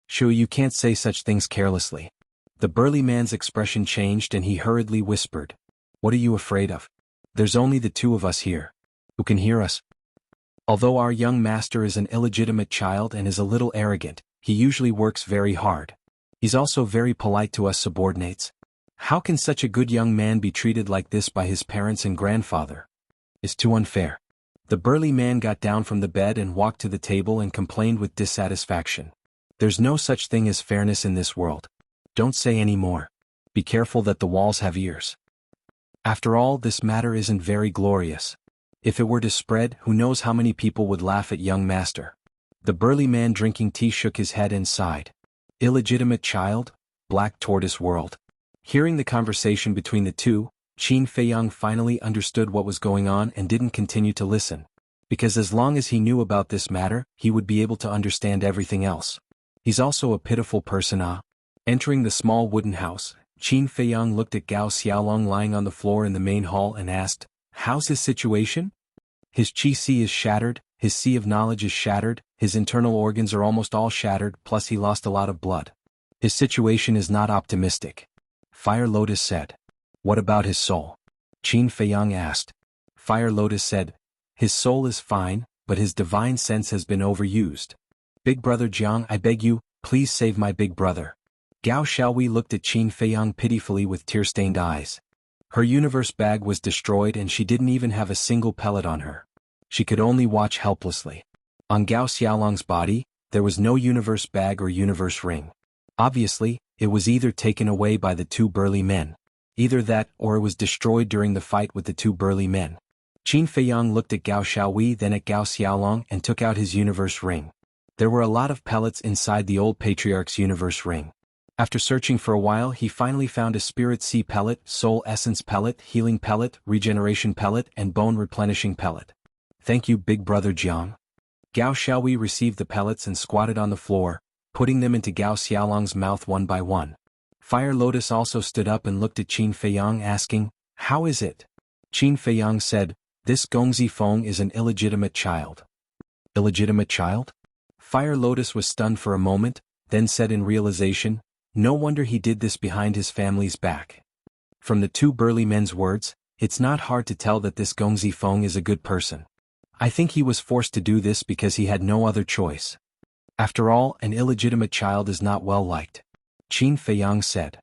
"Shu, you can't say such things carelessly." The burly man's expression changed and he hurriedly whispered, "What are you afraid of? There's only the 2 of us here. Who can hear us? Although our young master is an illegitimate child and is a little arrogant, he usually works very hard. He's also very polite to us subordinates. How can such a good young man be treated like this by his parents and grandfather? It's too unfair." The burly man got down from the bed and walked to the table and complained with dissatisfaction. "There's no such thing as fairness in this world. Don't say any more. Be careful that the walls have ears. After all, this matter isn't very glorious. If it were to spread, who knows how many people would laugh at young master." The burly man drinking tea shook his head and sighed. Illegitimate child, Black Tortoise World. Hearing the conversation between the two, Qin Feiyang finally understood what was going on and didn't continue to listen. Because as long as he knew about this matter, he would be able to understand everything else. He's also a pitiful person, ah. Entering the small wooden house, Qin Feiyang looked at Gao Xiaolong lying on the floor in the main hall and asked, "How's his situation?" "His qi is shattered, his sea of knowledge is shattered, his internal organs are almost all shattered, plus he lost a lot of blood. His situation is not optimistic." Fire Lotus said. "What about his soul?" Qin Feiyang asked. Fire Lotus said, "His soul is fine, but his divine sense has been overused. Big brother Jiang, I beg you, please save my big brother." Gao Xiaowei looked at Qin Feiyang pitifully with tear-stained eyes. Her universe bag was destroyed and she didn't even have a single pellet on her. She could only watch helplessly. On Gao Xiaolong's body, there was no universe bag or universe ring. Obviously, it was either taken away by the two burly men. Either that or it was destroyed during the fight with the two burly men. Qin Feiyang looked at Gao Xiaowei then at Gao Xiaolong and took out his universe ring. There were a lot of pellets inside the old patriarch's universe ring. After searching for a while he finally found a spirit sea pellet, soul essence pellet, healing pellet, regeneration pellet and bone replenishing pellet. Thank you big brother Jiang. Gao Xiaowei received the pellets and squatted on the floor, putting them into Gao Xiaolong's mouth one by one. Fire Lotus also stood up and looked at Qin Feiyang asking, "How is it?" Qin Feiyang said, "This Gongzi Feng is an illegitimate child." Illegitimate child? Fire Lotus was stunned for a moment, then said in realization, "No wonder he did this behind his family's back." From the two burly men's words, it's not hard to tell that this Gongzi Feng is a good person. I think he was forced to do this because he had no other choice. After all, an illegitimate child is not well liked. Qin Feiyang said.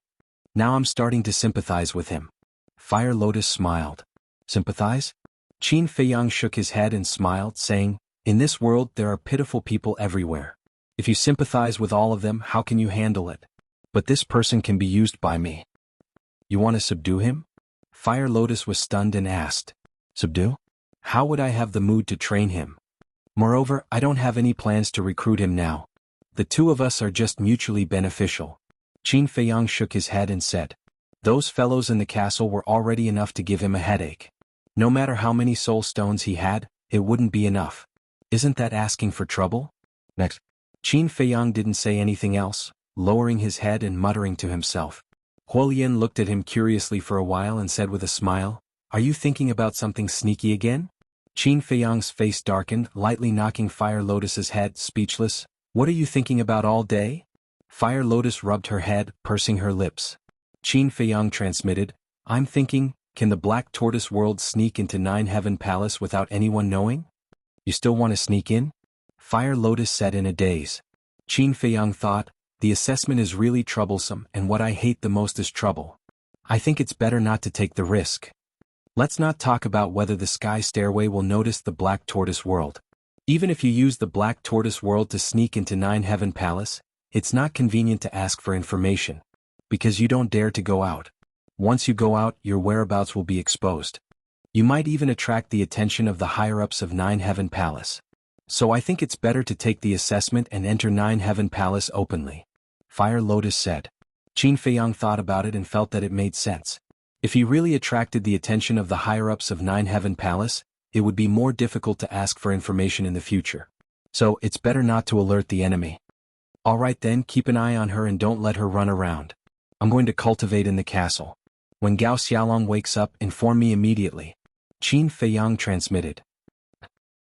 Now I'm starting to sympathize with him. Fire Lotus smiled. Sympathize? Qin Feiyang shook his head and smiled, saying, "In this world there are pitiful people everywhere. If you sympathize with all of them, how can you handle it? But this person can be used by me." You want to subdue him? Fire Lotus was stunned and asked. Subdue? How would I have the mood to train him? Moreover, I don't have any plans to recruit him now. The two of us are just mutually beneficial. Qin Feiyang shook his head and said. Those fellows in the castle were already enough to give him a headache. No matter how many soul stones he had, it wouldn't be enough. Isn't that asking for trouble? Next. Qin Feiyang didn't say anything else, lowering his head and muttering to himself. Huolian looked at him curiously for a while and said with a smile, "Are you thinking about something sneaky again?" Qin Feiyang's face darkened, lightly knocking Fire Lotus's head, speechless. "What are you thinking about all day?" Fire Lotus rubbed her head, pursing her lips. Qin Feiyang transmitted, "I'm thinking, can the Black Tortoise world sneak into Nine Heaven Palace without anyone knowing?" "You still want to sneak in?" Fire Lotus said in a daze. Qin Feiyang thought, the assessment is really troublesome and what I hate the most is trouble. I think it's better not to take the risk. Let's not talk about whether the Sky Stairway will notice the Black Tortoise world. Even if you use the Black Tortoise world to sneak into Nine Heaven Palace, it's not convenient to ask for information. Because you don't dare to go out. Once you go out, your whereabouts will be exposed. You might even attract the attention of the higher-ups of Nine Heaven Palace. So I think it's better to take the assessment and enter Nine Heaven Palace openly. Fire Lotus said. Qin Feiyang thought about it and felt that it made sense. If he really attracted the attention of the higher-ups of Nine Heaven Palace, it would be more difficult to ask for information in the future. So it's better not to alert the enemy. Alright then, keep an eye on her and don't let her run around. I'm going to cultivate in the castle. When Gao Xiaolong wakes up, inform me immediately. Qin Feiyang transmitted.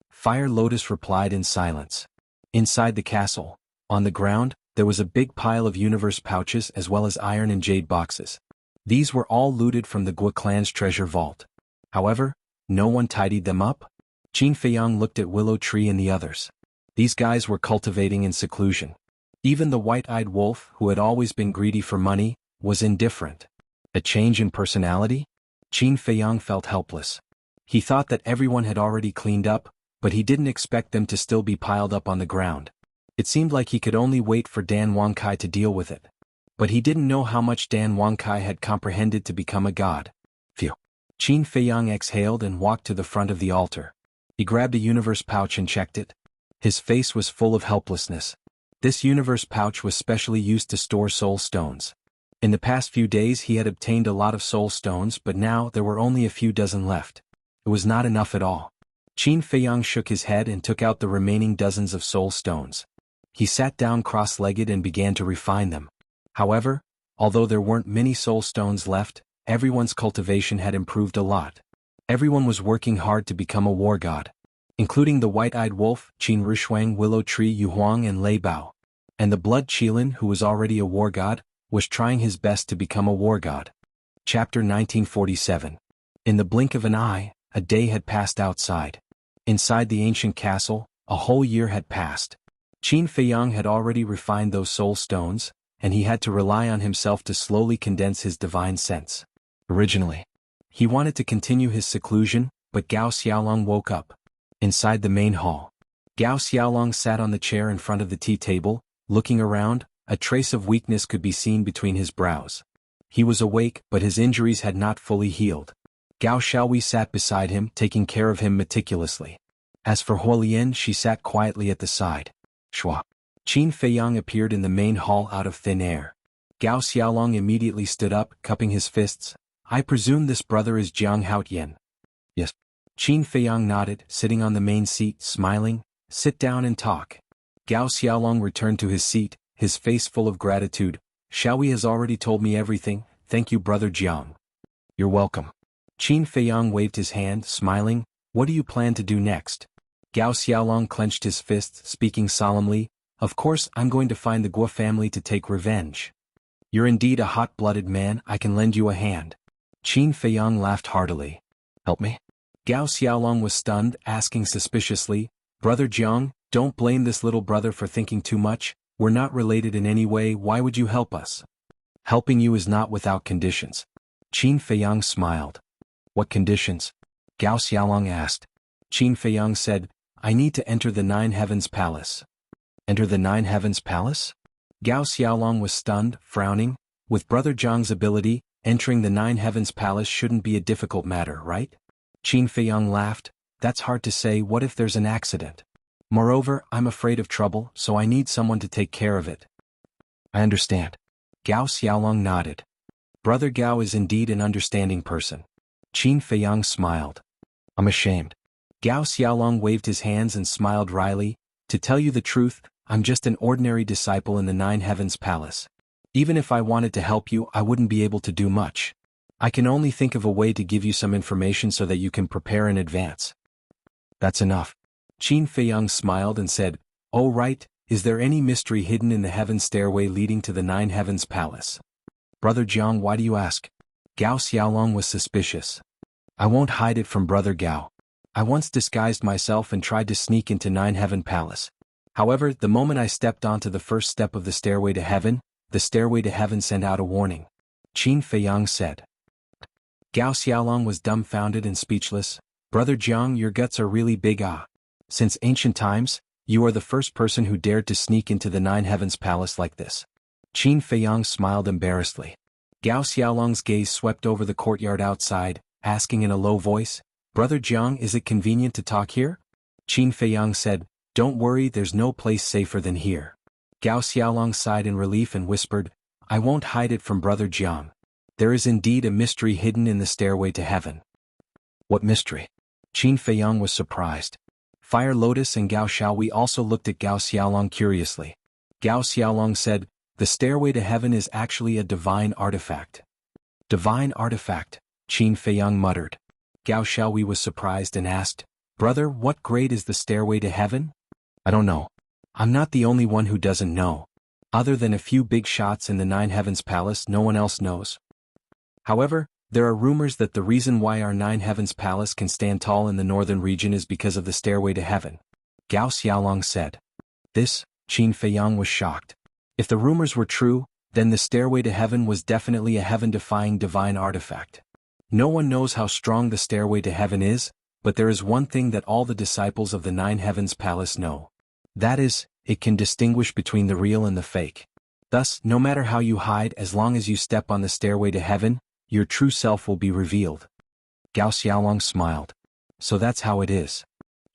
Fire Lotus replied in silence. Inside the castle, on the ground, there was a big pile of universe pouches as well as iron and jade boxes. These were all looted from the Gua clan's treasure vault. However, no one tidied them up. Qin Feiyang looked at Willow Tree and the others. These guys were cultivating in seclusion. Even the white-eyed wolf, who had always been greedy for money, was indifferent. A change in personality? Qin Feiyang felt helpless. He thought that everyone had already cleaned up, but he didn't expect them to still be piled up on the ground. It seemed like he could only wait for Dan Wangkai to deal with it. But he didn't know how much Dan Wangkai had comprehended to become a god. Phew. Qin Feiyang exhaled and walked to the front of the altar. He grabbed a universe pouch and checked it. His face was full of helplessness. This universe pouch was specially used to store soul stones. In the past few days he had obtained a lot of soul stones, but now there were only a few dozen left. It was not enough at all. Qin Feiyang shook his head and took out the remaining dozens of soul stones. He sat down cross-legged and began to refine them. However, although there weren't many soul stones left, everyone's cultivation had improved a lot. Everyone was working hard to become a war god, including the white-eyed wolf, Qin Rishuang, Willow Tree, Yu Huang and Lei Bao. And the blood Qilin, who was already a war god, was trying his best to become a war god. Chapter 1947. In the blink of an eye, a day had passed outside. Inside the ancient castle, a whole year had passed. Qin Feiyang had already refined those soul stones, and he had to rely on himself to slowly condense his divine sense. Originally, he wanted to continue his seclusion, but Gao Xiaolong woke up. Inside the main hall, Gao Xiaolong sat on the chair in front of the tea table, looking around. A trace of weakness could be seen between his brows. He was awake, but his injuries had not fully healed. Gao Xiaowei sat beside him, taking care of him meticulously. As for Huolian, she sat quietly at the side. Shua. Qin Feiyang appeared in the main hall out of thin air. Gao Xiaolong immediately stood up, cupping his fists. I presume this brother is Jiang Haotian. Yes. Qin Feiyang nodded, sitting on the main seat, smiling. Sit down and talk. Gao Xiaolong returned to his seat, his face full of gratitude. Xiaowei has already told me everything, thank you brother Jiang. You're welcome. Qin Feiyang waved his hand, smiling. What do you plan to do next? Gao Xiaolong clenched his fists, speaking solemnly. Of course I'm going to find the Guo family to take revenge. You're indeed a hot-blooded man, I can lend you a hand. Qin Feiyang laughed heartily. Help me? Gao Xiaolong was stunned, asking suspiciously, Brother Jiang, don't blame this little brother for thinking too much, we're not related in any way, why would you help us? Helping you is not without conditions. Qin Feiyang smiled. What conditions? Gao Xiaolong asked. Qin Feiyang said, I need to enter the Nine Heavens Palace. Enter the Nine Heavens Palace? Gao Xiaolong was stunned, frowning. With Brother Jiang's ability, entering the Nine Heavens Palace shouldn't be a difficult matter, right? Qin Feiyang laughed. That's hard to say, what if there's an accident? Moreover, I'm afraid of trouble, so I need someone to take care of it. I understand. Gao Xiaolong nodded. Brother Gao is indeed an understanding person. Qin Feiyang smiled. I'm ashamed. Gao Xiaolong waved his hands and smiled wryly. To tell you the truth, I'm just an ordinary disciple in the Nine Heavens Palace. Even if I wanted to help you, I wouldn't be able to do much. I can only think of a way to give you some information so that you can prepare in advance. That's enough. Qin Feiyang smiled and said, Oh right, is there any mystery hidden in the heaven stairway leading to the Nine Heavens Palace? Brother Jiang, why do you ask? Gao Xiaolong was suspicious. I won't hide it from Brother Gao. I once disguised myself and tried to sneak into Nine Heaven Palace. However, the moment I stepped onto the first step of the stairway to heaven, the stairway to heaven sent out a warning. Qin Feiyang said. Gao Xiaolong was dumbfounded and speechless. Brother Jiang, your guts are really big ah. Since ancient times, you are the first person who dared to sneak into the Nine Heavens Palace like this. Qin Feiyang smiled embarrassedly. Gao Xiaolong's gaze swept over the courtyard outside, asking in a low voice, Brother Jiang, is it convenient to talk here? Qin Feiyang said, Don't worry, there's no place safer than here. Gao Xiaolong sighed in relief and whispered, I won't hide it from Brother Jiang. There is indeed a mystery hidden in the stairway to heaven. What mystery? Qin Feiyang was surprised. Fire Lotus and Gao Xiaowei also looked at Gao Xiaolong curiously. Gao Xiaolong said, The stairway to heaven is actually a divine artifact. Divine artifact, Qin Feiyang muttered. Gao Xiaowei was surprised and asked, Brother, what grade is the stairway to heaven? I don't know. I'm not the only one who doesn't know. Other than a few big shots in the Nine Heavens Palace, no one else knows. However, there are rumors that the reason why our Nine Heavens Palace can stand tall in the northern region is because of the stairway to heaven. Gao Xiaolong said. This, Qin Feiyang was shocked. If the rumors were true, then the stairway to heaven was definitely a heaven-defying divine artifact. No one knows how strong the stairway to heaven is, but there is one thing that all the disciples of the Nine Heavens Palace know. That is, it can distinguish between the real and the fake. Thus, no matter how you hide, as long as you step on the stairway to heaven, your true self will be revealed. Gao Xiaolong smiled. So that's how it is.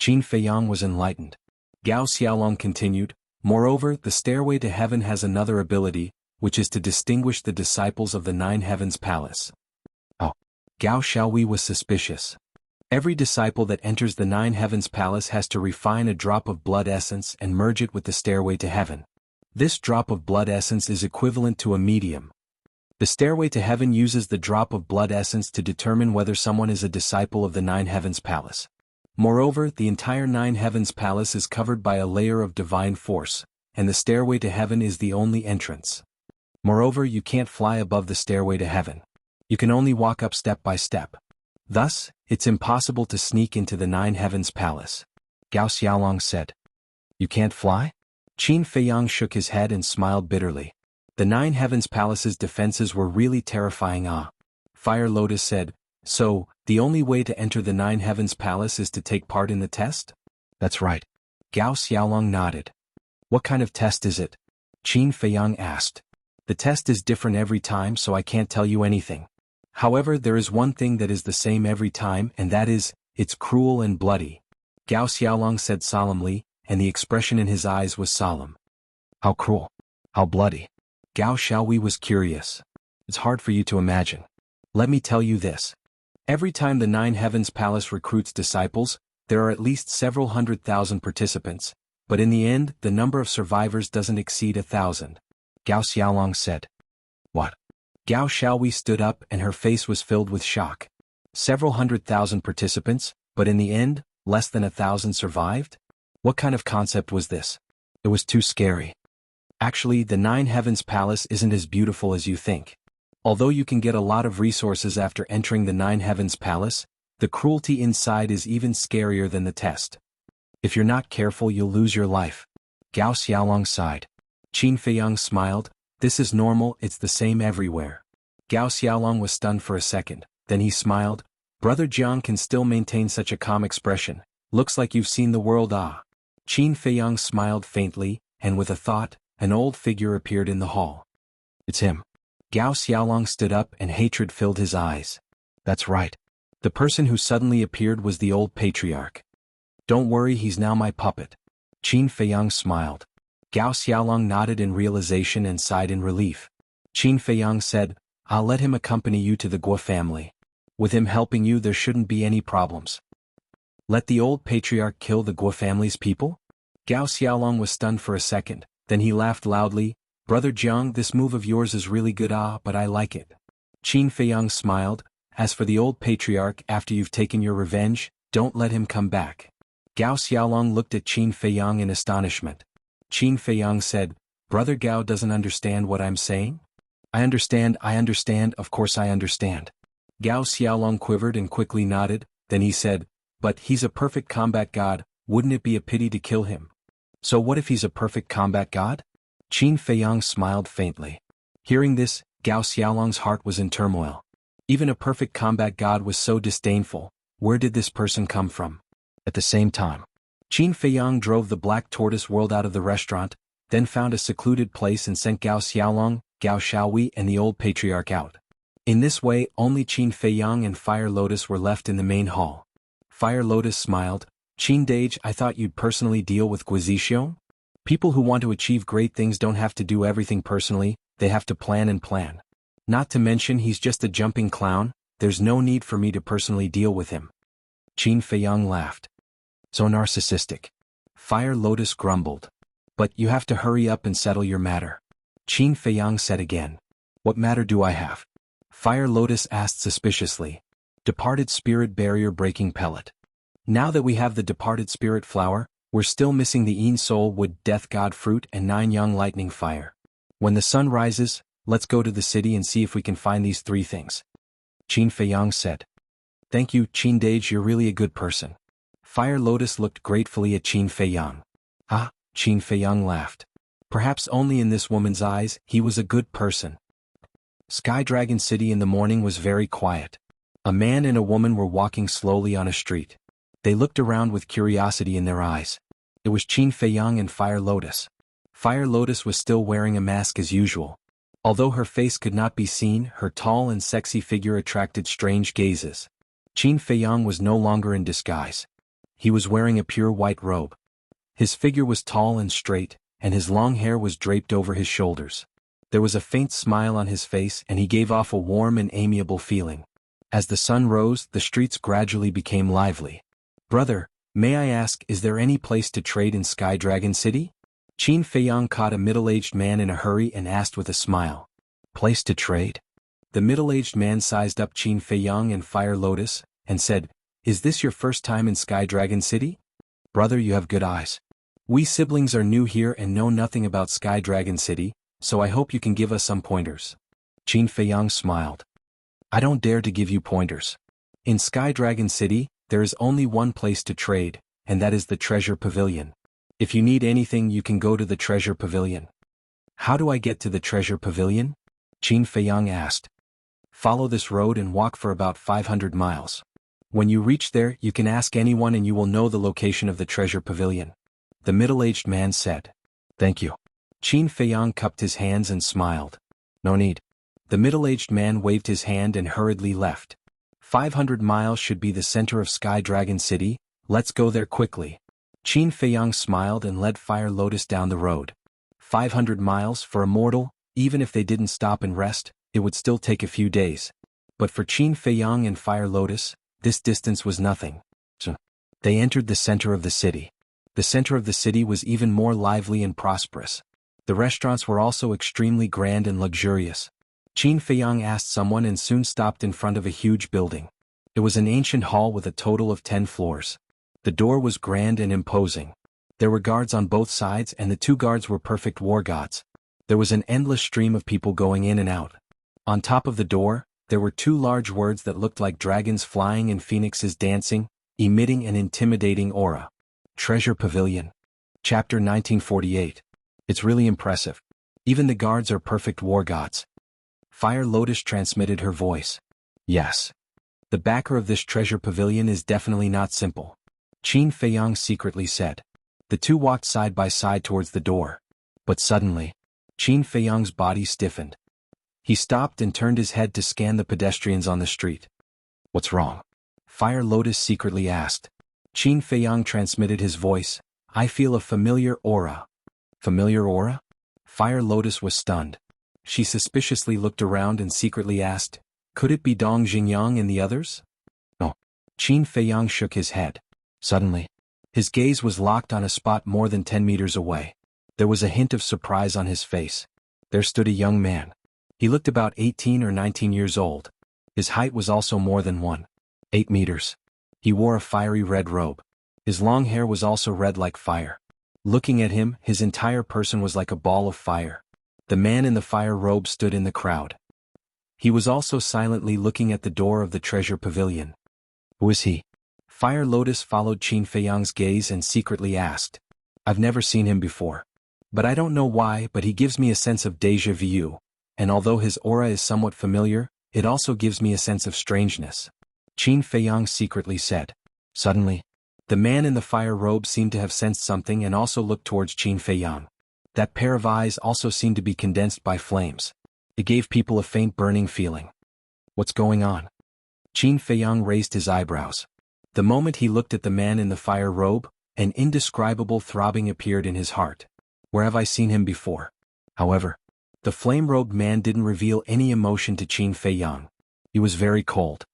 Qin Feiyang was enlightened. Gao Xiaolong continued, Moreover, the stairway to heaven has another ability, which is to distinguish the disciples of the Nine Heavens Palace. Oh. Gao Xiaowei was suspicious. Every disciple that enters the Nine Heavens Palace has to refine a drop of blood essence and merge it with the stairway to heaven. This drop of blood essence is equivalent to a medium. The stairway to heaven uses the drop of blood essence to determine whether someone is a disciple of the Nine Heavens Palace. Moreover, the entire Nine Heavens Palace is covered by a layer of divine force, and the stairway to heaven is the only entrance. Moreover, you can't fly above the stairway to heaven. You can only walk up step by step. Thus, it's impossible to sneak into the Nine Heavens Palace. Gao Xiaolong said. You can't fly? Qin Feiyang shook his head and smiled bitterly. The Nine Heavens Palace's defenses were really terrifying. Fire Lotus said, so, the only way to enter the Nine Heavens Palace is to take part in the test? That's right. Gao Xiaolong nodded. What kind of test is it? Qin Feiyang asked. The test is different every time, so I can't tell you anything. However, there is one thing that is the same every time, and that is, it's cruel and bloody. Gao Xiaolong said solemnly, and the expression in his eyes was solemn. How cruel? How bloody? Gao Xiaowei was curious. It's hard for you to imagine. Let me tell you this. Every time the Nine Heavens Palace recruits disciples, there are at least several 100,000 participants, but in the end, the number of survivors doesn't exceed 1,000. Gao Xiaolong said. What? Gao Xiaowei stood up and her face was filled with shock. Several 100,000 participants, but in the end, less than 1,000 survived? What kind of concept was this? It was too scary. Actually, the Nine Heavens Palace isn't as beautiful as you think. Although you can get a lot of resources after entering the Nine Heavens Palace, the cruelty inside is even scarier than the test. If you're not careful, you'll lose your life. Gao Xiaolong sighed. Qin Feiyang smiled. This is normal, it's the same everywhere. Gao Xiaolong was stunned for a second, then he smiled. Brother Jiang can still maintain such a calm expression. Looks like you've seen the world. Qin Feiyang smiled faintly, and with a thought, an old figure appeared in the hall. It's him. Gao Xiaolong stood up and hatred filled his eyes. That's right. The person who suddenly appeared was the old patriarch. Don't worry, he's now my puppet. Qin Feiyang smiled. Gao Xiaolong nodded in realization and sighed in relief. Qin Feiyang said, I'll let him accompany you to the Guo family. With him helping you, there shouldn't be any problems. Let the old patriarch kill the Guo family's people? Gao Xiaolong was stunned for a second, then he laughed loudly. Brother Jiang, this move of yours is really good, but I like it. Qin Feiyang smiled. As for the old patriarch, after you've taken your revenge, don't let him come back. Gao Xiaolong looked at Qin Feiyang in astonishment. Qin Feiyang said, Brother Gao doesn't understand what I'm saying? I understand, of course I understand. Gao Xiaolong quivered and quickly nodded, then he said, but he's a perfect combat god, wouldn't it be a pity to kill him? So what if he's a perfect combat god? Qin Feiyang smiled faintly. Hearing this, Gao Xiaolong's heart was in turmoil. Even a perfect combat god was so disdainful. Where did this person come from? At the same time, Qin Feiyang drove the Black Tortoise World out of the restaurant, then found a secluded place and sent Gao Xiaolong, Gao Xiaowei and the old patriarch out. In this way, only Qin Feiyang and Fire Lotus were left in the main hall. Fire Lotus smiled. Qin Dage, I thought you'd personally deal with Guizxiong? People who want to achieve great things don't have to do everything personally, they have to plan and plan. Not to mention he's just a jumping clown, there's no need for me to personally deal with him. Qin Feiyang laughed. So narcissistic. Fire Lotus grumbled. But you have to hurry up and settle your matter. Qin Feiyang said again. What matter do I have? Fire Lotus asked suspiciously. Departed Spirit Barrier Breaking Pellet. Now that we have the Departed Spirit Flower, we're still missing the Een Soul Wood Death God Fruit and 9 Young Lightning Fire. When the sun rises, let's go to the city and see if we can find these 3 things. Qin Feiyang said. Thank you, Qin Dage, you're really a good person. Fire Lotus looked gratefully at Qin Feiyang. Qin Feiyang laughed. Perhaps only in this woman's eyes, he was a good person. Sky Dragon City in the morning was very quiet. A man and a woman were walking slowly on a street. They looked around with curiosity in their eyes. It was Qin Feiyang and Fire Lotus. Fire Lotus was still wearing a mask as usual. Although her face could not be seen, her tall and sexy figure attracted strange gazes. Qin Feiyang was no longer in disguise. He was wearing a pure white robe. His figure was tall and straight, and his long hair was draped over his shoulders. There was a faint smile on his face and he gave off a warm and amiable feeling. As the sun rose, the streets gradually became lively. Brother, may I ask, is there any place to trade in Sky Dragon City? Qin Feiyang caught a middle-aged man in a hurry and asked with a smile. Place to trade? The middle-aged man sized up Qin Feiyang and Fire Lotus, and said, Is this your first time in Sky Dragon City? Brother, you have good eyes. We siblings are new here and know nothing about Sky Dragon City, so I hope you can give us some pointers. Qin Feiyang smiled. I don't dare to give you pointers. In Sky Dragon City, there is only one place to trade, and that is the Treasure Pavilion. If you need anything, you can go to the Treasure Pavilion. How do I get to the treasure pavilion? Qin Feiyang asked. Follow this road and walk for about 500 miles. When you reach there, you can ask anyone and you will know the location of the treasure pavilion. The middle-aged man said. Thank you. Qin Feiyang cupped his hands and smiled. No need. The middle-aged man waved his hand and hurriedly left. 500 miles should be the center of Sky Dragon City, let's go there quickly. Qin Feiyang smiled and led Fire Lotus down the road. 500 miles for a mortal, even if they didn't stop and rest, it would still take a few days. But for Qin Feiyang and Fire Lotus, this distance was nothing. So, they entered the center of the city. The center of the city was even more lively and prosperous. The restaurants were also extremely grand and luxurious. Qin Feiyang asked someone and soon stopped in front of a huge building. It was an ancient hall with a total of 10 floors. The door was grand and imposing. There were guards on both sides and the 2 guards were perfect war gods. There was an endless stream of people going in and out. On top of the door, there were 2 large words that looked like dragons flying and phoenixes dancing, emitting an intimidating aura. Treasure Pavilion. Chapter 1948. It's really impressive. Even the guards are perfect war gods. Fire Lotus transmitted her voice. Yes. The backer of this treasure pavilion is definitely not simple. Qin Feiyang secretly said. The 2 walked side by side towards the door. But suddenly, Qin Feiyang's body stiffened. He stopped and turned his head to scan the pedestrians on the street. What's wrong? Fire Lotus secretly asked. Qin Feiyang transmitted his voice. I feel a familiar aura. Familiar aura? Fire Lotus was stunned. She suspiciously looked around and secretly asked, could it be Dong Xingyang and the others? No. Qin Feiyang shook his head. Suddenly, his gaze was locked on a spot more than 10 meters away. There was a hint of surprise on his face. There stood a young man. He looked about 18 or 19 years old. His height was also more than 1.8 meters. He wore a fiery red robe. His long hair was also red like fire. Looking at him, his entire person was like a ball of fire. The man in the fire robe stood in the crowd. He was also silently looking at the door of the treasure pavilion. Who is he? Fire Lotus followed Qin Feiyang's gaze and secretly asked. I've never seen him before. But I don't know why, but he gives me a sense of déjà vu. And although his aura is somewhat familiar, it also gives me a sense of strangeness. Qin Feiyang secretly said. Suddenly, the man in the fire robe seemed to have sensed something and also looked towards Qin Feiyang. That pair of eyes also seemed to be condensed by flames. It gave people a faint burning feeling. What's going on? Qin Feiyang raised his eyebrows. The moment he looked at the man in the fire robe, an indescribable throbbing appeared in his heart. Where have I seen him before? However, the flame-robed man didn't reveal any emotion to Qin Feiyang. He was very cold.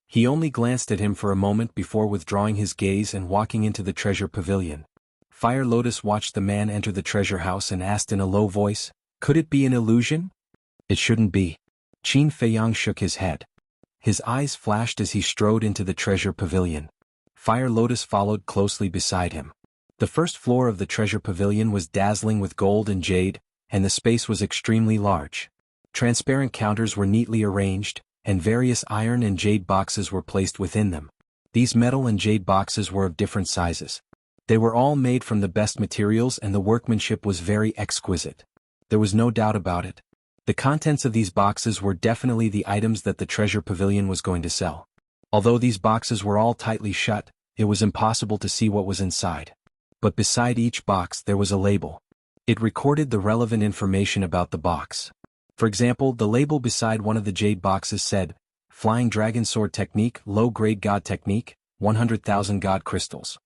He only glanced at him for a moment before withdrawing his gaze and walking into the treasure pavilion. Fire Lotus watched the man enter the treasure house and asked in a low voice, could it be an illusion? It shouldn't be. Qin Feiyang shook his head. His eyes flashed as he strode into the treasure pavilion. Fire Lotus followed closely beside him. The first floor of the treasure pavilion was dazzling with gold and jade, and the space was extremely large. Transparent counters were neatly arranged, and various iron and jade boxes were placed within them. These metal and jade boxes were of different sizes. They were all made from the best materials and the workmanship was very exquisite. There was no doubt about it. The contents of these boxes were definitely the items that the treasure pavilion was going to sell. Although these boxes were all tightly shut, it was impossible to see what was inside. But beside each box there was a label. It recorded the relevant information about the box. For example, the label beside one of the jade boxes said, Flying Dragon Sword Technique, Low-Grade God Technique, 100,000 God Crystals.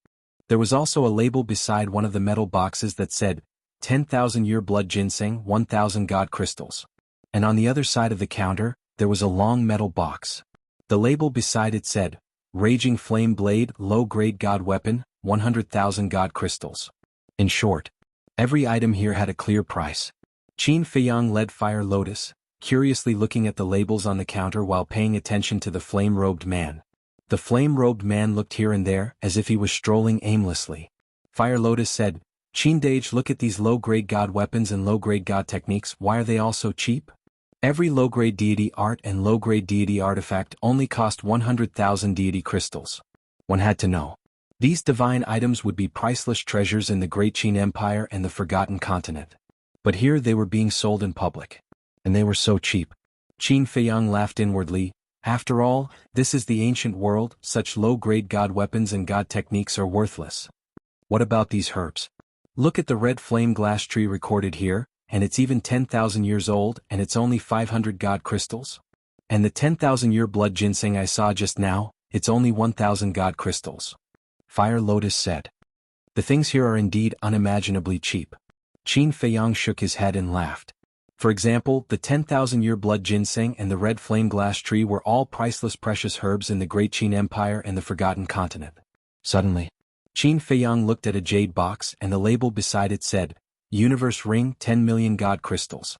There was also a label beside one of the metal boxes that said, 10,000 Year Blood Ginseng, 1,000 God Crystals. And on the other side of the counter, there was a long metal box. The label beside it said, Raging Flame Blade, Low-Grade God Weapon, 100,000 God Crystals. In short, every item here had a clear price. Qin Feiyang led Fire Lotus, curiously looking at the labels on the counter while paying attention to the flame-robed man. The flame-robed man looked here and there, as if he was strolling aimlessly. Fire Lotus said, Qin Dage, look at these low-grade god weapons and low-grade god techniques, why are they all so cheap? Every low-grade deity art and low-grade deity artifact only cost 100,000 deity crystals. One had to know. These divine items would be priceless treasures in the Great Qin Empire and the Forgotten Continent. But here they were being sold in public. And they were so cheap. Qin Feiyang laughed inwardly. After all, this is the ancient world, such low-grade god weapons and god techniques are worthless. What about these herbs? Look at the red flame glass tree recorded here, and it's even 10,000 years old and it's only 500 god crystals? And the 10,000-year blood ginseng I saw just now, it's only 1,000 god crystals. Fire Lotus said. The things here are indeed unimaginably cheap. Qin Feiyang shook his head and laughed. For example, the 10,000-year blood ginseng and the red flame glass tree were all priceless precious herbs in the great Qin Empire and the Forgotten Continent. Suddenly, Qin Feiyang looked at a jade box and the label beside it said, Universe Ring 10 million God Crystals.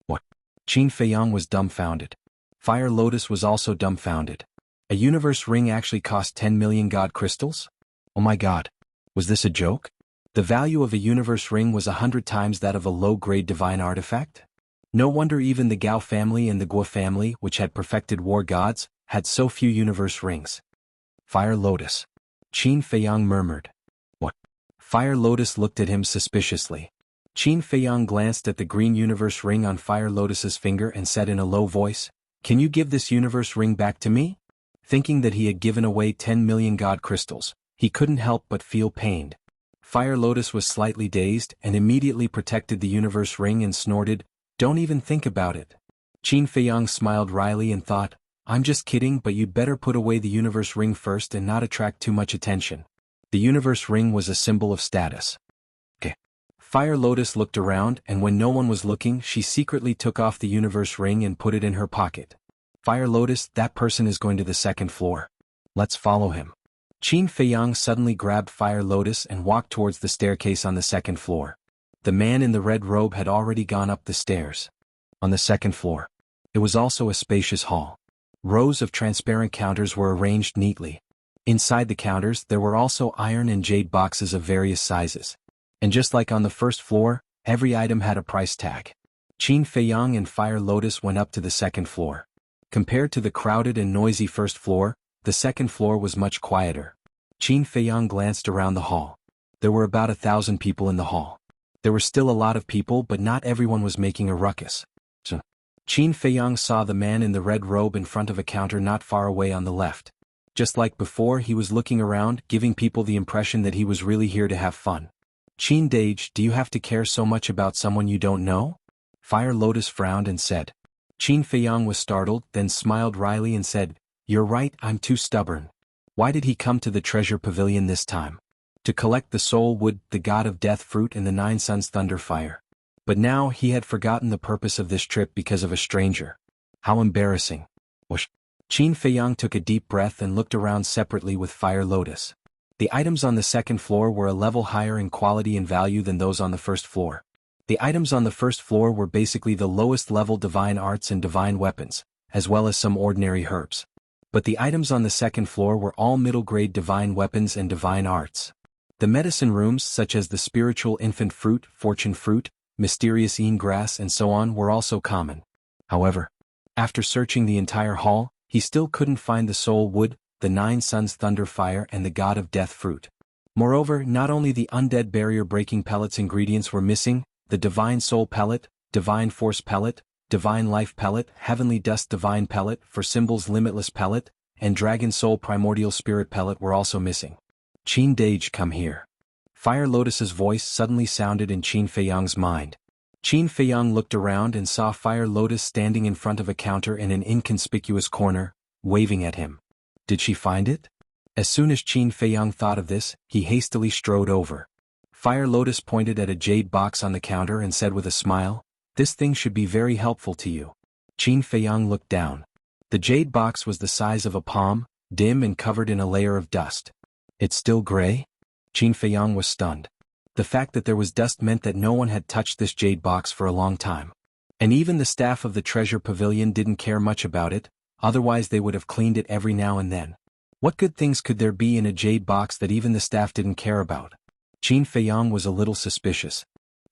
What? Qin Feiyang was dumbfounded. Fire Lotus was also dumbfounded. A Universe Ring actually cost 10 million God Crystals? Oh my god. Was this a joke? The value of a Universe Ring was 100 times that of a low-grade divine artifact? No wonder even the Gao family and the Guo family, which had perfected war gods, had so few Universe Rings. Fire Lotus. Qin Feiyang murmured. What? Fire Lotus looked at him suspiciously. Qin Feiyang glanced at the green Universe Ring on Fire Lotus's finger and said in a low voice, Can you give this Universe Ring back to me? Thinking that he had given away 10 million God Crystals, he couldn't help but feel pained. Fire Lotus was slightly dazed and immediately protected the Universe Ring and snorted, Don't even think about it. Qin Feiyang smiled wryly and thought, I'm just kidding, but you'd better put away the Universe Ring first and not attract too much attention. The Universe Ring was a symbol of status. Okay. Fire Lotus looked around and when no one was looking she secretly took off the Universe Ring and put it in her pocket. Fire Lotus, that person is going to the second floor. Let's follow him. Qin Feiyang suddenly grabbed Fire Lotus and walked towards the staircase on the second floor. The man in the red robe had already gone up the stairs. On the second floor. It was also a spacious hall. Rows of transparent counters were arranged neatly. Inside the counters there were also iron and jade boxes of various sizes. And just like on the first floor, every item had a price tag. Qin Feiyang and Fire Lotus went up to the second floor. Compared to the crowded and noisy first floor, the second floor was much quieter. Qin Feiyang glanced around the hall. There were about 1,000 people in the hall. There were still a lot of people but not everyone was making a ruckus. So, Qin Feiyang saw the man in the red robe in front of a counter not far away on the left. Just like before, he was looking around, giving people the impression that he was really here to have fun. Qin Dage, do you have to care so much about someone you don't know? Fire Lotus frowned and said. Qin Feiyang was startled, then smiled wryly and said, You're right, I'm too stubborn. Why did he come to the treasure pavilion this time? To collect the soul wood, the god of death fruit and the 9 suns thunder fire. But now he had forgotten the purpose of this trip because of a stranger. How embarrassing. Whoosh. Qin Feiyang took a deep breath and looked around separately with Fire Lotus. The items on the second floor were a level higher in quality and value than those on the first floor. The items on the first floor were basically the lowest level divine arts and divine weapons, as well as some ordinary herbs. But the items on the second floor were all middle-grade divine weapons and divine arts. The medicine rooms such as the spiritual infant fruit, fortune fruit, mysterious een grass and so on were also common. However, after searching the entire hall, he still couldn't find the soul wood, the 9 suns thunder fire and the god of death fruit. Moreover, not only the undead barrier-breaking pellets ingredients were missing, the divine soul pellet, divine force pellet, divine life pellet, heavenly dust divine pellet for symbols limitless pellet, and dragon soul primordial spirit pellet were also missing. Qin Dage, come here. Fire Lotus's voice suddenly sounded in Qin Feiyang's mind. Qin Feiyang looked around and saw Fire Lotus standing in front of a counter in an inconspicuous corner, waving at him. Did she find it? As soon as Qin Feiyang thought of this, he hastily strode over. Fire Lotus pointed at a jade box on the counter and said with a smile, This thing should be very helpful to you. Qin Feiyang looked down. The jade box was the size of a palm, dim and covered in a layer of dust. It's still gray? Qin Feiyang was stunned. The fact that there was dust meant that no one had touched this jade box for a long time. And even the staff of the treasure pavilion didn't care much about it, otherwise they would have cleaned it every now and then. What good things could there be in a jade box that even the staff didn't care about? Qin Feiyang was a little suspicious.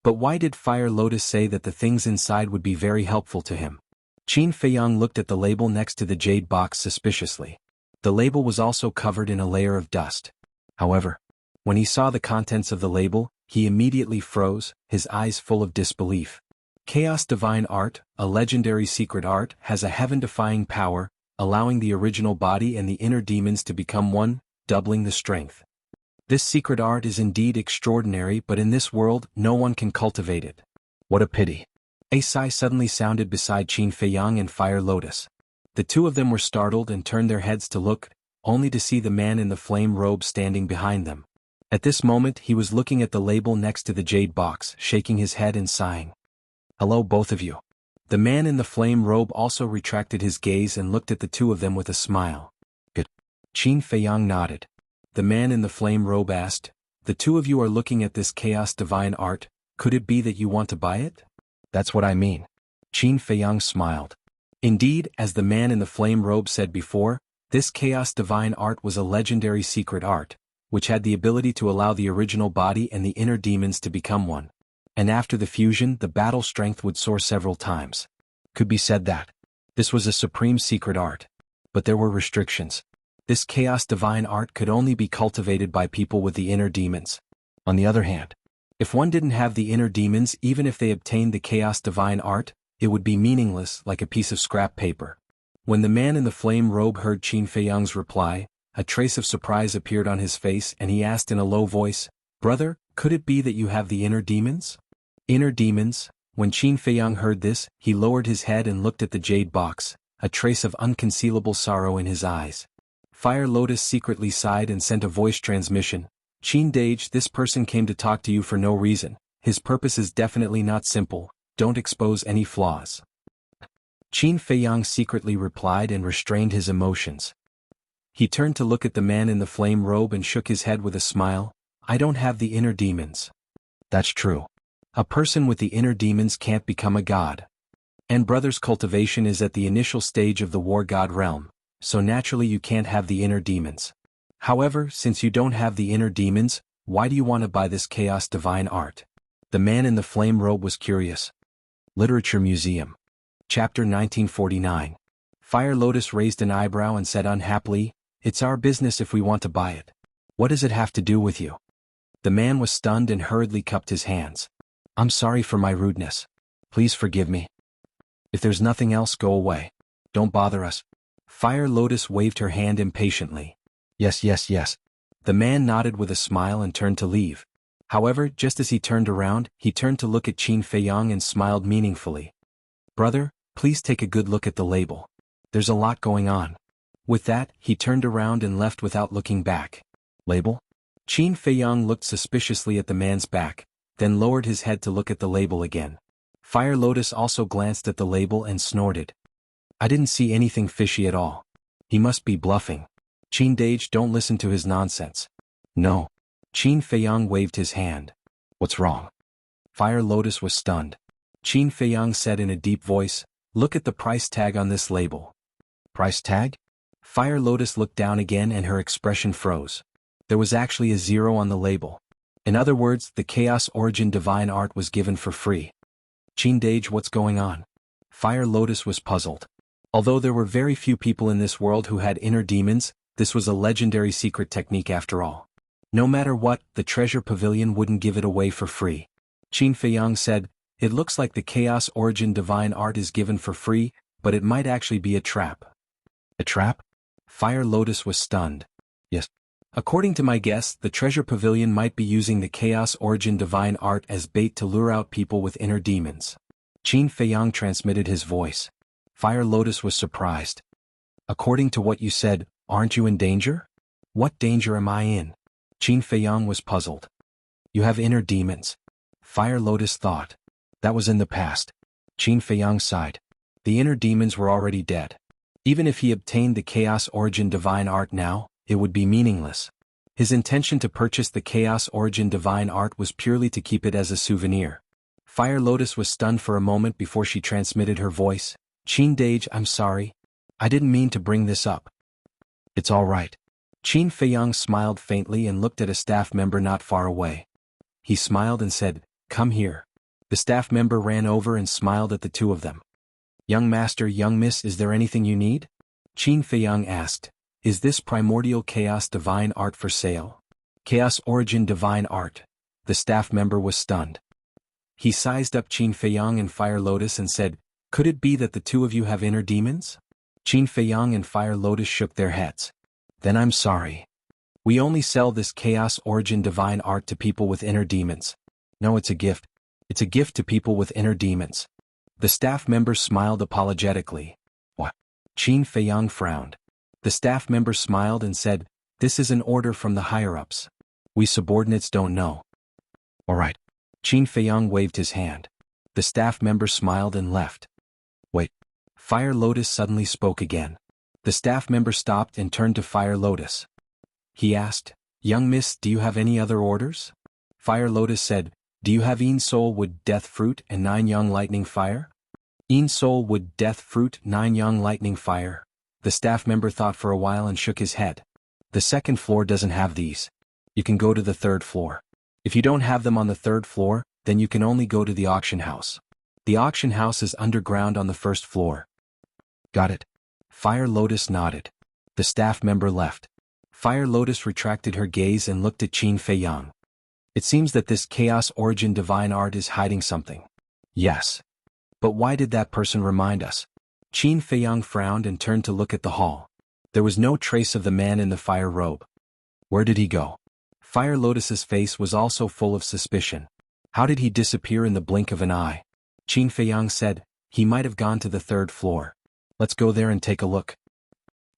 But why did Fire Lotus say that the things inside would be very helpful to him? Qin Feiyang looked at the label next to the jade box suspiciously. The label was also covered in a layer of dust. However, when he saw the contents of the label, He immediately froze, his eyes full of disbelief. Chaos Divine Art, a legendary secret art, has a heaven-defying power, allowing the original body and the inner demons to become one, doubling the strength. This secret art is indeed extraordinary, but in this world, no one can cultivate it. What a pity. A sigh suddenly sounded beside Qin Feiyang and Fire Lotus. The two of them were startled and turned their heads to look, only to see the man in the flame robe standing behind them. At this moment he was looking at the label next to the jade box, shaking his head and sighing. "Hello both of you." The man in the flame robe also retracted his gaze and looked at the two of them with a smile. "Good." Qin Feiyang nodded. The man in the flame robe asked, "The two of you are looking at this Chaos Divine Art, could it be that you want to buy it?" "That's what I mean." Qin Feiyang smiled. Indeed, as the man in the flame robe said before, this Chaos Divine Art was a legendary secret art, which had the ability to allow the original body and the inner demons to become one. And after the fusion, the battle strength would soar several times. Could be said that this was a supreme secret art. But there were restrictions. This Chaos Divine Art could only be cultivated by people with the inner demons. On the other hand, if one didn't have the inner demons, even if they obtained the Chaos Divine Art, it would be meaningless, like a piece of scrap paper. When the man in the flame robe heard Qin Feiyang's reply, a trace of surprise appeared on his face and he asked in a low voice, "Brother, could it be that you have the inner demons?" Inner demons? When Qin Feiyang heard this, he lowered his head and looked at the jade box, a trace of unconcealable sorrow in his eyes. Fire Lotus secretly sighed and sent a voice transmission. "Qin Dage, this person came to talk to you for no reason. His purpose is definitely not simple. Don't expose any flaws." Qin Feiyang secretly replied and restrained his emotions. He turned to look at the man in the flame robe and shook his head with a smile. "I don't have the inner demons." "That's true. A person with the inner demons can't become a god. And brother's cultivation is at the initial stage of the war god realm, so naturally you can't have the inner demons. However, since you don't have the inner demons, why do you want to buy this Chaos Divine Art?" The man in the flame robe was curious. Literature Museum. Chapter 1949. Fire Lotus raised an eyebrow and said unhappily, "It's our business if we want to buy it. What does it have to do with you?" The man was stunned and hurriedly cupped his hands. "I'm sorry for my rudeness. Please forgive me. If there's nothing else, go away. Don't bother us." Fire Lotus waved her hand impatiently. Yes. The man nodded with a smile and turned to leave. However, just as he turned around, he turned to look at Qin Feiyang and smiled meaningfully. "Brother, please take a good look at the label. There's a lot going on." With that, he turned around and left without looking back. "Label?" Qin Feiyang looked suspiciously at the man's back, then lowered his head to look at the label again. Fire Lotus also glanced at the label and snorted. "I didn't see anything fishy at all. He must be bluffing. Qin Dage, don't listen to his nonsense." "No." Qin Feiyang waved his hand. "What's wrong?" Fire Lotus was stunned. Qin Feiyang said in a deep voice, "Look at the price tag on this label." "Price tag?" Fire Lotus looked down again and her expression froze. There was actually a 0 on the label. In other words, the Chaos Origin Divine Art was given for free. "Qin Dage, what's going on?" Fire Lotus was puzzled. Although there were very few people in this world who had inner demons, this was a legendary secret technique after all. No matter what, the treasure pavilion wouldn't give it away for free. Qin Feiyang said, "It looks like the Chaos Origin Divine Art is given for free, but it might actually be a trap." "A trap?" Fire Lotus was stunned. "Yes. According to my guess, the treasure pavilion might be using the Chaos Origin Divine Art as bait to lure out people with inner demons." Qin Feiyang transmitted his voice. Fire Lotus was surprised. "According to what you said, aren't you in danger?" "What danger am I in?" Qin Feiyang was puzzled. "You have inner demons." Fire Lotus thought. That was in the past. Qin Feiyang sighed. The inner demons were already dead. Even if he obtained the Chaos Origin Divine Art now, it would be meaningless. His intention to purchase the Chaos Origin Divine Art was purely to keep it as a souvenir. Fire Lotus was stunned for a moment before she transmitted her voice. "Qin Dage, I'm sorry. I didn't mean to bring this up." "It's all right." Qin Feiyang smiled faintly and looked at a staff member not far away. He smiled and said, "Come here." The staff member ran over and smiled at the two of them. "Young master, young miss, is there anything you need?" Qin Feiyang asked. "Is this primordial Chaos Divine Art for sale?" "Chaos Origin Divine Art. The staff member was stunned. He sized up Qin Feiyang and Fire Lotus and said, "Could it be that the two of you have inner demons?" Qin Feiyang and Fire Lotus shook their heads. "Then I'm sorry. We only sell this Chaos Origin divine art to people with inner demons. No, it's a gift. It's a gift to people with inner demons." The staff member smiled apologetically. "What?" Qin Feiyang frowned. The staff member smiled and said, "This is an order from the higher-ups. We subordinates don't know." "All right." Qin Feiyang waved his hand. The staff member smiled and left. "Wait." Fire Lotus suddenly spoke again. The staff member stopped and turned to Fire Lotus. He asked, "Young miss, do you have any other orders?" Fire Lotus said, "Do you have Een Soul Wood Death Fruit and 9 Young Lightning Fire?" Een Soul Wood Death Fruit 9 Young Lightning Fire. The staff member thought for a while and shook his head. "The second floor doesn't have these. You can go to the third floor. If you don't have them on the third floor, then you can only go to the auction house. The auction house is underground on the first floor." "Got it." Fire Lotus nodded. The staff member left. Fire Lotus retracted her gaze and looked at Qin Feiyang. "It seems that this Chaos Origin divine art is hiding something." "Yes. But why did that person remind us?" Qin Feiyang frowned and turned to look at the hall. There was no trace of the man in the fire robe. Where did he go? Fire Lotus's face was also full of suspicion. How did he disappear in the blink of an eye? Qin Feiyang said, "He might have gone to the third floor. Let's go there and take a look."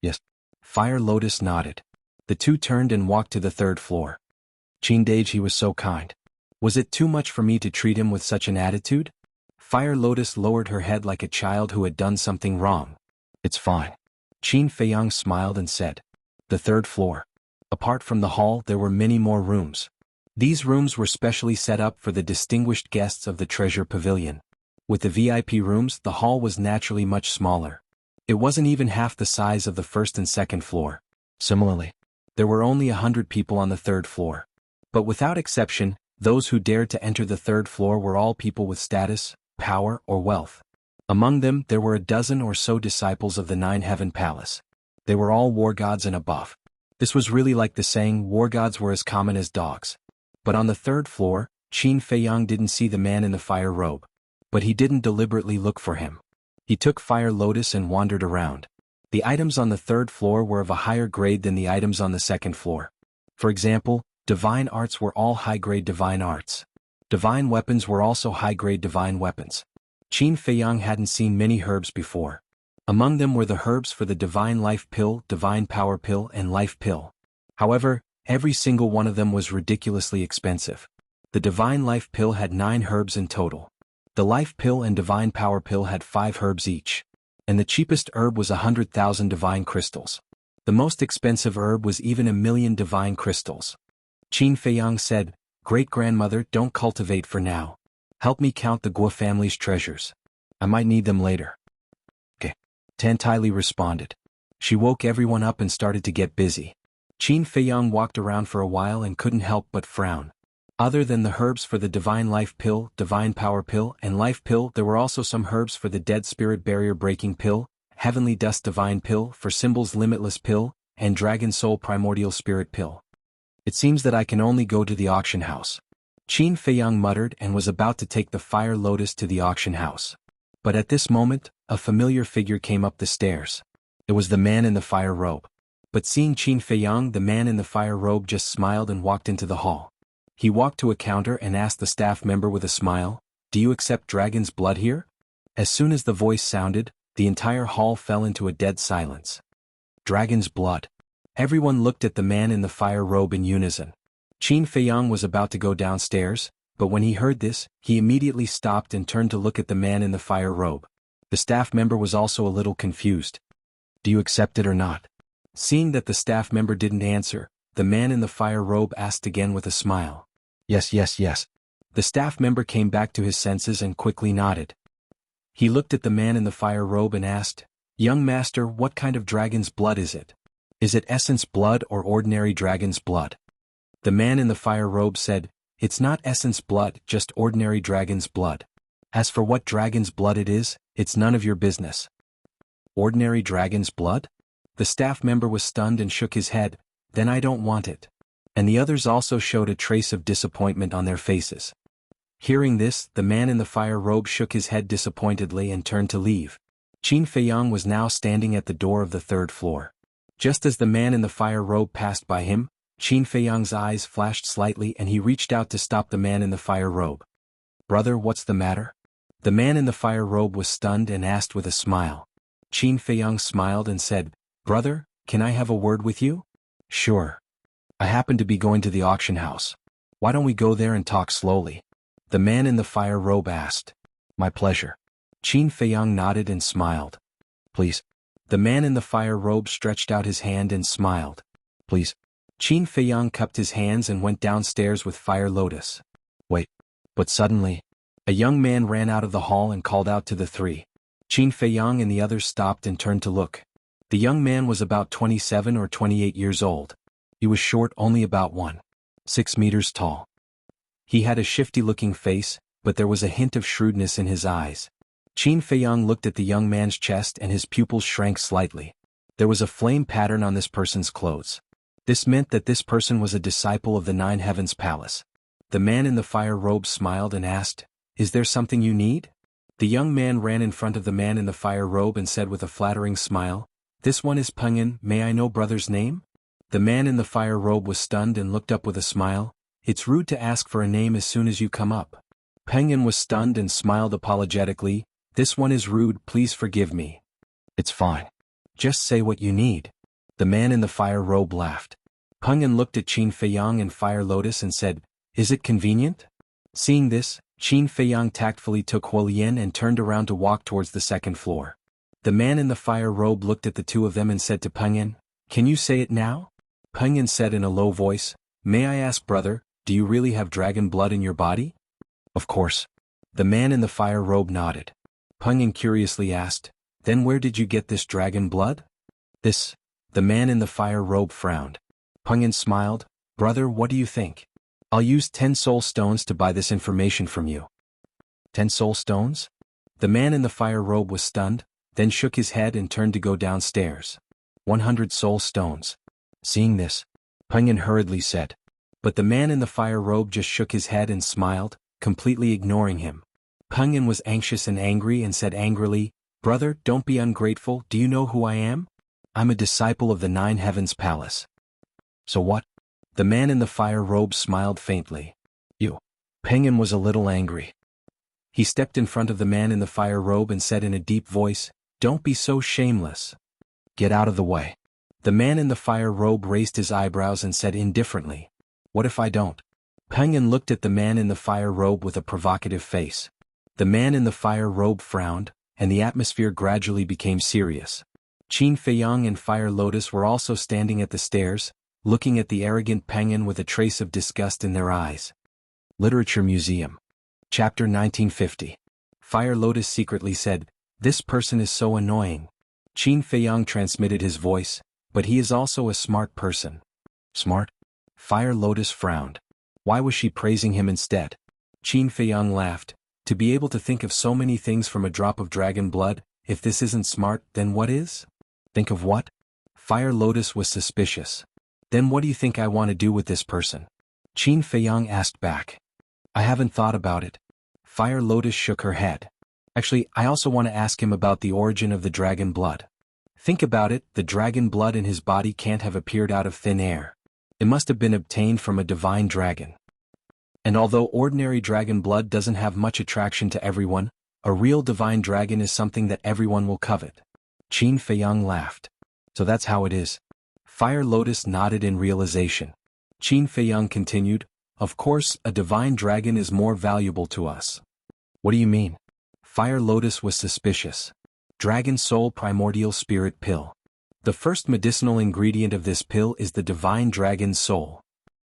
"Yes." Fire Lotus nodded. The two turned and walked to the third floor. "Qin Dage, he was so kind. Was it too much for me to treat him with such an attitude?" Fire Lotus lowered her head like a child who had done something wrong. "It's fine." Qin Feiyang smiled and said, "The third floor." Apart from the hall, there were many more rooms. These rooms were specially set up for the distinguished guests of the Treasure Pavilion. With the VIP rooms, the hall was naturally much smaller. It wasn't even half the size of the first and second floor. Similarly, there were only 100 people on the third floor. But without exception, those who dared to enter the third floor were all people with status, power, or wealth. Among them, there were a dozen or so disciples of the Nine Heaven Palace. They were all war gods and above. This was really like the saying, war gods were as common as dogs. But on the third floor, Qin Feiyang didn't see the man in the fire robe. But he didn't deliberately look for him. He took Fire Lotus and wandered around. The items on the third floor were of a higher grade than the items on the second floor. For example, divine arts were all high-grade divine arts. Divine weapons were also high-grade divine weapons. Qin Feiyang hadn't seen many herbs before. Among them were the herbs for the Divine Life Pill, Divine Power Pill, and Life Pill. However, every single one of them was ridiculously expensive. The Divine Life Pill had 9 herbs in total. The Life Pill and Divine Power Pill had 5 herbs each. And the cheapest herb was 100,000 divine crystals. The most expensive herb was even 1,000,000 divine crystals. Qin Feiyang said, "Great-grandmother, don't cultivate for now. Help me count the Guo family's treasures. I might need them later." "Okay." Tantaili responded. She woke everyone up and started to get busy. Qin Feiyang walked around for a while and couldn't help but frown. Other than the herbs for the Divine Life Pill, Divine Power Pill, and Life Pill, there were also some herbs for the Dead Spirit Barrier Breaking Pill, Heavenly Dust Divine Pill, for Symbols Limitless Pill, and Dragon Soul Primordial Spirit Pill. "It seems that I can only go to the auction house." Qin Feiyang muttered and was about to take the Fire Lotus to the auction house. But at this moment, a familiar figure came up the stairs. It was the man in the fire robe. But seeing Qin Feiyang, the man in the fire robe just smiled and walked into the hall. He walked to a counter and asked the staff member with a smile, "Do you accept dragon's blood here?" As soon as the voice sounded, the entire hall fell into a dead silence. Dragon's blood. Everyone looked at the man in the fire robe in unison. Qin Feiyang was about to go downstairs, but when he heard this, he immediately stopped and turned to look at the man in the fire robe. The staff member was also a little confused. "Do you accept it or not?" Seeing that the staff member didn't answer, the man in the fire robe asked again with a smile. "Yes, yes, yes." The staff member came back to his senses and quickly nodded. He looked at the man in the fire robe and asked, "Young master, what kind of dragon's blood is it? Is it essence blood or ordinary dragon's blood?" The man in the fire robe said, "It's not essence blood, just ordinary dragon's blood. As for what dragon's blood it is, it's none of your business." "Ordinary dragon's blood?" The staff member was stunned and shook his head. "Then I don't want it." and the others also showed a trace of disappointment on their faces. Hearing this, the man in the fire robe shook his head disappointedly and turned to leave. Qin Feiyang was now standing at the door of the third floor. Just as the man in the fire robe passed by him, Qin Feiyang's eyes flashed slightly and he reached out to stop the man in the fire robe. "Brother, what's the matter?" The man in the fire robe was stunned and asked with a smile. Qin Feiyang smiled and said, "Brother, can I have a word with you?" "Sure. I happen to be going to the auction house. Why don't we go there and talk slowly?" The man in the fire robe asked. "My pleasure." Qin Feiyang nodded and smiled. "Please." The man in the fire robe stretched out his hand and smiled. "Please." Qin Feiyang cupped his hands and went downstairs with Fire Lotus. "Wait." But suddenly, a young man ran out of the hall and called out to the three. Qin Feiyang and the others stopped and turned to look. The young man was about 27 or 28 years old. He was short, only about 1.6 meters tall. He had a shifty-looking face, but there was a hint of shrewdness in his eyes. Qin Feiyang looked at the young man's chest and his pupils shrank slightly. There was a flame pattern on this person's clothes. This meant that this person was a disciple of the Nine Heavens Palace. The man in the fire robe smiled and asked, "Is there something you need?" The young man ran in front of the man in the fire robe and said with a flattering smile, "This one is Pengyan, may I know brother's name?" The man in the fire robe was stunned and looked up with a smile. "It's rude to ask for a name as soon as you come up." Pengyan was stunned and smiled apologetically. "This one is rude, please forgive me." "It's fine. Just say what you need." The man in the fire robe laughed. Pengyan looked at Qin Feiyang and Fire Lotus and said, "Is it convenient?" Seeing this, Qin Feiyang tactfully took Huolian and turned around to walk towards the second floor. The man in the fire robe looked at the two of them and said to Pengyan, "Can you say it now?" Pengyan said in a low voice, "May I ask, brother, do you really have dragon blood in your body?" "Of course." The man in the fire robe nodded. Pengyan curiously asked, "Then where did you get this dragon blood?" "This." The man in the fire robe frowned. Pengyan smiled. "Brother, what do you think? I'll use 10 soul stones to buy this information from you." 10 soul stones? The man in the fire robe was stunned, then shook his head and turned to go downstairs. 100 soul stones. Seeing this, Pengyan hurriedly said. But the man in the fire robe just shook his head and smiled, completely ignoring him. Pengyan was anxious and angry and said angrily, "Brother, don't be ungrateful, do you know who I am? I'm a disciple of the Nine Heavens Palace." "So what?" The man in the fire robe smiled faintly. "You." Pengyan was a little angry. He stepped in front of the man in the fire robe and said in a deep voice, "Don't be so shameless. Get out of the way." The man in the fire robe raised his eyebrows and said indifferently, "What if I don't?" Pengyan looked at the man in the fire robe with a provocative face. The man in the fire robe frowned, and the atmosphere gradually became serious. Qin Feiyang and Fire Lotus were also standing at the stairs, looking at the arrogant Pengyan with a trace of disgust in their eyes. Literature Museum. Chapter 1950. Fire Lotus secretly said, "This person is so annoying." Qin Feiyang transmitted his voice, "But he is also a smart person." "Smart?" Fire Lotus frowned. Why was she praising him instead? Qin Feiyang laughed. "To be able to think of so many things from a drop of dragon blood, if this isn't smart, then what is?" "Think of what?" Fire Lotus was suspicious. "Then what do you think I want to do with this person?" Qin Feiyang asked back. "I haven't thought about it." Fire Lotus shook her head. "Actually, I also want to ask him about the origin of the dragon blood. Think about it, the dragon blood in his body can't have appeared out of thin air. It must have been obtained from a divine dragon. And although ordinary dragon blood doesn't have much attraction to everyone, a real divine dragon is something that everyone will covet." Qin Feiyang laughed. "So that's how it is." Fire Lotus nodded in realization. Qin Feiyang continued, "Of course, a divine dragon is more valuable to us." "What do you mean?" Fire Lotus was suspicious. Dragon Soul Primordial Spirit Pill. The first medicinal ingredient of this pill is the divine dragon soul.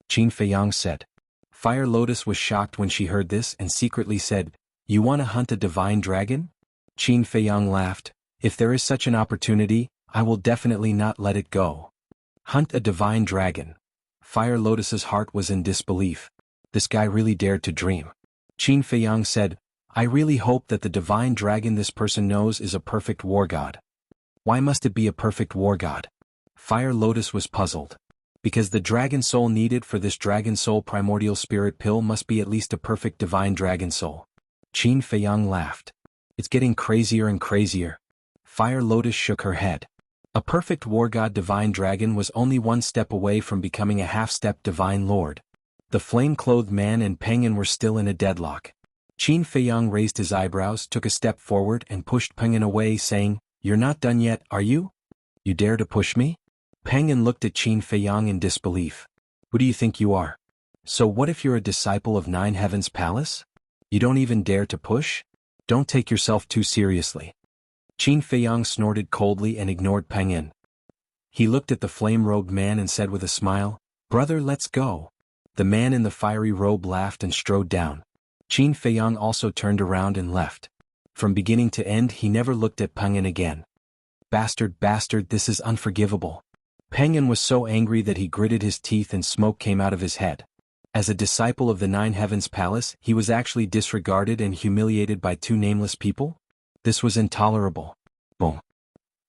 Qin Feiyang said. Fire Lotus was shocked when she heard this and secretly said, "You want to hunt a divine dragon?" Qin Feiyang laughed. "If there is such an opportunity, I will definitely not let it go." Hunt a divine dragon. Fire Lotus's heart was in disbelief. This guy really dared to dream. Qin Feiyang said, "I really hope that the divine dragon this person knows is a perfect war god." "Why must it be a perfect war god?" Fire Lotus was puzzled. Because the dragon soul needed for this dragon soul primordial spirit pill must be at least a perfect divine dragon soul. Qin Feiyang laughed. It's getting crazier and crazier. Fire Lotus shook her head. A perfect war god divine dragon was only one step away from becoming a half-step divine lord. The flame-clothed man and Peng Yin were still in a deadlock. Qin Feiyang raised his eyebrows, took a step forward and pushed Peng Yin away, saying, "You're not done yet, are you? You dare to push me?" Peng Yin looked at Qin Feiyang in disbelief. "Who do you think you are? So what if you're a disciple of Nine Heavens Palace? You don't even dare to push? Don't take yourself too seriously." Qin Feiyang snorted coldly and ignored Peng Yin. He looked at the flame-robed man and said with a smile, "Brother, let's go." The man in the fiery robe laughed and strode down. Qin Feiyang also turned around and left. From beginning to end he never looked at Peng Yin again. Bastard, bastard, this is unforgivable. Peng Yin was so angry that he gritted his teeth and smoke came out of his head. As a disciple of the Nine Heavens Palace, he was actually disregarded and humiliated by two nameless people? This was intolerable. Boom.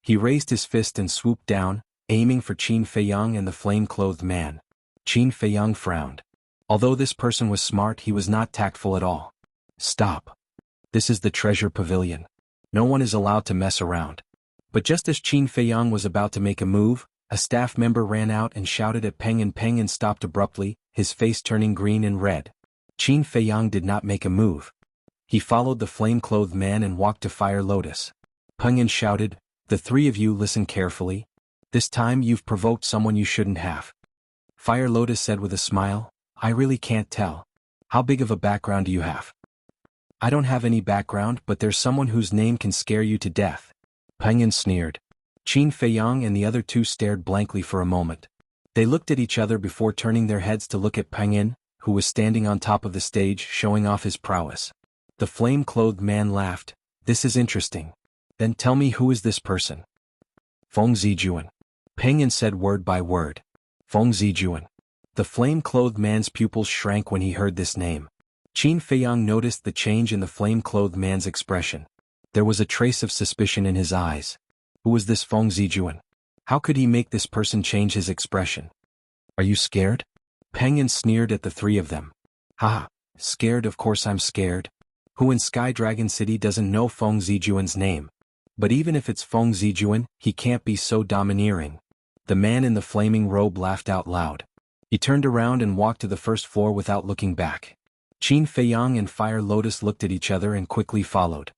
He raised his fist and swooped down, aiming for Qin Feiyang and the flame-clothed man. Qin Feiyang frowned. Although this person was smart, he was not tactful at all. "Stop. This is the treasure pavilion. No one is allowed to mess around." But just as Qin Feiyang was about to make a move, a staff member ran out and shouted at Peng Yin. Peng Yin stopped abruptly, his face turning green and red. Qin Feiyang did not make a move. He followed the flame-clothed man and walked to Fire Lotus. Peng Yin shouted, "The three of you listen carefully. This time you've provoked someone you shouldn't have." Fire Lotus said with a smile, "I really can't tell. How big of a background do you have?" "I don't have any background, but there's someone whose name can scare you to death." Peng Yin sneered. Qin Feiyang and the other two stared blankly for a moment. They looked at each other before turning their heads to look at Peng Yin, who was standing on top of the stage showing off his prowess. The flame-clothed man laughed. "This is interesting. Then tell me, who is this person?" "Feng Zijuan." Peng Yin said word by word. "Feng Zijuan." The flame-clothed man's pupils shrank when he heard this name. Qin Feiyang noticed the change in the flame-clothed man's expression. There was a trace of suspicion in his eyes. Who was this Feng Zijuan? How could he make this person change his expression? "Are you scared?" Peng Yin sneered at the three of them. "Haha, scared? Of course I'm scared. Who in Sky Dragon City doesn't know Feng Zijuan's name? But even if it's Feng Zijuan, he can't be so domineering." The man in the flaming robe laughed out loud. He turned around and walked to the first floor without looking back. Qin Feiyang and Fire Lotus looked at each other and quickly followed.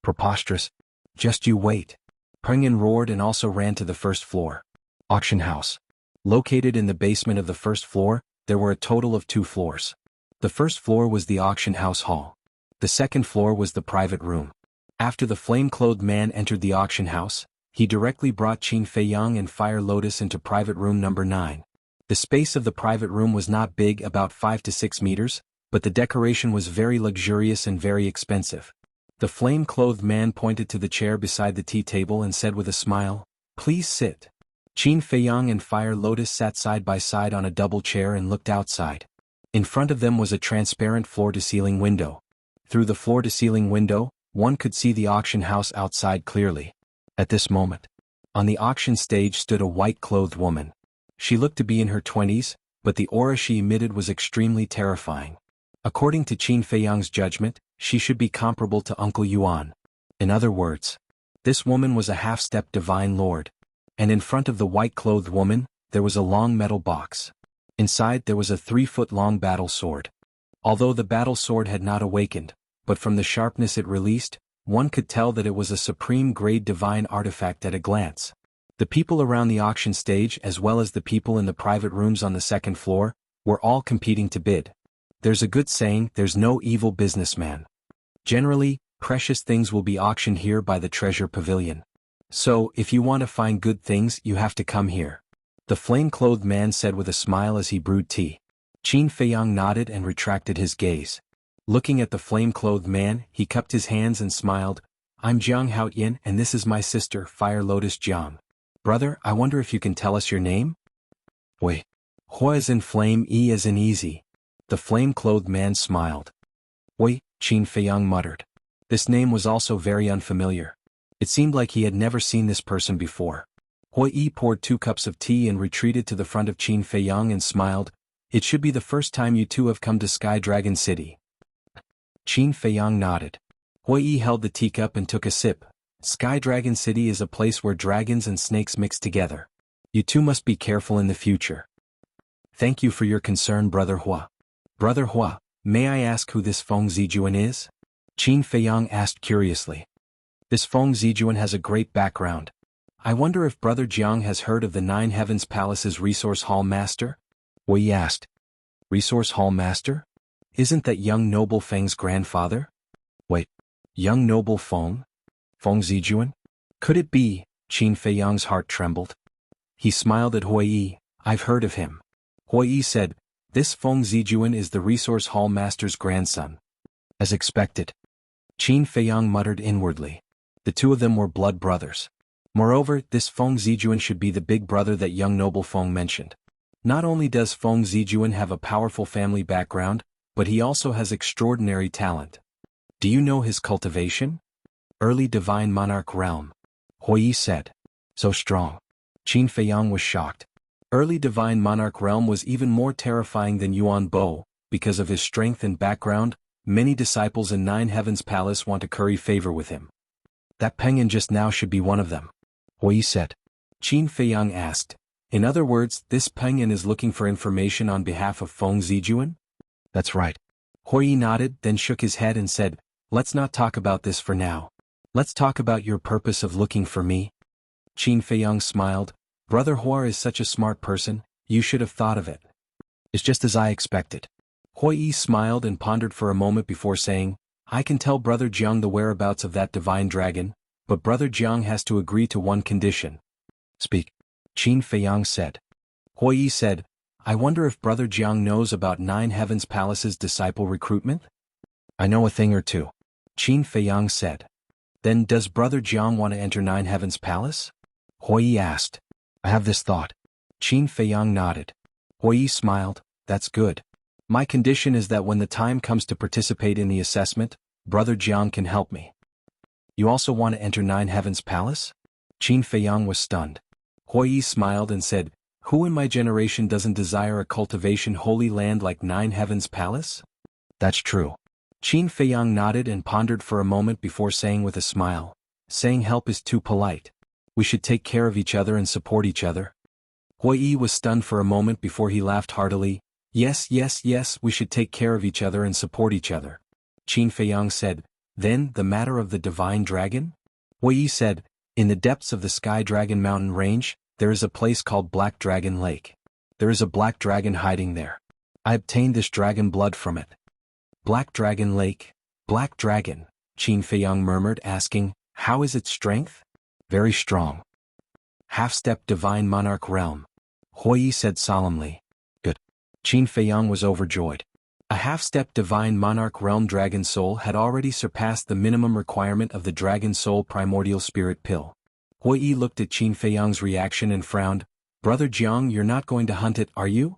"Preposterous. Just you wait." Peng Yin roared and also ran to the first floor. Auction house. Located in the basement of the first floor, there were a total of 2 floors. The first floor was the auction house hall. The second floor was the private room. After the flame-clothed man entered the auction house, he directly brought Qin Feiyang and Fire Lotus into private room number 9. The space of the private room was not big, about 5 to 6 meters, but the decoration was very luxurious and very expensive. The flame-clothed man pointed to the chair beside the tea table and said with a smile, "Please sit." Qin Feiyang and Fire Lotus sat side by side on a double chair and looked outside. In front of them was a transparent floor-to-ceiling window. Through the floor-to-ceiling window, one could see the auction house outside clearly. At this moment, on the auction stage stood a white-clothed woman. She looked to be in her 20s, but the aura she emitted was extremely terrifying. According to Qin Feiyang's judgment, she should be comparable to Uncle Yuan. In other words, this woman was a half-step divine lord. And in front of the white-clothed woman, there was a long metal box. Inside there was a 3-foot-long battle sword. Although the battle sword had not awakened, but from the sharpness it released, one could tell that it was a supreme-grade divine artifact at a glance. The people around the auction stage, as well as the people in the private rooms on the second floor, were all competing to bid. There's a good saying, there's no evil businessman. Generally, precious things will be auctioned here by the treasure pavilion. So, if you want to find good things, you have to come here. The flame-clothed man said with a smile as he brewed tea. Qin Feiyang nodded and retracted his gaze. Looking at the flame-clothed man, he cupped his hands and smiled. "I'm Jiang Haoyin, and this is my sister, Fire Lotus Jiang. Brother, I wonder if you can tell us your name?" "Wei. Hua as in flame, E as in easy." The flame-clothed man smiled. "Wei," Qin Feiyang muttered. This name was also very unfamiliar. It seemed like he had never seen this person before. Hui Yi poured 2 cups of tea and retreated to the front of Qin Feiyang and smiled. It should be the first time you two have come to Sky Dragon City. Qin Feiyang nodded. Hui Yi held the teacup and took a sip. Sky Dragon City is a place where dragons and snakes mix together. You two must be careful in the future. Thank you for your concern, Brother Hua. Brother Hua, may I ask who this Feng Zijuan is? Qin Feiyang asked curiously. This Feng Zijuan has a great background. I wonder if Brother Jiang has heard of the Nine Heavens Palace's Resource Hall Master? Hui Yi asked. Resource Hall Master? Isn't that young noble Feng's grandfather? Wait, young noble Feng? Feng Zijuan? Could it be? Qin Feiyang's heart trembled. He smiled at Hui Yi. I've heard of him. Hui Yi said, this Feng Zijuan is the Resource Hall Master's grandson. As expected. Qin Feiyang muttered inwardly. The two of them were blood brothers. Moreover, this Feng Zijuan should be the big brother that young noble Feng mentioned. Not only does Feng Zijuan have a powerful family background, but he also has extraordinary talent. Do you know his cultivation? Early Divine Monarch Realm. Hui Yi said. So strong. Qin Feiyang was shocked. Early Divine Monarch Realm was even more terrifying than Yuan Bo. Because of his strength and background, many disciples in Nine Heavens Palace want to curry favor with him. That Penguin just now should be one of them. Hui Yi said. Qin Feiyang asked. In other words, this Penguin is looking for information on behalf of Feng Zijuan? That's right. Hui Yi nodded, then shook his head and said, let's not talk about this for now. Let's talk about your purpose of looking for me. Qin Feiyang smiled. Brother Hua is such a smart person, you should have thought of it. It's just as I expected. Hui Yi smiled and pondered for a moment before saying, I can tell Brother Jiang the whereabouts of that divine dragon, but Brother Jiang has to agree to one condition. Speak. Qin Feiyang said. Hui Yi said, I wonder if Brother Jiang knows about Nine Heavens Palace's disciple recruitment? I know a thing or two. Qin Feiyang said. Then does Brother Jiang want to enter Nine Heavens Palace? Hui Yi asked. I have this thought. Qin Feiyang nodded. Hui Yi smiled. That's good. My condition is that when the time comes to participate in the assessment, Brother Jiang can help me. You also want to enter Nine Heavens Palace? Qin Feiyang was stunned. Hui Yi smiled and said, who in my generation doesn't desire a cultivation holy land like Nine Heavens Palace? That's true. Qin Feiyang nodded and pondered for a moment before saying with a smile, saying help is too polite. We should take care of each other and support each other. Hui Yi was stunned for a moment before he laughed heartily. Yes, yes, yes, we should take care of each other and support each other. Qin Feiyang said, then, the matter of the divine dragon? Hui Yi said, in the depths of the Sky Dragon Mountain Range, there is a place called Black Dragon Lake. There is a black dragon hiding there. I obtained this dragon blood from it. Black Dragon Lake? Black Dragon? Qin Feiyang murmured, asking, how is its strength? Very strong. Half-step Divine Monarch Realm. Hui Yi said solemnly. Good. Qin Feiyang was overjoyed. A half-step Divine Monarch Realm Dragon Soul had already surpassed the minimum requirement of the Dragon Soul Primordial Spirit Pill. Hui Yi looked at Qin Feiyang's reaction and frowned. Brother Jiang, you're not going to hunt it, are you?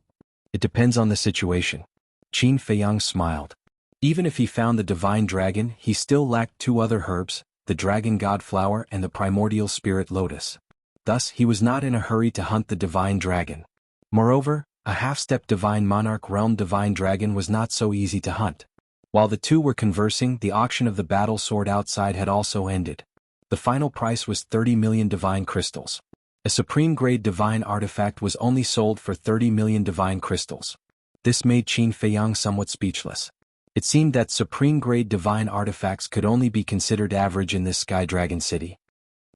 It depends on the situation. Qin Feiyang smiled. Even if he found the Divine Dragon, he still lacked 2 other herbs, the Dragon God Flower and the Primordial Spirit Lotus. Thus, he was not in a hurry to hunt the Divine Dragon. Moreover, a half-step Divine Monarch Realm Divine Dragon was not so easy to hunt. While the two were conversing, the auction of the battle sword outside had also ended. The final price was 30 million divine crystals. A supreme-grade divine artifact was only sold for 30 million divine crystals. This made Qin Feiyang somewhat speechless. It seemed that supreme-grade divine artifacts could only be considered average in this Sky Dragon City.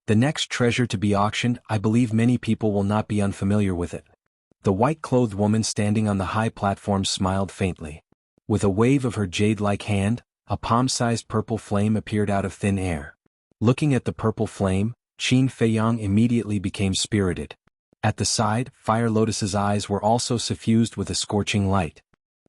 The next treasure to be auctioned, I believe many people will not be unfamiliar with it. The white-clothed woman standing on the high platform smiled faintly. With a wave of her jade-like hand, a palm-sized purple flame appeared out of thin air. Looking at the purple flame, Qin Feiyang immediately became spirited. At the side, Fire Lotus's eyes were also suffused with a scorching light.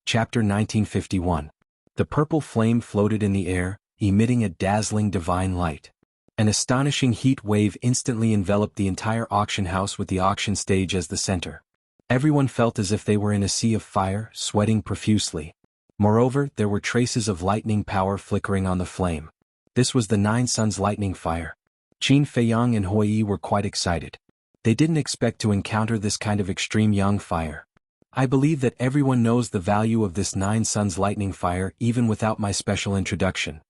Chapter 1951. The purple flame floated in the air, emitting a dazzling divine light. An astonishing heat wave instantly enveloped the entire auction house with the auction stage as the center. Everyone felt as if they were in a sea of fire, sweating profusely. Moreover, there were traces of lightning power flickering on the flame. This was the Nine Suns lightning fire. Qin Feiyang and Hui Yi were quite excited. They didn't expect to encounter this kind of extreme yang fire. I believe that everyone knows the value of this 9 Suns lightning fire even without my special introduction.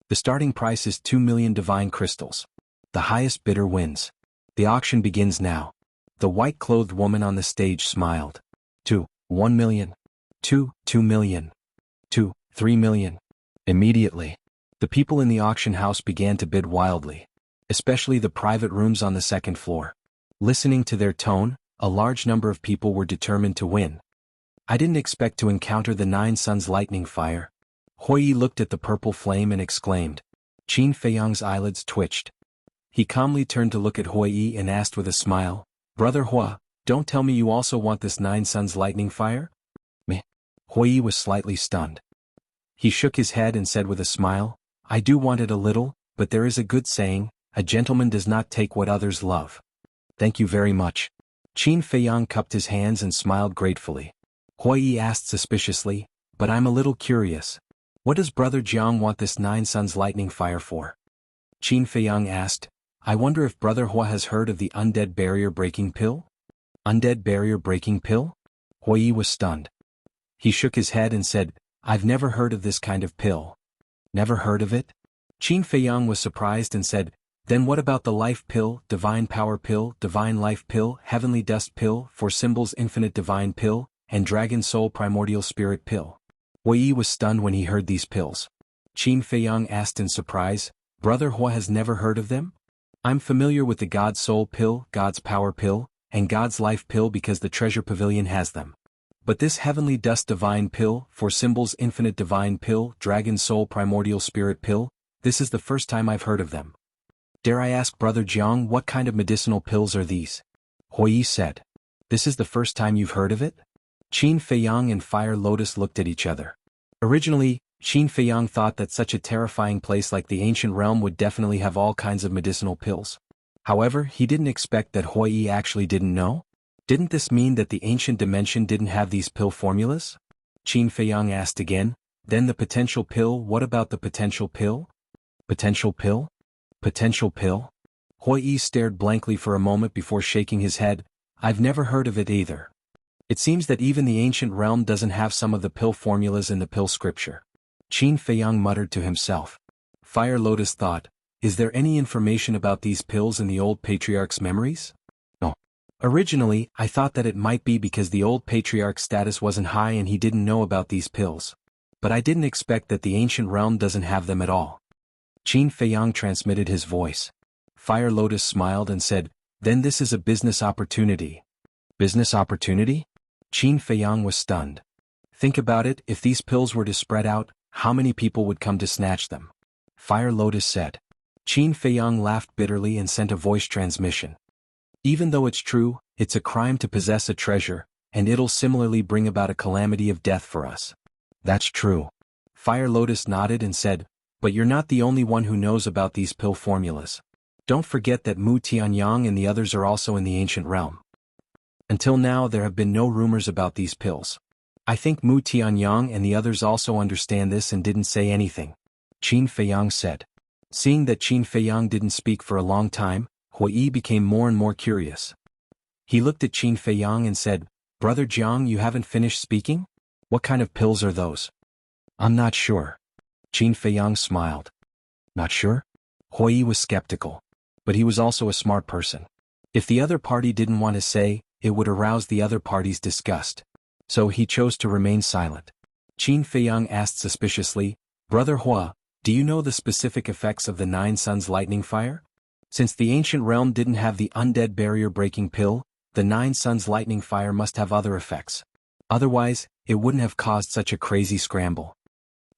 The starting price is 2 million divine crystals. The highest bidder wins. The auction begins now. The white-clothed woman on the stage smiled. 1 million. 2 million. 3 million. Immediately, the people in the auction house began to bid wildly, especially the private rooms on the second floor. Listening to their tone, a large number of people were determined to win. I didn't expect to encounter the 9 Suns lightning fire. Hui looked at the purple flame and exclaimed. Qin Feiyang's eyelids twitched. He calmly turned to look at Hui and asked with a smile, Brother Hua, don't tell me you also want this 9 Suns lightning fire? Meh. Hui was slightly stunned. He shook his head and said with a smile, I do want it a little, but there is a good saying, a gentleman does not take what others love. Thank you very much. Qin Feiyang cupped his hands and smiled gratefully. Hui asked suspiciously, but I'm a little curious. What does Brother Jiang want this 9 Suns lightning fire for? Qin Feiyang asked, I wonder if Brother Hua has heard of the undead barrier breaking pill? Undead barrier breaking pill? Hui was stunned. He shook his head and said, I've never heard of this kind of pill. Never heard of it? Qin Feiyang was surprised and said, then what about the life pill, divine power pill, divine life pill, heavenly dust pill, four symbols infinite divine pill, and dragon soul primordial spirit pill? Hui was stunned when he heard these pills. Qin Feiyang asked in surprise, Brother Hua has never heard of them? I'm familiar with the God's soul pill, God's power pill, and God's life pill because the treasure pavilion has them. But this heavenly dust divine pill, four symbols infinite divine pill, dragon soul primordial spirit pill, this is the first time I've heard of them. Dare I ask Brother Jiang what kind of medicinal pills are these? Hui said. This is the first time you've heard of it? Qin Feiyang and Fire Lotus looked at each other. Originally, Qin Feiyang thought that such a terrifying place like the ancient realm would definitely have all kinds of medicinal pills. However, he didn't expect that Hui actually didn't know. Didn't this mean that the ancient dimension didn't have these pill formulas? Qin Feiyang asked again, then the potential pill, what about the potential pill? Potential pill? Potential pill? Hui stared blankly for a moment before shaking his head, I've never heard of it either. It seems that even the ancient realm doesn't have some of the pill formulas in the pill scripture. Qin Feiyang muttered to himself. Fire Lotus thought, is there any information about these pills in the old patriarch's memories? No. Originally, I thought that it might be because the old patriarch's status wasn't high and he didn't know about these pills. But I didn't expect that the ancient realm doesn't have them at all. Qin Feiyang transmitted his voice. Fire Lotus smiled and said, then this is a business opportunity. Business opportunity? Qin Feiyang was stunned. Think about it, if these pills were to spread out, how many people would come to snatch them? Fire Lotus said. Qin Feiyang laughed bitterly and sent a voice transmission. Even though it's true, it's a crime to possess a treasure, and it'll similarly bring about a calamity of death for us. That's true. Fire Lotus nodded and said, but you're not the only one who knows about these pill formulas. Don't forget that Mu Tianyang and the others are also in the ancient realm. Until now there have been no rumors about these pills. I think Mu Tianyang and the others also understand this and didn't say anything. Qin Feiyang said. Seeing that Qin Feiyang didn't speak for a long time, Hui became more and more curious. He looked at Qin Feiyang and said, Brother Jiang, you haven't finished speaking? What kind of pills are those? I'm not sure. Qin Feiyang smiled. Not sure? Hui was skeptical. But he was also a smart person. If the other party didn't want to say, it would arouse the other party's disgust. So he chose to remain silent. Qin Feiyang asked suspiciously, Brother Hua, do you know the specific effects of the 9 Suns lightning fire? Since the ancient realm didn't have the undead barrier breaking pill, the 9 Suns lightning fire must have other effects. Otherwise, it wouldn't have caused such a crazy scramble.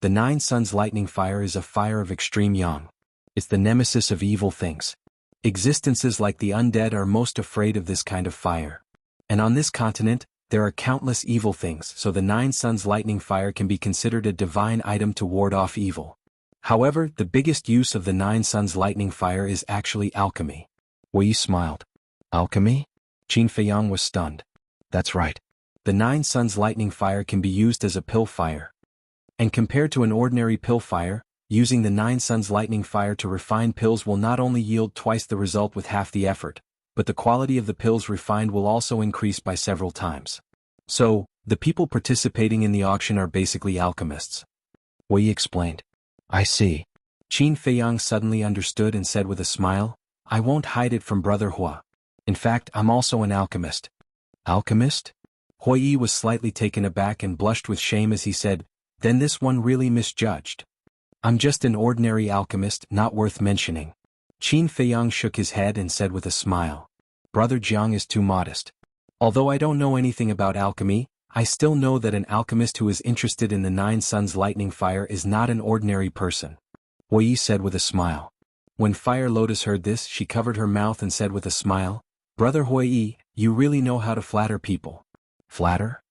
The 9 Suns lightning fire is a fire of extreme yang. It's the nemesis of evil things. Existences like the undead are most afraid of this kind of fire. And on this continent, there are countless evil things, so the 9 Suns lightning fire can be considered a divine item to ward off evil. However, the biggest use of the 9 Suns lightning fire is actually alchemy. Hui smiled. Alchemy? Qin Feiyang was stunned. That's right. The 9 Suns lightning fire can be used as a pill fire. And compared to an ordinary pill fire, using the 9 Suns lightning fire to refine pills will not only yield twice the result with half the effort, but the quality of the pills refined will also increase by several times. So, the people participating in the auction are basically alchemists. Wei explained. I see. Qin Feiyang suddenly understood and said with a smile, I won't hide it from Brother Hua. In fact, I'm also an alchemist. Alchemist? Hui was slightly taken aback and blushed with shame as he said, then this one really misjudged. I'm just an ordinary alchemist, not worth mentioning. Qin Feiyang shook his head and said with a smile. Brother Jiang is too modest. Although I don't know anything about alchemy, I still know that an alchemist who is interested in the Nine Suns lightning fire is not an ordinary person. Hui said with a smile. When Fire Lotus heard this, she covered her mouth and said with a smile, Brother Hui, you really know how to flatter people. Flatter?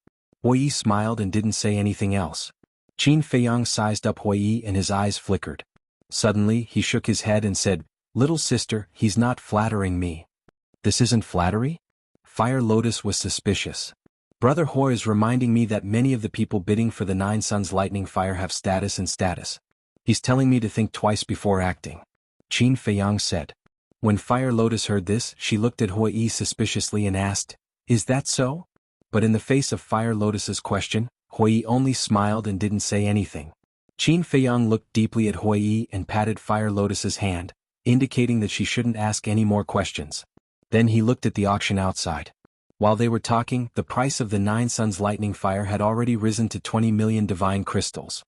Hui smiled and didn't say anything else. Qin Feiyang sized up Hui and his eyes flickered. Suddenly, he shook his head and said, Little sister, he's not flattering me. This isn't flattery? Fire Lotus was suspicious. Brother Hui is reminding me that many of the people bidding for the Nine Suns lightning fire have status and status. He's telling me to think twice before acting. Qin Feiyang said. When Fire Lotus heard this, she looked at Hui suspiciously and asked, Is that so? But in the face of Fire Lotus's question, Hui only smiled and didn't say anything. Qin Feiyang looked deeply at Hui and patted Fire Lotus's hand, indicating that she shouldn't ask any more questions. Then he looked at the auction outside. While they were talking, the price of the Nine Suns lightning fire had already risen to 20 million divine crystals.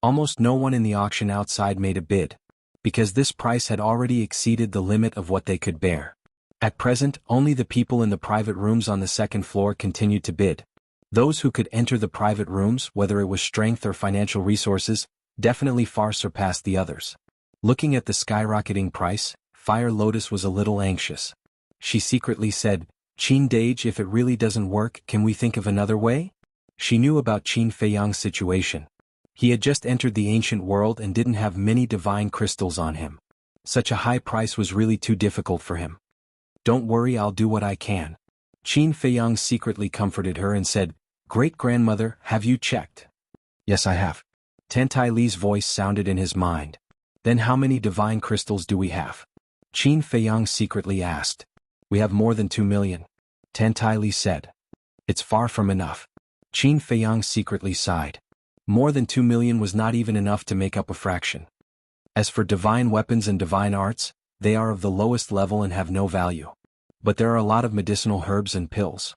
Almost no one in the auction outside made a bid, because this price had already exceeded the limit of what they could bear. At present, only the people in the private rooms on the second floor continued to bid. Those who could enter the private rooms, whether it was strength or financial resources, definitely far surpassed the others. Looking at the skyrocketing price, Fire Lotus was a little anxious. She secretly said, Qin Dage, if it really doesn't work, can we think of another way? She knew about Qin Feiyang's situation. He had just entered the ancient world and didn't have many divine crystals on him. Such a high price was really too difficult for him. Don't worry, I'll do what I can. Qin Feiyang secretly comforted her and said, Great-grandmother, have you checked? Yes, I have. Tantai Li's voice sounded in his mind. Then how many divine crystals do we have? Qin Feiyang secretly asked. We have more than 2 million. Tantai Li said. It's far from enough. Qin Feiyang secretly sighed. More than 2 million was not even enough to make up a fraction. As for divine weapons and divine arts, they are of the lowest level and have no value. But there are a lot of medicinal herbs and pills.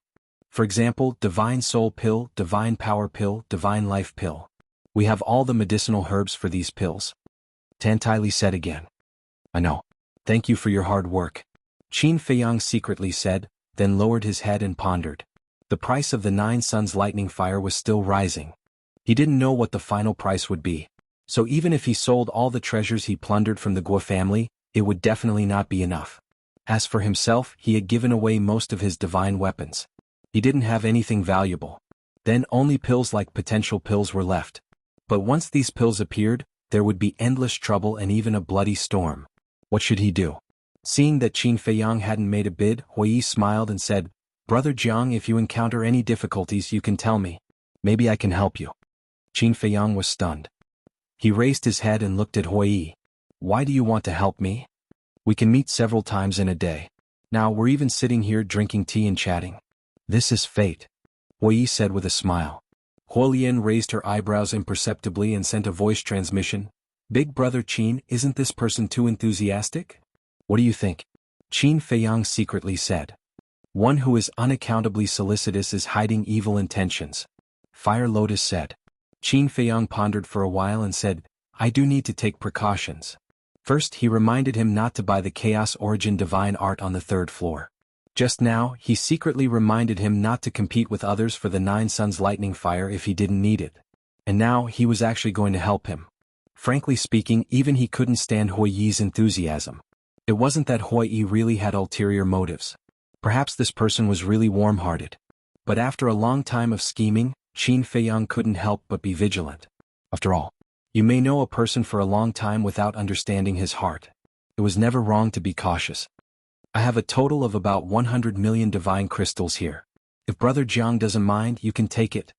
For example, divine soul pill, divine power pill, divine life pill. We have all the medicinal herbs for these pills. Tantai Li said again. I know. Thank you for your hard work. Qin Feiyang secretly said, then lowered his head and pondered. The price of the Nine Suns lightning fire was still rising. He didn't know what the final price would be. So even if he sold all the treasures he plundered from the Guo family, it would definitely not be enough. As for himself, he had given away most of his divine weapons. He didn't have anything valuable. Then only pills like potential pills were left. But once these pills appeared, there would be endless trouble and even a bloody storm. What should he do? Seeing that Qin Feiyang hadn't made a bid, Hui smiled and said, Brother Jiang, if you encounter any difficulties you can tell me. Maybe I can help you. Qin Feiyang was stunned. He raised his head and looked at Hui. Why do you want to help me? We can meet several times in a day. Now we're even sitting here drinking tea and chatting. This is fate. Hui said with a smile. Huolian raised her eyebrows imperceptibly and sent a voice transmission. Big Brother Qin, isn't this person too enthusiastic? What do you think? Qin Feiyang secretly said. One who is unaccountably solicitous is hiding evil intentions. Fire Lotus said. Qin Feiyang pondered for a while and said, I do need to take precautions. First, he reminded him not to buy the Chaos Origin divine art on the third floor. Just now, he secretly reminded him not to compete with others for the Nine Suns lightning fire if he didn't need it. And now, he was actually going to help him. Frankly speaking, even he couldn't stand Hui's enthusiasm. It wasn't that Hui really had ulterior motives. Perhaps this person was really warm-hearted. But after a long time of scheming, Qin Feiyang couldn't help but be vigilant. After all, you may know a person for a long time without understanding his heart. It was never wrong to be cautious. I have a total of about 100 million divine crystals here. If Brother Jiang doesn't mind, you can take it.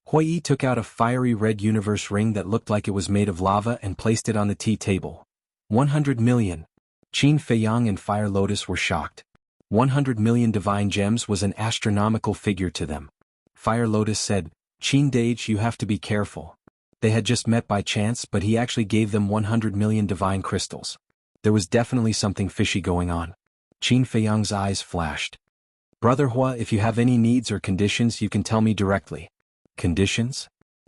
Hui took out a fiery red universe ring that looked like it was made of lava and placed it on the tea table. 100 million. Qin Feiyang and Fire Lotus were shocked. 100 million divine gems was an astronomical figure to them. Fire Lotus said, Qin Dage, you have to be careful. They had just met by chance, but he actually gave them 100 million divine crystals. There was definitely something fishy going on. Qin Feiyang's eyes flashed. Brother Hua, if you have any needs or conditions, you can tell me directly. Conditions?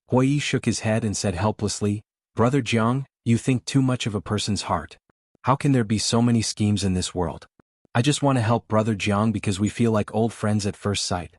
Hua Yi shook his head and said helplessly, Brother Jiang, you think too much of a person's heart. How can there be so many schemes in this world? I just want to help Brother Jiang because we feel like old friends at first sight.